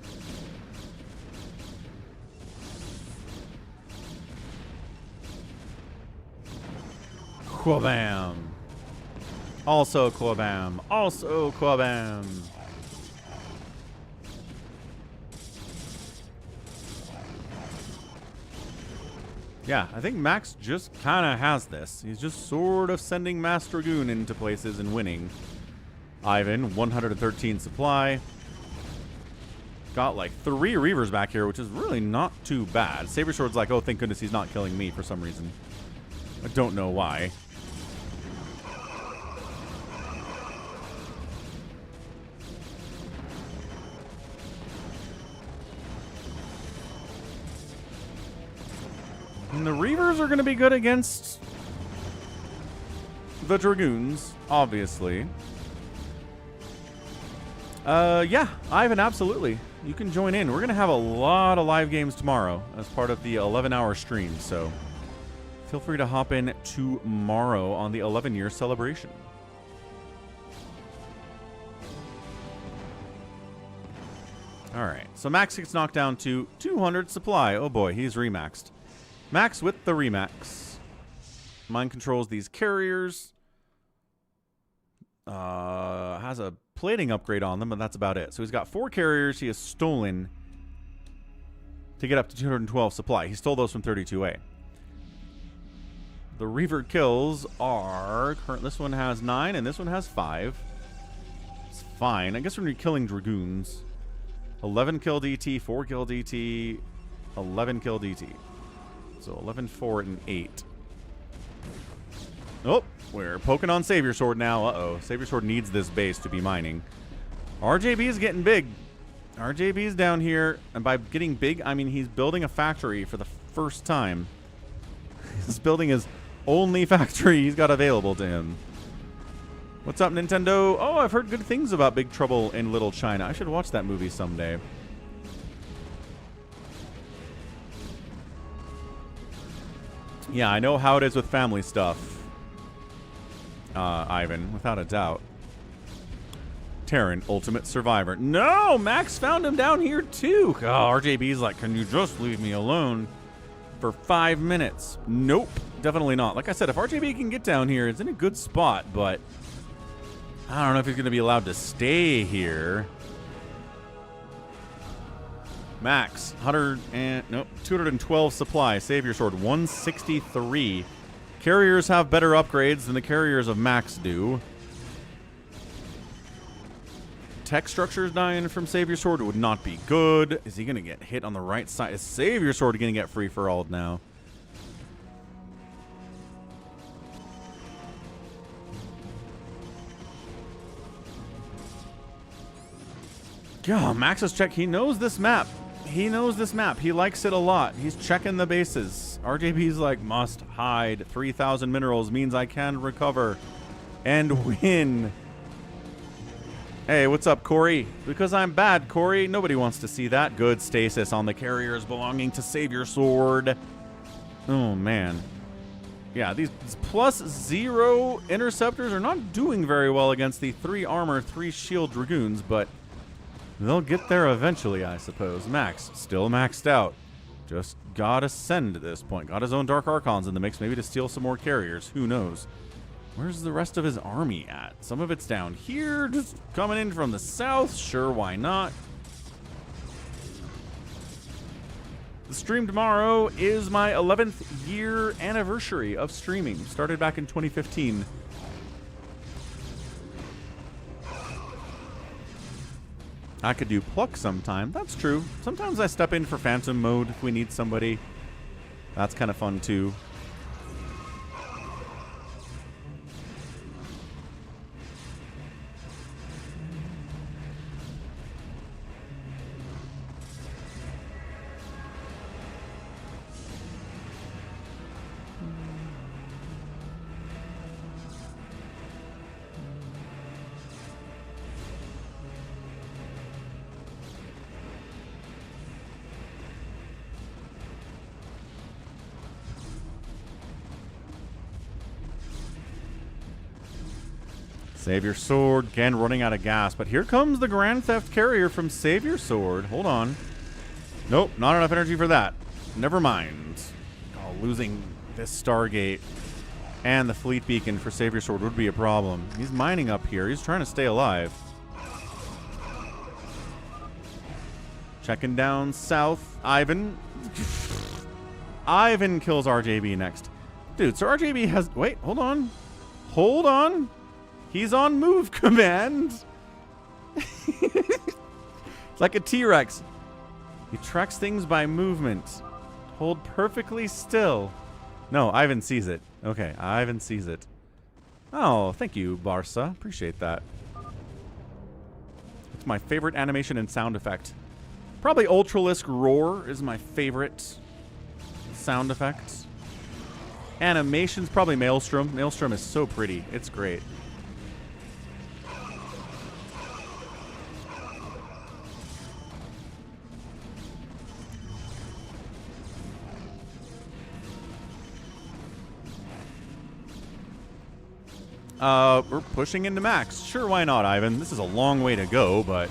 Quabam. Also Quabam. Also Quabam. Yeah, I think Max just kind of has this. He's just sort of sending Mass Dragoon into places and winning. Ivan, 113 supply. Got like 3 Reavers back here, which is really not too bad. Saber Sword's like, oh, thank goodness he's not killing me for some reason. I don't know why. And the Reavers are going to be good against the Dragoons, obviously. Yeah, Ivan, absolutely. You can join in. We're going to have a lot of live games tomorrow as part of the 11-hour stream, so feel free to hop in tomorrow on the 11-year celebration. All right, so Max gets knocked down to 200 supply. Oh boy, he's remaxed. Max with the remax. Mind controls these carriers. Has a plating upgrade on them, but that's about it. So he's got 4 carriers he has stolen to get up to 212 supply. He stole those from 32A. The Reaver kills are... This one has 9 and this one has 5. It's fine. I guess when you're killing Dragoons. 11 kill DT, 4 kill DT, 11 kill DT. So 11, 4, and 8. Oh, we're poking on Savior Sword now. Uh-oh. Savior Sword needs this base to be mining. RJB is getting big. RJB is down here. And by getting big, I mean he's building a factory for the first time. He's building his only factory he's got available to him. What's up, Nintendo? Oh, I've heard good things about Big Trouble in Little China. I should watch that movie someday. Yeah, I know how it is with family stuff, Ivan, without a doubt. Terran, Ultimate Survivor. No, Max found him down here too. Oh, RJB's like, can you just leave me alone for 5 minutes? Nope, definitely not. Like I said, if RJB can get down here, it's in a good spot, but I don't know if he's going to be allowed to stay here. Max, 212 supply. Savior Sword, 163. Carriers have better upgrades than the carriers of Max do. Tech structures dying from Savior Sword would not be good. Is he going to get hit on the right side? Is Savior Sword going to get free for all now? Yeah, Max is check. He knows this map. He knows this map. He likes it a lot. He's checking the bases. RJB's like, must hide. 3,000 minerals means I can recover and win. Hey, what's up, Corey? Because I'm bad, Corey. Nobody wants to see that. Good stasis on the carriers belonging to Savior Sword. Oh, man. Yeah, these +0 interceptors are not doing very well against the 3 armor, 3 shield dragoons, but they'll get there eventually, I suppose. Max, still maxed out. Just gotta send at this point. Got his own Dark Archons in the mix, maybe to steal some more carriers. Who knows? Where's the rest of his army at? Some of it's down here, just coming in from the south. Sure, why not? The stream tomorrow is my 11th year anniversary of streaming. Started back in 2015. I could do Pluck sometime. That's true. Sometimes I step in for Phantom mode if we need somebody. That's kind of fun too. Savior Sword, again running out of gas, but here comes the Grand Theft Carrier from Savior Sword. Hold on. Nope, not enough energy for that. Never mind. Oh, losing this Stargate and the Fleet Beacon for Savior Sword would be a problem. He's mining up here. He's trying to stay alive. Checking down south. Ivan. Ivan kills RJB next. Dude, so RJB has... Wait, hold on. Hold on. He's on move command. It's like a T-Rex. He tracks things by movement. Hold perfectly still. No, Ivan sees it. Okay, Ivan sees it. Oh, thank you, Barca. Appreciate that. It's my favorite animation and sound effect. Probably Ultralisk Roar is my favorite sound effect. Animations, probably Maelstrom. Maelstrom is so pretty. It's great. We're pushing into Max. Sure, why not, Ivan? This is a long way to go, but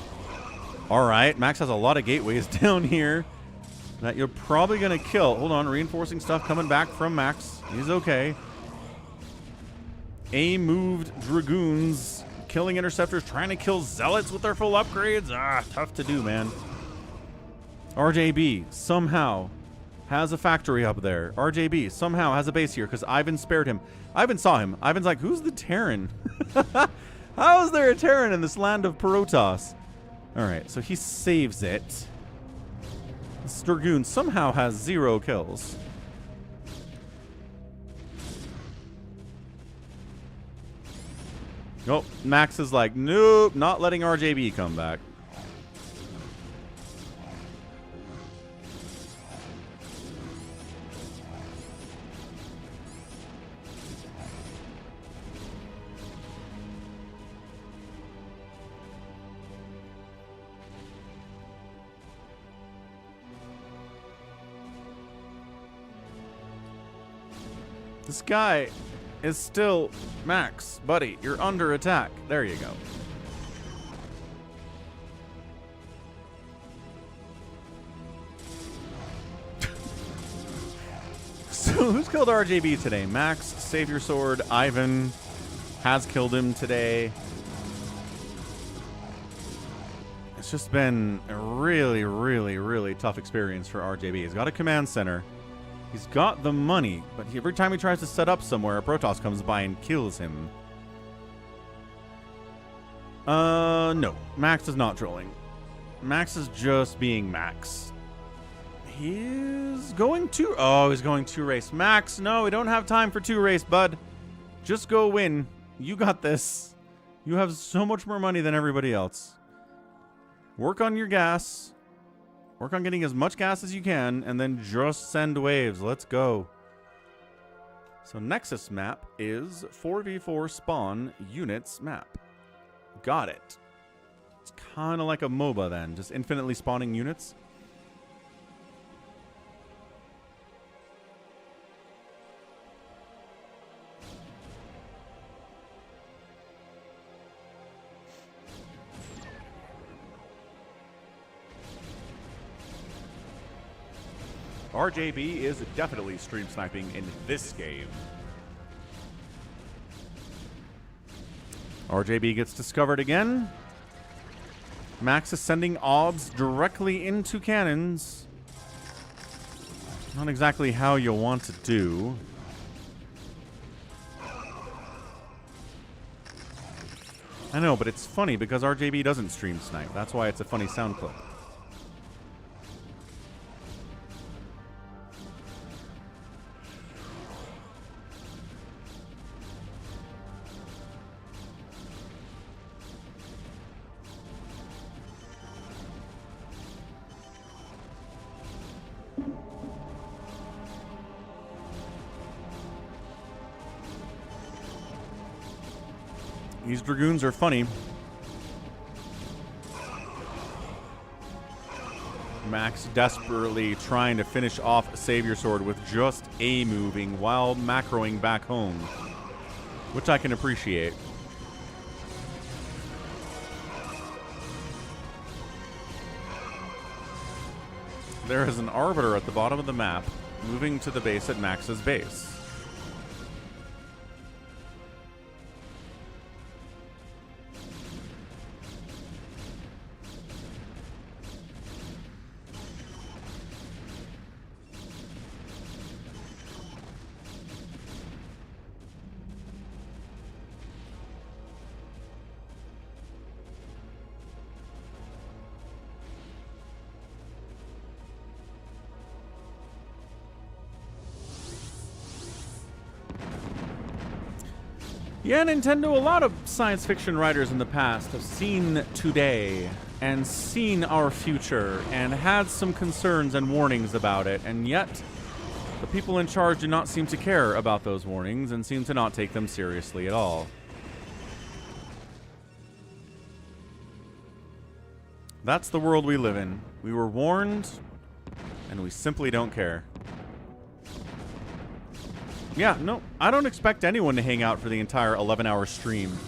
alright. Max has a lot of gateways down here that you're probably going to kill. Hold on, reinforcing stuff coming back from Max. He's okay. A-moved Dragoons killing interceptors, trying to kill Zealots with their full upgrades. Ah, tough to do, man. RJB somehow has a factory up there. RJB somehow has a base here because Ivan spared him. Ivan saw him. Ivan's like, who's the Terran? How is there a Terran in this land of Protoss? Alright, so he saves it. This Dragoon somehow has 0 kills. Nope, Max is like, nope, not letting RJB come back. This guy is still Max. Buddy, you're under attack. There you go. So who's killed RJB today? Max, Savior Sword, Ivan has killed him today. It's just been a really, really, really tough experience for RJB. He's got a command center. He's got the money, but every time he tries to set up somewhere, a Protoss comes by and kills him. No. Max is not trolling. Max is just being Max. He's going to... Oh, he's going to race. Max, no, we don't have time for 2 race, bud. Just go win. You got this. You have so much more money than everybody else. Work on your gas. Work on getting as much gas as you can, and then just send waves. Let's go. So Nexus map is 4v4 spawn units map. Got it. It's kind of like a MOBA then, just infinitely spawning units. RJB is definitely stream sniping in this game. RJB gets discovered again. Max is sending odds directly into cannons. Not exactly how you want to do. I know, but it's funny because RJB doesn't stream snipe. That's why it's a funny sound clip. These Dragoons are funny. Max desperately trying to finish off Savior Sword with just A moving while macroing back home, which I can appreciate. There is an Arbiter at the bottom of the map moving to the base at Max's base. Yeah, Nintendo, a lot of science fiction writers in the past have seen today and seen our future and had some concerns and warnings about it, and yet the people in charge do not seem to care about those warnings and seem to not take them seriously at all. That's the world we live in. We were warned, and we simply don't care. Yeah, no, I don't expect anyone to hang out for the entire 11-hour stream,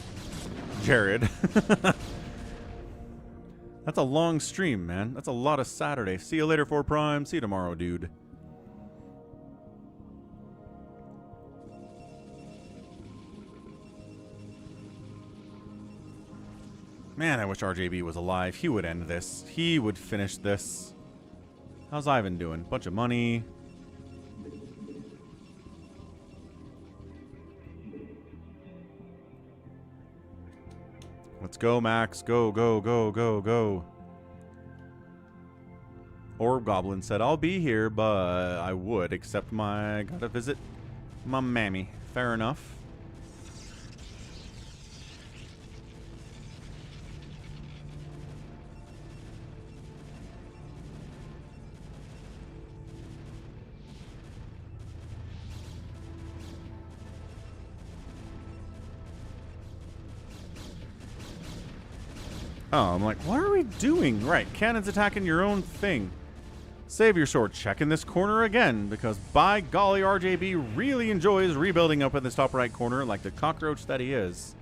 Jared. That's a long stream, man. That's a lot of Saturday. See you later, 4 Prime. See you tomorrow, dude. Man, I wish RJB was alive. He would end this. He would finish this. How's Ivan doing? Bunch of money. Let's go, Max. Go, go, go, go, go. Orb Goblin said, I'll be here, but I would, except my... gotta visit my mammy. Fair enough. Oh, I'm like, what are we doing? Right, cannons attacking your own thing. Savior Sword checking this corner again, because by golly, RJB really enjoys rebuilding up in this top right corner like the cockroach that he is.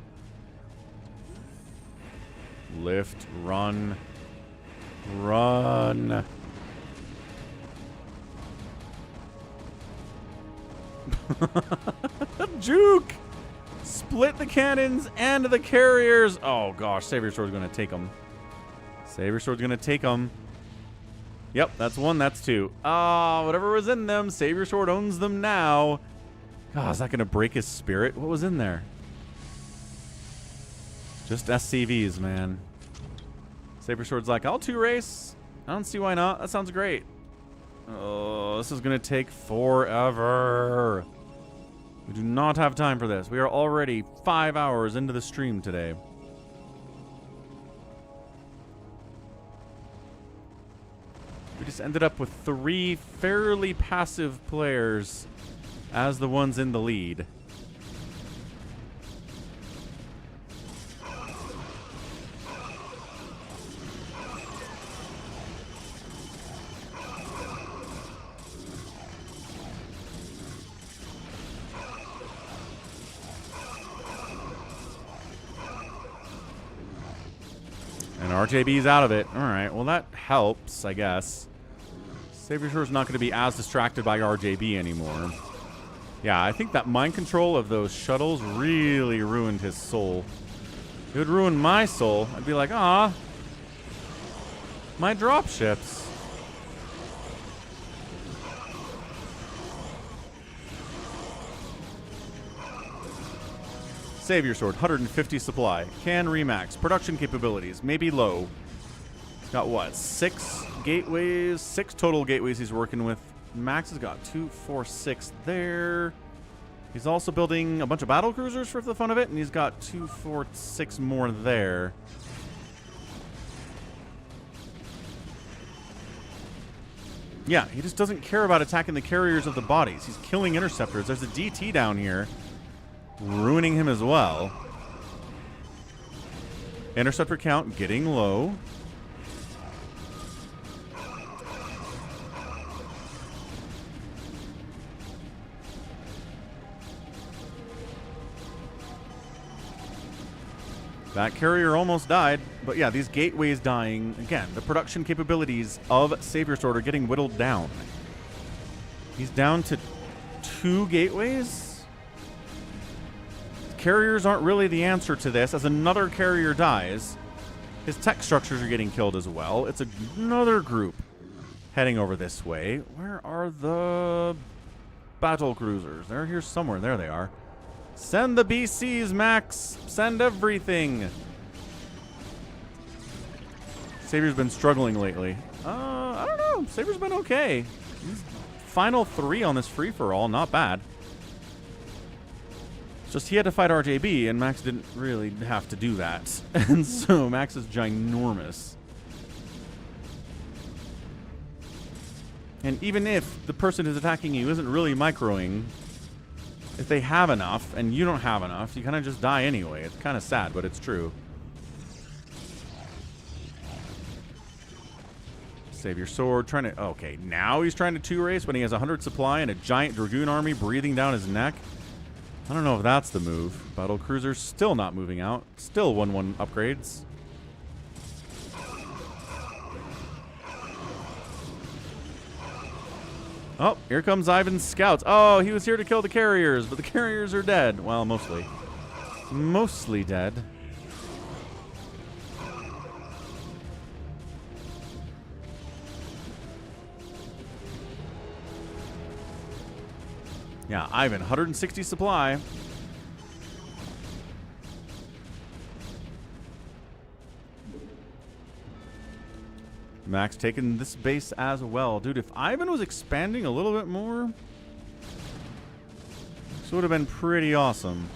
Lift, run, run. Juke! Split the cannons and the carriers. Oh gosh, Savior Sword's gonna take them. Savior Sword's gonna take them. Yep, that's one, that's two. Ah, whatever was in them, Savior Sword owns them now. God, is that gonna break his spirit? What was in there? Just SCVs, man. Savior Sword's like, I'll 2-race. I don't see why not. That sounds great. Oh, this is gonna take forever. We do not have time for this. We are already 5 hours into the stream today. We just ended up with 3 fairly passive players as the ones in the lead. And RJB's out of it. Alright, well that helps, I guess. Savior Sword's not going to be as distracted by RJB anymore. Yeah, I think that mind control of those shuttles really ruined his soul. It would ruin my soul. I'd be like, ah, my dropships. Savior Sword, 150 supply. Can remax. Production capabilities, maybe low. He's got what, 6 gateways? 6 total gateways he's working with. Max has got 2, 4, 6 there. He's also building a bunch of battle cruisers for the fun of it, and he's got 2, 4, 6 more there. Yeah, he just doesn't care about attacking the carriers of the bodies. He's killing interceptors. There's a DT down here, ruining him as well. Interceptor count getting low. That carrier almost died, but yeah, these gateways dying. Again, the production capabilities of Savior Sword are getting whittled down. He's down to 2 gateways? Carriers aren't really the answer to this. As another carrier dies, his tech structures are getting killed as well. It's another group heading over this way. Where are the battle cruisers? They're here somewhere. There they are. Send the BCs, Max. Send everything. Savior's been struggling lately. I don't know. Savior's been okay. He's final 3 on this free-for-all. Not bad. It's just he had to fight RJB, and Max didn't really have to do that. And so Max is ginormous. And even if the person who's attacking you isn't really microing, if they have enough and you don't have enough, you kind of just die anyway. It's kind of sad, but it's true. Save your sword. Trying to... Okay, now he's trying to 2-race when he has 100 supply and a giant Dragoon army breathing down his neck. I don't know if that's the move. Battle cruisers still not moving out. Still 1-1 upgrades. Oh, here comes Ivan's scouts. Oh, he was here to kill the carriers, but the carriers are dead. Well, mostly. Mostly dead. Yeah, Ivan, 160 supply. Max taking this base as well. Dude, if Ivan was expanding a little bit more, this would have been pretty awesome.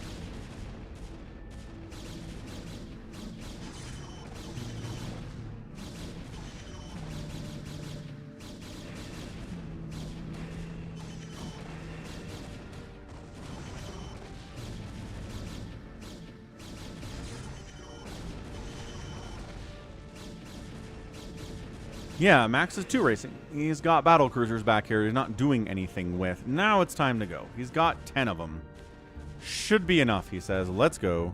Yeah, Max is 2 racing. He's got battle cruisers back here he's not doing anything with. Now it's time to go. He's got 10 of them. Should be enough, he says. Let's go.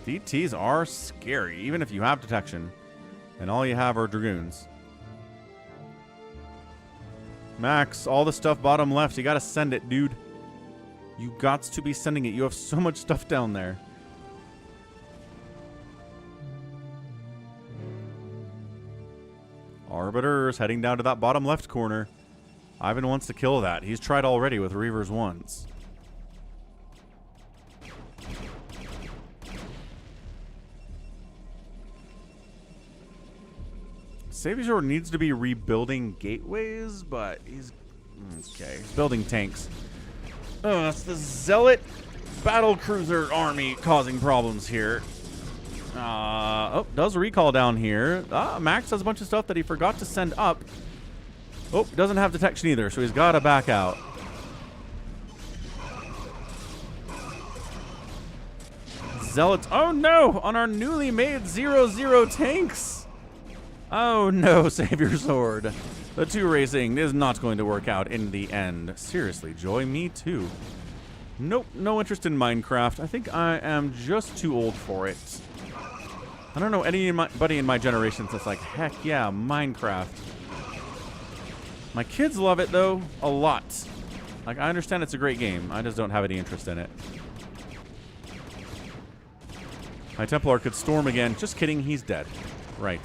DTs are scary, even if you have detection. And all you have are Dragoons. Max, all the stuff bottom left. You gotta send it, dude. You got to be sending it. You have so much stuff down there. Arbiters heading down to that bottom left corner. Ivan wants to kill that. He's tried already with Reavers once. Savior needs to be rebuilding gateways, but he's... Okay, he's building tanks. Oh, that's the ZeLoT battle cruiser army causing problems here. Oh, does recall down here. Max has a bunch of stuff that he forgot to send up. Oh, doesn't have detection either, so he's got to back out. ZeLoT. Oh no, on our newly made 0-0 tanks. Oh no, save your sword. The 2 racing is not going to work out in the end. Seriously, Joy, me too. Nope, no interest in Minecraft. I think I am just too old for it. I don't know anybody in my generation that's like, heck yeah, Minecraft. My kids love it though, a lot. Like, I understand it's a great game. I just don't have any interest in it. My Templar could storm again. Just kidding, he's dead. Right.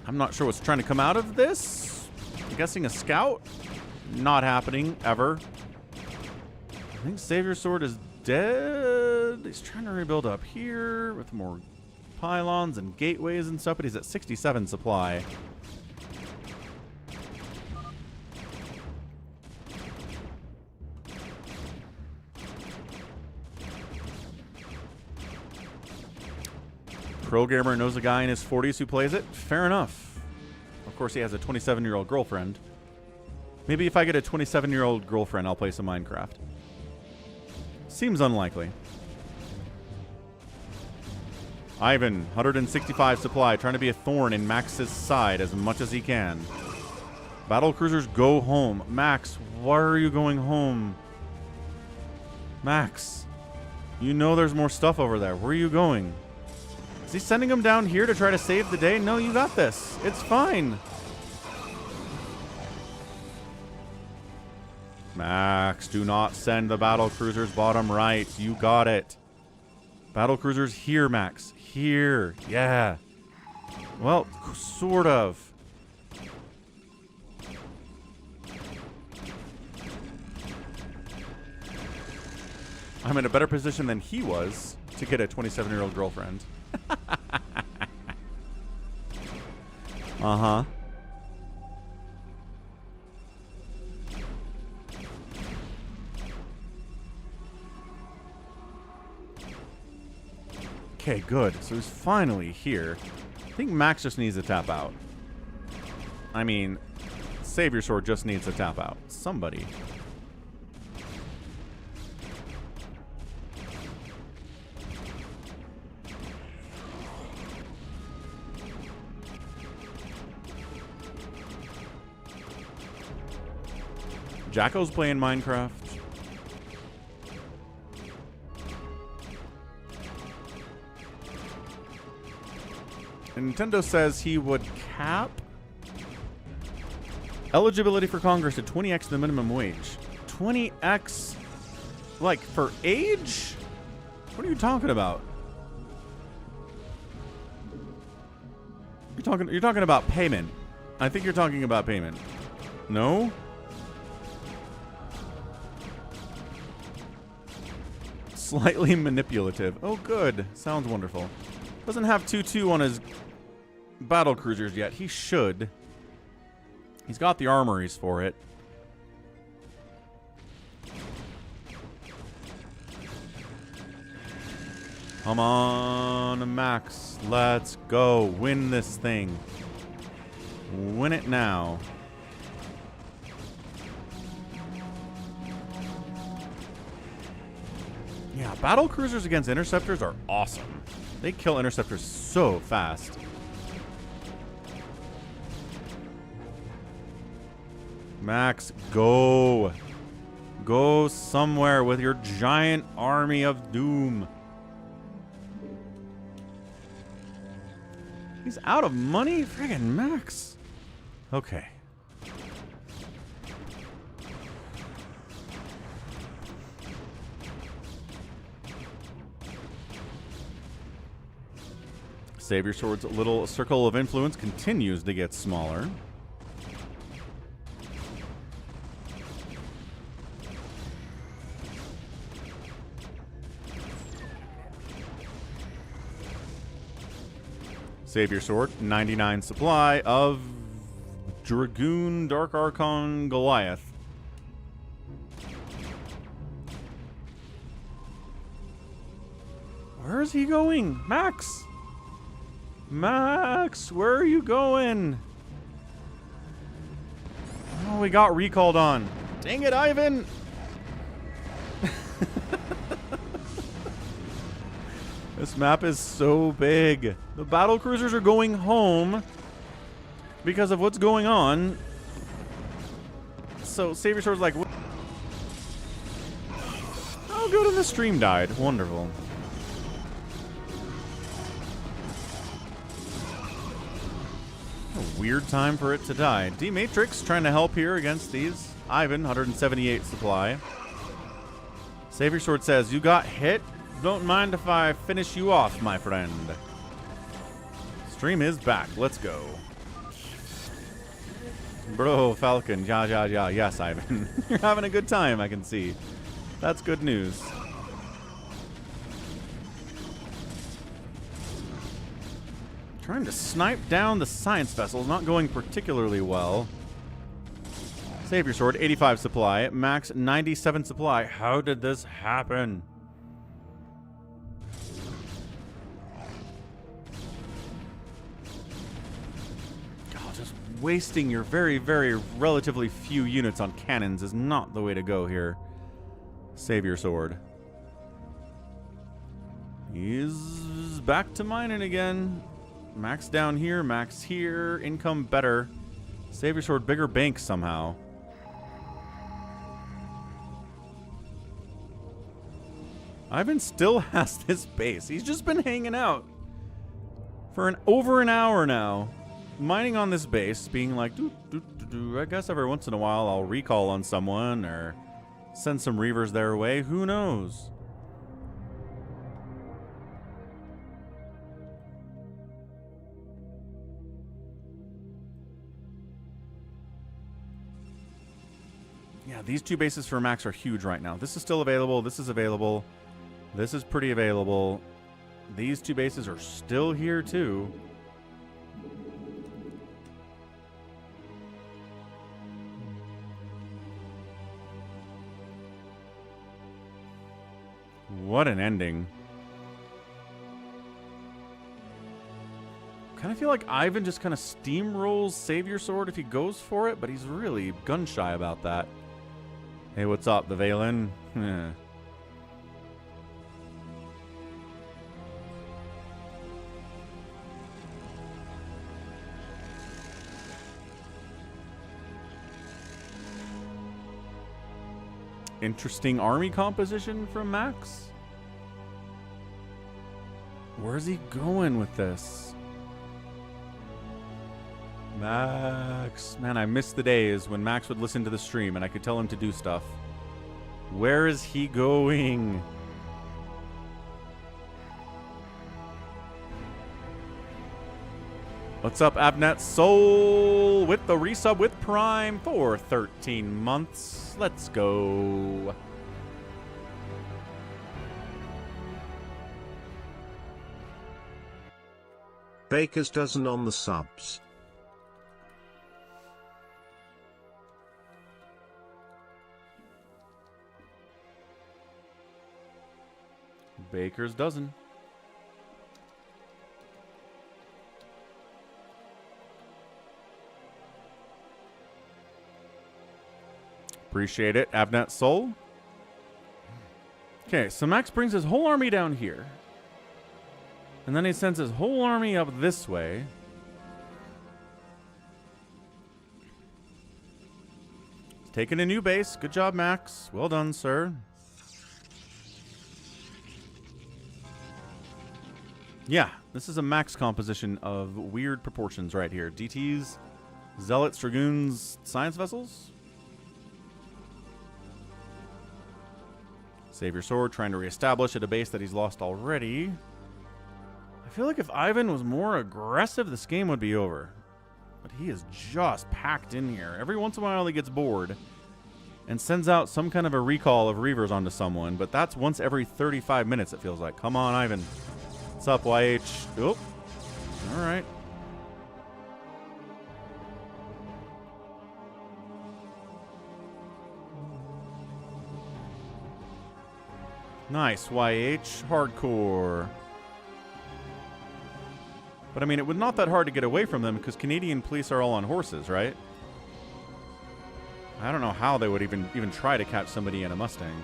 I'm not sure what's trying to come out of this. I'm guessing a scout? Not happening, ever. I think Savior Sword is dead. He's trying to rebuild up here with more pylons and gateways and stuff, but he's at 67 supply. Pro gamer knows a guy in his 40s who plays it. Fair enough. Of course, he has a 27-year-old girlfriend. Maybe if I get a 27-year-old girlfriend, I'll play some Minecraft. Seems unlikely. Ivan, 165 supply, trying to be a thorn in Max's side as much as he can. Battle cruisers, go home. Max, why are you going home? Max, you know there's more stuff over there. Where are you going? Is he sending them down here to try to save the day? No, you got this. It's fine. Max, do not send the battle cruisers bottom right. You got it. Battle cruisers here, Max. Here. Yeah. Well, sort of. I'm in a better position than he was to get a 27-year-old girlfriend. Uh-huh. Okay, good. So he's finally here. I think Max just needs to tap out. I mean, Savior Sword just needs to tap out. Somebody. Jacko's playing Minecraft. Nintendo says he would cap eligibility for Congress to 20x the minimum wage. 20x, like, for age? What are you talking about? You're talking about payment. I think you're talking about payment. No? Slightly manipulative. Oh, good. Sounds wonderful. Doesn't have 2-2 on his battle cruisers yet. He should. He's got the armories for it. Come on, Max. Let's go. Win this thing. Win it now. Yeah, battle cruisers against interceptors are awesome. They kill interceptors so fast. Max, go. Go somewhere with your giant army of doom. He's out of money? Friggin' Max. Okay. Savior Sword's little circle of influence continues to get smaller. Savior Sword, 99 supply of Dragoon Dark Archon Goliath. Where is he going? Max! Max, where are you going? Oh, we got recalled on. Dang it, Ivan! This map is so big. The battle cruisers are going home because of what's going on. So Savior Sword's like, oh, good, and the stream died. Wonderful. A weird time for it to die. D-Matrix trying to help here against these. Ivan, 178 supply. Savior Sword says, you got hit? Don't mind if I finish you off, my friend. Stream is back. Let's go. Bro, Falcon. Ja, ja, ja. Yes, Ivan. You're having a good time, I can see. That's good news. Trying to snipe down the science vessels. Not going particularly well. Savior Sword, 85 supply. Max, 97 supply. How did this happen? Wasting your very, very relatively few units on cannons is not the way to go here. Savior Sword. He's back to mining again. Max down here, Max here. Income better. Savior Sword, bigger bank somehow. Ivan still has this base. He's just been hanging out for over an hour now. Mining on this base, being like, I guess every once in a while I'll recall on someone or send some Reavers their way. Who knows? Yeah, these two bases for Max are huge right now. This is still available. This is available. This is pretty available. These two bases are still here too. What an ending. Kind of feel like Ivan just kind of steamrolls Savior Sword if he goes for it, but he's really gun-shy about that. Hey, what's up, the Valen? Interesting army composition from Max. Where's he going with this? Max. Man, I miss the days when Max would listen to the stream and I could tell him to do stuff. Where is he going? What's up, Abnet Soul? With the resub with Prime for 13 months. Let's go. Baker's dozen on the subs. Baker's dozen. Appreciate it, Abnet Soul. Okay, so Max brings his whole army down here. And then he sends his whole army up this way. He's taking a new base. Good job, Max. Well done, sir. Yeah, this is a Max composition of weird proportions right here. DTs, Zealots, Dragoons, Science Vessels. Save your sword, trying to reestablish at a base that he's lost already. I feel like if Ivan was more aggressive, this game would be over. But he is just packed in here. Every once in a while he gets bored and sends out some kind of a recall of Reavers onto someone, but that's once every 35 minutes, it feels like. Come on, Ivan. What's up, YH? Oh, all right. Nice, YH. Hardcore. But I mean, it was not that hard to get away from them because Canadian police are all on horses, right? I don't know how they would even try to catch somebody in a Mustang.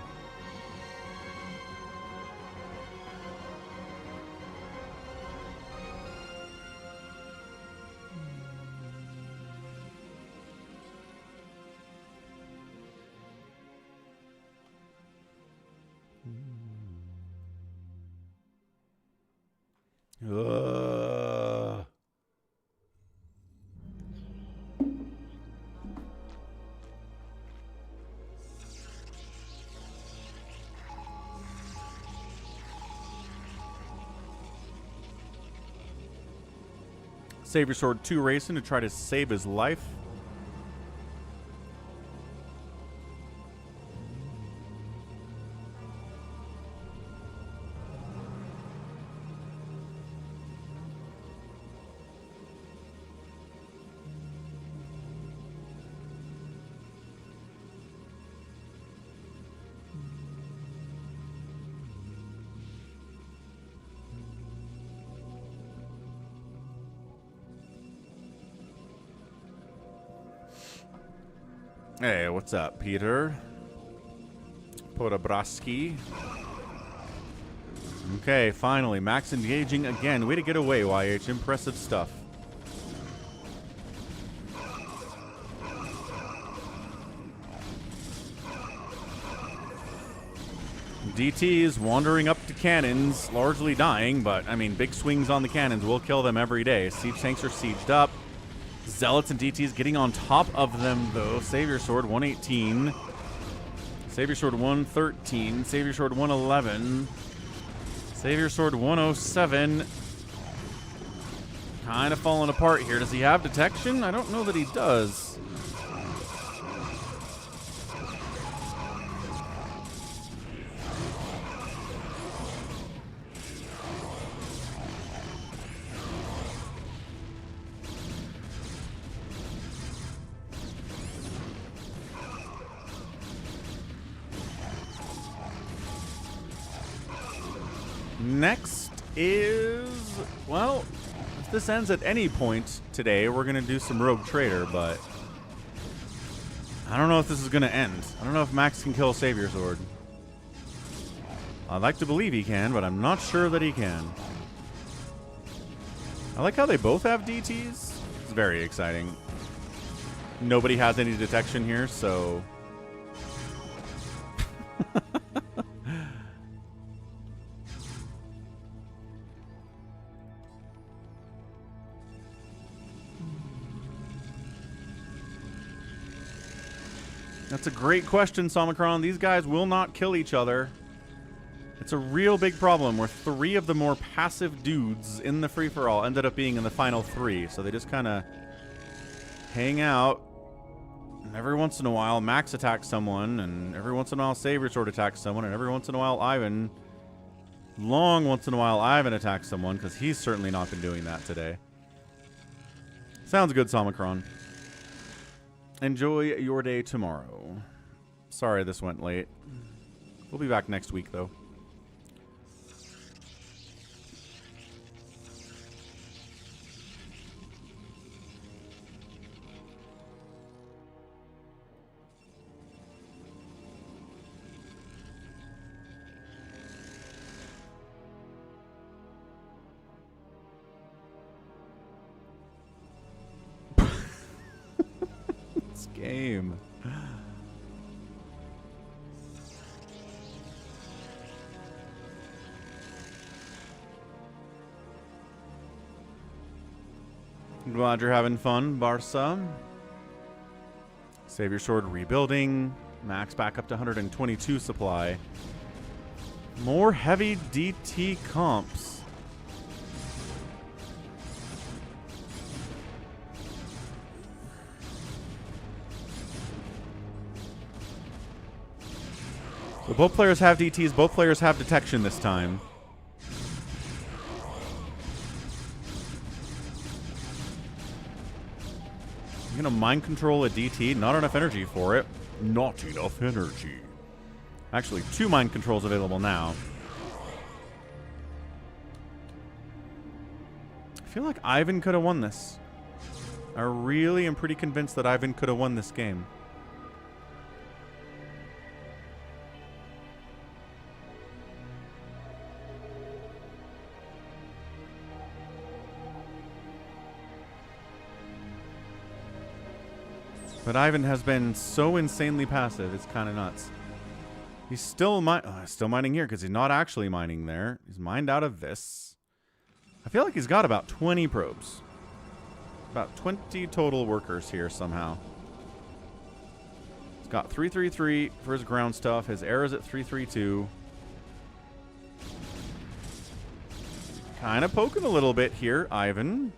Save your sword 2 racing to try to save his life. Hey, what's up, Peter? Podobraski. Okay, finally, Max engaging again. Way to get away, YH. Impressive stuff. DTs wandering up to cannons, largely dying, but, I mean, big swings on the cannons will kill them every day. Siege tanks are sieged up. Zealots and DTs getting on top of them, though. Save your sword, 118. Save your sword, 113. Save your sword, 111. Save your sword, 107. Kind of falling apart here. Does he have detection? I don't know that he does. Next is, well, if this ends at any point today, we're going to do some Rogue Trader, but I don't know if this is going to end. I don't know if Max can kill Savior Sword. I'd like to believe he can, but I'm not sure that he can. I like how they both have DTs. It's very exciting. Nobody has any detection here, so... That's a great question, Somicron. These guys will not kill each other. It's a real big problem where 3 of the more passive dudes in the free-for-all ended up being in the final 3. So they just kind of hang out. And every once in a while, Max attacks someone. And every once in a while, Savior Sword attacks someone. And every once in a while, Ivan... Long once in a while, Ivan attacks someone. Because he's certainly not been doing that today. Sounds good, Somicron. Enjoy your day tomorrow. Sorry this went late. We'll be back next week, though. game. Glad you're having fun, Barca. Save your sword rebuilding. Max back up to 122 supply. More heavy DT comps. So both players have DTs, both players have detection this time. You're gonna mind control a DT, not enough energy for it. Not enough energy. Actually, 2 mind controls available now. I feel like Ivan could have won this. I really am pretty convinced that Ivan could have won this game. But Ivan has been so insanely passive, it's kind of nuts. He's still mining here because he's not actually mining there. He's mined out of this. I feel like he's got about 20 probes. About 20 total workers here somehow. He's got 333 for his ground stuff. His air is at 332. Kind of poking a little bit here, Ivan.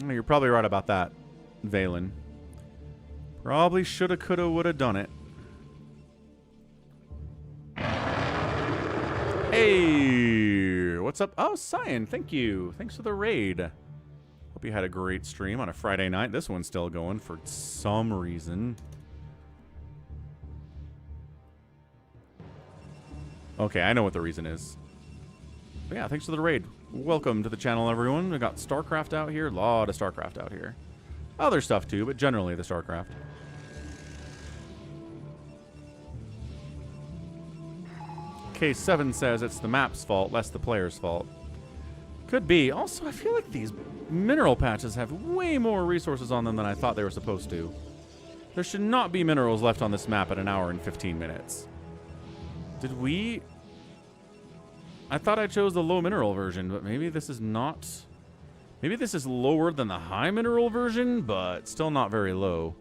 You're probably right about that, Valen. Probably shoulda, coulda, woulda done it. Hey, what's up? Oh, Cyan, thank you. Thanks for the raid. Hope you had a great stream on a Friday night. This one's still going for some reason. Okay, I know what the reason is. But yeah, thanks for the raid. Welcome to the channel, everyone. We got StarCraft out here. A lot of StarCraft out here. Other stuff too, but generally the StarCraft. K7 says it's the map's fault, less the player's fault. Could be. Also, I feel like these mineral patches have way more resources on them than I thought they were supposed to. There should not be minerals left on this map at 1 hour and 15 minutes. Did we... I thought I chose the low mineral version, but maybe this is not... Maybe this is lower than the high mineral version, but still not very low.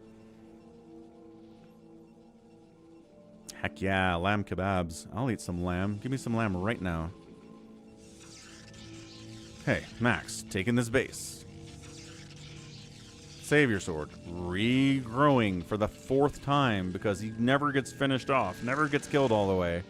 Heck yeah, lamb kebabs. I'll eat some lamb. Give me some lamb right now. Hey, Max, taking this base. Save your sword. Regrowing for the 4th time because he never gets finished off. Never gets killed all the way.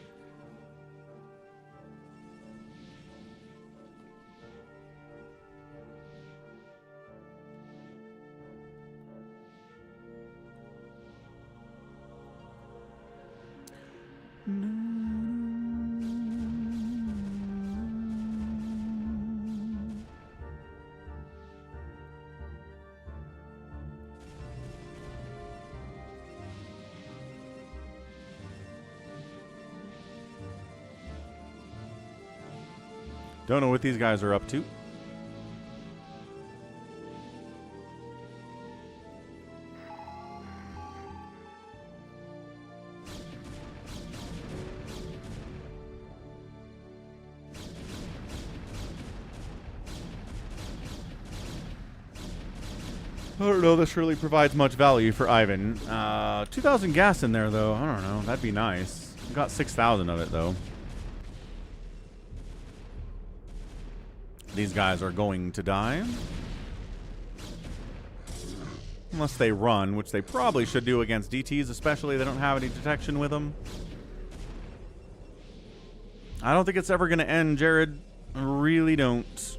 Don't know what these guys are up to. I don't know this really provides much value for Ivan. 2,000 gas in there, though. I don't know. That'd be nice. We got 6,000 of it, though. These guys are going to die. Unless they run, which they probably should do against DTs, especially if they don't have any detection with them. I don't think it's ever going to end, Jared. I really don't.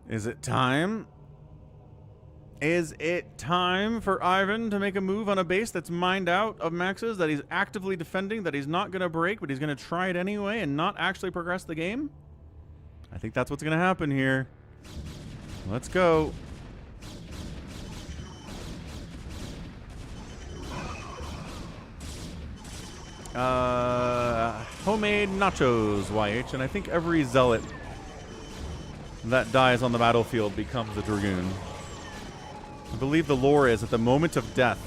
Is it time? Is it time for Ivan to make a move on a base that's mined out of maxes, that he's actively defending, that he's not going to break, but he's going to try it anyway and not actually progress the game? I think that's what's going to happen here. Let's go. Homemade nachos, YH, and I think every zealot that dies on the battlefield becomes a dragoon. I believe the lore is at the moment of death,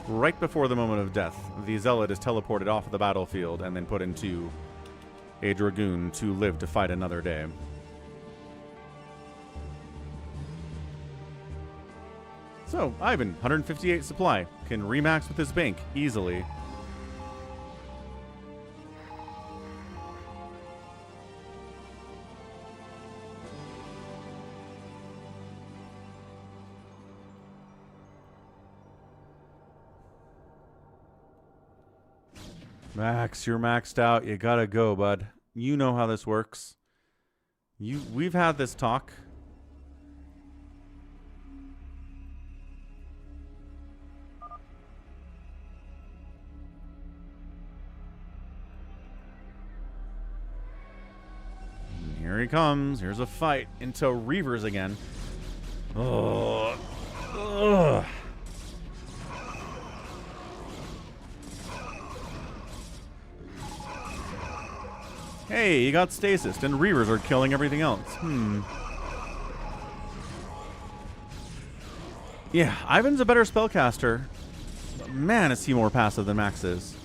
right before the moment of death, the zealot is teleported off of the battlefield and then put into a dragoon to live to fight another day. So, Ivan, 158 supply, can remax with his bank easily. Max, you're maxed out. You gotta go, bud. You know how this works. We've had this talk. And here he comes. Here's a fight into Reavers again. Oh. Ugh. Hey, you got stasis, and Reavers are killing everything else. Yeah, Ivan's a better spellcaster. But man, is he more passive than Max is.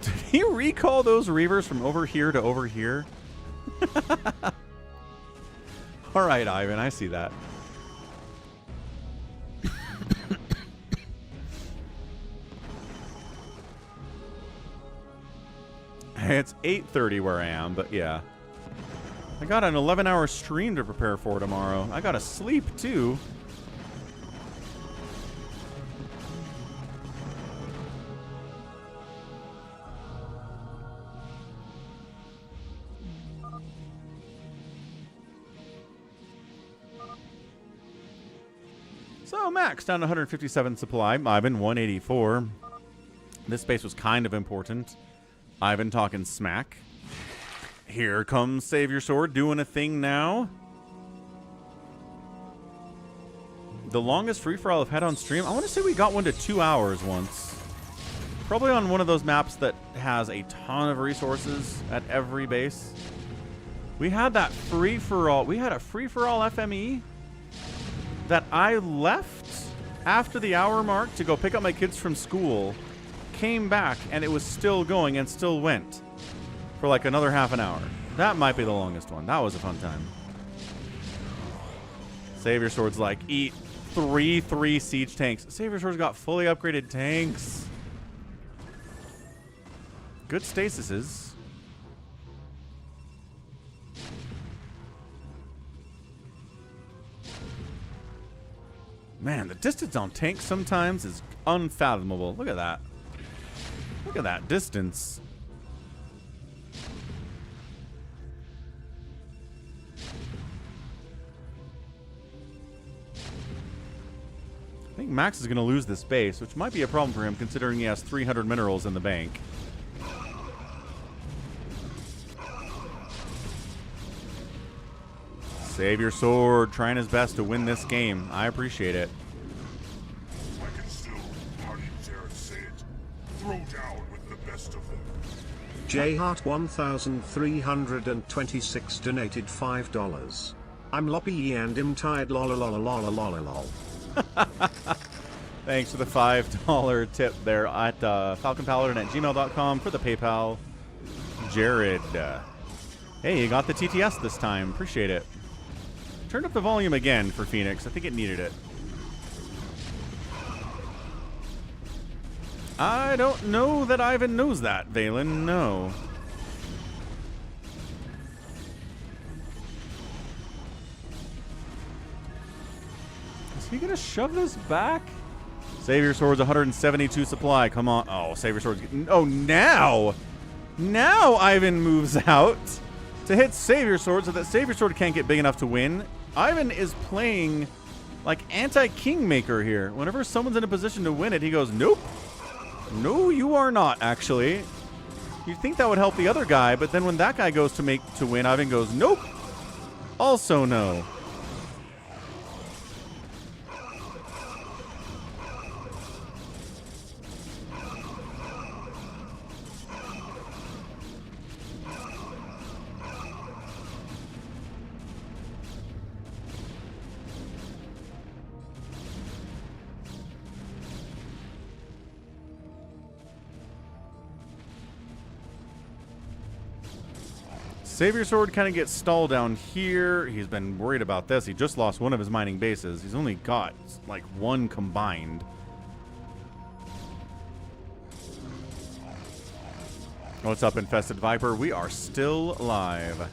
Did he recall those Reavers from over here to over here? All right, Ivan, I see that. It's 8:30 where I am, but yeah. I got an 11-hour stream to prepare for tomorrow. I gotta sleep, too. So, Max down to 157 supply. Ivan, 184. This base was kind of important. Ivan talking smack. Here comes Save Your Sword doing a thing now. The longest free-for-all I've had on stream, I want to say we got one to 2 hours once. Probably on one of those maps that has a ton of resources at every base. We had that free-for-all. We had a free-for-all FME that I left after the hour mark to go pick up my kids from school. Came back and it was still going and still went for like another half an hour. That might be the longest one. That was a fun time. Save Your Sword's like, eat 3 siege tanks. Save Your Sword's got fully upgraded tanks. Good stasises. Man, the distance on tanks sometimes is unfathomable. Look at that. Look at that distance. I think Max is going to lose this base, which might be a problem for him considering he has 300 minerals in the bank. Save Your Sword, trying his best to win this game. I appreciate it. I can still, how do you dare say it? Throw down with the best of them. Jhart 1326 donated $5. I'm loppy and I'm tired lol. Thanks for the $5 tip there at falconpaladin@gmail.com for the PayPal. Jared. Hey, you got the TTS this time. Appreciate it. Turned up the volume again for Phoenix. I think it needed it. I don't know that Ivan knows that, Valen. No. Is he gonna shove this back? Savior Sword's 172 supply. Come on. Oh, Savior Sword's getting... Oh, now! Now Ivan moves out to hit Savior Sword so that Savior Sword can't get big enough to win. Ivan is playing like anti-Kingmaker here. Whenever someone's in a position to win it, he goes, nope. No, you are not, actually. You'd think that would help the other guy, but then when that guy goes to win, Ivan goes, nope. Also no. Savior Sword kind of gets stalled down here. He's been worried about this. He just lost one of his mining bases. He's only got like one combined. What's up, Infested Viper? We are still live.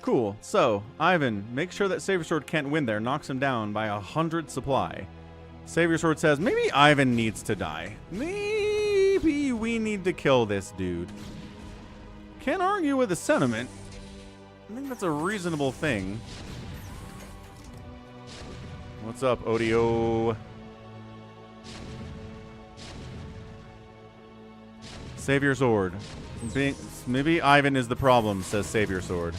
Cool. So, Ivan, make sure that Savior Sword can't win there. Knocks him down by 100 supply. Savior Sword says, maybe Ivan needs to die. Maybe we need to kill this dude. Can't argue with the sentiment. I think that's a reasonable thing. What's up, Odio? Savior Sword. Maybe Ivan is the problem, says Savior Sword.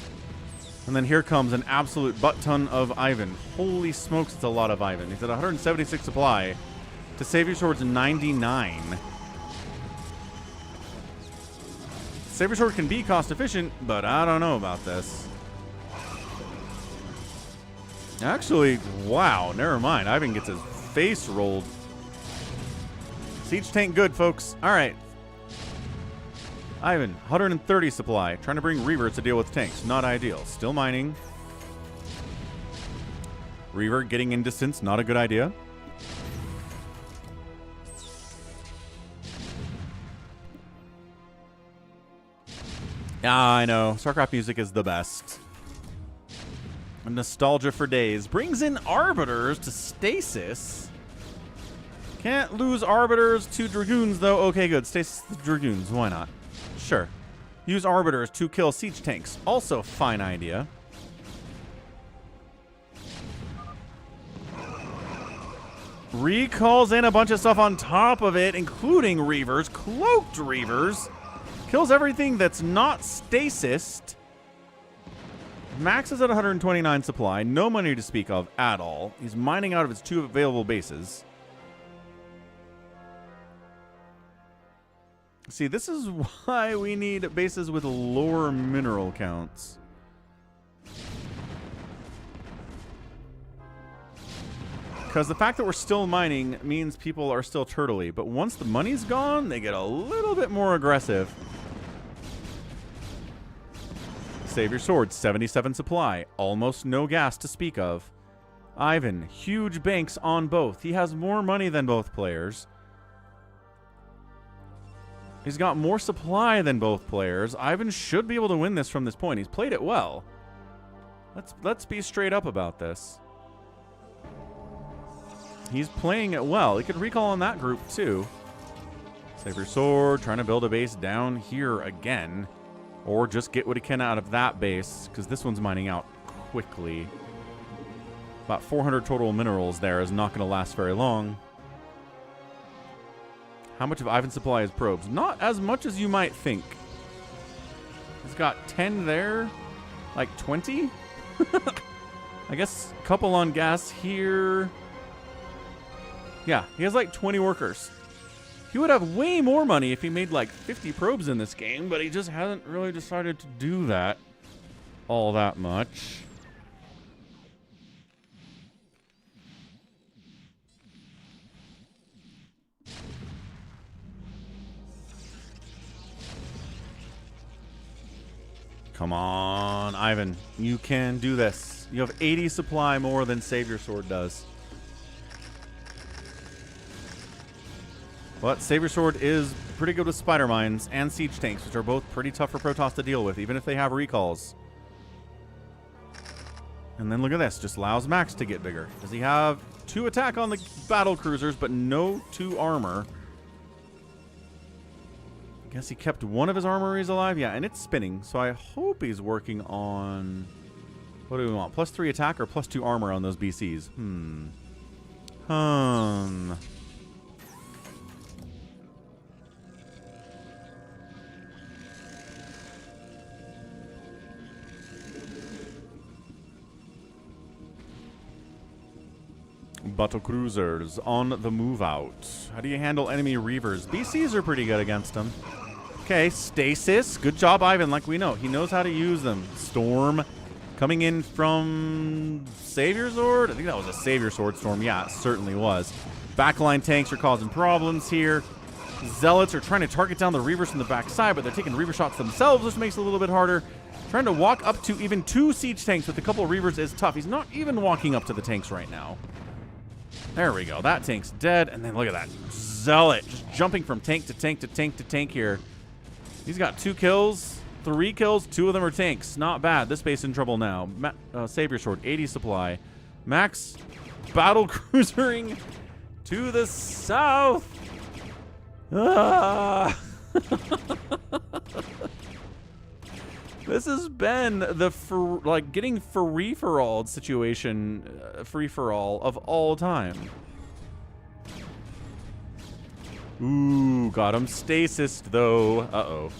And then here comes an absolute butt ton of Ivan. Holy smokes, it's a lot of Ivan. He's at 176 supply to Savior Sword's 99. Savior Sword can be cost efficient, but I don't know about this. Actually, wow, never mind. Ivan gets his face rolled. Siege tank good, folks. All right. Ivan, 130 supply. Trying to bring Reaver to deal with tanks. Not ideal. Still mining. Reaver getting in distance. Not a good idea. I know. StarCraft music is the best. Nostalgia for days. Brings in Arbiters to Stasis. Can't lose Arbiters to Dragoons, though. Okay, good. Stasis to Dragoons. Why not? Sure. Use Arbiters to kill siege tanks. Also fine idea. Recalls in a bunch of stuff on top of it, including Reavers. Cloaked Reavers. Kills everything that's not Stasist. Max is at 129 supply. No money to speak of at all. He's mining out of his 2 available bases. See, this is why we need bases with lower mineral counts. Because the fact that we're still mining means people are still turtley. But once the money's gone, they get a little bit more aggressive. Savior Sword, 77 supply. Almost no gas to speak of. Ivan, huge banks on both. He has more money than both players. He's got more supply than both players. Ivan should be able to win this from this point. He's played it well. Let's be straight up about this. He's playing it well. He could recall on that group too. Savior Sword trying to build a base down here again. Or just get what he can out of that base, because this one's mining out quickly. About 400 total minerals there is not going to last very long. How much of Ivan's supply is probes? Not as much as you might think. He's got 10 there. Like 20? I guess a couple on gas here. Yeah, he has like 20 workers. He would have way more money if he made like 50 probes in this game, but he just hasn't really decided to do that all that much. Come on, Ivan. You can do this. You have 80 supply more than Savior Sword does. But Savior Sword is pretty good with Spider Mines and Siege Tanks, which are both pretty tough for Protoss to deal with, even if they have recalls. And then look at this. Just allows Max to get bigger. Does he have 2 attack on the battle cruisers, but no 2 armor? I guess he kept one of his armories alive. Yeah, and it's spinning, so I hope he's working on... What do we want? +3 attack or +2 armor on those BCs? Battle cruisers on the move out. How do you handle enemy reavers? BCs are pretty good against them. Okay, stasis. Good job, Ivan. Like we know, he knows how to use them. Storm coming in from Savior Sword. I think that was a Savior Sword storm. Yeah, it certainly was. Backline tanks are causing problems here. Zealots are trying to target down the reavers from the backside, but they're taking reaver shots themselves, which makes it a little bit harder. Trying to walk up to even 2 siege tanks with a couple of reavers is tough. He's not even walking up to the tanks right now. There we go. That tank's dead. And then look at that. Zealot just jumping from tank to tank to tank to tank here. He's got 2 kills, 3 kills. 2 of them are tanks. Not bad. This base in trouble now. Savior Sword, 80 supply. Max battle cruisering to the south. Ah. This has been the getting free-for-all situation, free-for-all of all time. Ooh, got him stasis though. Uh-oh.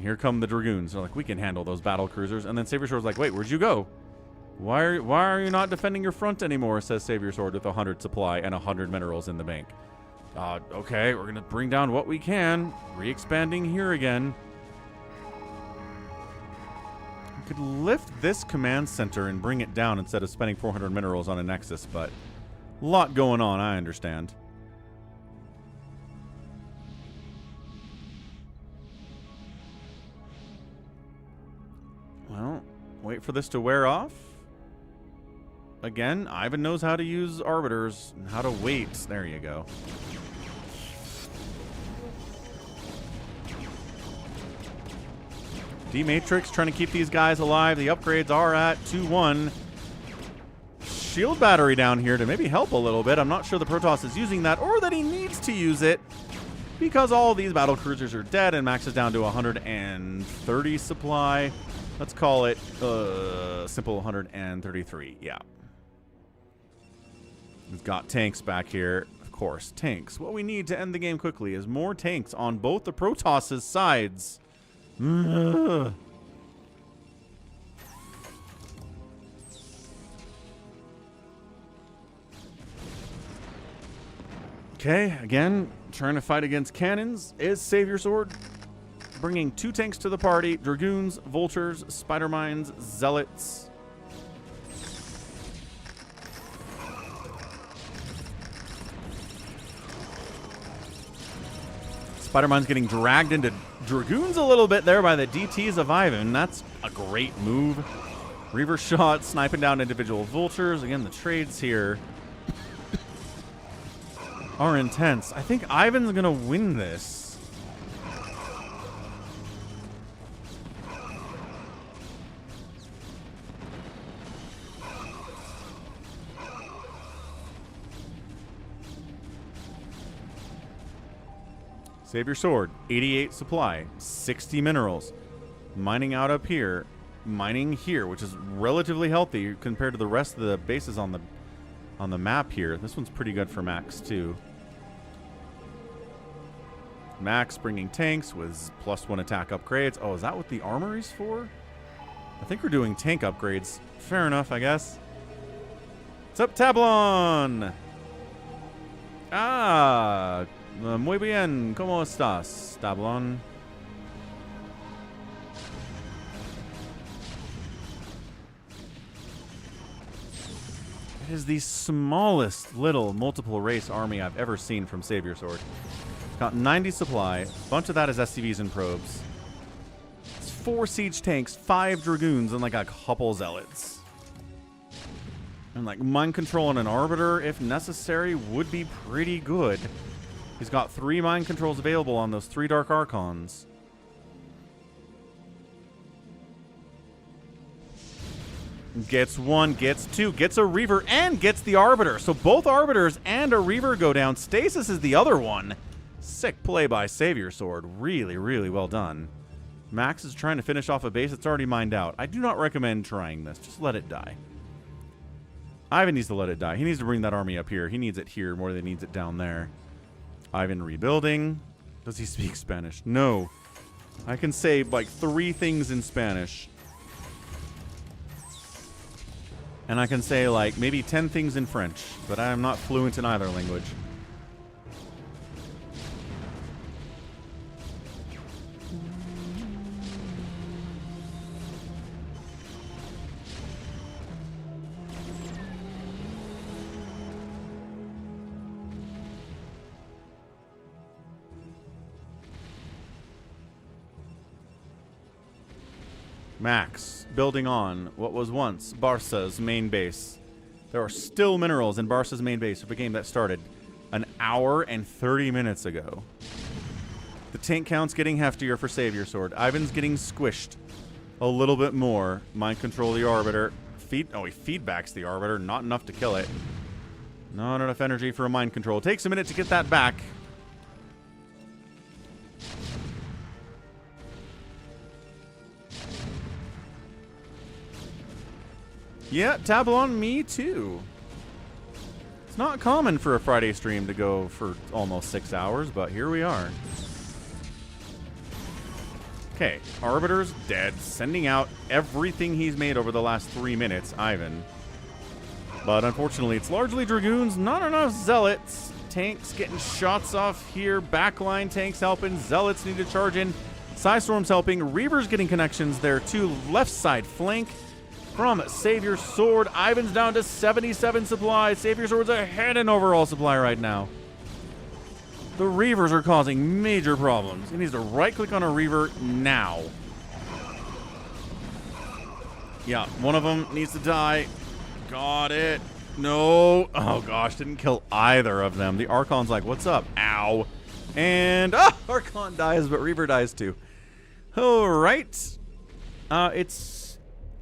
Here come the Dragoons. They're like, we can handle those battle cruisers. And then Savior Sword's like, wait, where'd you go? Why are you not defending your front anymore? Says Savior Sword with 100 supply and 100 minerals in the bank. Okay, we're gonna bring down what we can. Re-expanding here again. Could lift this command center and bring it down instead of spending 400 minerals on a Nexus, but a lot going on, I understand. Well, wait for this to wear off. Again, Ivan knows how to use Arbiters and how to wait. There you go. D-Matrix trying to keep these guys alive. The upgrades are at 2-1. Shield battery down here to maybe help a little bit. I'm not sure the Protoss is using that or that he needs to use it because all these battle cruisers are dead and Max is down to 130 supply. Let's call it simple 133. Yeah. We've got tanks back here. Of course, tanks. What we need to end the game quickly is more tanks on both the Protoss' sides. Okay, again, trying to fight against cannons is Savior Sword. Bringing 2 tanks to the party. Dragoons, Vultures, Spider Mines, Zealots. Spider Mine's getting dragged into Dragoons a little bit there by the DTs of Ivan. That's a great move. Reaver shot, sniping down individual Vultures. Again, the trades here are intense. I think Ivan's going to win this. Savior Sword, 88 supply, 60 minerals. Mining out up here, mining here, which is relatively healthy compared to the rest of the bases on the map here. This one's pretty good for Max too. Max bringing tanks with +1 attack upgrades. Oh, is that what the armory's for? I think we're doing tank upgrades. Fair enough, I guess. What's up, Tablon? Ah, Muy bien, ¿cómo estás, Tablon? It is the smallest little multiple race army I've ever seen from Savior Sword. It's got 90 supply. A bunch of that is SCVs and probes. It's 4 siege tanks, 5 dragoons, and like a couple zealots. And like mind control and an arbiter, if necessary, would be pretty good. He's got 3 mind controls available on those 3 Dark Archons. Gets 1, gets 2, gets a Reaver, and gets the Arbiter. So both Arbiters and a Reaver go down. Stasis is the other one. Sick play by Savior Sword. Really, really well done. Max is trying to finish off a base that's already mined out. I do not recommend trying this. Just let it die. Ivan needs to let it die. He needs to bring that army up here. He needs it here more than he needs it down there. Ivan rebuilding. Does he speak Spanish? No. I can say like 3 things in Spanish. And I can say like maybe 10 things in French, but I am not fluent in either language. Max, building on what was once Barca's main base. There are still minerals in Barca's main base of a game that started an hour and 30 minutes ago. The tank count's getting heftier for Savior Sword. Ivan's getting squished a little bit more. Mind control the Arbiter. He feedbacks the Arbiter. Not enough to kill it. Not enough energy for a mind control. Takes a minute to get that back. Yeah, Tablon, me too. It's not common for a Friday stream to go for almost 6 hours, but here we are. Okay, Arbiter's dead, sending out everything he's made over the last 3 minutes, Ivan. But unfortunately, it's largely Dragoons, not enough Zealots. Tanks getting shots off here, backline tanks helping, Zealots need to charge in. Psystorm's helping, Reaver's getting connections there too, left side flank. From Savior Sword, Ivan's down to 77 supply. Savior Sword's ahead in overall supply right now. The Reavers are causing major problems. He needs to right-click on a Reaver now. Yeah, one of them needs to die. Got it. No. Oh, gosh, didn't kill either of them. The Archon's like, what's up? Ow. And, Archon dies, but Reaver dies too. All right. It's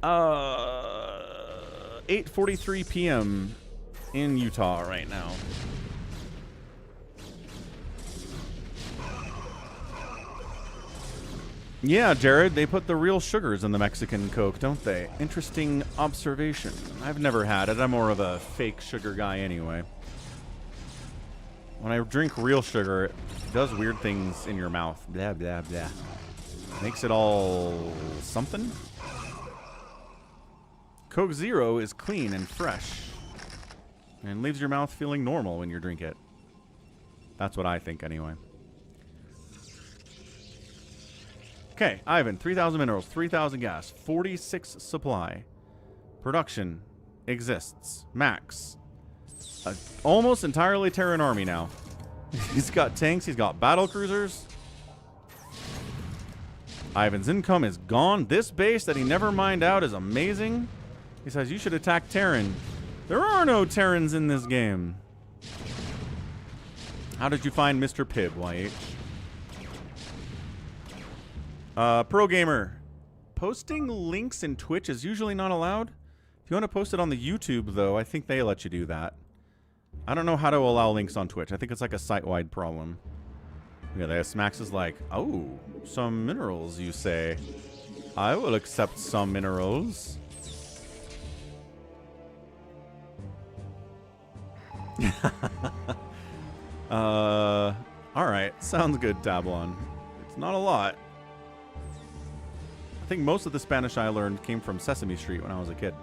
8:43 p.m. in Utah right now. Yeah, Jared, they put the real sugars in the Mexican Coke, don't they? Interesting observation. I've never had it. I'm more of a fake sugar guy anyway. When I drink real sugar, it does weird things in your mouth. Blah, blah, blah. Makes it all something. Coke Zero is clean and fresh and leaves your mouth feeling normal when you drink it. That's what I think anyway. Okay, Ivan, 3,000 minerals, 3,000 gas, 46 supply. Production exists. Max. Almost entirely Terran army now. He's got tanks, he's got battle cruisers. Ivan's income is gone. This base that he never mined out is amazing. He says, you should attack Terran. There are no Terrans in this game. How did you find Mr. Pibb, YH? Pro Gamer. Posting links in Twitch is usually not allowed. If you want to post it on the YouTube, though, I think they let you do that. I don't know how to allow links on Twitch. I think it's like a site-wide problem. Look at this. Max is like, oh, some minerals, you say. I will accept some minerals. Alright, sounds good, Tablon. It's not a lot. I think most of the Spanish I learned came from Sesame Street when I was a kid.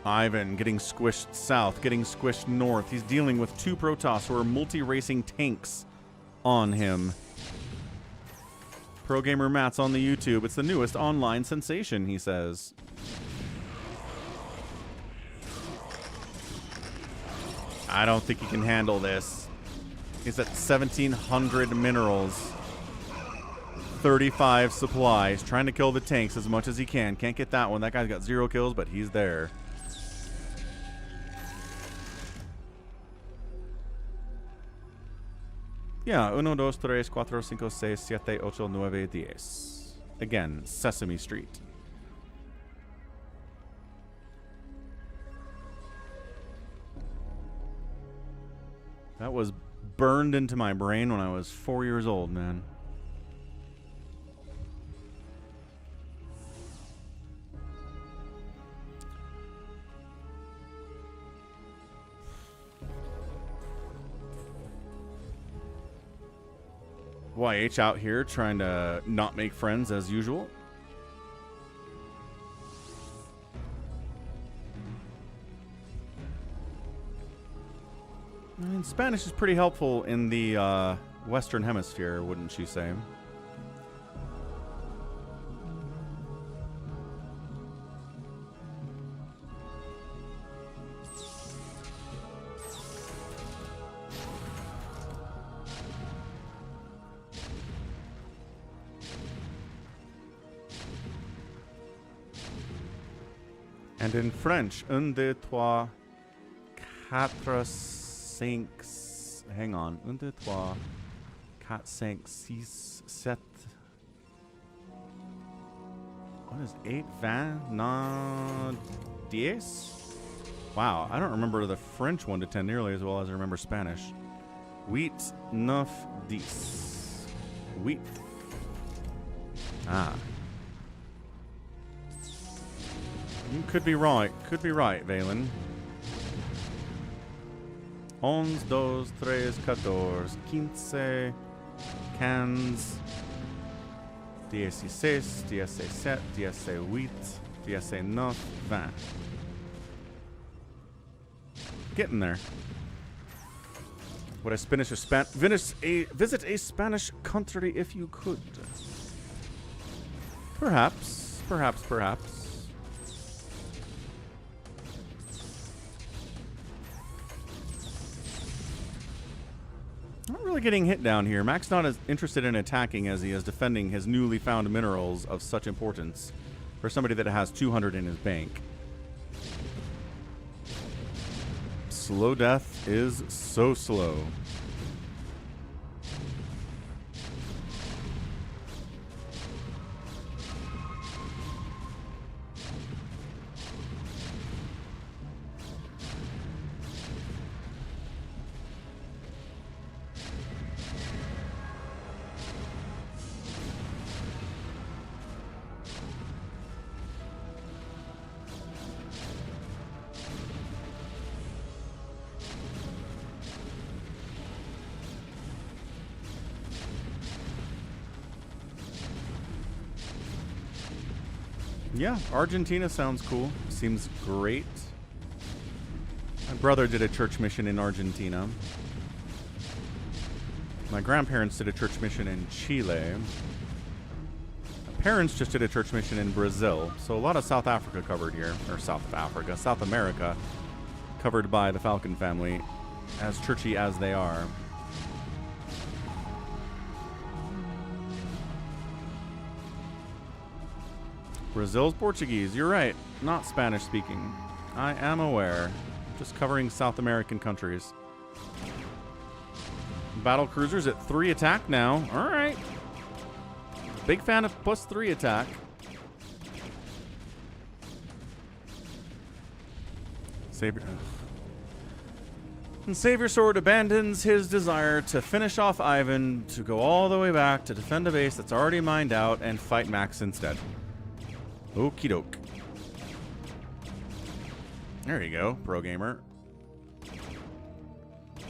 Ivan getting squished south, getting squished north. He's dealing with 2 Protoss who are multi-racing tanks on him. Pro Gamer Matt's on the YouTube. It's the newest online sensation, he says. I don't think he can handle this. He's at 1,700 minerals. 35 supplies. Trying to kill the tanks as much as he can. Can't get that one. That guy's got 0 kills, but he's there. Yeah, 1, 2, 3, 4, 5, 6, 7, 8, 9, 10. Again, Sesame Street. That was burned into my brain when I was 4 years old, man. YH out here trying to not make friends as usual. I mean, Spanish is pretty helpful in the Western Hemisphere, wouldn't you say? And in French, 1, 2, 3, 4, 5, hang on, 1, 2, 3, 4, 5, 6, 7. What is 8, 20, 9, 10? Wow, I don't remember the French 1 to 10 nearly as well as I remember Spanish. 8, 9, 10. 8. Ah. You could be right. Could be right, Valen. 11, 12, 13, 14, 15, 16, 16, 17, 18, 19, 20. Getting there. Would I visit a Spanish country if you could? Perhaps. Perhaps, perhaps. Not really getting hit down here. Mac's not as interested in attacking as he is defending his newly found minerals of such importance for somebody that has 200 in his bank. Slow death is so slow. Yeah, Argentina sounds cool. Seems great. My brother did a church mission in Argentina. My grandparents did a church mission in Chile. My parents just did a church mission in Brazil. So a lot of South Africa covered here. Or South America covered by the Falcon family, as churchy as they are. Brazil's Portuguese. You're right. Not Spanish speaking. I am aware. Just covering South American countries. Battle cruisers at 3 attack now. All right. Big fan of +3 attack. Savior Sword abandons his desire to finish off Ivan to go all the way back to defend a base that's already mined out and fight Max instead. Okie doke. There you go, pro gamer.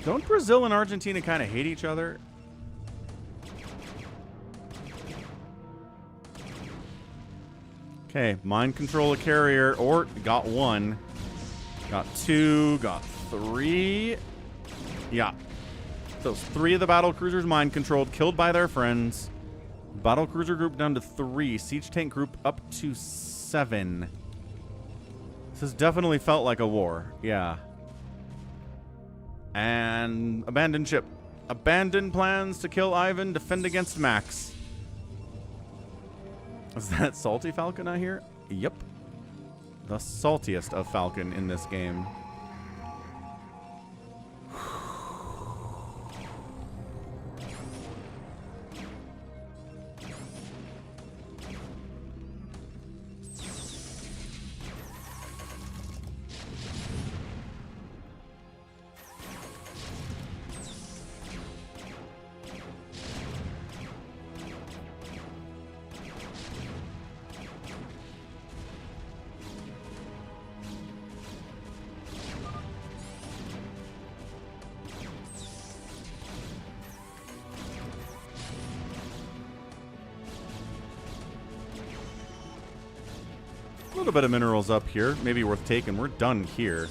Don't Brazil and Argentina kind of hate each other? Okay, mind control a carrier, or got one. Got 2, got 3. Yeah. Those 3 of the battle cruisers mind controlled, killed by their friends. Battle cruiser group down to 3. Siege tank group up to 7. This has definitely felt like a war. Yeah. And abandoned ship. Abandoned plans to kill Ivan, defend against Max. Is that Salty Falcon I hear? Yep. The saltiest of Falcon in this game. A little bit of minerals up here. Maybe worth taking. We're done here.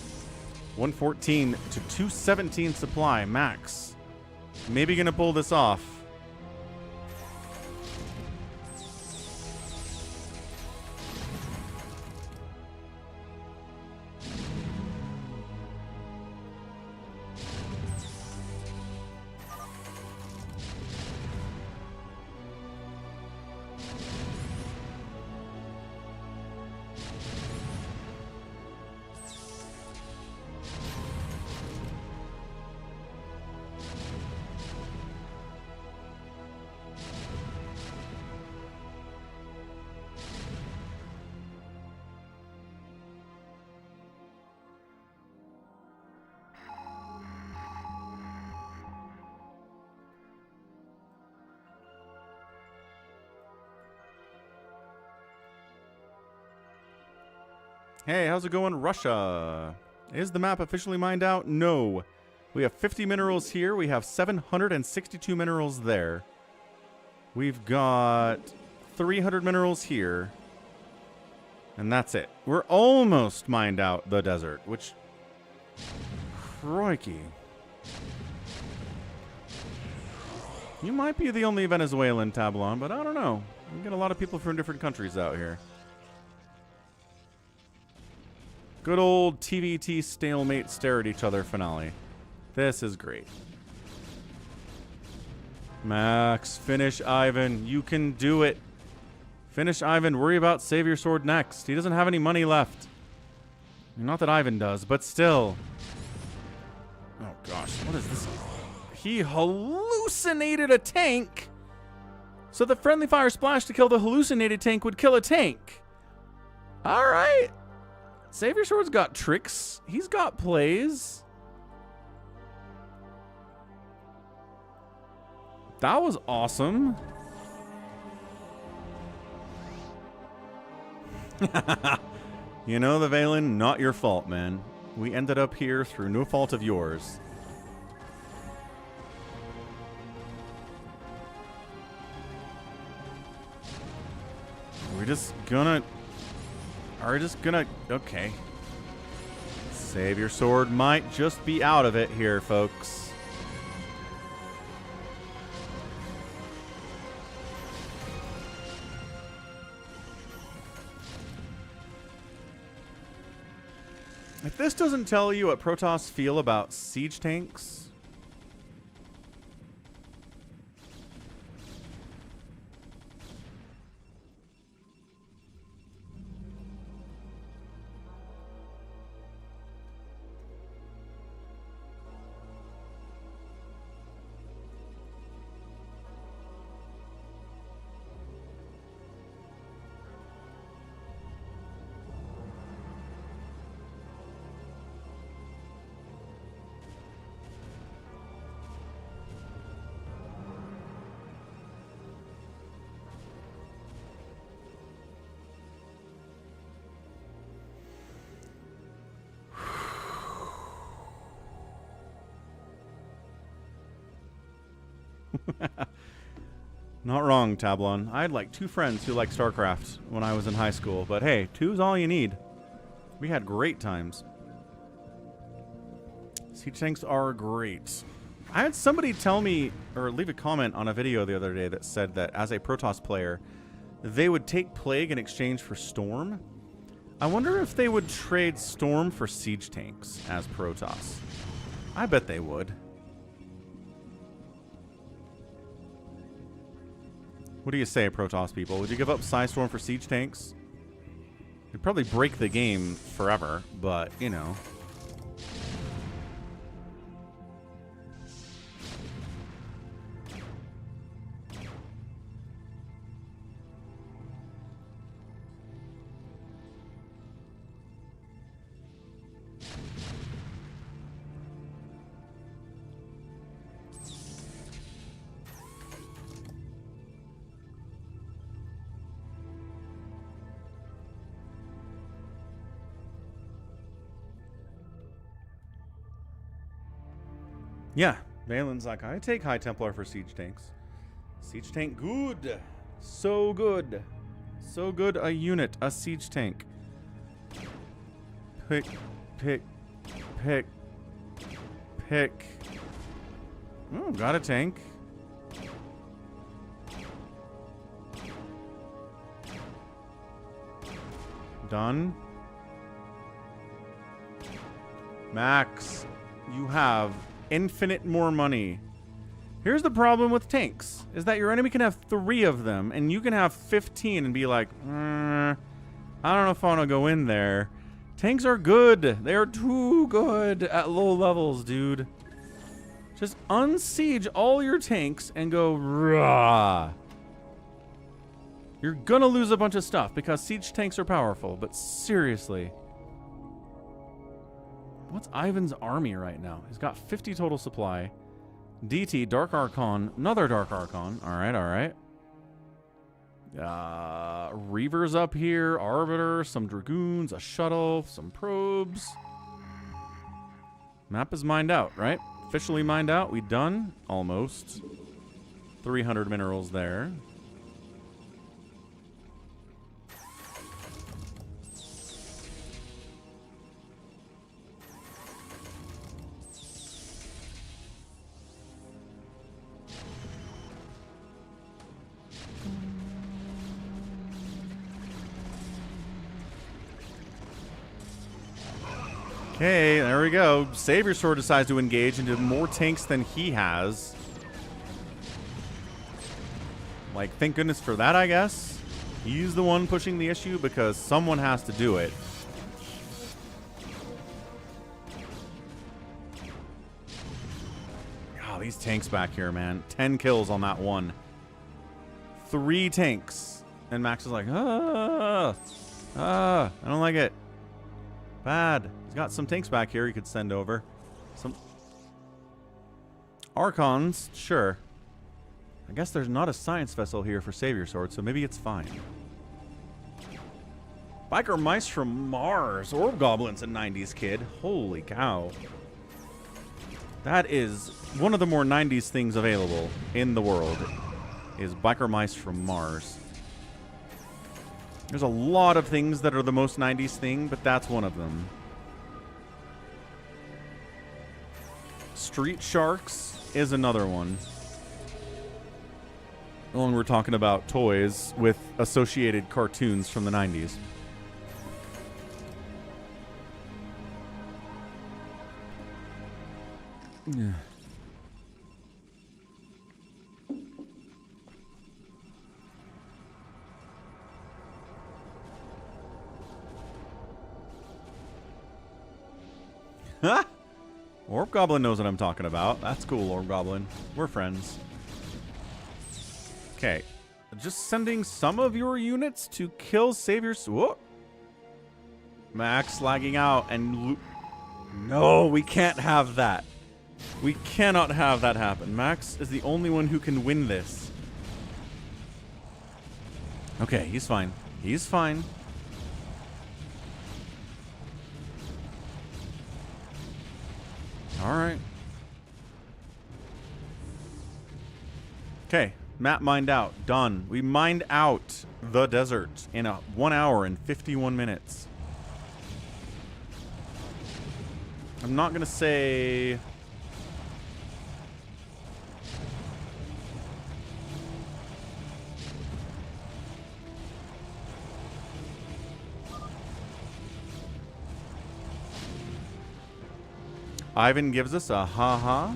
114 to 217 supply. Max. Maybe going to pull this off. Hey, how's it going, Russia? Is the map officially mined out? No. We have 50 minerals here. We have 762 minerals there. We've got 300 minerals here. And that's it. We're almost mined out the desert, which... Crikey. You might be the only Venezuelan, Tablon, but I don't know. We get a lot of people from different countries out here. Good old TVT stalemate stare at each other finale. This is great. Max, finish Ivan. You can do it. Finish Ivan. Worry about Save Your Sword next. He doesn't have any money left. Not that Ivan does, but still. Oh gosh, what is this? He hallucinated a tank. So the friendly fire splash to kill the hallucinated tank would kill a tank. All right. Save Your Sword's got tricks. He's got plays. That was awesome. You know, the Valen, not your fault, man. We ended up here through no fault of yours. We're just gonna... Okay. Save Your Sword might just be out of it here, folks. If this doesn't tell you what Protoss feel about siege tanks... Not wrong, Tablon. I had like 2 friends who liked StarCraft when I was in high school, but hey, 2's all you need. We had great times. Siege tanks are great. I had somebody tell me, or leave a comment on a video the other day that said that as a Protoss player, they would take Plague in exchange for Storm. I wonder if they would trade Storm for Siege tanks as Protoss. I bet they would. What do you say, Protoss people? Would you give up Storm for Siege tanks? It'd probably break the game forever, but, you know. Yeah, Valen's like, I take High Templar for Siege tanks. Siege tank, good. So good. So good a unit, a Siege tank. Pick, pick, pick, pick. Oh, got a tank. Done. Max, you have infinite more money. Here's the problem with tanks, is that your enemy can have 3 of them, and you can have 15 and be like, I don't know if I want to go in there. Tanks are good. They are too good at low levels, dude. Just unsiege all your tanks and go, rah. You're gonna lose a bunch of stuff because siege tanks are powerful, but seriously. What's Ivan's army right now? He's got 50 total supply. DT, Dark Archon, another Dark Archon. Alright, alright. Reavers up here, Arbiter, some Dragoons, a shuttle, some probes. Map is mined out, right? Officially mined out. We done? Almost. 300 minerals there. Okay, there we go. Savior Sword decides to engage into more tanks than he has. Like, thank goodness for that, I guess. He's the one pushing the issue because someone has to do it. Oh, these tanks back here, man. 10 kills on that one. 3 tanks. And Max is like, I don't like it. Bad. He's got some tanks back here he could send over. Some Archons, sure. I guess there's not a science vessel here for Savior Sword, so maybe it's fine. Biker Mice from Mars. Orb Goblin's a 90s kid. Holy cow. That is one of the more 90s things available in the world, is Biker Mice from Mars. There's a lot of things that are the most 90s thing, but that's one of them. Street Sharks is another one. When we're talking about toys with associated cartoons from the 90s. Yeah. Huh? Orb Goblin knows what I'm talking about. That's cool, Orb Goblin. We're friends. Okay. Just sending some of your units to kill Saviors. Whoa. Max lagging out and... No, we can't have that. We cannot have that happen. Max is the only one who can win this. Okay, he's fine. He's fine. All right. Okay, map mined out. Done. We mined out the desert in 1 hour and 51 minutes. I'm not going to say... Ivan gives us a ha-ha.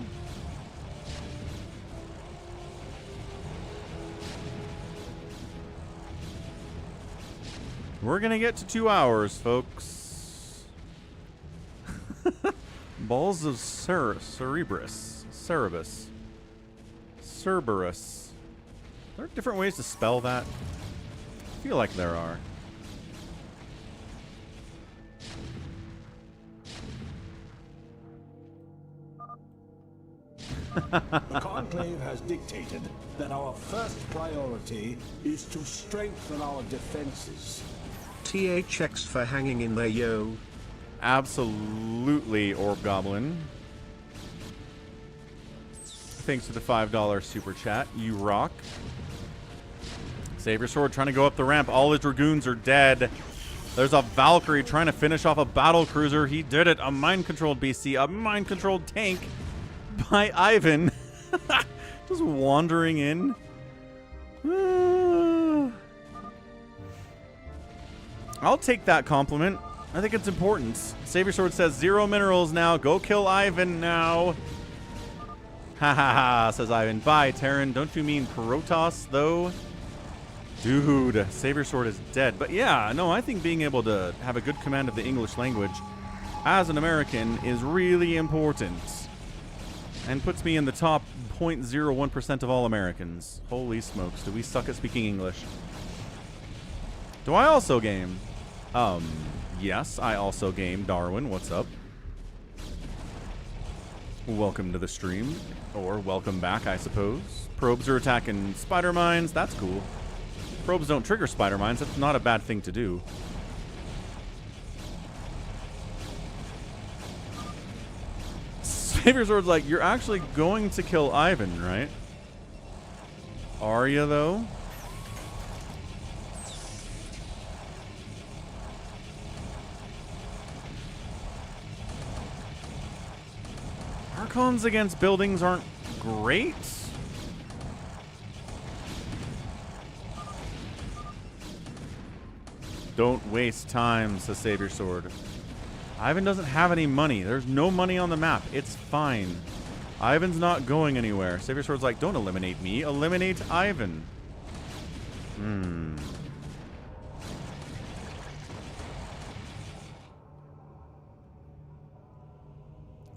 We're going to get to 2 hours, folks. Balls of Cerberus. Cerberus. Cerberus. Are there different ways to spell that? I feel like there are. The Conclave has dictated that our first priority is to strengthen our defenses. THX for hanging in there, yo. Absolutely, Orb Goblin. Thanks for the $5 super chat. You rock. Savior Sword trying to go up the ramp. All his Dragoons are dead. There's a Valkyrie trying to finish off a battle cruiser. He did it. A mind-controlled BC. A mind-controlled tank by Ivan. Just wandering in. I'll take that compliment. I think it's important. Savior Sword says 0 minerals now. Go kill Ivan now. Ha ha ha, says Ivan. Bye, Terran. Don't you mean Protoss, though? Dude, Savior Sword is dead. But yeah, no, I think being able to have a good command of the English language as an American is really important. And puts me in the top 0.01% of all Americans. Holy smokes, do we suck at speaking English? Do I also game? Yes, I also game. Darwin, what's up? Welcome to the stream. Or welcome back, I suppose. Probes are attacking spider mines. That's cool. Probes don't trigger spider mines. That's not a bad thing to do. Savior Sword's like, you're actually going to kill Ivan, right? Are you, though? Archons against buildings aren't great. Don't waste time, says Savior Sword. Ivan doesn't have any money. There's no money on the map. It's fine. Ivan's not going anywhere. Savior Sword's like, don't eliminate me. Eliminate Ivan.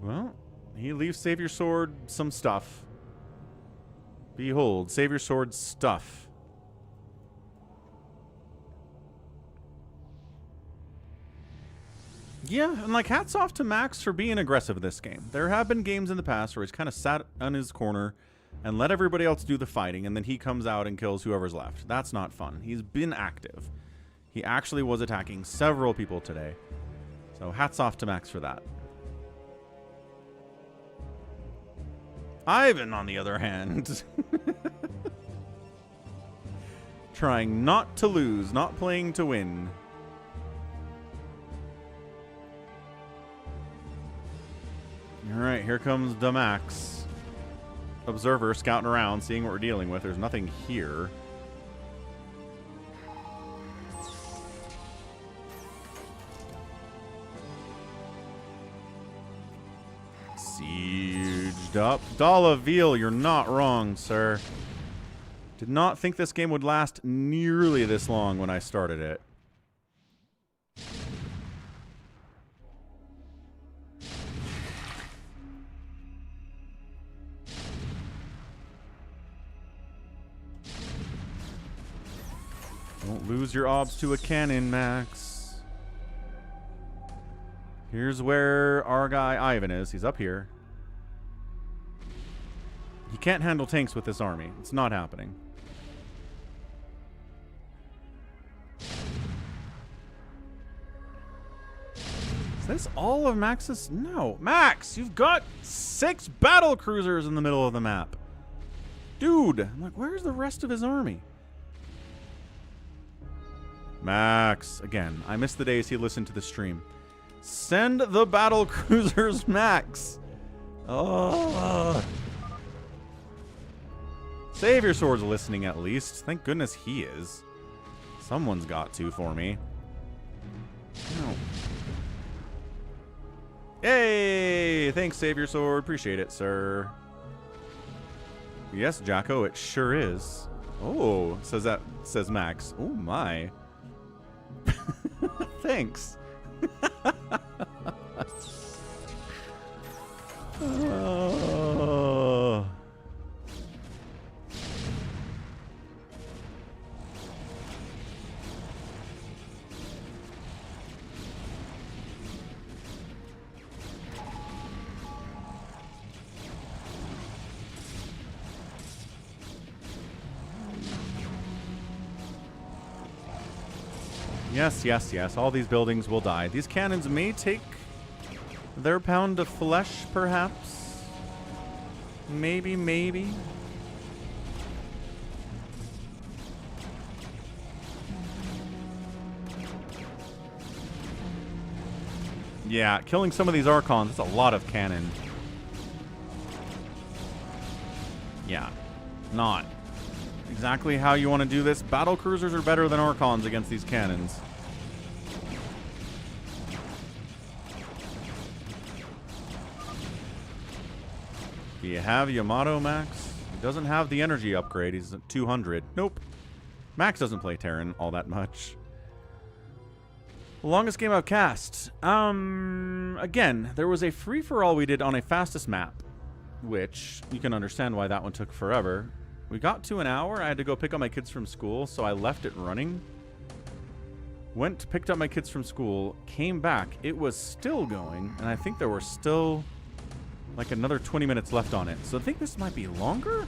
Well, he leaves Savior Sword some stuff. Behold, Savior Sword's stuff. Yeah, and like hats off to Max for being aggressive this game. There have been games in the past where he's kind of sat on his corner and let everybody else do the fighting, and then he comes out and kills whoever's left. That's not fun. He's been active. He actually was attacking several people today. So hats off to Max for that. Ivan, on the other hand, trying not to lose, not playing to win. All right, here comes the Max. Observer scouting around, seeing what we're dealing with. There's nothing here. Sieged up. Dalaville, you're not wrong, sir. Did not think this game would last nearly this long when I started it. Don't lose your obs to a cannon, Max. Here's where our guy Ivan is. He's up here. He can't handle tanks with this army. It's not happening. Is this all of Max's? No. Max, you've got 6 battle cruisers in the middle of the map. Dude, I'm like, where's the rest of his army? Max, again, I miss the days he listened to the stream. Send the battle cruisers, Max. Oh. Savior Sword's listening at least. Thank goodness he is. Someone's got to for me. No. Hey! Thanks, Savior Sword. Appreciate it, sir. Yes, Jacko, it sure is. Oh, says Max. Oh my. Thanks. Oh. Yes, yes, yes. All these buildings will die. These cannons may take their pound of flesh, perhaps. Maybe, maybe. Yeah, killing some of these Archons, that's a lot of cannon. Yeah, not exactly how you want to do this. Battle cruisers are better than Archons against these cannons. Do you have Yamato, Max? He doesn't have the energy upgrade. He's at 200. Nope. Max doesn't play Terran all that much. Longest game I've cast. Again, there was a free-for-all we did on a fastest map, which you can understand why that one took forever. We got to an hour. I had to go pick up my kids from school, so I left it running. Went, picked up my kids from school, came back. It was still going, and I think there were still like another 20 minutes left on it. So I think this might be longer?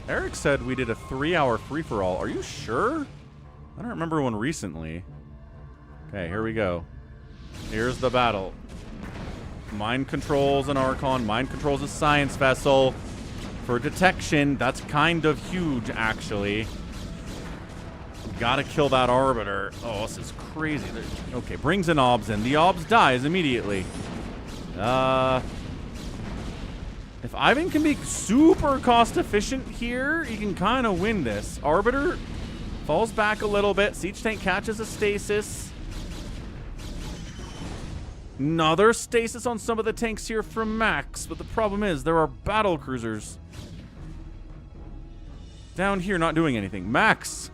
Eric said we did a 3-hour free-for-all. Are you sure? I don't remember one recently. Okay, here we go. Here's the battle. Mind controls an Archon. Mind controls a science vessel. For detection, that's kind of huge, actually. Gotta kill that Arbiter. Oh, this is crazy. Okay, brings an Obs in. The Obs dies immediately. If Ivan can be super cost efficient here, he can kind of win this. Arbiter falls back a little bit. Siege Tank catches a stasis. Another stasis on some of the tanks here from Max, but the problem is there are battle cruisers down here not doing anything. Max!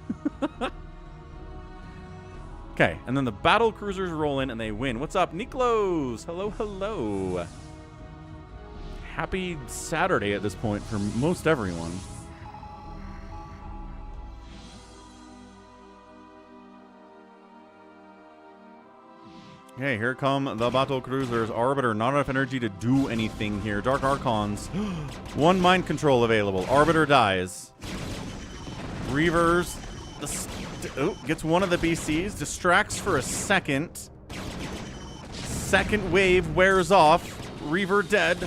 Okay, and then the battle cruisers roll in and they win. What's up, Niklos? Hello, hello. Happy Saturday at this point for most everyone. Okay, here come the battle cruisers. Arbiter, not enough energy to do anything here. Dark Archons. One mind control available. Arbiter dies. Reavers. Gets one of the BCs. Distracts for a second. Second wave wears off. Reaver dead.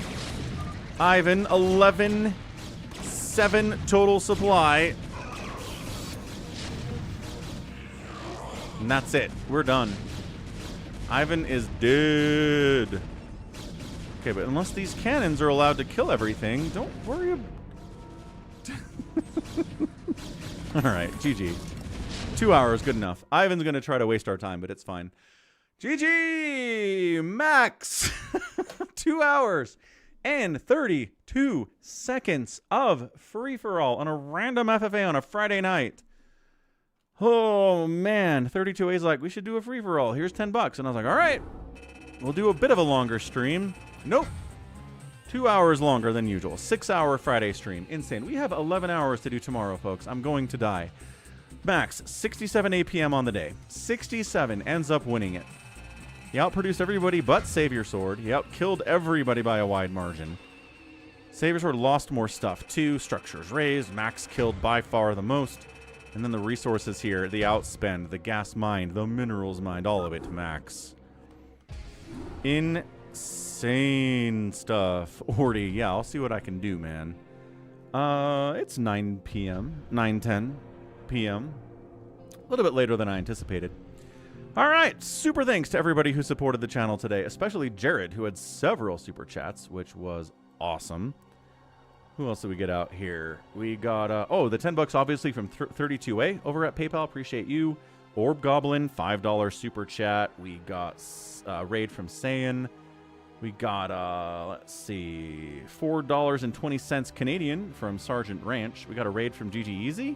Ivan, 11. 7 total supply. And that's it. We're done. Ivan is dead. Okay, but unless these cannons are allowed to kill everything, don't worry. Alright, GG. 2 hours, good enough. Ivan's going to try to waste our time, but it's fine. GG! Max! 2 hours and 32 seconds of free-for-all on a random FFA on a Friday night. Oh, man. 32A's like, we should do a free-for-all. Here's $10. And I was like, all right. We'll do a bit of a longer stream. Nope. 2 hours longer than usual. 6-hour Friday stream. Insane. We have 11 hours to do tomorrow, folks. I'm going to die. Max, 67 APM on the day. 67 ends up winning it. He outproduced everybody but Savior Sword. He outkilled everybody by a wide margin. Savior Sword lost more stuff, too. Structures raised. Max killed by far the most. And then the resources here, the outspend, the gas mined, the minerals mined, all of it to Max. Insane stuff. Orty, yeah, I'll see what I can do, man. It's 9 p.m., 9:10 p.m. A little bit later than I anticipated. All right, super thanks to everybody who supported the channel today, especially Jared, who had several super chats, which was awesome. Who else did we get out here? We got, the $10 obviously from 32A over at PayPal. Appreciate you. Orb Goblin, $5 super chat. We got raid from Saiyan. We got, let's see, $4.20 Canadian from Sergeant Ranch. We got a raid from GG Easy.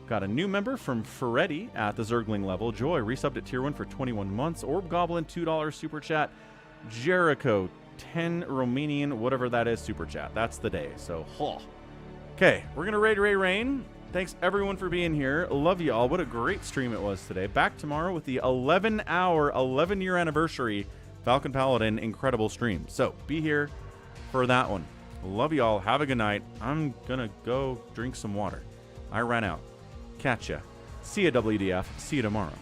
Got a new member from Ferretti at the Zergling level. Joy resubbed at tier 1 for 21 months. Orb Goblin, $2 super chat. Jericho, 10 Romanian, whatever that is, super chat. That's the day. So, okay, we're going to raid Ray Rain. Thanks, everyone, for being here. Love you all. What a great stream it was today. Back tomorrow with the 11-hour, 11-year anniversary Falcon Paladin incredible stream. So, be here for that one. Love you all. Have a good night. I'm going to go drink some water. I ran out. Catch ya. See ya, WDF. See you tomorrow.